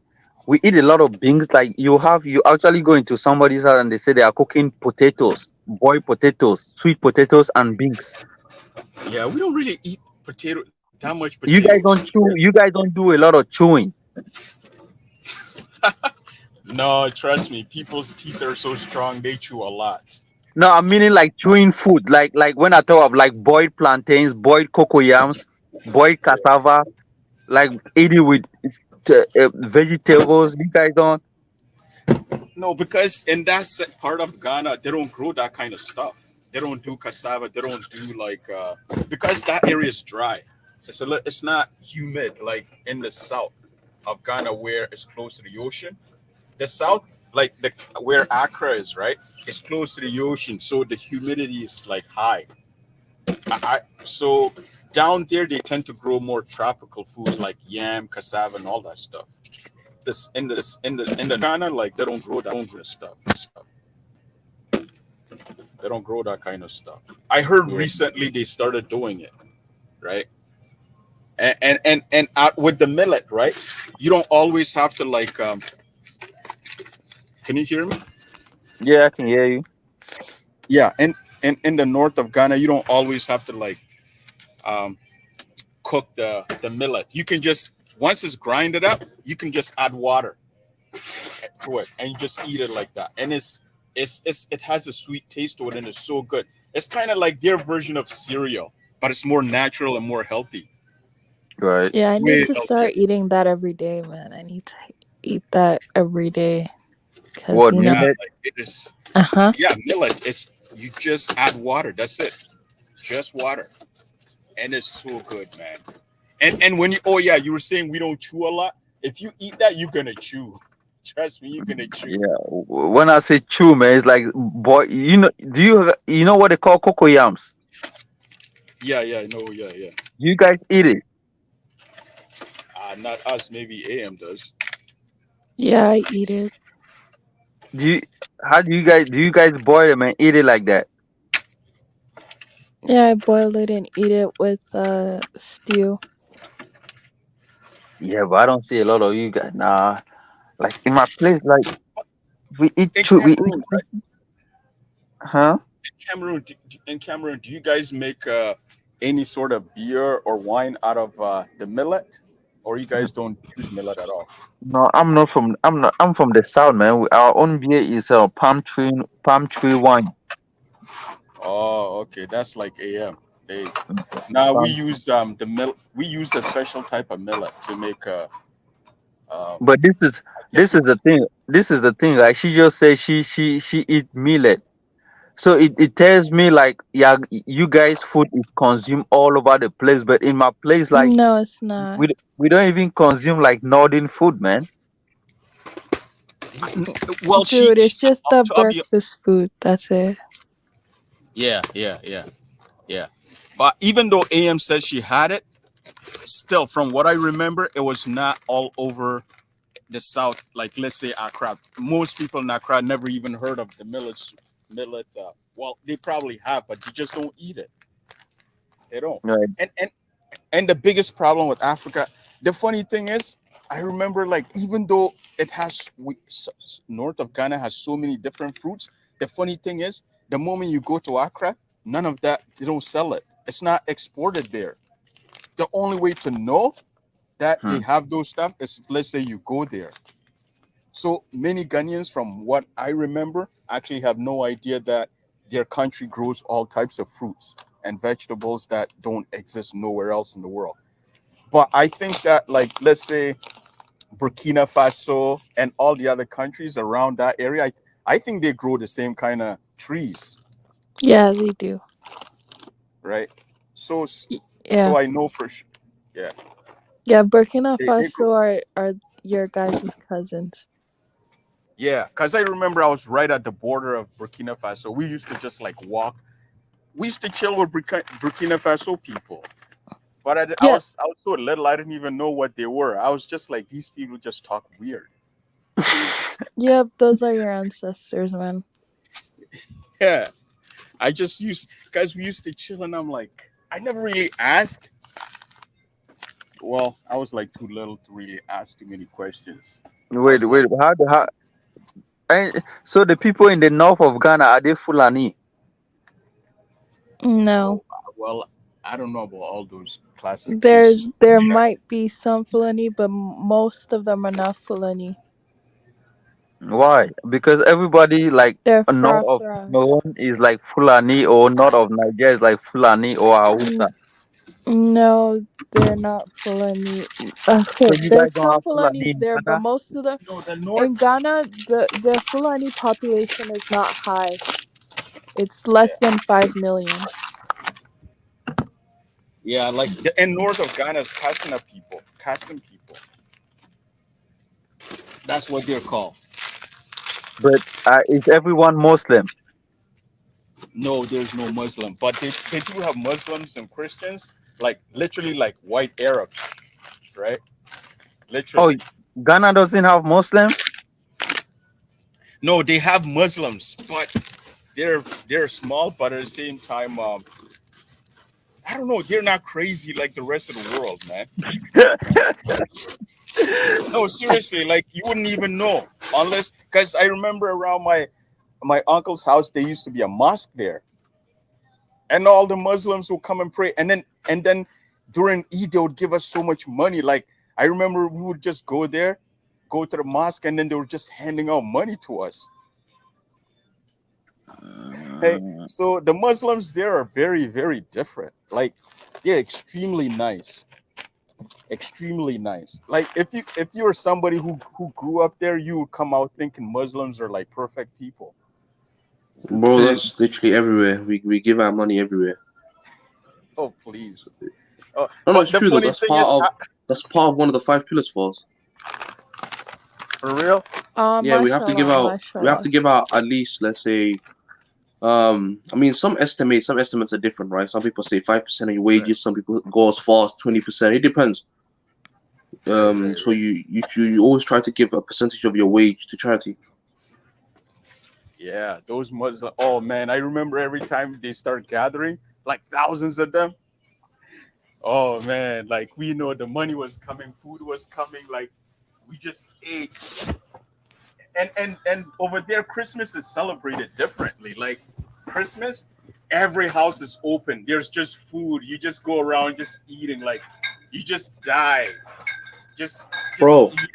we eat a lot of beans. Like you actually go into somebody's house and they say they are cooking potatoes, boiled potatoes, sweet potatoes, and beans. Yeah, we don't really eat that much You guys potatoes. don't chew. You guys don't do a lot of chewing. No, trust me, people's teeth are so strong, they chew a lot. No, I'm meaning like chewing food. Like when I talk of like boiled plantains, boiled cocoyams, boiled cassava, like eating with vegetables. You guys don't. No, because in that part of Ghana, they don't grow that kind of stuff. They don't do cassava. They don't do like because that area is dry. It's not humid like in the south of Ghana where it's close to the ocean. The south, like the where Accra is, right? It's close to the ocean, so the humidity is like high. So down there they tend to grow more tropical foods like yam, cassava, and all that stuff. This in the Ghana, like they don't grow that kind of stuff. They don't grow that kind of stuff. I heard Yeah. recently they started doing it, right? And with the millet, right? You don't always have to like. Can you hear me? Yeah, I can hear you. Yeah, and in the north of Ghana, you don't always have to like um, cook the millet. You can just once it's grinded up, you can just add water to it and you just eat it like that. And it has a sweet taste to it and it's so good. It's kind of like their version of cereal, but it's more natural and more healthy. Right. Yeah, I need Way to healthier. start eating that every day, man. I need to eat that every day because, What you know, Yeah, millet? like it is. uh huh. Yeah, millet. It's you just add water. That's it. Just water, and it's so good, man. And when you oh yeah, you were saying we don't chew a lot. If you eat that, you're gonna chew. Trust me, you're gonna chew. Yeah. When I say chew, man, it's like boy. You know? You know what they call cocoyams? Yeah, no, yeah. Do you guys eat it? Not us. Maybe AM does. Yeah, I eat it. Do you? How do you guys boil them and eat it like that? Yeah, I boil it and eat it with stew. Yeah, but I don't see a lot of you guys. Nah, like in my place, like we eat In chew. We eat, Cameroon, right? huh? In Cameroon, do you guys make any sort of beer or wine out of the millet, or you guys don't use millet at all? No, I'm not from. I'm not. I'm from the south, man. Our own beer is palm tree wine. Oh, okay, that's like AM. Hey, now we Palm. use the mill. We use a special type of millet to make um, But I this guess is the thing. This is the thing. Like she just said, she eat millet. So it tells me like, yeah, you guys food is consumed all over the place. But in my place, like No, it's not. we don't even consume like northern food, man. well, Dude, it's just the I'll be breakfast food. That's it. yeah. But even though AM said she had it, still from what I remember, it was not all over the south. Like let's say Accra, most people in Accra never even heard of the millet. Well, they probably have, but they just don't eat it. They don't. Right. And the biggest problem with Africa, the funny thing is, I remember like even though it has north of Ghana has so many different fruits, the funny thing is the moment you go to Accra, none of that they don't sell it. It's not exported there. The only way to know that they Hmm. have those stuff is let's say you go there. So many Ghanaians, from what I remember, actually have no idea that their country grows all types of fruits and vegetables that don't exist nowhere else in the world. But I think that, like, let's say Burkina Faso and all the other countries around that area, I think they grow the same kind of trees, Yeah, they do. right? So, Yeah. so I know for sure. Yeah, Yeah, Burkina they grow. Faso are your guys' cousins. Yeah, because I remember I was right at the border of Burkina Faso. We used to just like walk. We used to chill with Burkina Faso people. But Yeah. I was so little, I didn't even know what they were. I was just like, these people just talk weird. Yep, those are your ancestors, man. Yeah, I just used guys. We used to chill, and I'm like, I never really asked. Well, I was like too little to really ask too many questions. I Wait, was wait. like, How? So the people in the north of Ghana, are they Fulani? No. oh, well, I don't know about all those There classifications. Yeah, might be some Fulani, but most of them are not Fulani. Why? Because everybody like They're north of Frafras. Cameroon is like Fulani, or north of Nigeria is like Fulani or Hausa. No, they're not Fulani. So Okay, you guys there's don't some have Fulani Fulanis in there, but Ghana? most of the no, the north. in Ghana, the Fulani population is not high. It's Yeah, less than 5 million. yeah, like the and north of Ghana is Kassina people, Kassim people. That's what they're called. But is everyone Muslim? No, there's no Muslim, but they do have Muslims and Christians, like literally like white Arabs, right? Oh, Literally. Ghana doesn't have Muslims? No, they have Muslims, but they're they're small, but at the same time, I don't know, they're not crazy like the rest of the world, man. No, seriously, like you wouldn't even know unless because I remember around my uncle's house there used to be a mosque there, and all the Muslims would come and pray, and then during Eid they would give us so much money. Like I remember we would just go there, go to the mosque, and then they were just handing out money to us. Hey, so the Muslims there are very, very different. Like they're extremely nice, extremely nice. Like if you're somebody who grew up there, you would come out thinking Muslims are like perfect people. Bro, that's literally everywhere. We give our money everywhere. Oh please. No, But it's the true though. funny thing is, That's part of one of the five pillars for us. for real. Yeah, we have to give Mashallah, out. We have mashallah. to give out at least, let's say, I mean, some estimates are different, right? Some people say 5% of your Right, wages. Some people go as far as 20%. It depends. right, right, So right. you always try to give a percentage of your wage to charity. Yeah, those Muslim. Oh man, I remember every time they start gathering, like thousands of them. Oh man, like we know the money was coming, food was coming, like we just ate. And over there, Christmas is celebrated differently. Like Christmas, every house is open. There's just food. You just go around just eating, like you just die. Just Bro, eat.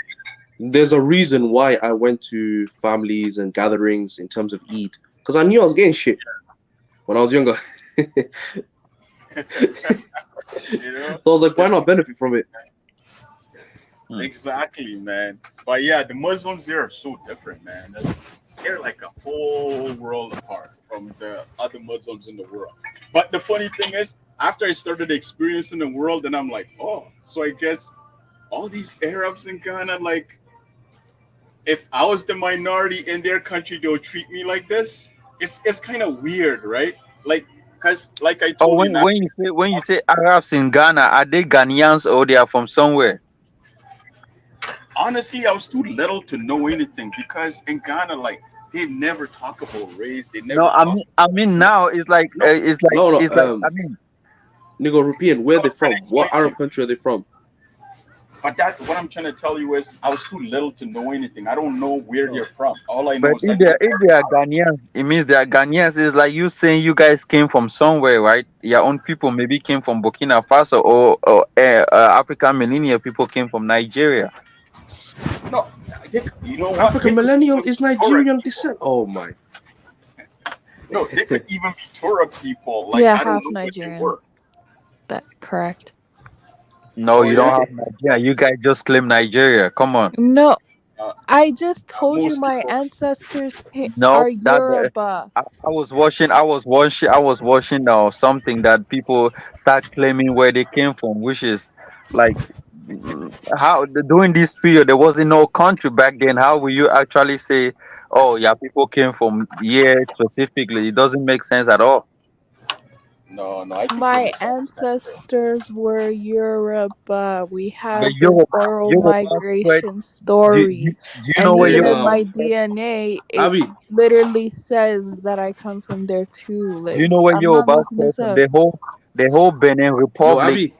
there's a reason why I went to families and gatherings in terms of Eid, because I knew I was getting shit when I was younger. You know, So I was like, why this not benefit from it? exactly, man. But yeah, the Muslims there are so different, man. They're like a whole world apart from the other Muslims in the world. But the funny thing is, after I started experiencing the world, and I'm like, oh, so I guess all these Arabs in Ghana, like, if I was the minority in their country, they'll treat me like this. It's kind of weird, right? Like, cause like I Or told you, now when you say Arabs in Ghana, are they Ghanaians or they are from somewhere? honestly, I was too little to know anything because in Ghana, like, they never talk about race. They No, never talk. I mean now it's like No, No, no, I mean, Nigga, European, where are no, they I'm trying from? to What explain to you. Arab country are they from? But that what I'm trying to tell you is I was too little to know anything. I don't know where they're from. All I but know is I know if they are Ghanaians, it means they are Ghanaians. It's like you saying you guys came from somewhere, right? Your own people maybe came from Burkina Faso, or African millennial people came from Nigeria. no. You know what? African They could millennial even is be Torah Nigerian people. descent. Oh my. No, they could even be Torah people. Like Yeah, I don't half know what they Nigerian. were. That correct. No, Oh you don't yeah. have Nigeria. You guys just claim Nigeria. Come on. No, Uh, I just told you most my people. ancestors No, are Yoruba. I was watching something that people start claiming where they came from, which is like, how during this period there wasn't no country back then. How will you actually say, oh yeah, people came from here specifically? It doesn't make sense at all. No, no, I think you're My misunderstanding. ancestors were Yoruba. We But have an Yoruba, oral Yoruba spread. migration Do story. you know And where Hey, even in Yoruba my spread? DNA, it Abby. literally says that I come from there too. Do Like, you know where I'm not Yoruba making spread this from? up. The whole Benin Yo, Republic. Abby.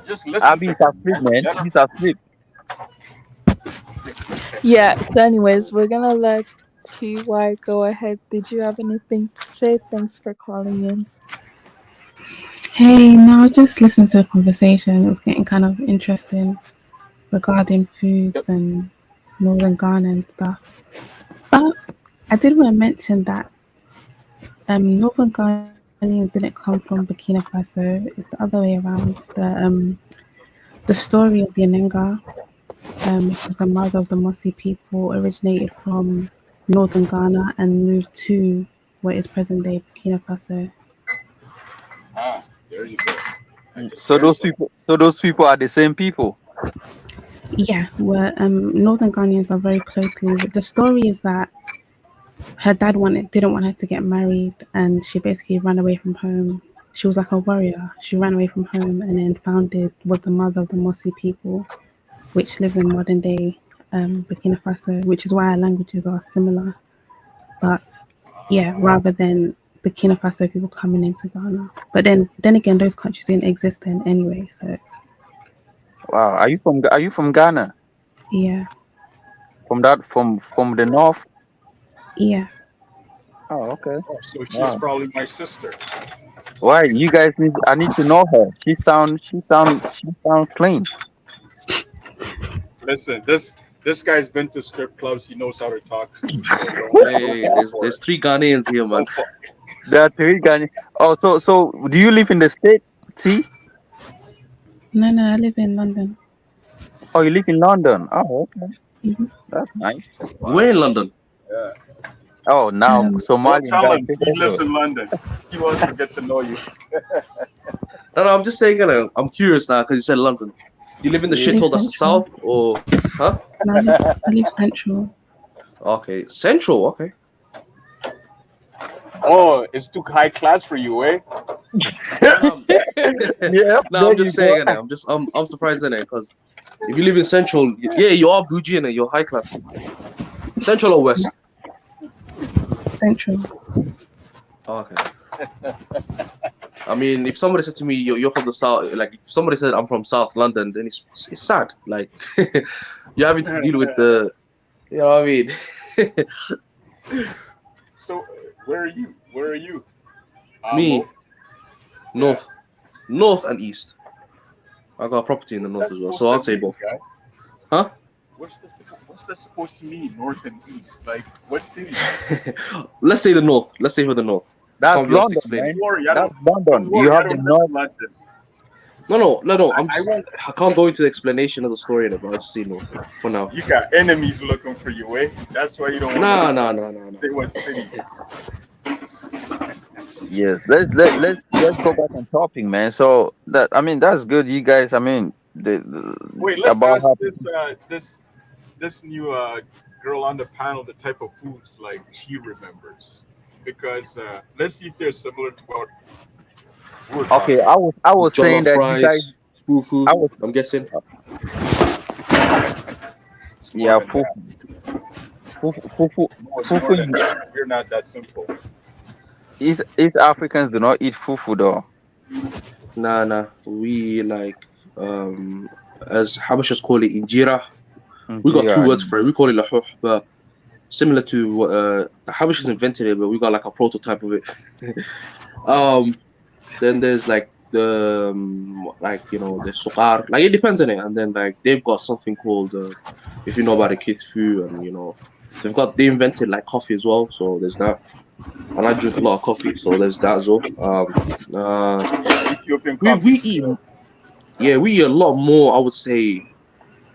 Just listen Abi to is her, asleep, man. man. Let her. He's asleep. Yeah, so anyways, we're gonna let TY go ahead. Did you have anything to say? Thanks for calling in. Hey, no, just listen to the conversation. It was getting kind of interesting regarding foods and Northern Ghana and stuff. But I did want to mention that Northern Ghanaians didn't come from Burkina Faso. It's the other way around. The story of Yanenga, which is the mother of the Mosi people, originated from Northern Ghana and moved to what is present day Burkina Faso. Ah, there you go. I just So learned those something. people, so those people are the same people. Yeah, where Northern Ghanaians are very closely. The story is that her dad didn't want her to get married, and she basically ran away from home. She was like a warrior. She ran away from home and then was the mother of the Mosi people, which live in modern day Burkina Faso, which is why our languages are similar. But yeah, rather than Burkina Faso people coming into Ghana. But then again, those countries didn't exist then anyway. So Wow. Are you from Ghana? yeah, From the north? yeah. Oh, okay. Oh, so she's Wow. probably my sister. Why you guys need? I need to know her. She sound clean. Listen, this guy's been to strip clubs. He knows how to talk to you. So don't Hey, fall for there's it. three Ghanaians here, man. Don't fall. There are three Ghanaian. Oh, so do you live in the state? See? No, I live in London. Oh, you live in London. Oh, okay. Hmm. That's nice. Where in London? Yeah. Oh, now Don't Somalian tell guy him take he lives over. in London. He wants to get to know you. No, I'm just saying, I'm curious now because you said London. Do you live in the I live shithole that's the central. south or, huh? No, I live central. Okay, central. Okay. Oh, it's too high class for you, eh? No, no, Yeah, no. there I'm you just go. saying, I'm surprised in it because if you live in central, yeah, you are bougie and you're high class. Central or west? Central. Okay. I mean, if somebody said to me, you're from the south, like if somebody said I'm from South London, then it's sad. Like you're having to deal with the, you know what I mean? So, where are you? Where are you? Me, Mo? Yeah. north, north and east. I got a property in the What's north that as well, so supposed I'll to say mean, both. guy? Huh? What's that supposed to mean? North and east? Like, what city? Let's say the north. Let's say for the north. That's Can't be asked to London, explain Don't it. man. worry, That's London. don't You worry. I have the don't live north. in London. No. I, I won't. I can't go into the explanation of the story, but I'll just say north for now. You got enemies looking for you, eh? That's why you don't want Nah, to nah, nah, nah, say what city. Yes. Let's go back on topic, man. So that I mean that's good. You guys. I mean Wait, let's about ask how this new girl on the panel the type of foods like she remembers, because let's see if they're similar to what we're okay. talking I was saying Jollof that you guys. rice, fufu. I was I'm guessing. about. It's more yeah. than that. Fufu. No, it's more Fufu. than that. We're not that simple. East Africans do not eat fufu though. Nah. We like um as Habashas call it injera. We got two Yeah. words for it. We call it lahuh, but similar to the Habashas invented it, but we got like a prototype of it. um Then there's like the like the suqar. Like it depends on it. And then like they've got something called if you know about the kitfu, and they invented like coffee as well. So there's that. And I drink a lot of coffee, so there's that as well. Yeah, Ethiopian We coffee we is eat good. yeah we eat a lot more. I would say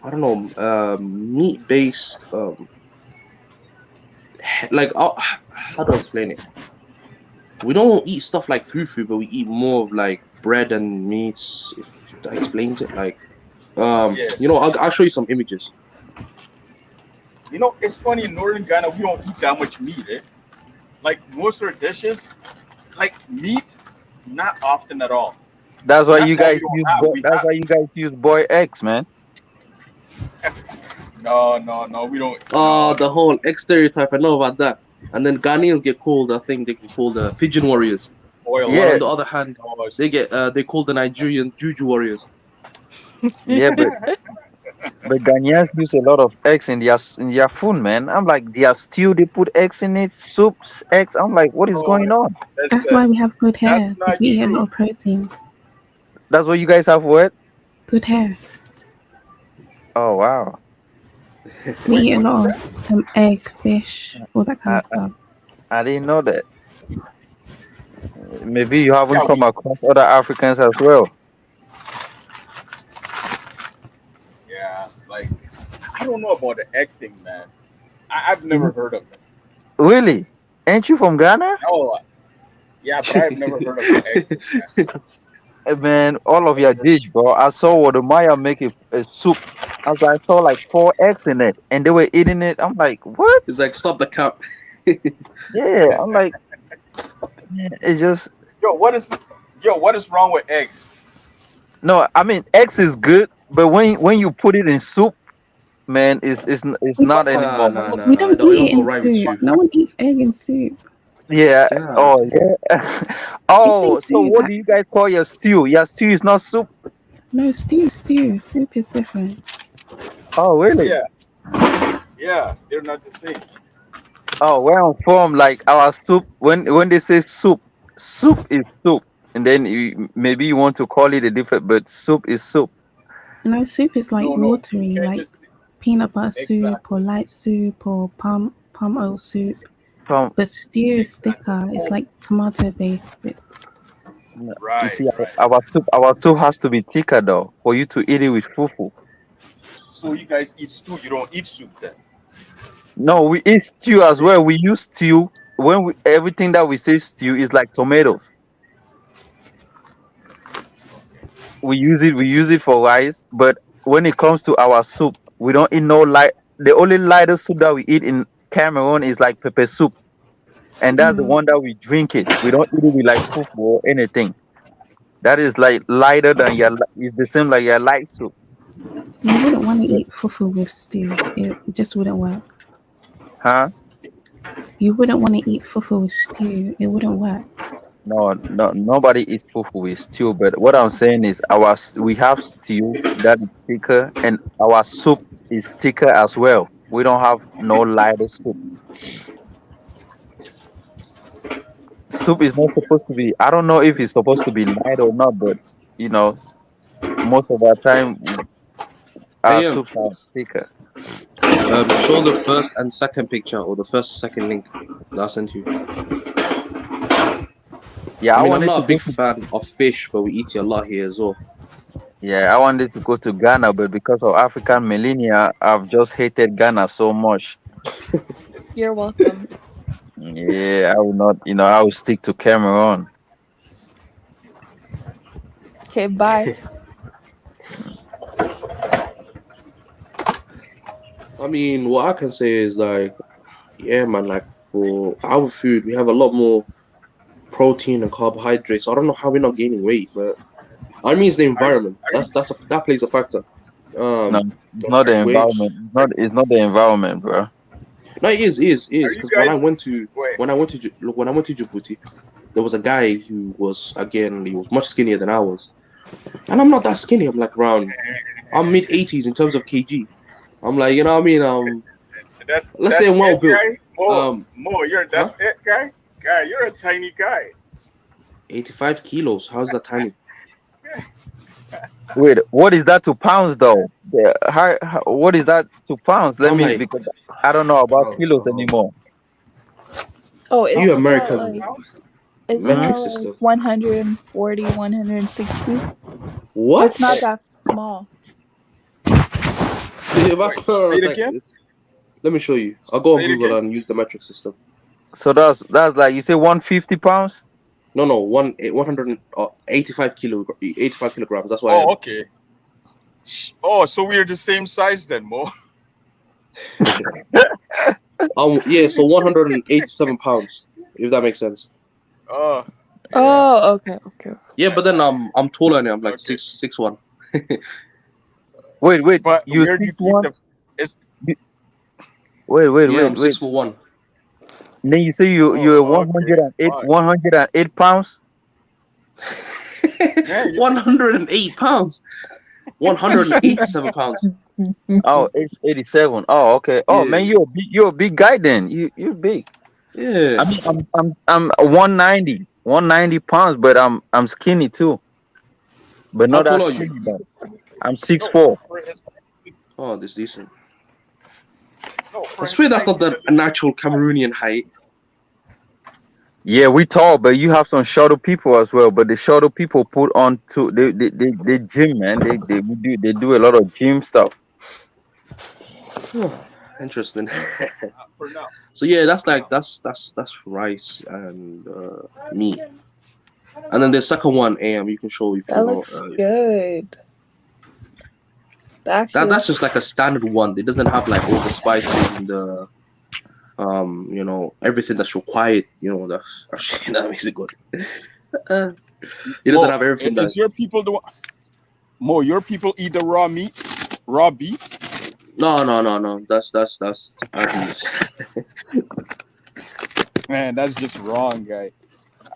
I don't know meat based like how do I explain it? We don't eat stuff like fufu, but we eat more of like bread and meats. If that explains it, like Yeah. I'll show you some images. It's funny in northern Ghana we don't eat that much meat, eh? Like most of our dishes, like meat Not often at all. That's why Not you that we guys don't use have. boy. We That's have. why you guys use boy eggs, man. No. We don't. No. The whole X stereotype. I know about that. And then Ghanaians get called. I think they get called pigeon warriors. Oil. While Yeah, on the other hand, No. they call the Nigerian juju warriors. yeah, but Ghanaians use a lot of eggs in their food, man. I'm like their stew, they put eggs in it, soups, eggs. I'm like, what is No. going on? That's why we have good That's hair, because not we eat a true. lot of protein. That's what you guys have what? Good hair. Oh wow. We Wait, eat a what is lot that? of egg, fish, all that kind I, of stuff. I didn't know that. Maybe you haven't Yeah, come across other Africans as well. yeah. Like, I don't know about the egg thing, man. I've never heard of it. Really? Ain't you from Ghana? No. Yeah, but I've never heard of the egg thing, man. Man, all of your dish, bro. I saw what the Maya make a soup. I saw like 4 eggs in it, and they were eating it. I'm like, what? It's like stop the cap. Yeah, I'm like, man, it's just What is wrong with eggs? no. I mean, eggs is good, but when you put it in soup, man, it's not Nah, anymore, nah, man. nah, We nah. don't It eat don't it go in right with soup. soup. No one eats egg in soup. Yeah. Yeah. Oh yeah. If they Oh, so do, what do you that's guys call your stew? Your stew is not soup. no stew. Stew. Soup is different. Oh really? Yeah, they're not the same. Oh, where I'm from, like our soup, when they say soup, soup is soup, and then maybe you want to call it a different, but soup is soup. You know, soup is like No. watery, Okay, like just peanut butter soup exactly, or light soup or palm oil soup. From But stew is exactly. thicker. It's Oh, like tomato based. It's you right, see, right. our soup has to be thicker though for you to eat it with fufu. So you guys eat stew. You don't eat soup then. No, we eat stew as well. We use stew when everything that we say stew is like tomatoes. We use it for rice, but when it comes to our soup, we don't eat no light. The only lighter soup that we eat in Cameroon is like pepper soup, and that's the mm, one that we drink it. We don't eat it with like fufu or anything. That is like lighter than it's the same like your light soup. you wouldn't want to But, eat fufu with stew. It just wouldn't work. huh? You wouldn't want to eat fufu with stew. It wouldn't work. No, no, nobody eats fufu with stew. But what I'm saying is, we have stew that is thicker, and our soup is thicker as well. We don't have no lighter soup. Soup is not supposed to be. I don't know if it's supposed to be light or not, but you know, most of our time our Hey, yeah. soups are thicker. Show the first and second picture or the first and second link that I sent you. Yeah, I I mean, I'm wanted to not a go big to. fan of fish, but we eat it a lot here as well. Yeah, I wanted to go to Ghana, but because of African millennia, I've just hated Ghana so much. You're welcome. Yeah, I will not. I will stick to Cameroon. Okay, bye. I mean, what I can say is like, yeah, man, like for our food, we have a lot more protein and carbohydrates. I don't know how we're not gaining weight, but I mean, it's the Are environment. That plays a factor. No, Um, it's not the which environment. It's not the environment, bro. no, it is are you because when I guys? went to Wait. when I went to Djibouti, there was a guy who was he was much skinnier than I was, and I'm not that skinny. I'm like I'm mid 80s in terms of kg. I'm like, you know what I mean? Let's say That's I'm well it, built. guy. More. Huh? That's it, guy. Guy, you're a tiny guy. 85 kilos. How's that tiny? Wait, what is that to pounds though? What is that to pounds? Let I'm me like, because I don't know about kilos oh, anymore. Oh, you isn't that Americans like Pounds? metric like system. 140, 160? What? It's not Wait, that small. If I wait. Say it prioritize again. this, let me show you. I'll go on Say it Google again. and use the metric system. So that's like you say 150 pounds. No, 185 85 kilograms. That's what I Oh, am. okay. Oh, so we're the same size then, Mo. Yeah, so 187 pounds, if that makes sense. Oh, Oh, okay, okay. Yeah, but then I'm taller than him. I'm like 6'1". Wait. But You where do you keep 6'1"? the? It's Yeah, I'm Wait. 6'1". Then you say you're oh 108 okay. Fuck. 108 pounds. Man, 108 pounds. 187 pounds. Oh, it's 87. Oh, okay. Oh Yeah, man, you're a big guy then. You're big. yeah. I mean, I'm 190 pounds, but I'm skinny too, but How not tall that are you? skinny though. I'm 6'4". Oh, that's decent. no, I for swear his that's height, not he's the a little bit. natural Cameroonian height. Yeah, we tall, but you have some shorter people as well. But the shorter people put on to they gym, man. They do a lot of gym stuff. Interesting. For now. So yeah, that's like that's rice and meat. And then the second one, AM, you can show if you That want. looks good. That actually That's looks. just like a standard one. It doesn't have like all the spices and the everything that's required. That's actually that makes it good. Uh, it doesn't Mo, have everything that. is your people the one? Mo, your people eat the raw meat, raw beef. No. That's Abies. Man, that's just wrong, guy.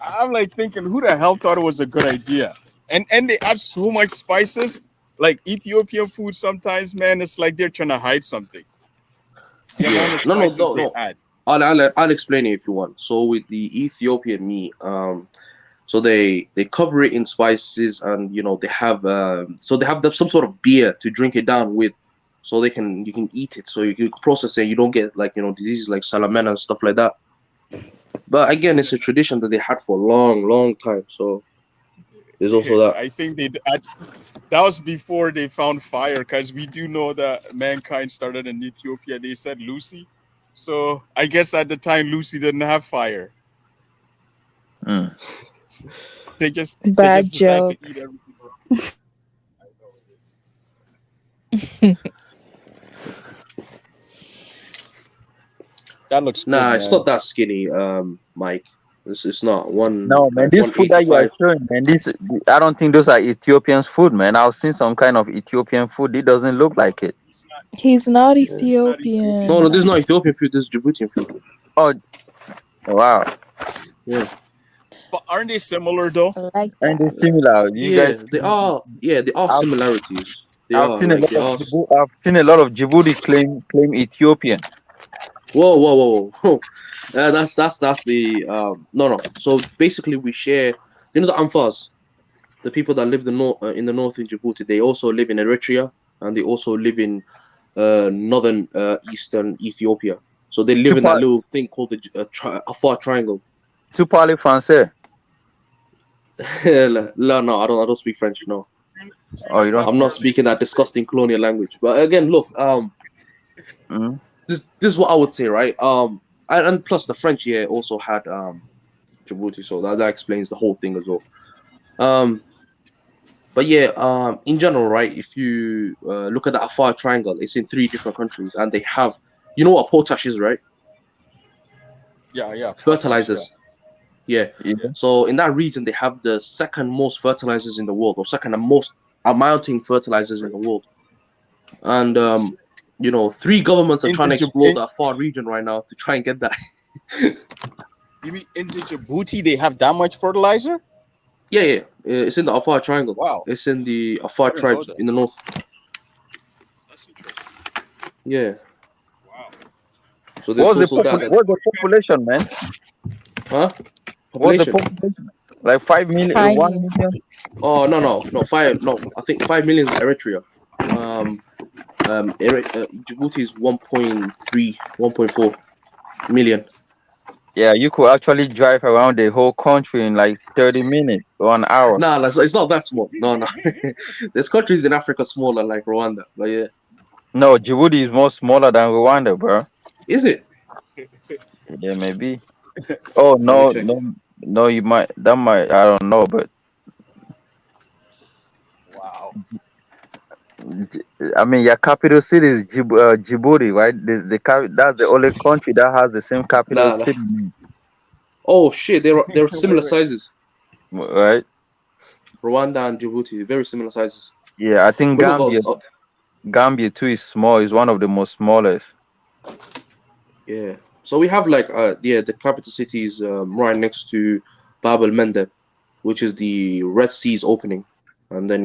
I'm like thinking, who the hell thought it was a good idea? And they add so much spices. Like Ethiopian food, sometimes, man, it's like they're trying to hide something. The Yeah. amount of No, no, spices no, they no. add. I'll explain it if you want. So with the Ethiopian meat, so they cover it in spices, and they have some sort of beer to drink it down with, so you can eat it, so you can process it. You don't get like diseases like salmonella and stuff like that. But again, it's a tradition that they had for a long, long time. So there's also that. I think that was before they found fire, because we do know that mankind started in Ethiopia. They said Lucy, so I guess at the time Lucy didn't have fire. Mm. They just Bad decided to joke. eat everything. I know it is. That looks good, Nah, it's man. not that skinny, Mike. It's not No, man, like this food that you are 185. showing, man, I don't think those are Ethiopians food, man. I've seen some kind of Ethiopian food. It doesn't look like it. He's not He's not Ethiopian. No, Ethiopian. this is not Ethiopian food. This is Djiboutian food. Oh, wow. Yeah, But aren't they similar though? I like And they're that. similar. You yeah, guys, they are. Yeah, they are I've, similarities. They I've are seen a like lot they of are. I've seen a lot of Djibouti claim Ethiopian. Whoa. That's the no. So basically, we share. The Amphars, the people that live in the north in Djibouti. They also live in Eritrea, and they also live in northern eastern Ethiopia. So they live Tu in that parles, little thing called the Afar Triangle. tu parles français. No, I don't speak French. No, Oh, you don't. I'm not speaking that disgusting colonial language. But again, look, Mm. this is what I would say, right? And plus the French here also had Djibouti, so that explains the whole thing as well. Um, but yeah, in general, right? If you look at the Afar Triangle, it's in 3 different countries, and they have, you know what potash is, right? Yeah, potash. Yeah. Fertilizers. Yeah. Yeah. So in that region, they have the second most fertilizers in the world, or second most amounting fertilizers in the world. And 3 governments are In trying the to Djib- explore in, that far region right now to try and get that. you mean in the Djibouti they have that much fertilizer? Yeah. It's in the Afar Triangle. Wow, It's in the Afar I didn't know tribes that. in the north. That's interesting. Yeah. Wow. So there's also What's the population, man? huh? What's the Population. population? Like 5 million, Tiny. 1 million. Oh no, 5. No, I think 5 million is Eritrea. Djibouti is 1.3, 1.4 million. Yeah, you could actually drive around the whole country in like 30 minutes or an hour. Nah, it's not that small. No. There's countries in Africa smaller, like Rwanda. But yeah. No, Djibouti is more smaller than Rwanda, bro. Is it? Yeah, maybe. Oh Let me check. no, you might. That might. I don't know, but Wow. I mean, your capital city is Djibouti, right? That's the only country that has the same capital Nah. city. Oh shit, they're Wait, similar wait. sizes. right? Rwanda and Djibouti, very similar sizes. Yeah, I think But look, Gambia too is small. It's one of the most smallest. yeah. So we have like the capital city is right next to Bab el Mandeb, which is the Red Sea's opening, and then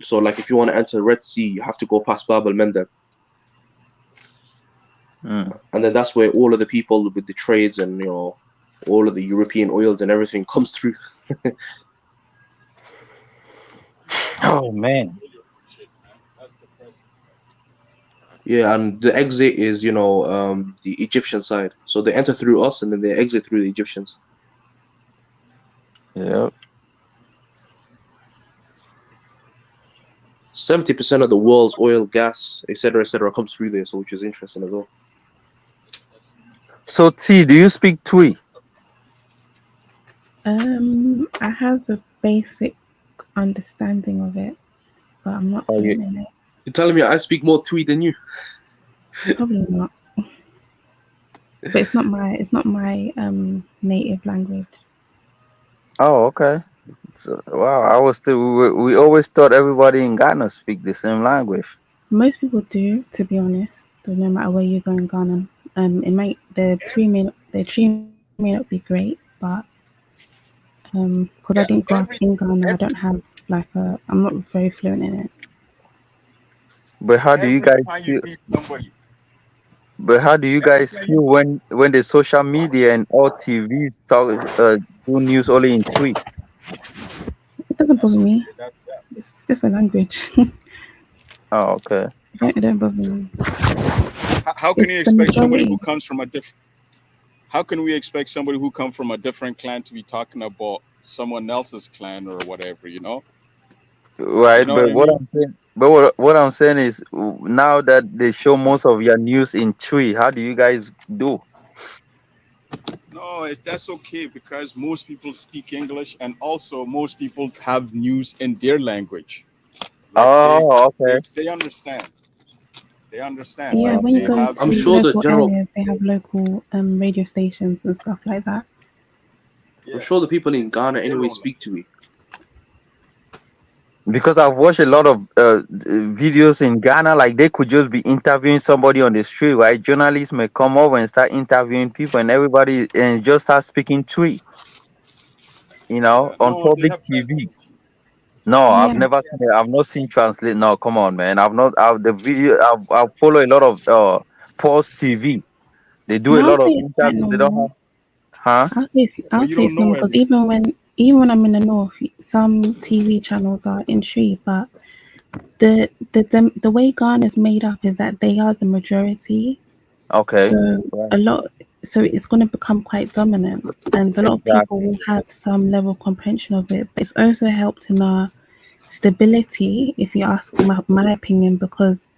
so like if you want to enter Red Sea, you have to go past Bab el Mandeb, and then that's where all of the people with the trades and all of the European oils and everything comes through. Oh man. Yeah, and the exit is the Egyptian side, so they enter through us and then they exit through the Egyptians. Yeah. 70% of the world's oil, gas, etc., comes through there, so which is interesting as well. So T, do you speak Twi? I have a basic understanding of it, but I'm not Oh, fluent in it. You're telling me I speak more Twi than you? Probably not. But it's not my native language. Oh, okay. So, wow, we always thought everybody in Ghana speak the same language. Most people do, to be honest. So no matter where you go in Ghana, the tree may not be great, but because I didn't grow up in Ghana, I don't have I'm not very fluent in it. But how do you Every guys time you feel? meet somebody, But how do you every guys time feel you when the social media and all TVs do news only in Twi? It doesn't bother me. that's that. It's just a language. Oh, okay. It don't bother me. How can It's you the expect somebody who majority. comes from a different? How can we expect somebody who come from a different clan to be talking about someone else's clan or whatever? You Right, know what but I mean? what I'm saying is now that they show most of your news in Twi, how do you guys do? No, that's okay because most people speak English, and also most people have news in their language. Like Oh, okay. they understand. They understand. Yeah, Like when you they go have to I'm their. sure the local general, areas, they have local radio stations and stuff like that. I'm Yeah, sure the people in Ghana their anyway own. speak to me. Because I've watched a lot of videos in Ghana, like they could just be interviewing somebody on the street, right? Journalists may come over and start interviewing people, and everybody and just start speaking Twi, Yeah, on no, they public have TV. translation. No, I've Yeah. never seen it. I've not seen translate. No, come on, man. I've not. The video. I've follow a lot of Pulse TV. They do a No, I'll lot say of it's quite interviews. They don't normal. have, huh? I'll But you say don't it's know normal because everything. even when I'm in the north, some TV channels are in tree, but the way Ghana is made up is that they are the majority, Okay. so Right. a lot, so it's going to become quite dominant, and a lot of people Exactly. will have some level of comprehension of it. But it's also helped in our stability, if you ask my opinion, because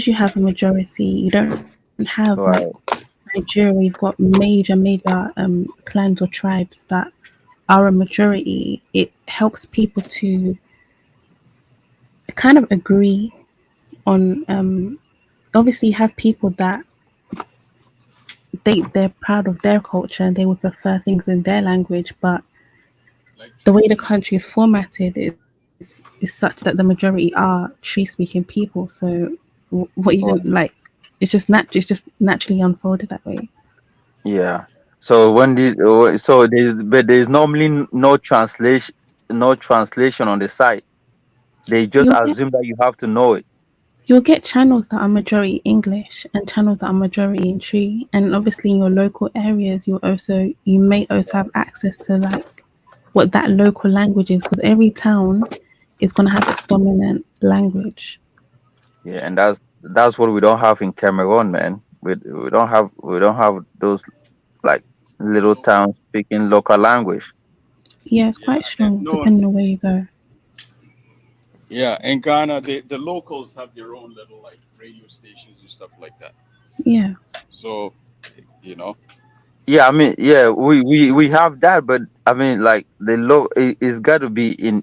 you have a majority, you don't have like Right. Nigeria, where you've got major clans or tribes that are a majority. It helps people to kind of agree on. Obviously, you have people that they're proud of their culture and they would prefer things in their language, but Like the way tree the people. country is formatted is such that the majority are tree speaking people. So what you Right. can like, it's just naturally unfolded that way. Yeah. So when there's normally no translation on the site. They just You'll get assume that you have to know it. you'll get channels that are majority English and channels that are majority in Tree, and obviously in your local areas, you may also have access to like what that local language is, because every town is going to have its dominant language. Yeah, and that's what we don't have in Cameroon, man. We don't have those like little towns speaking local language. Yeah, it's Yeah, quite and strong no, depending on where you go. yeah. In Ghana, the locals have their own little like radio stations and stuff like that. Yeah. So, you know, Yeah, I mean, yeah, we have that, but I mean, like it's got to be in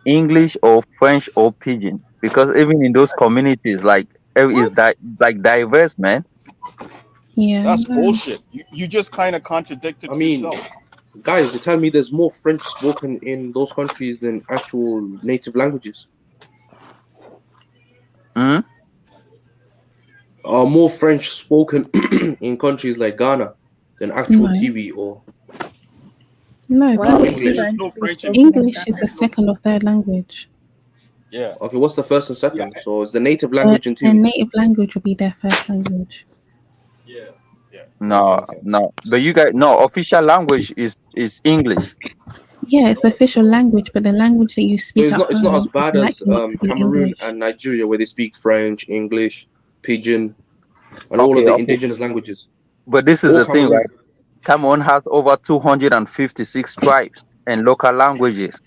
English or French or Pidgin, because even in those communities, like is that like diverse, man. Yeah, that's no. bullshit. You just kind of I contradicted mean, yourself. Guys, they tell me there's more French spoken in those countries than actual native languages. Hmm? More French spoken in countries like Ghana than actual No, Kiwi or no, Why people would speak English. There's no French be French in. spoken in English is a Ghana? second or third language. Yeah. Okay, what's the first and Yeah. second? So it's the native Their, language in their two. native language will be their first language. Yeah. Yeah. No, Okay. no. But you guys, no. Official language is English. Yeah, it's official language, but the language that you So speak at it's not as home is bad as likely not to be Cameroon English. and Nigeria where they speak French, English, Pidgin, and all of Okay, the okay. indigenous languages. But this is Or the thing, Cameroon. right? Cameroon has over 256 tribes and local languages.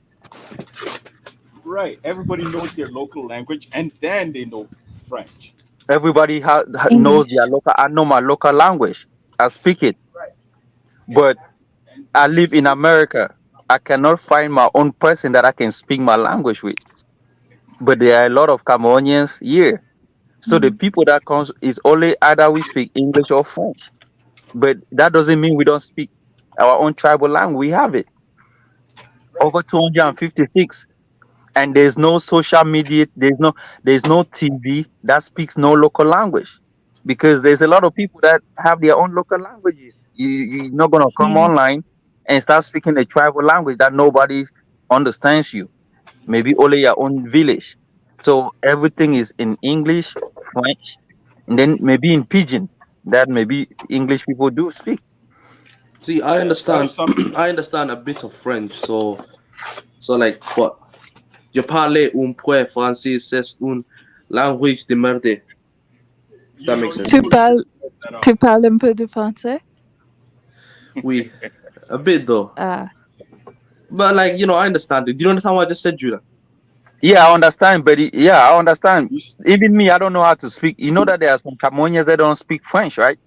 Right. Everybody knows their local language, and then they know French. Everybody knows English. their local. I know my local language. I speak it. Right. But I live in America. I cannot find my own person that I can speak my language with. But there are a lot of Cameroonians here. So the people that comes is only either we speak English or French. But that doesn't mean we don't speak our own tribal language. We have it. Right. Over 256. And there's no social media, there's no TV that speaks no local language. Because there's a lot of people that have their own local languages. You're not gonna come Yes. online and start speaking a tribal language that nobody understands you. Maybe only your own village. So everything is in English, French, and then maybe in Pidgin that maybe English people do speak. See, I Yeah. That understand is something. I understand a bit of French, so like but je parle un peu français, c'est une langue de merde. You That know, makes you sense. Tu put parles, that up. tu parles un peu de français? Oui. A bit though. Ah. But like, I understand it. Do you understand what I just said, Judah? Yeah, I understand, but yeah, I understand. You Even me, I don't know how to speak. You know that there are some Cameroonians that don't speak French, right?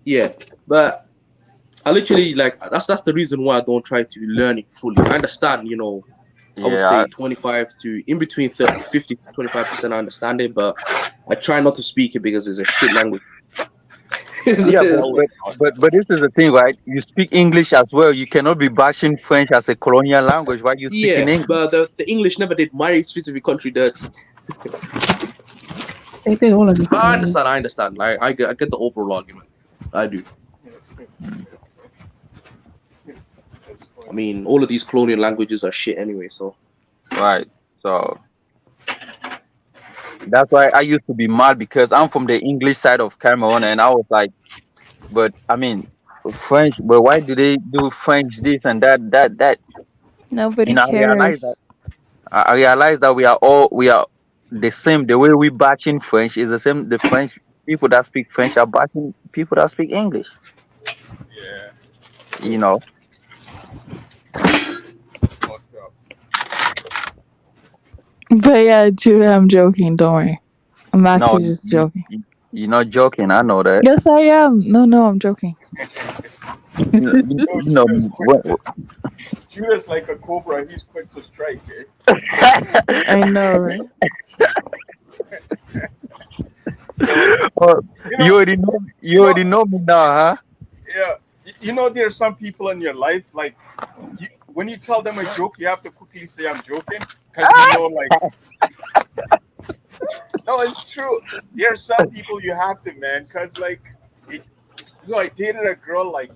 Yeah. But I literally like that's the reason why I don't try to learn it fully. I understand, I would Yeah, say 25 to in between 50 to 25% I understand it, but I try not to speak it because it's a shit language. yeah, but, know but it. but but this is the thing, right? You speak English as well. You cannot be bashing French as a colonial language while you speak in Yeah, English. but the English never did my specific country dirty. They did all of this But I already. understand. I understand. I get the overall argument. I do. I mean, all of these colonial languages are shit anyway. So Right. So that's why I used to be mad because I'm from the English side of Cameroon, and I was like, but I mean, French. But why do they do French this and that? Nobody I realized that cares. I realized that we are the same. The way we batching French is the same. The French people that speak French are batching people that speak English. Yeah. You know. Fucked up. But yeah, Judah, I'm joking. Don't worry. I'm No, actually just joking. you're not joking. I know that. Yes, I am. No, I'm joking. No, You know Judah's quick. what? Judah's like a cobra. He's quick to strike, eh? I know, right? So, Oh, you you know, already know. You you know, already know me now, huh? yeah. You know, there are some people in your life, like, when you tell them a joke, you have to quickly say, I'm joking. Because like, no, it's true. There are some people you have to, man. Because, like, I dated a girl, like,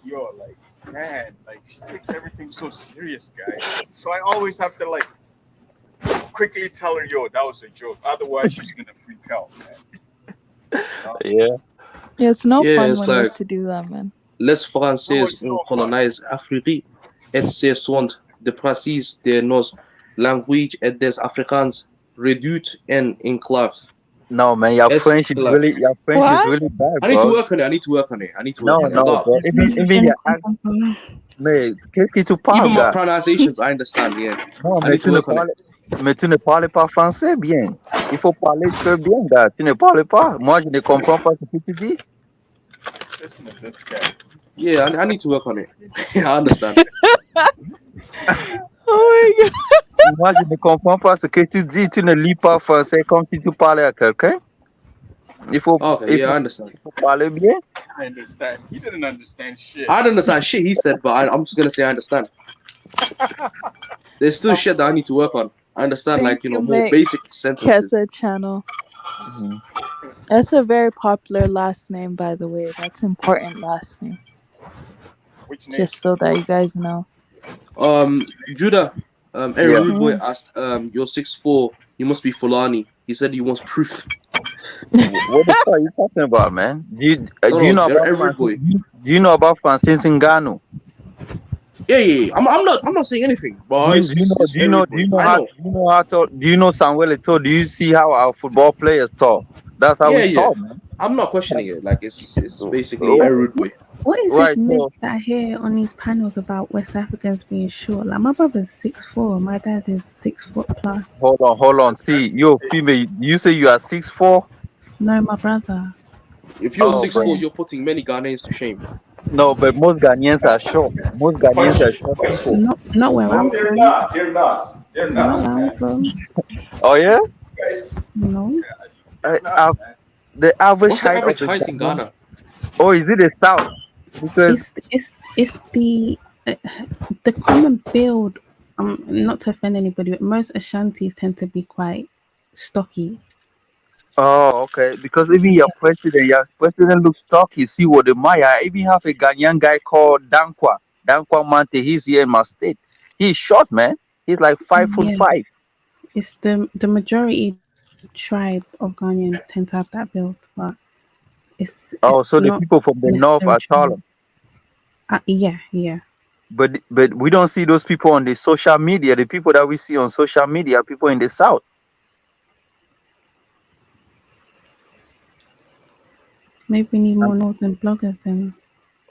man, like, she takes everything so serious, guys. So I always have to, like, quickly tell her, yo, that was a joke. Otherwise, she's going to freak out, man. Yeah. Yeah, it's no yeah, fun it's when you like have to do that, man. les No, Français it's ont no fun. colonisé Afrique et ce sont des pratiques de nos languages et des Africains réduits en enclaves. No, man, your French is Esclaves. What? really bad, I need to bro. work on it. I need to work on it. No, I no, forgot. bro. Even your mais qu'est-ce que tu parles, Even my gars? pronunciations, I understand. Yeah, Non, I need to work on it. mais tu ne parles pas français bien. Il faut parler très bien, gars. Tu ne parles pas. Moi, je ne comprends pas ce que tu dis. Listen to this guy. Yeah, I need to work on it. I understand. Oh my god. Moi, je ne comprends pas ce que tu dis. Tu ne lis pas français comme si tu parlais à quelqu'un. Okay, if yeah, I understand. faut parler bien. I understand. He didn't understand shit. I don't understand shit he said, but I'm just gonna say I understand. There's still shit that I need to work on. I understand, like, Thank you you, know, more Mick. basic sentences. Keta Channel. Mhm. That's a very popular last name, by the way. That's important last name. Which name? Just so that you guys know. Judah, Aaron Yeah. Rude Boy Mm. asked, you're 6'4", you must be Fulani. He said he wants proof. What the fuck are you talking about, man? No, Do you no, know about Aaron Rude Francis? Boy. Do you know about Francis Ngannou? Yeah. I'm not saying anything, but it's Aaron Rude Boy. I know. Do you know Samuel Eto'o? Do you see how our football players talk? That's how we Yeah. talk, man. I'm not questioning it. Like, it's basically Oh, Aaron But Rude Boy. what is this right. myth So that I hear on these panels about West Africans being short? Like my brother's 6'4", my dad is 6 foot plus. hold on. T, you're female. You say you are 6'4"? No, my brother. If you're Oh, six but four, Yeah. you're putting many Ghanaians to shame. no, but most Ghanaians are short. Most Ghanaians are short people. Not where No, I'm they're from. not. They're not. They're Not not, where I'm man. from. Oh yeah. Guys, No. I, not, I, man. the average What's the height of average a height in Ghanaian. Ghana? Oh, is it the South? Because It's uh, the common build. Not to offend anybody, but most Ashantis tend to be quite stocky. oh, okay. Because even Yeah. your president looks stocky. See what the Maya. I even have a Ghanaian guy called Dankwa Mante. He's here in my state. He's short, man. He's like 5 foot Yeah. 5. It's the majority tribe of Ghanaians tend to have that build, but it's Oh, so the not people from the north necessarily are true. taller. Yeah. But we don't see those people on the social media. The people that we see on social media are people in the south. Maybe we need more northern bloggers then.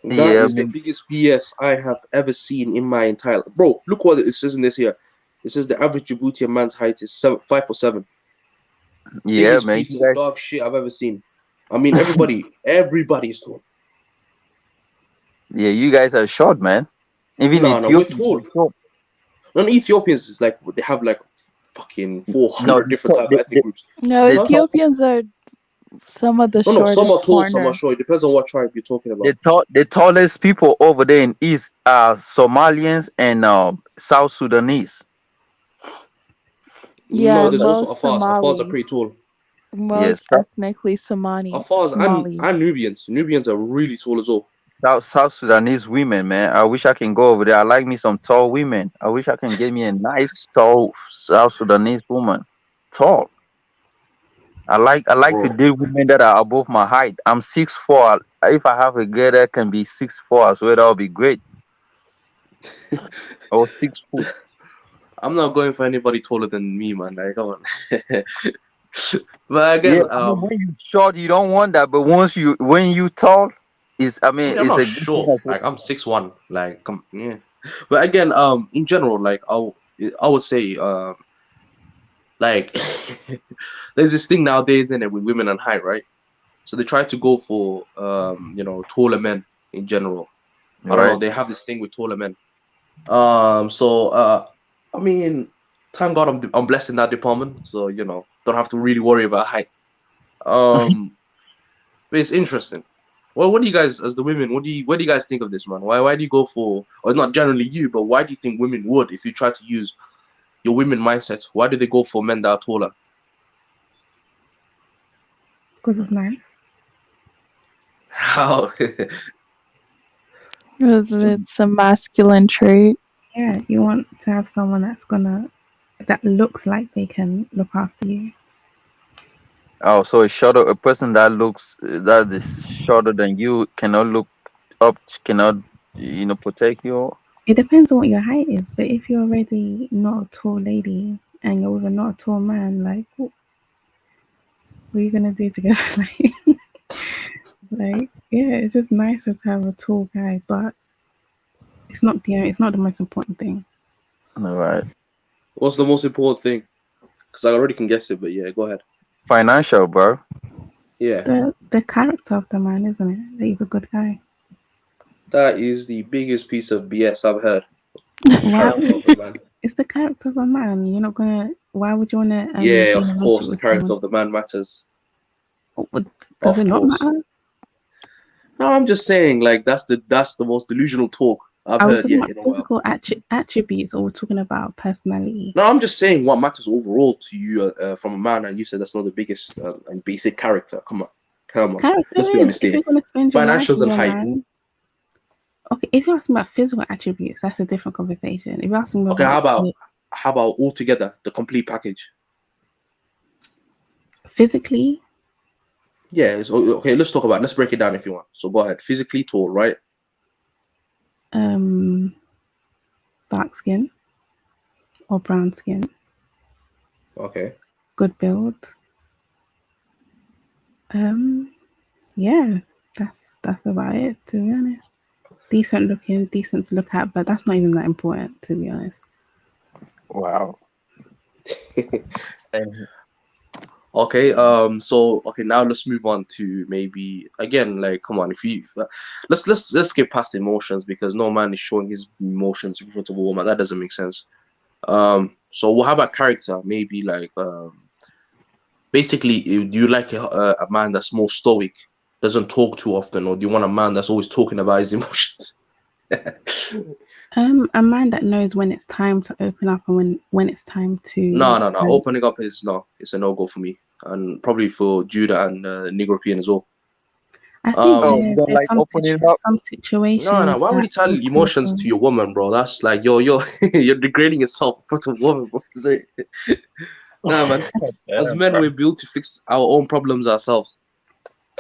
That Yeah, is the biggest BS I have ever seen in my entire bro. Look what it says in this here. It says the average Djiboutian man's height is 5'7". yeah, Biggest man. piece of dog shit I've ever seen. I mean, everybody's tall. Yeah, you guys are short, man. Even No, we're Ethiopians tall. are short. Non Ethiopians is like they have like fucking No, 400 different type of ethnic groups. No, the Huh? top, Ethiopians are some of the No, some are shortest tall, some are foreigners. short. It depends on what tribe you're talking about. the tallest people over there in East are Somalians and South Sudanese. No, Yeah, there's also most Afars. Afars are Somalis. pretty tall. Most Yes, ethnically Somali. Afars Somali. and Nubians. Nubians are really tall as well. South Sudanese women, man. I wish I can go over there. I like me some tall women. I wish I can get me a nice tall South Sudanese woman. Tall. I like to Bro. date women that are above my height. I'm 6'4". If I have a girl that can be 6'4" as well, that would be great. Or 6 foot. I'm not going for anybody taller than me, man. Like, come on. But Yeah, again, I mean when you short, you don't want that, but when you tall, I'm it's not a good thing sure. as well. Like, I'm 6'1". Like, come, yeah. But again, in general, like, I would say, like, there's this thing nowadays in it with women and height, right? So they try to go for, taller men in general. I don't know. Right. They have this thing with taller men. So I mean, thank God I'm blessed in that department. So don't have to really worry about height. Um, but it's interesting. Well, what do you guys, as the women, what do you guys think of this, man? Why do you go for, or not generally you, but why do you think women would, if you try to use your women mindset, why do they go for men that are taller? Because it's nice. How? Because it's a masculine trait. Yeah, you want to have someone that looks like they can look after you. Oh, so a person that is shorter than you cannot look up, cannot protect you. It depends on what your height is, but if you're already not a tall lady and you're with a not a tall man, like what are you gonna do together? Yeah, it's just nicer to have a tall guy, but it's not the most important thing. All right. What's the most important thing? Because I already can guess it, but yeah, go ahead. Financial, bro. Yeah, The character of the man, isn't it? That he's a good guy. that is the biggest piece of BS I've heard. Why? Character of the man. It's the character of a man. You're not gonna. Why would you wanna Yeah, be in a of course, relationship the with character someone? of the man matters. Does Of it not course. matter? No, I'm just saying, like that's the most delusional talk I've Are we heard talking yet about in a while. physical attributes, or we're talking about personality? No, I'm just saying what matters overall to you from a man, and you said that's not the biggest and basic character. Come on, Character let's be is, honest if here. you're going to spend your life Financials with and a height. man. Okay, if you're asking about physical attributes, that's a different conversation. If you're asking Okay, about how about altogether the complete package? physically, Yeah. Okay. Let's talk about it. Let's break it down if you want. So go ahead. Physically tall, right? dark skin or brown skin, Okay. good build. Yeah, that's about it, to be honest. Decent looking, decent to look at, but that's not even that important, to be honest. Wow. And Okay. So okay, now let's move on to maybe again, like, come on, if you let's get past emotions because no man is showing his emotions in front of a woman. That doesn't make sense. So how about character? Maybe like basically, do you like a man that's more stoic, doesn't talk too often, or do you want a man that's always talking about his emotions? A man that knows when it's time to open up and when it's time to. No. Opening up is no. It's a no go for me, and probably for Judah and Negropean as well. I think oh, you don't there's like opening up? some No. situations Why would that you tell you can emotions to open. your woman, bro? That's like you're you're degrading yourself in front of a woman, bro. Nah, man. As Damn, men, bro. we're built to fix our own problems ourselves.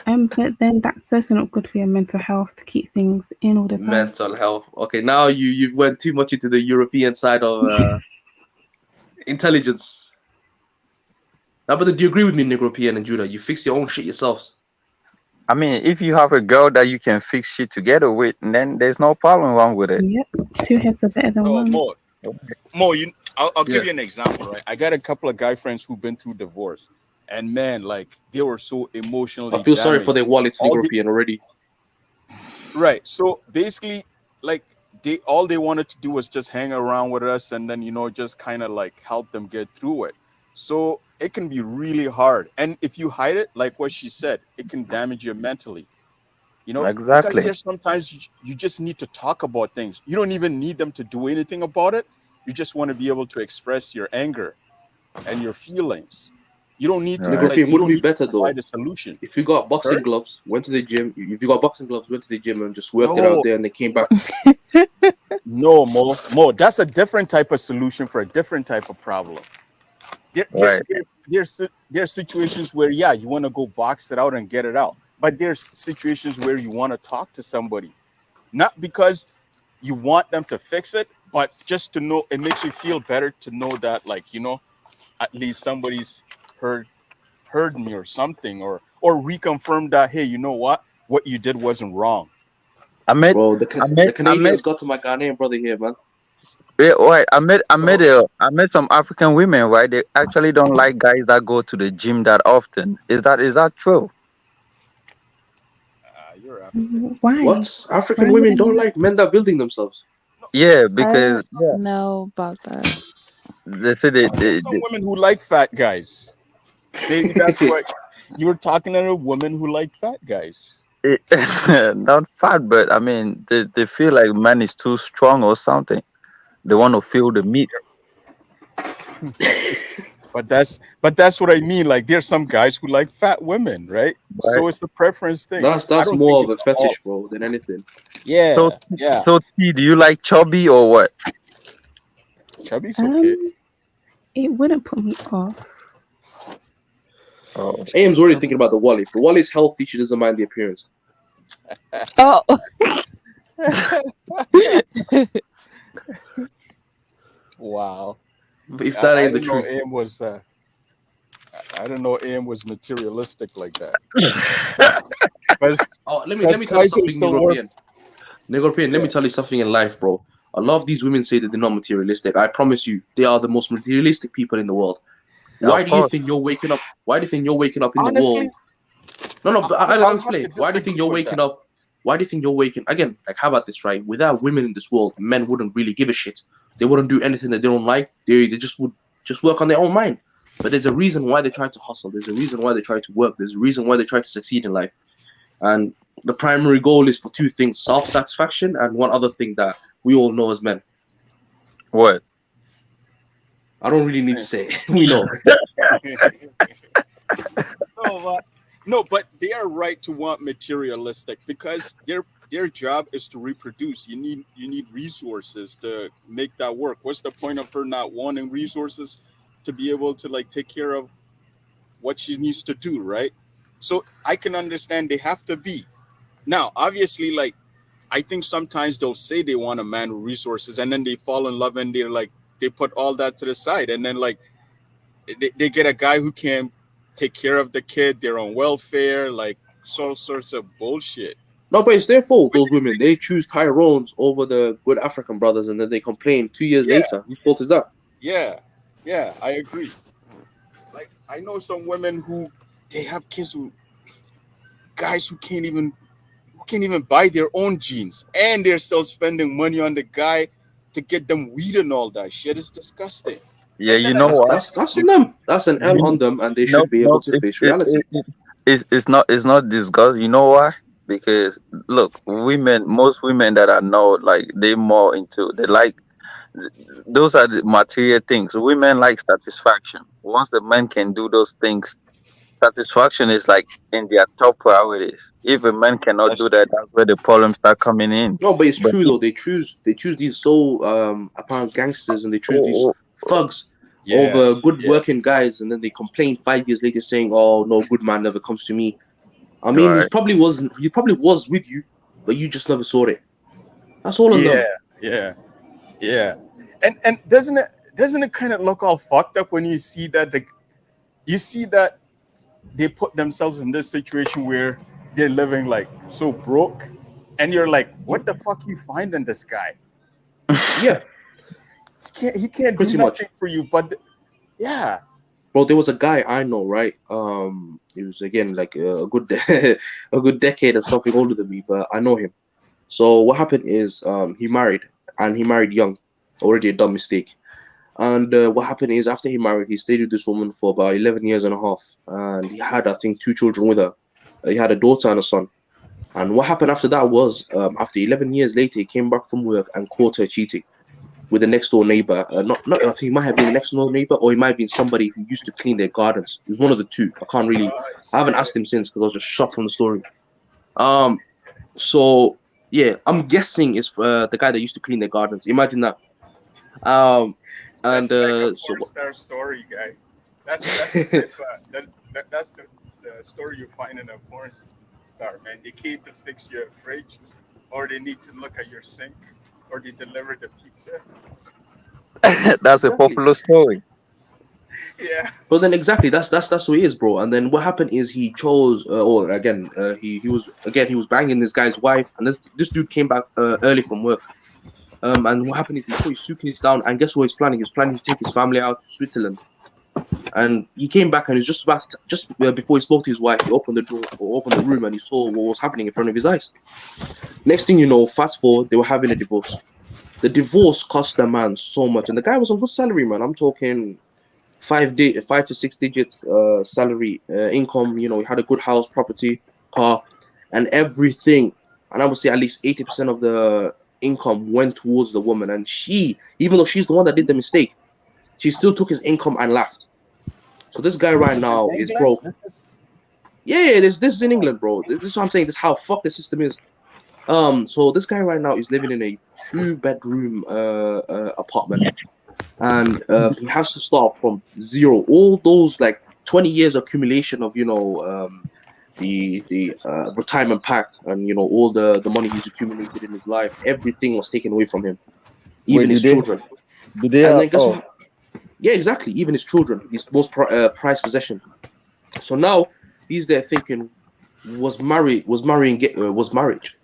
But then that's also not good for your mental health to keep things in all the time. Mental health. Okay, now you've went too much into the European side of intelligence. Now, but do you agree with me, Negropean and Judah? You fix your own shit yourselves. I mean, if you have a girl that you can fix shit together with, then there's no problem wrong with it. Yep, two heads are better than No, one. more. I'll give Yeah. you an example, right? I got a couple of guy friends who've been through divorce, and man, like they were so I emotionally feel sorry for damaged. their wallets, All the Negropean already. right. So basically, like they wanted to do was just hang around with us, and then just kind of like help them get through it. So it can be really hard, and if you hide it, like what she said, it can damage you mentally. Because Exactly. there's sometimes you just need to talk about things. You don't even need them to do anything about it. You just want to be able to express your anger and your feelings. You don't need to Right. like Negropean you would don't be need to better though provide a solution. if you got boxing Sorry? gloves, went to the gym. If you got boxing gloves, went to the gym and just worked it out No, there, and they came back. no, Mo. That's a different type of solution for a different type of problem. There, there, Right. there, there's situations where yeah, you want to go box it out and get it out, but there's situations where you want to talk to somebody, not because you want them to fix it, but just to know it makes you feel better to know that like at least somebody's heard heard me or something or reconfirm that hey, you know what you did wasn't wrong. I met, Bro, I met, the I met, Canadians got to my Ghanaian brother here, man. yeah, right. Oh, I met some African women, right? They actually don't like guys that go to the gym that often. Is that true? You're African. Why? what? Why African women wouldn't don't they? like men that building themselves. Yeah, I because don't know about that. they say There's some women who like fat guys. Maybe that's what you were talking to a woman who like fat guys. not fat, but I mean, they feel like man is too strong or something. They want to feel the meat, But that's what I mean. Like there's some guys who like fat women, right? right? So it's a preference thing. I That's don't think more of it's a all. fetish, bro, than anything. So, Yeah, yeah. so T, do you like chubby or what? Chubby's okay. It wouldn't put me off. Oh, AM's already thinking about the wallet. If the wallet's healthy, she doesn't mind the appearance. Oh, Wow. If that I ain't the didn't know truth. AM was. I didn't know AM was materialistic like that. Because Oh, let me tell you guys are something, still worth. Negropean. Negropean, let me Yeah. tell you something in life, bro. A lot of these women say that they're not materialistic. I promise you, they are the most materialistic people in the world. Why of do you course. think you're waking up? Why do you think you're waking up in the Honestly, world? No, but I'll I'll have to explain. Why do you think disagree you're with waking that. up? Why do you think you're waking again? Like, how about this, right? Without women in this world, men wouldn't really give a shit. They wouldn't do anything that they don't like. They just would just work on their own mind. But there's a reason why they try to hustle. There's a reason why they try to work. There's a reason why they try to succeed in life. And the primary goal is for two things: self-satisfaction and one other thing that we all know as men. What? I don't really need to say it. We know. No, but they are right to want materialistic because their job is to reproduce. You need resources to make that work. What's the point of her not wanting resources to be able to like take care of what she needs to do, right? So I can understand they have to be. Now, obviously, like I think sometimes they'll say they want a man with resources and then they fall in love and they're like they put all that to the side and then like they get a guy who can take care of the kid, their own welfare, like all sorts of bullshit. No, but it's their fault. Those women, they choose Tyrones over the good African brothers, and then they complain 2 years Yeah, later. Whose fault is that? yeah, I agree. Like I know some women who they have kids who guys who can't even buy their own jeans, and they're still spending money on the guy to get them weed and all that shit. It's disgusting. Yeah, And you then know like, what? That's on them. That's an L on them, and they No, should be able no, to face reality. it's not disgust. You know why? Because look, most women that I know, like they more into they like those are the material things. Women like satisfaction. Once the man can do those things, satisfaction is like in their top priorities. If a man cannot that's do that, true. that's where the problems start coming in. No, but it's But true though. They choose these so apparent gangsters, and they choose these oh, thugs Yeah, over good yeah. working guys, and then they complain 5 years later saying, "Oh no, good man never comes to me." I mean, he right. probably wasn't. He probably was with you, but you just never saw it. That's all on Yeah, them. yeah, yeah. And doesn't it kind of look all fucked up when you see that they put themselves in this situation where they're living like so broke, and you're like, what the fuck you find in this guy? Yeah, He can't do pretty much. nothing for you, but yeah, Bro, there was a guy I know, right? He was again like a good a good decade or something older than me, but I know him. So what happened is he married, and he married young, already a dumb mistake. And what happened is after he married, he stayed with this woman for about 11 years and a half, and he had I think two children with her. He had a daughter and a son. And what happened after that was after 11 years later, he came back from work and caught her cheating with the next door neighbor. Not I think he might have been the next door neighbor, or he might have been somebody who used to clean their gardens. It was one of the two. I can't really. I haven't asked him since because I was just shocked from the story. Um. So yeah, I'm guessing it's the guy that used to clean their gardens. Imagine that. Um. And that's like a so porn star story, guy. That's the type that's the story you find in a porn star, man. They came to fix your fridge, or they need to look at your sink, or they deliver the pizza. That's a exactly. popular story. Yeah. But then exactly that's who he is, bro. And then what happened is he chose, or again, he was banging this guy's wife, and this dude came back early from work. And what happened is he put his suitcase down, and guess what he's planning? He's planning to take his family out to Switzerland. And he came back, and he's just before he spoke to his wife, he opened the door or opened the room, and he saw what was happening in front of his eyes. Next thing you know, fast forward, they were having a divorce. The divorce cost the man so much, and the guy was on good salary, man. I'm talking 5 to 6 digits salary income. You know, he had a good house, property, car, and everything. And I would say at least 80% of the income went towards the woman. And she, even though she's the one that did the mistake, she still took his income and laughed. So this guy right now is England? broke. Yeah, this is in England, bro. This is what I'm saying. This is how fucked the system is. So this guy right now is living in a two-bedroom apartment, and he has to start from zero. All those like 20 years accumulation of the retirement pack, and all the money he's accumulated in his life, everything was taken away from him, Wait, even his children. do they And have, then guess what? Yeah, exactly. Even his children, his most prized possession. So now he's there thinking, was marriage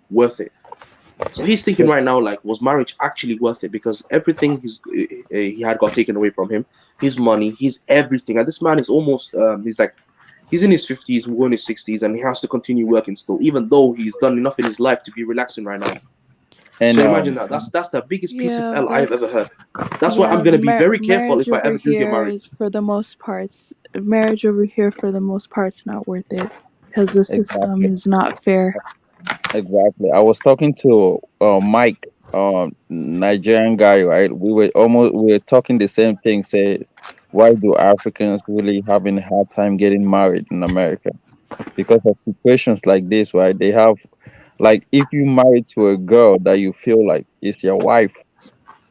worth it? So he's thinking right now, like, was marriage actually worth it? Because everything he had got taken away from him, his money, his everything. And this man is almost, he's in his 50s, we're in his 60s, and he has to continue working still, even though he's done enough in his life to be relaxing right now. And So imagine that. That's the biggest piece of Yeah, L I have ever heard. that's That's why I'm yeah. gonna be very careful Marriage if I over ever do get here married. is for the most parts. Marriage over here for the most part's not worth it because the system exactly, is not fair. exactly. I was talking to Mike, Nigerian guy, right? We were talking the same thing. Say, why do Africans really having a hard time getting married in America? Because of situations like this, right? They have, like, if you marry to a girl that you feel like is your wife,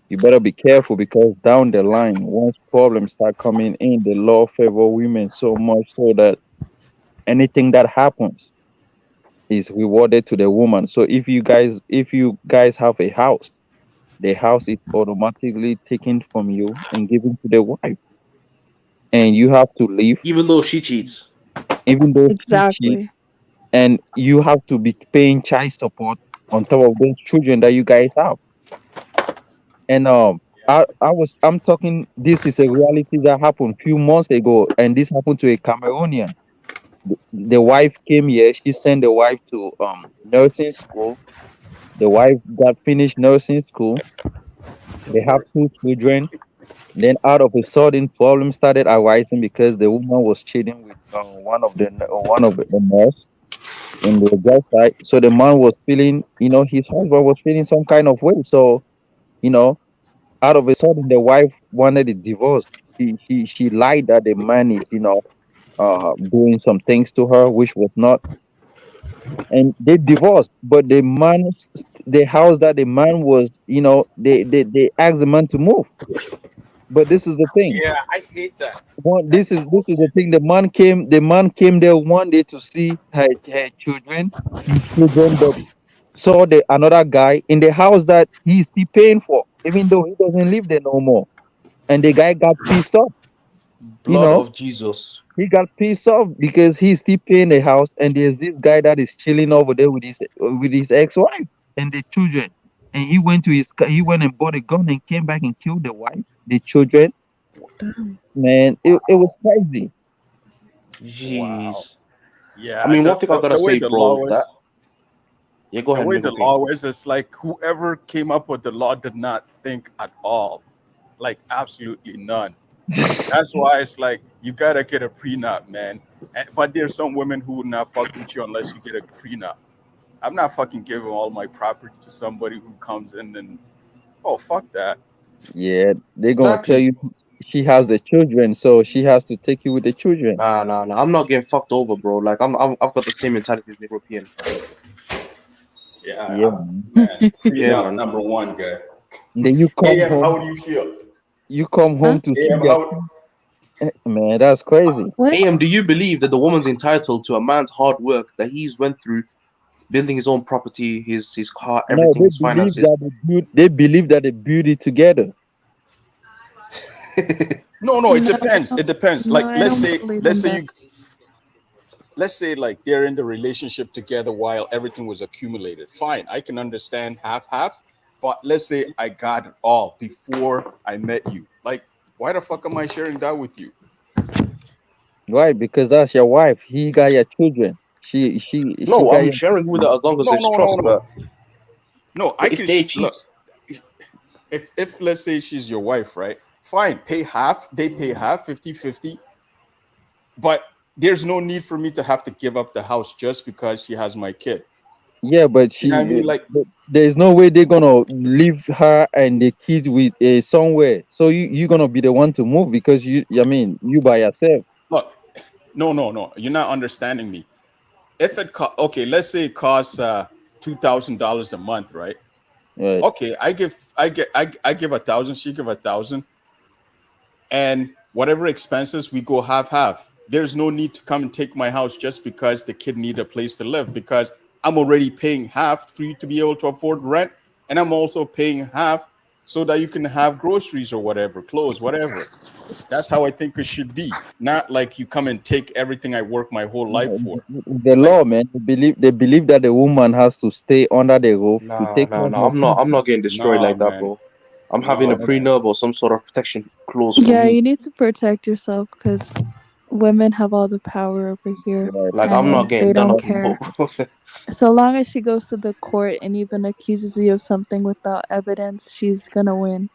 you better be careful because down the line, once problems start coming in, the law favor women so much so that anything that happens is rewarded to the woman. So if you guys have a house, the house is automatically taken from you and given to the wife, and you have to leave, Even though she cheats. even though she cheats, Exactly. and you have to be paying child support on top of those children that you guys have. And I'm talking. This is a reality that happened few months ago, and this happened to a Cameroonian. The wife came here. She sent the wife to nursing school. The wife got finished nursing school. They have two children. Then out of a sudden, problems started arising because the woman was cheating with one of the nurse in the girl side. So the man was feeling, his husband was feeling some kind of way. So you know, out of a sudden, the wife wanted a divorce. She lied that the man is, doing some things to her which was not, and they divorced. But the house that the man was, they asked the man to move. But this is the thing. Yeah, I hate that. That's This is the bullshit. thing. The man came there one day to see her children. His children that saw the another guy in the house that he's still paying for, even though he doesn't live there no more. And the guy got pissed off. You Blood know, of Jesus. he got pissed off because he's still paying the house, and there's this guy that is chilling over there with his ex-wife and the children. And he went and bought a gun and came back and killed the wife, the children. Damn. Man, it was crazy. Wow. Jeez. I Yeah, mean, one thing I gotta the way say, the bro, law that was, yeah, go the ahead, way Mego the King. law was, it's like whoever came up with the law did not think at all, like absolutely none. That's why it's like you gotta get a prenup, man. But there's some women who would not fuck with you unless you get a prenup. I'm not fucking giving all my property to somebody who comes in and oh fuck that. Yeah, they're gonna tell Exactly. you she has the children, so she has to take you with the children. Nah, nah, nah. I'm not getting fucked over, bro. Like I've got the same mentality as the European. Yeah, Yeah, man. man. Yeah, Prenup man. number one, guy. Then you come AM, how home, do you feel? Huh? to see AM, your how? man. That's crazy. What? AM, do you believe that the woman's entitled to a man's hard work that he's went through, building his own property, his car, No, everything, his finances? they believe that they build it together. No, no, it No, I depends. It don't. depends. No, Like I don't believe in that. let's say like they're in the relationship together while everything was accumulated. Fine, I can understand half half, but let's say I got it all before I met you. Like, why the fuck am I sharing that with you? Why? Because that's your wife. He got your children. She No, got I'm your sharing with children. her as long as No, there's no, no, trust. no, no. I But if can they cheat, look. If let's say she's your wife, right? Fine, pay half. They pay half, 50-50. But there's no need for me to have to give up the house just because she has my kid. Yeah, but You know what I mean? Like, there's no way they're gonna leave her and the kids with somewhere. So you're gonna be the one to move because you by yourself. look, no, no, no. You're not understanding me. If okay, let's say it costs $2,000 a month, right? Right. Okay, I give 1,000, she give 1,000, and whatever expenses we go half half. There's no need to come and take my house just because the kid need a place to live because I'm already paying half for you to be able to afford rent, and I'm also paying half so that you can have groceries or whatever, clothes, whatever. That's how I think it should be. Not like you come and take everything I work my whole life for. The Like, law, man, they believe that the woman has to stay under the roof to nah, take nah, care of nah. her I'm not. kids. I'm not getting destroyed nah, like that, man. bro. I'm having a No, man. prenup or some sort of protection clause for Yeah, me. you need to protect yourself because women have all the power over here Right. Like I'm not and they getting done don't up in care. boat, bro. So long as she goes to the court and even accuses you of something without evidence, she's gonna win.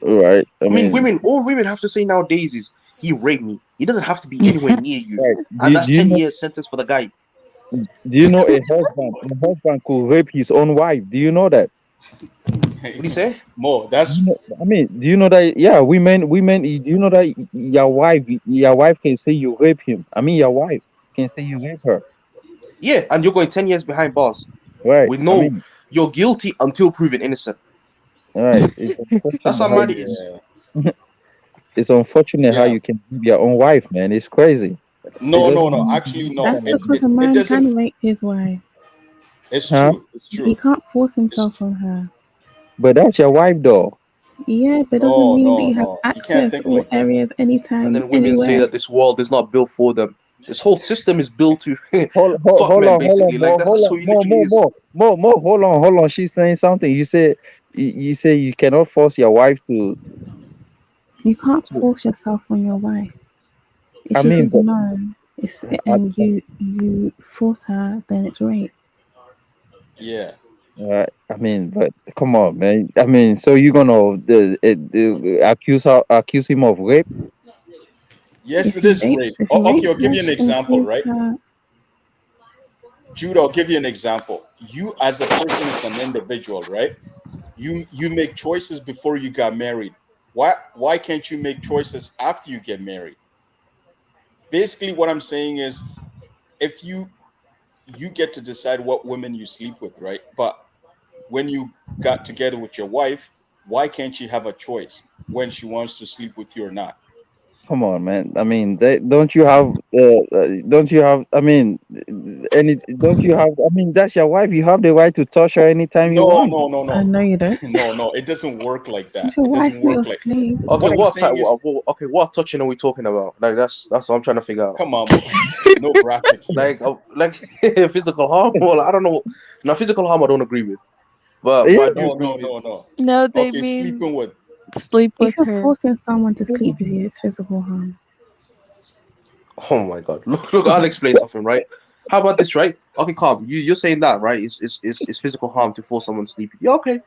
Right. I I mean, mean, women, all women have to say nowadays is he raped me. He doesn't have to be anywhere near you, right. and that's Do you 10 know? years sentence for the guy. Do you know a husband could rape his own wife? Do you know that? What do you say? Mo, Do you that's know, I mean, do you know that? Yeah, women. Do you know that your wife can say you rape him? I mean, your wife can say you rape her. Yeah, and you're going 10 years behind bars. Right. We I know mean, you're guilty until proven innocent. right. It's That's unfortunate how how mad it you is. yeah, it's unfortunate how yeah. you can leave your own wife, man. It's crazy. It No, doesn't no, no. need to Actually, be no. That's someone. because a It man doesn't. can rape his wife. It's Huh? true. It's He true. can't force It's himself on her. But that's your wife, though. Yeah, but doesn't no, mean that no, you have no. You can't access think all like that. areas, And anytime, then women say anywhere. that this world is not built for them. This whole system is built to fuck Hold men, on, hold on, basically. Like more, hold that's on, what he literally is. more. Hold on. She's saying something. You say you cannot force your wife to. You can't to force yourself on your wife. If I she mean, says but no, it's I, and you force her, then it's rape. Yeah. I mean, but come on, man. I mean, so you're gonna accuse him of rape? Yes, If it he is rapes, rape. if he Okay, I'll rapes give her, you an she can example, accuse right? her. Jude, I'll give you an example. You, as a person, as an individual, right? You make choices before you got married. Why can't you make choices after you get married? Basically, what I'm saying is, if you get to decide what women you sleep with, right? But when you got together with your wife, why can't you have a choice when she wants to sleep with you or not? Come on, man. I mean, don't you have? I mean, don't you have? I mean, that's your wife. You have the right to touch her anytime you No, want. no, no, I no, know you don't. no, no. It doesn't work like that. She's your It wife, doesn't not work your like. slave. Okay, What I'm what type? saying is, Okay, what touching are we talking about? Like that's what I'm trying to figure out. come on, Mo. No graphic here. Like physical harm. Well, I don't know. Now, physical harm, I don't agree with, but Yeah, I do No, agree no, with. no, no. No, they Okay, mean sleeping with. sleep If with you're her. forcing someone to sleep with you, it's physical harm. Oh my god! Look. I'll explain something, right? How about this, right? Okay, calm. You're saying that, right? It's physical harm to force someone to sleep with you. Okay,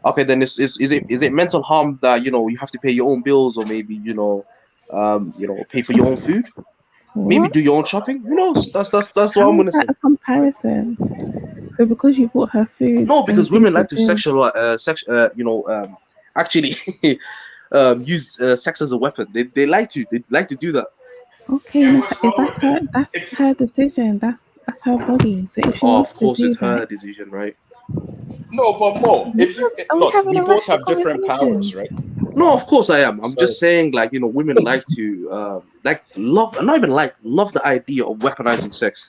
okay. Then is it mental harm that you have to pay your own bills or maybe pay for your own food? Maybe What? do your own shopping. Who knows? That's what How I'm is gonna that say. a comparison? So because you bought her food No, and you because paid women for like to bills, actually use sex as a weapon. They like to do that. okay, that's her decision. That's her body. So if she Oh, wants of to course, do it's that, her decision, right? No, but Mo, if you are we look, having we a both rational have different powers, conversation? right? No, of course I am. I'm So just saying, like, women like to love, not even love the idea of weaponizing sex.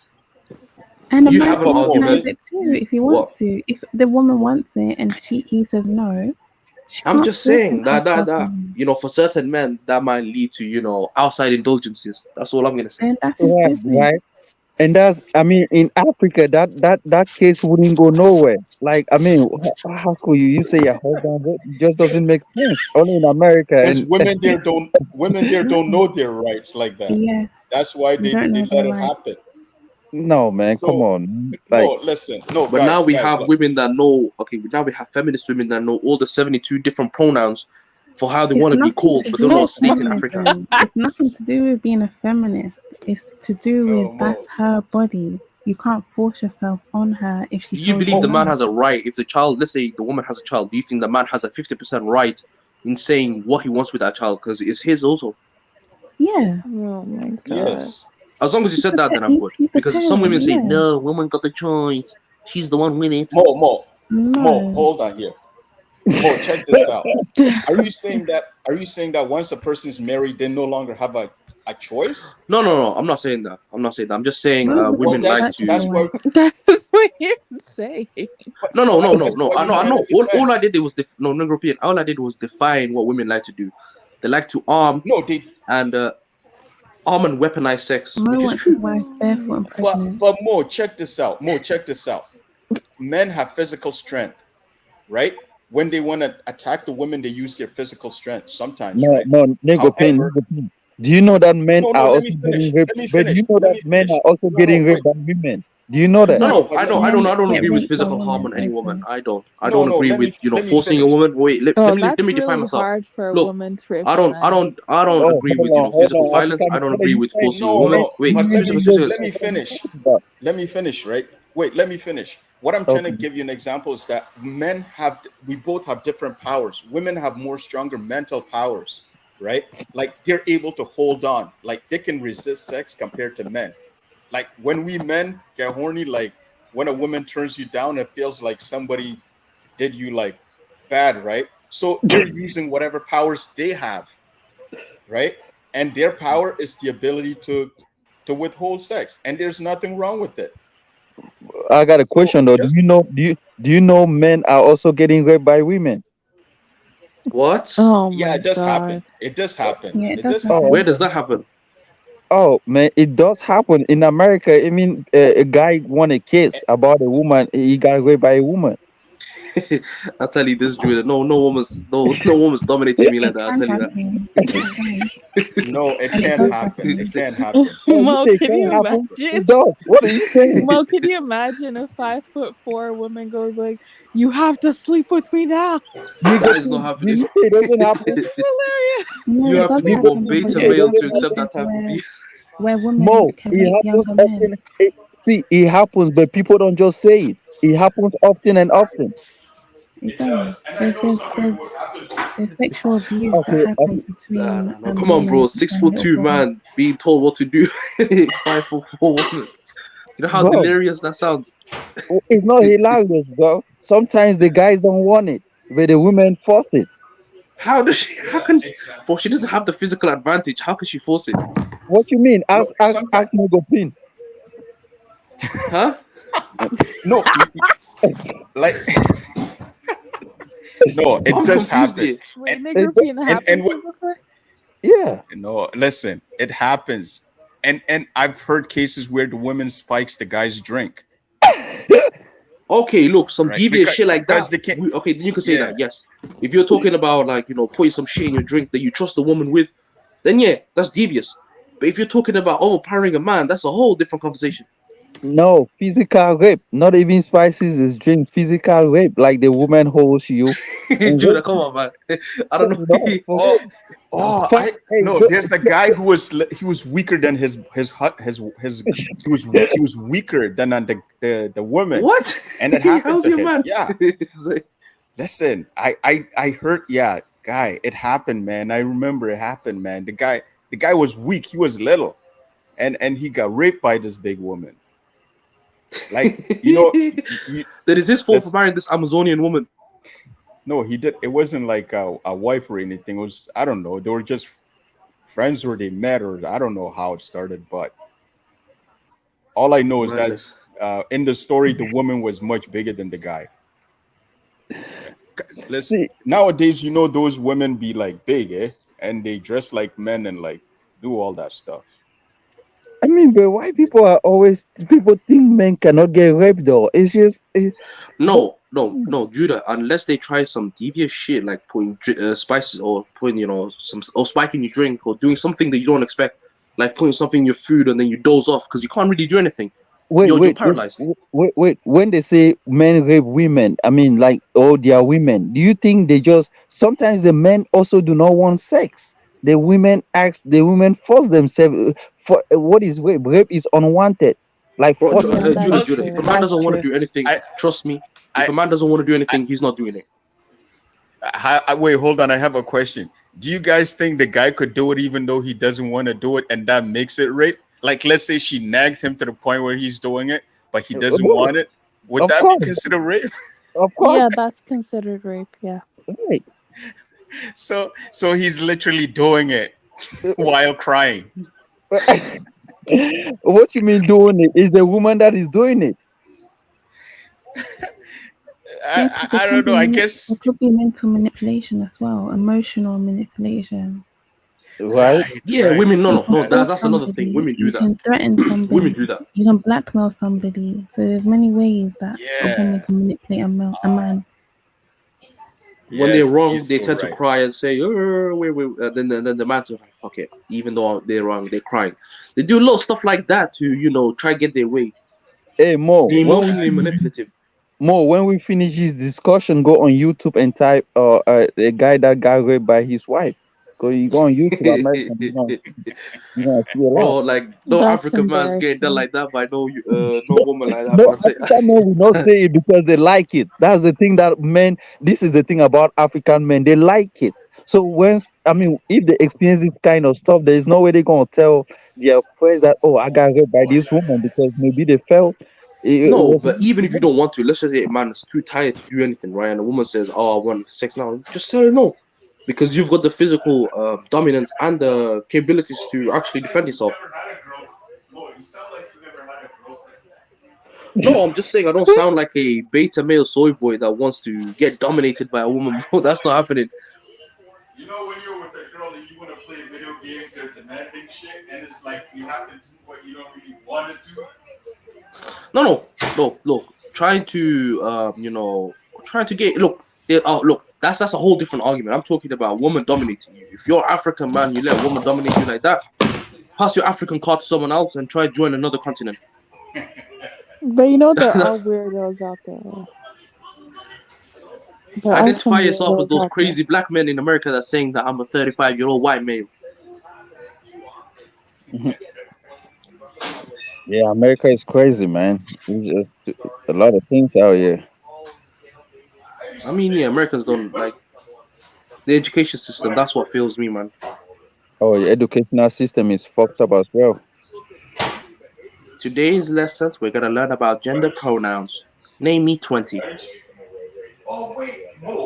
And a You man have an can but Mo, weaponize argument. it too if he What? wants to. If the woman wants it and he says no, she I'm can't just force saying herself on him. for certain men that might lead to outside indulgences. That's all I'm gonna say. Then that's his right, business. right. And that's, I mean, in Africa, that case wouldn't go nowhere. Like, I mean, how could you say your husband? It just doesn't make sense. Only in America, because and women there don't know their rights like that. Yes, That's why you they don't they know let their it right. happen. no, man, come So on, like, no, listen, no, But now we guys, have look. women that know. Okay, now we have feminist women that know all the 72 different pronouns for how they It's want to be nothing called, to but do they're not a with state in Africa. feminism. It's nothing to do with being a feminist. It's to do with No, that's Mo. her body. You can't force yourself on her if she Do you tells you believe the Mo, man no. has a right if the child, let's say the woman has a child? Do you think the man has a 50% right in saying what he wants with that child because it's his also? Yeah, Oh my god. yes. As long as you said that, then I'm good. he's the Because some parent. women say, Yeah, no, woman got the choice. She's the one with it. Mo, no. hold on here. Mo, check this out. Are you saying that once a person's married, they no longer have a choice? No, no, no. I'm not saying that. I'm not saying that. I'm just saying When would Well, they women like that's purchase a to. that's wife? what That's what you're saying. No, no, no, no, that's no. why I you know, I gotta know. All defend. I did was no, no European. All I did was define what women like to do. They like to No, they arm and weaponize sex, Mo which is wants true. his wife barefoot and but pregnant. but Mo, check this out. Mo, check this out. Men have physical strength, right? When they want to attack the women, they use their physical strength sometimes, no, right? no, However, nego pain. Do you know that men no, are no, let also me getting finish. raped? Let me But do finish. you know Let that me men finish. are also No, no, getting wait. raped by women? Do you know that? No, What no, But I don't get agree with raped by physical harm women on any woman. also? I no, don't no. agree with Let me forcing a finish. woman. Wait, Oh, let that's me define really myself. hard for a Look, woman to rape a man. I don't Oh, agree with hold physical on, violence. African. I don't What are agree you with saying? forcing a No, woman. no. You Wait, But already let two me seconds, two know let seconds. me what you're finish. talking about. Let me finish. Right. Wait. Let me finish. What I'm trying to Okay. give you an example is that we both have different powers. Women have more stronger mental powers, right? Like they're able to hold on. Like they can resist sex compared to men. Like when we men get horny, like when a woman turns you down, it feels like somebody did you like bad, right? So they're using whatever powers they have, right? And their power is the ability to withhold sex, and there's nothing wrong with it. I got a So question though. just Do you know men are also getting raped by women? What? Oh yeah, my it does happen. god. It does happen. Yeah, it It does does Oh, happen. Where happen. does that happen? oh man, it does happen in America. I mean, a guy won a case about a woman. He got raped by a woman. I tell you this, Judah. No woman's dominating me like It that. I can tell you happen. It can. No, it And it can't does happen. It happen. can't happen. Oh, you Mo, say it can you can't happen? imagine? It does. What are you saying? Mo, can you imagine a 5'4" woman goes like, "You have to sleep with me now." You that get is not do happening. you say it doesn't happen? That's hilarious. No, You it have to does be You go more happen, you but beta say there it are male to doesn't accept happen? that cases type of beef. where women Mo, can it rape happens younger men. often. See, it happens, but people don't just say it. It happens often and often. It It does, does. and I know somebody who it happened to. There's sexual abuse that Okay, happens okay. Nah, between nah, nah. Come on, bro. women Six and foot little two boys. man being told what to do. 5'4" woman. You know how Bro, delirious that sounds. it's not hilarious, bro. Sometimes the guys don't want it, but the women force it. How does she? How Yeah, can? exactly. Bro, she doesn't have the physical advantage. How can she force it? What you mean? No, Ask sometimes Mogopin. Huh? no, like no, it I'm does confused happen, here. Wait, It, nigger peen and happened to what? you before? yeah. No, listen, it happens, and I've heard cases where the woman spikes the guy's drink, Okay, look, some right? devious shit like that. Because they can't. Okay, you can say Yeah, that. Yes. If you're talking about like putting some shit in your drink that you trust the woman with, then yeah, that's devious. But if you're talking about overpowering a man, that's a whole different conversation. No, physical rape. Not even spices is drink. Physical rape, like the woman holds you and Judah, rape come you. on, man. I don't know. No, for oh, real. oh, Fuck. I Hey, no. There's a guy who he was weaker than his he was weaker than on the woman, What? and it happened How's to your him. man? Yeah, listen, I heard. Yeah, guy, it happened, man. I remember it happened, man. The guy was weak. He was little, and he got raped by this big woman. Like you That is his fault for that's marrying this Amazonian woman. no, he did. It wasn't like a wife or anything. It was I don't know. They were just friends or they met or I don't know how it started, but all I know is that Madness. in the story, the woman was much bigger than the guy. Let's see, nowadays, those women be like big, eh? And they dress like men and like do all that stuff. I mean, but why people think men cannot get raped though? It's just but No, no, no, Judah. Unless they try some devious shit like putting spices or putting some or spiking your drink or doing something that you don't expect, like putting something in your food and then you doze off because you can't really do anything. wait, You're wait, wait, paralyzed. wait. When they say men rape women, I mean, like, oh, they are women. Do you think they just sometimes the men also do not want sex? The women force themselves. For what is rape? Rape is unwanted, like Bro, forcing Yeah, Judah, that's somebody. Also, Judah. If true. a man That's doesn't want to true. do anything, I, trust me. If I, a man doesn't want to do I, anything, he's not doing it. wait, hold on. I have a question. Do you guys think the guy could do it even though he doesn't want to do it, and that makes it rape? Like, let's say she nagged him to the point where he's doing it, but he doesn't Well, want it. Would of that be course, considered rape? of course, Yeah, that's considered rape. Yeah. right. So he's literally doing it while crying. What you mean doing it? Is the woman that is doing it? Yeah, I, because I, I don't know. I it guess could be mental manipulation as well, emotional manipulation. Right? right, Yeah, right. women. No, You no, can no. That, force That's another thing. somebody, Women do you that. can threaten Women somebody, do that. you can blackmail somebody. So there's many ways that a woman yeah. can manipulate a man. When they're Yes, you're wrong, they so tend to right. cry and say, wait. Then the man's like, fuck it. Even though they're wrong, they're crying. They do a lot of stuff like that to try get their way. Hey Mo, Emotionally manipulative. When we finish this discussion, go on YouTube and type a guy that got raped by his wife. Go you go on YouTube, American, you're gonna see a Bro, lot. like no That's African man's getting done embarrassing. like that by no woman like that, No, bro. I'll tell you. African men will not say it because they like it. That's the thing that men. This is the thing about African men. They like it. So if they experience this kind of stuff, there is no way they're gonna tell their friends that, oh, I got raped by this woman because maybe they felt it No, was. but even if you don't want to, let's just say a man is too tired to do anything, right? And a woman says, "Oh, I want sex now," just tell her no, because you've got the physical dominance and the capabilities to actually defend yourself. No, I'm just saying I don't sound like a beta male soy boy that wants to get dominated by a woman, bro. That's not happening. You know when you're with a girl and you want to play video games, there's demanding shit, and it's like you have to do what you don't really want to do. No. Look, trying to get look. That's a whole different argument. I'm talking about a woman dominating you. If you're African man, you let a woman dominate you like that. Pass your African card to someone else and try to join another continent. But there are weirdos out there. There are some Identify yourself as weirdos those out there. crazy black men in America that's saying that I'm a 35-year-old white male. Yeah, America is crazy, man. It's just a lot of things out here. I mean, yeah, Americans don't like the education system. That's what fails me, man. Oh, the educational system is fucked up as well. Today's lessons, we're gonna learn about gender pronouns. Name me 20.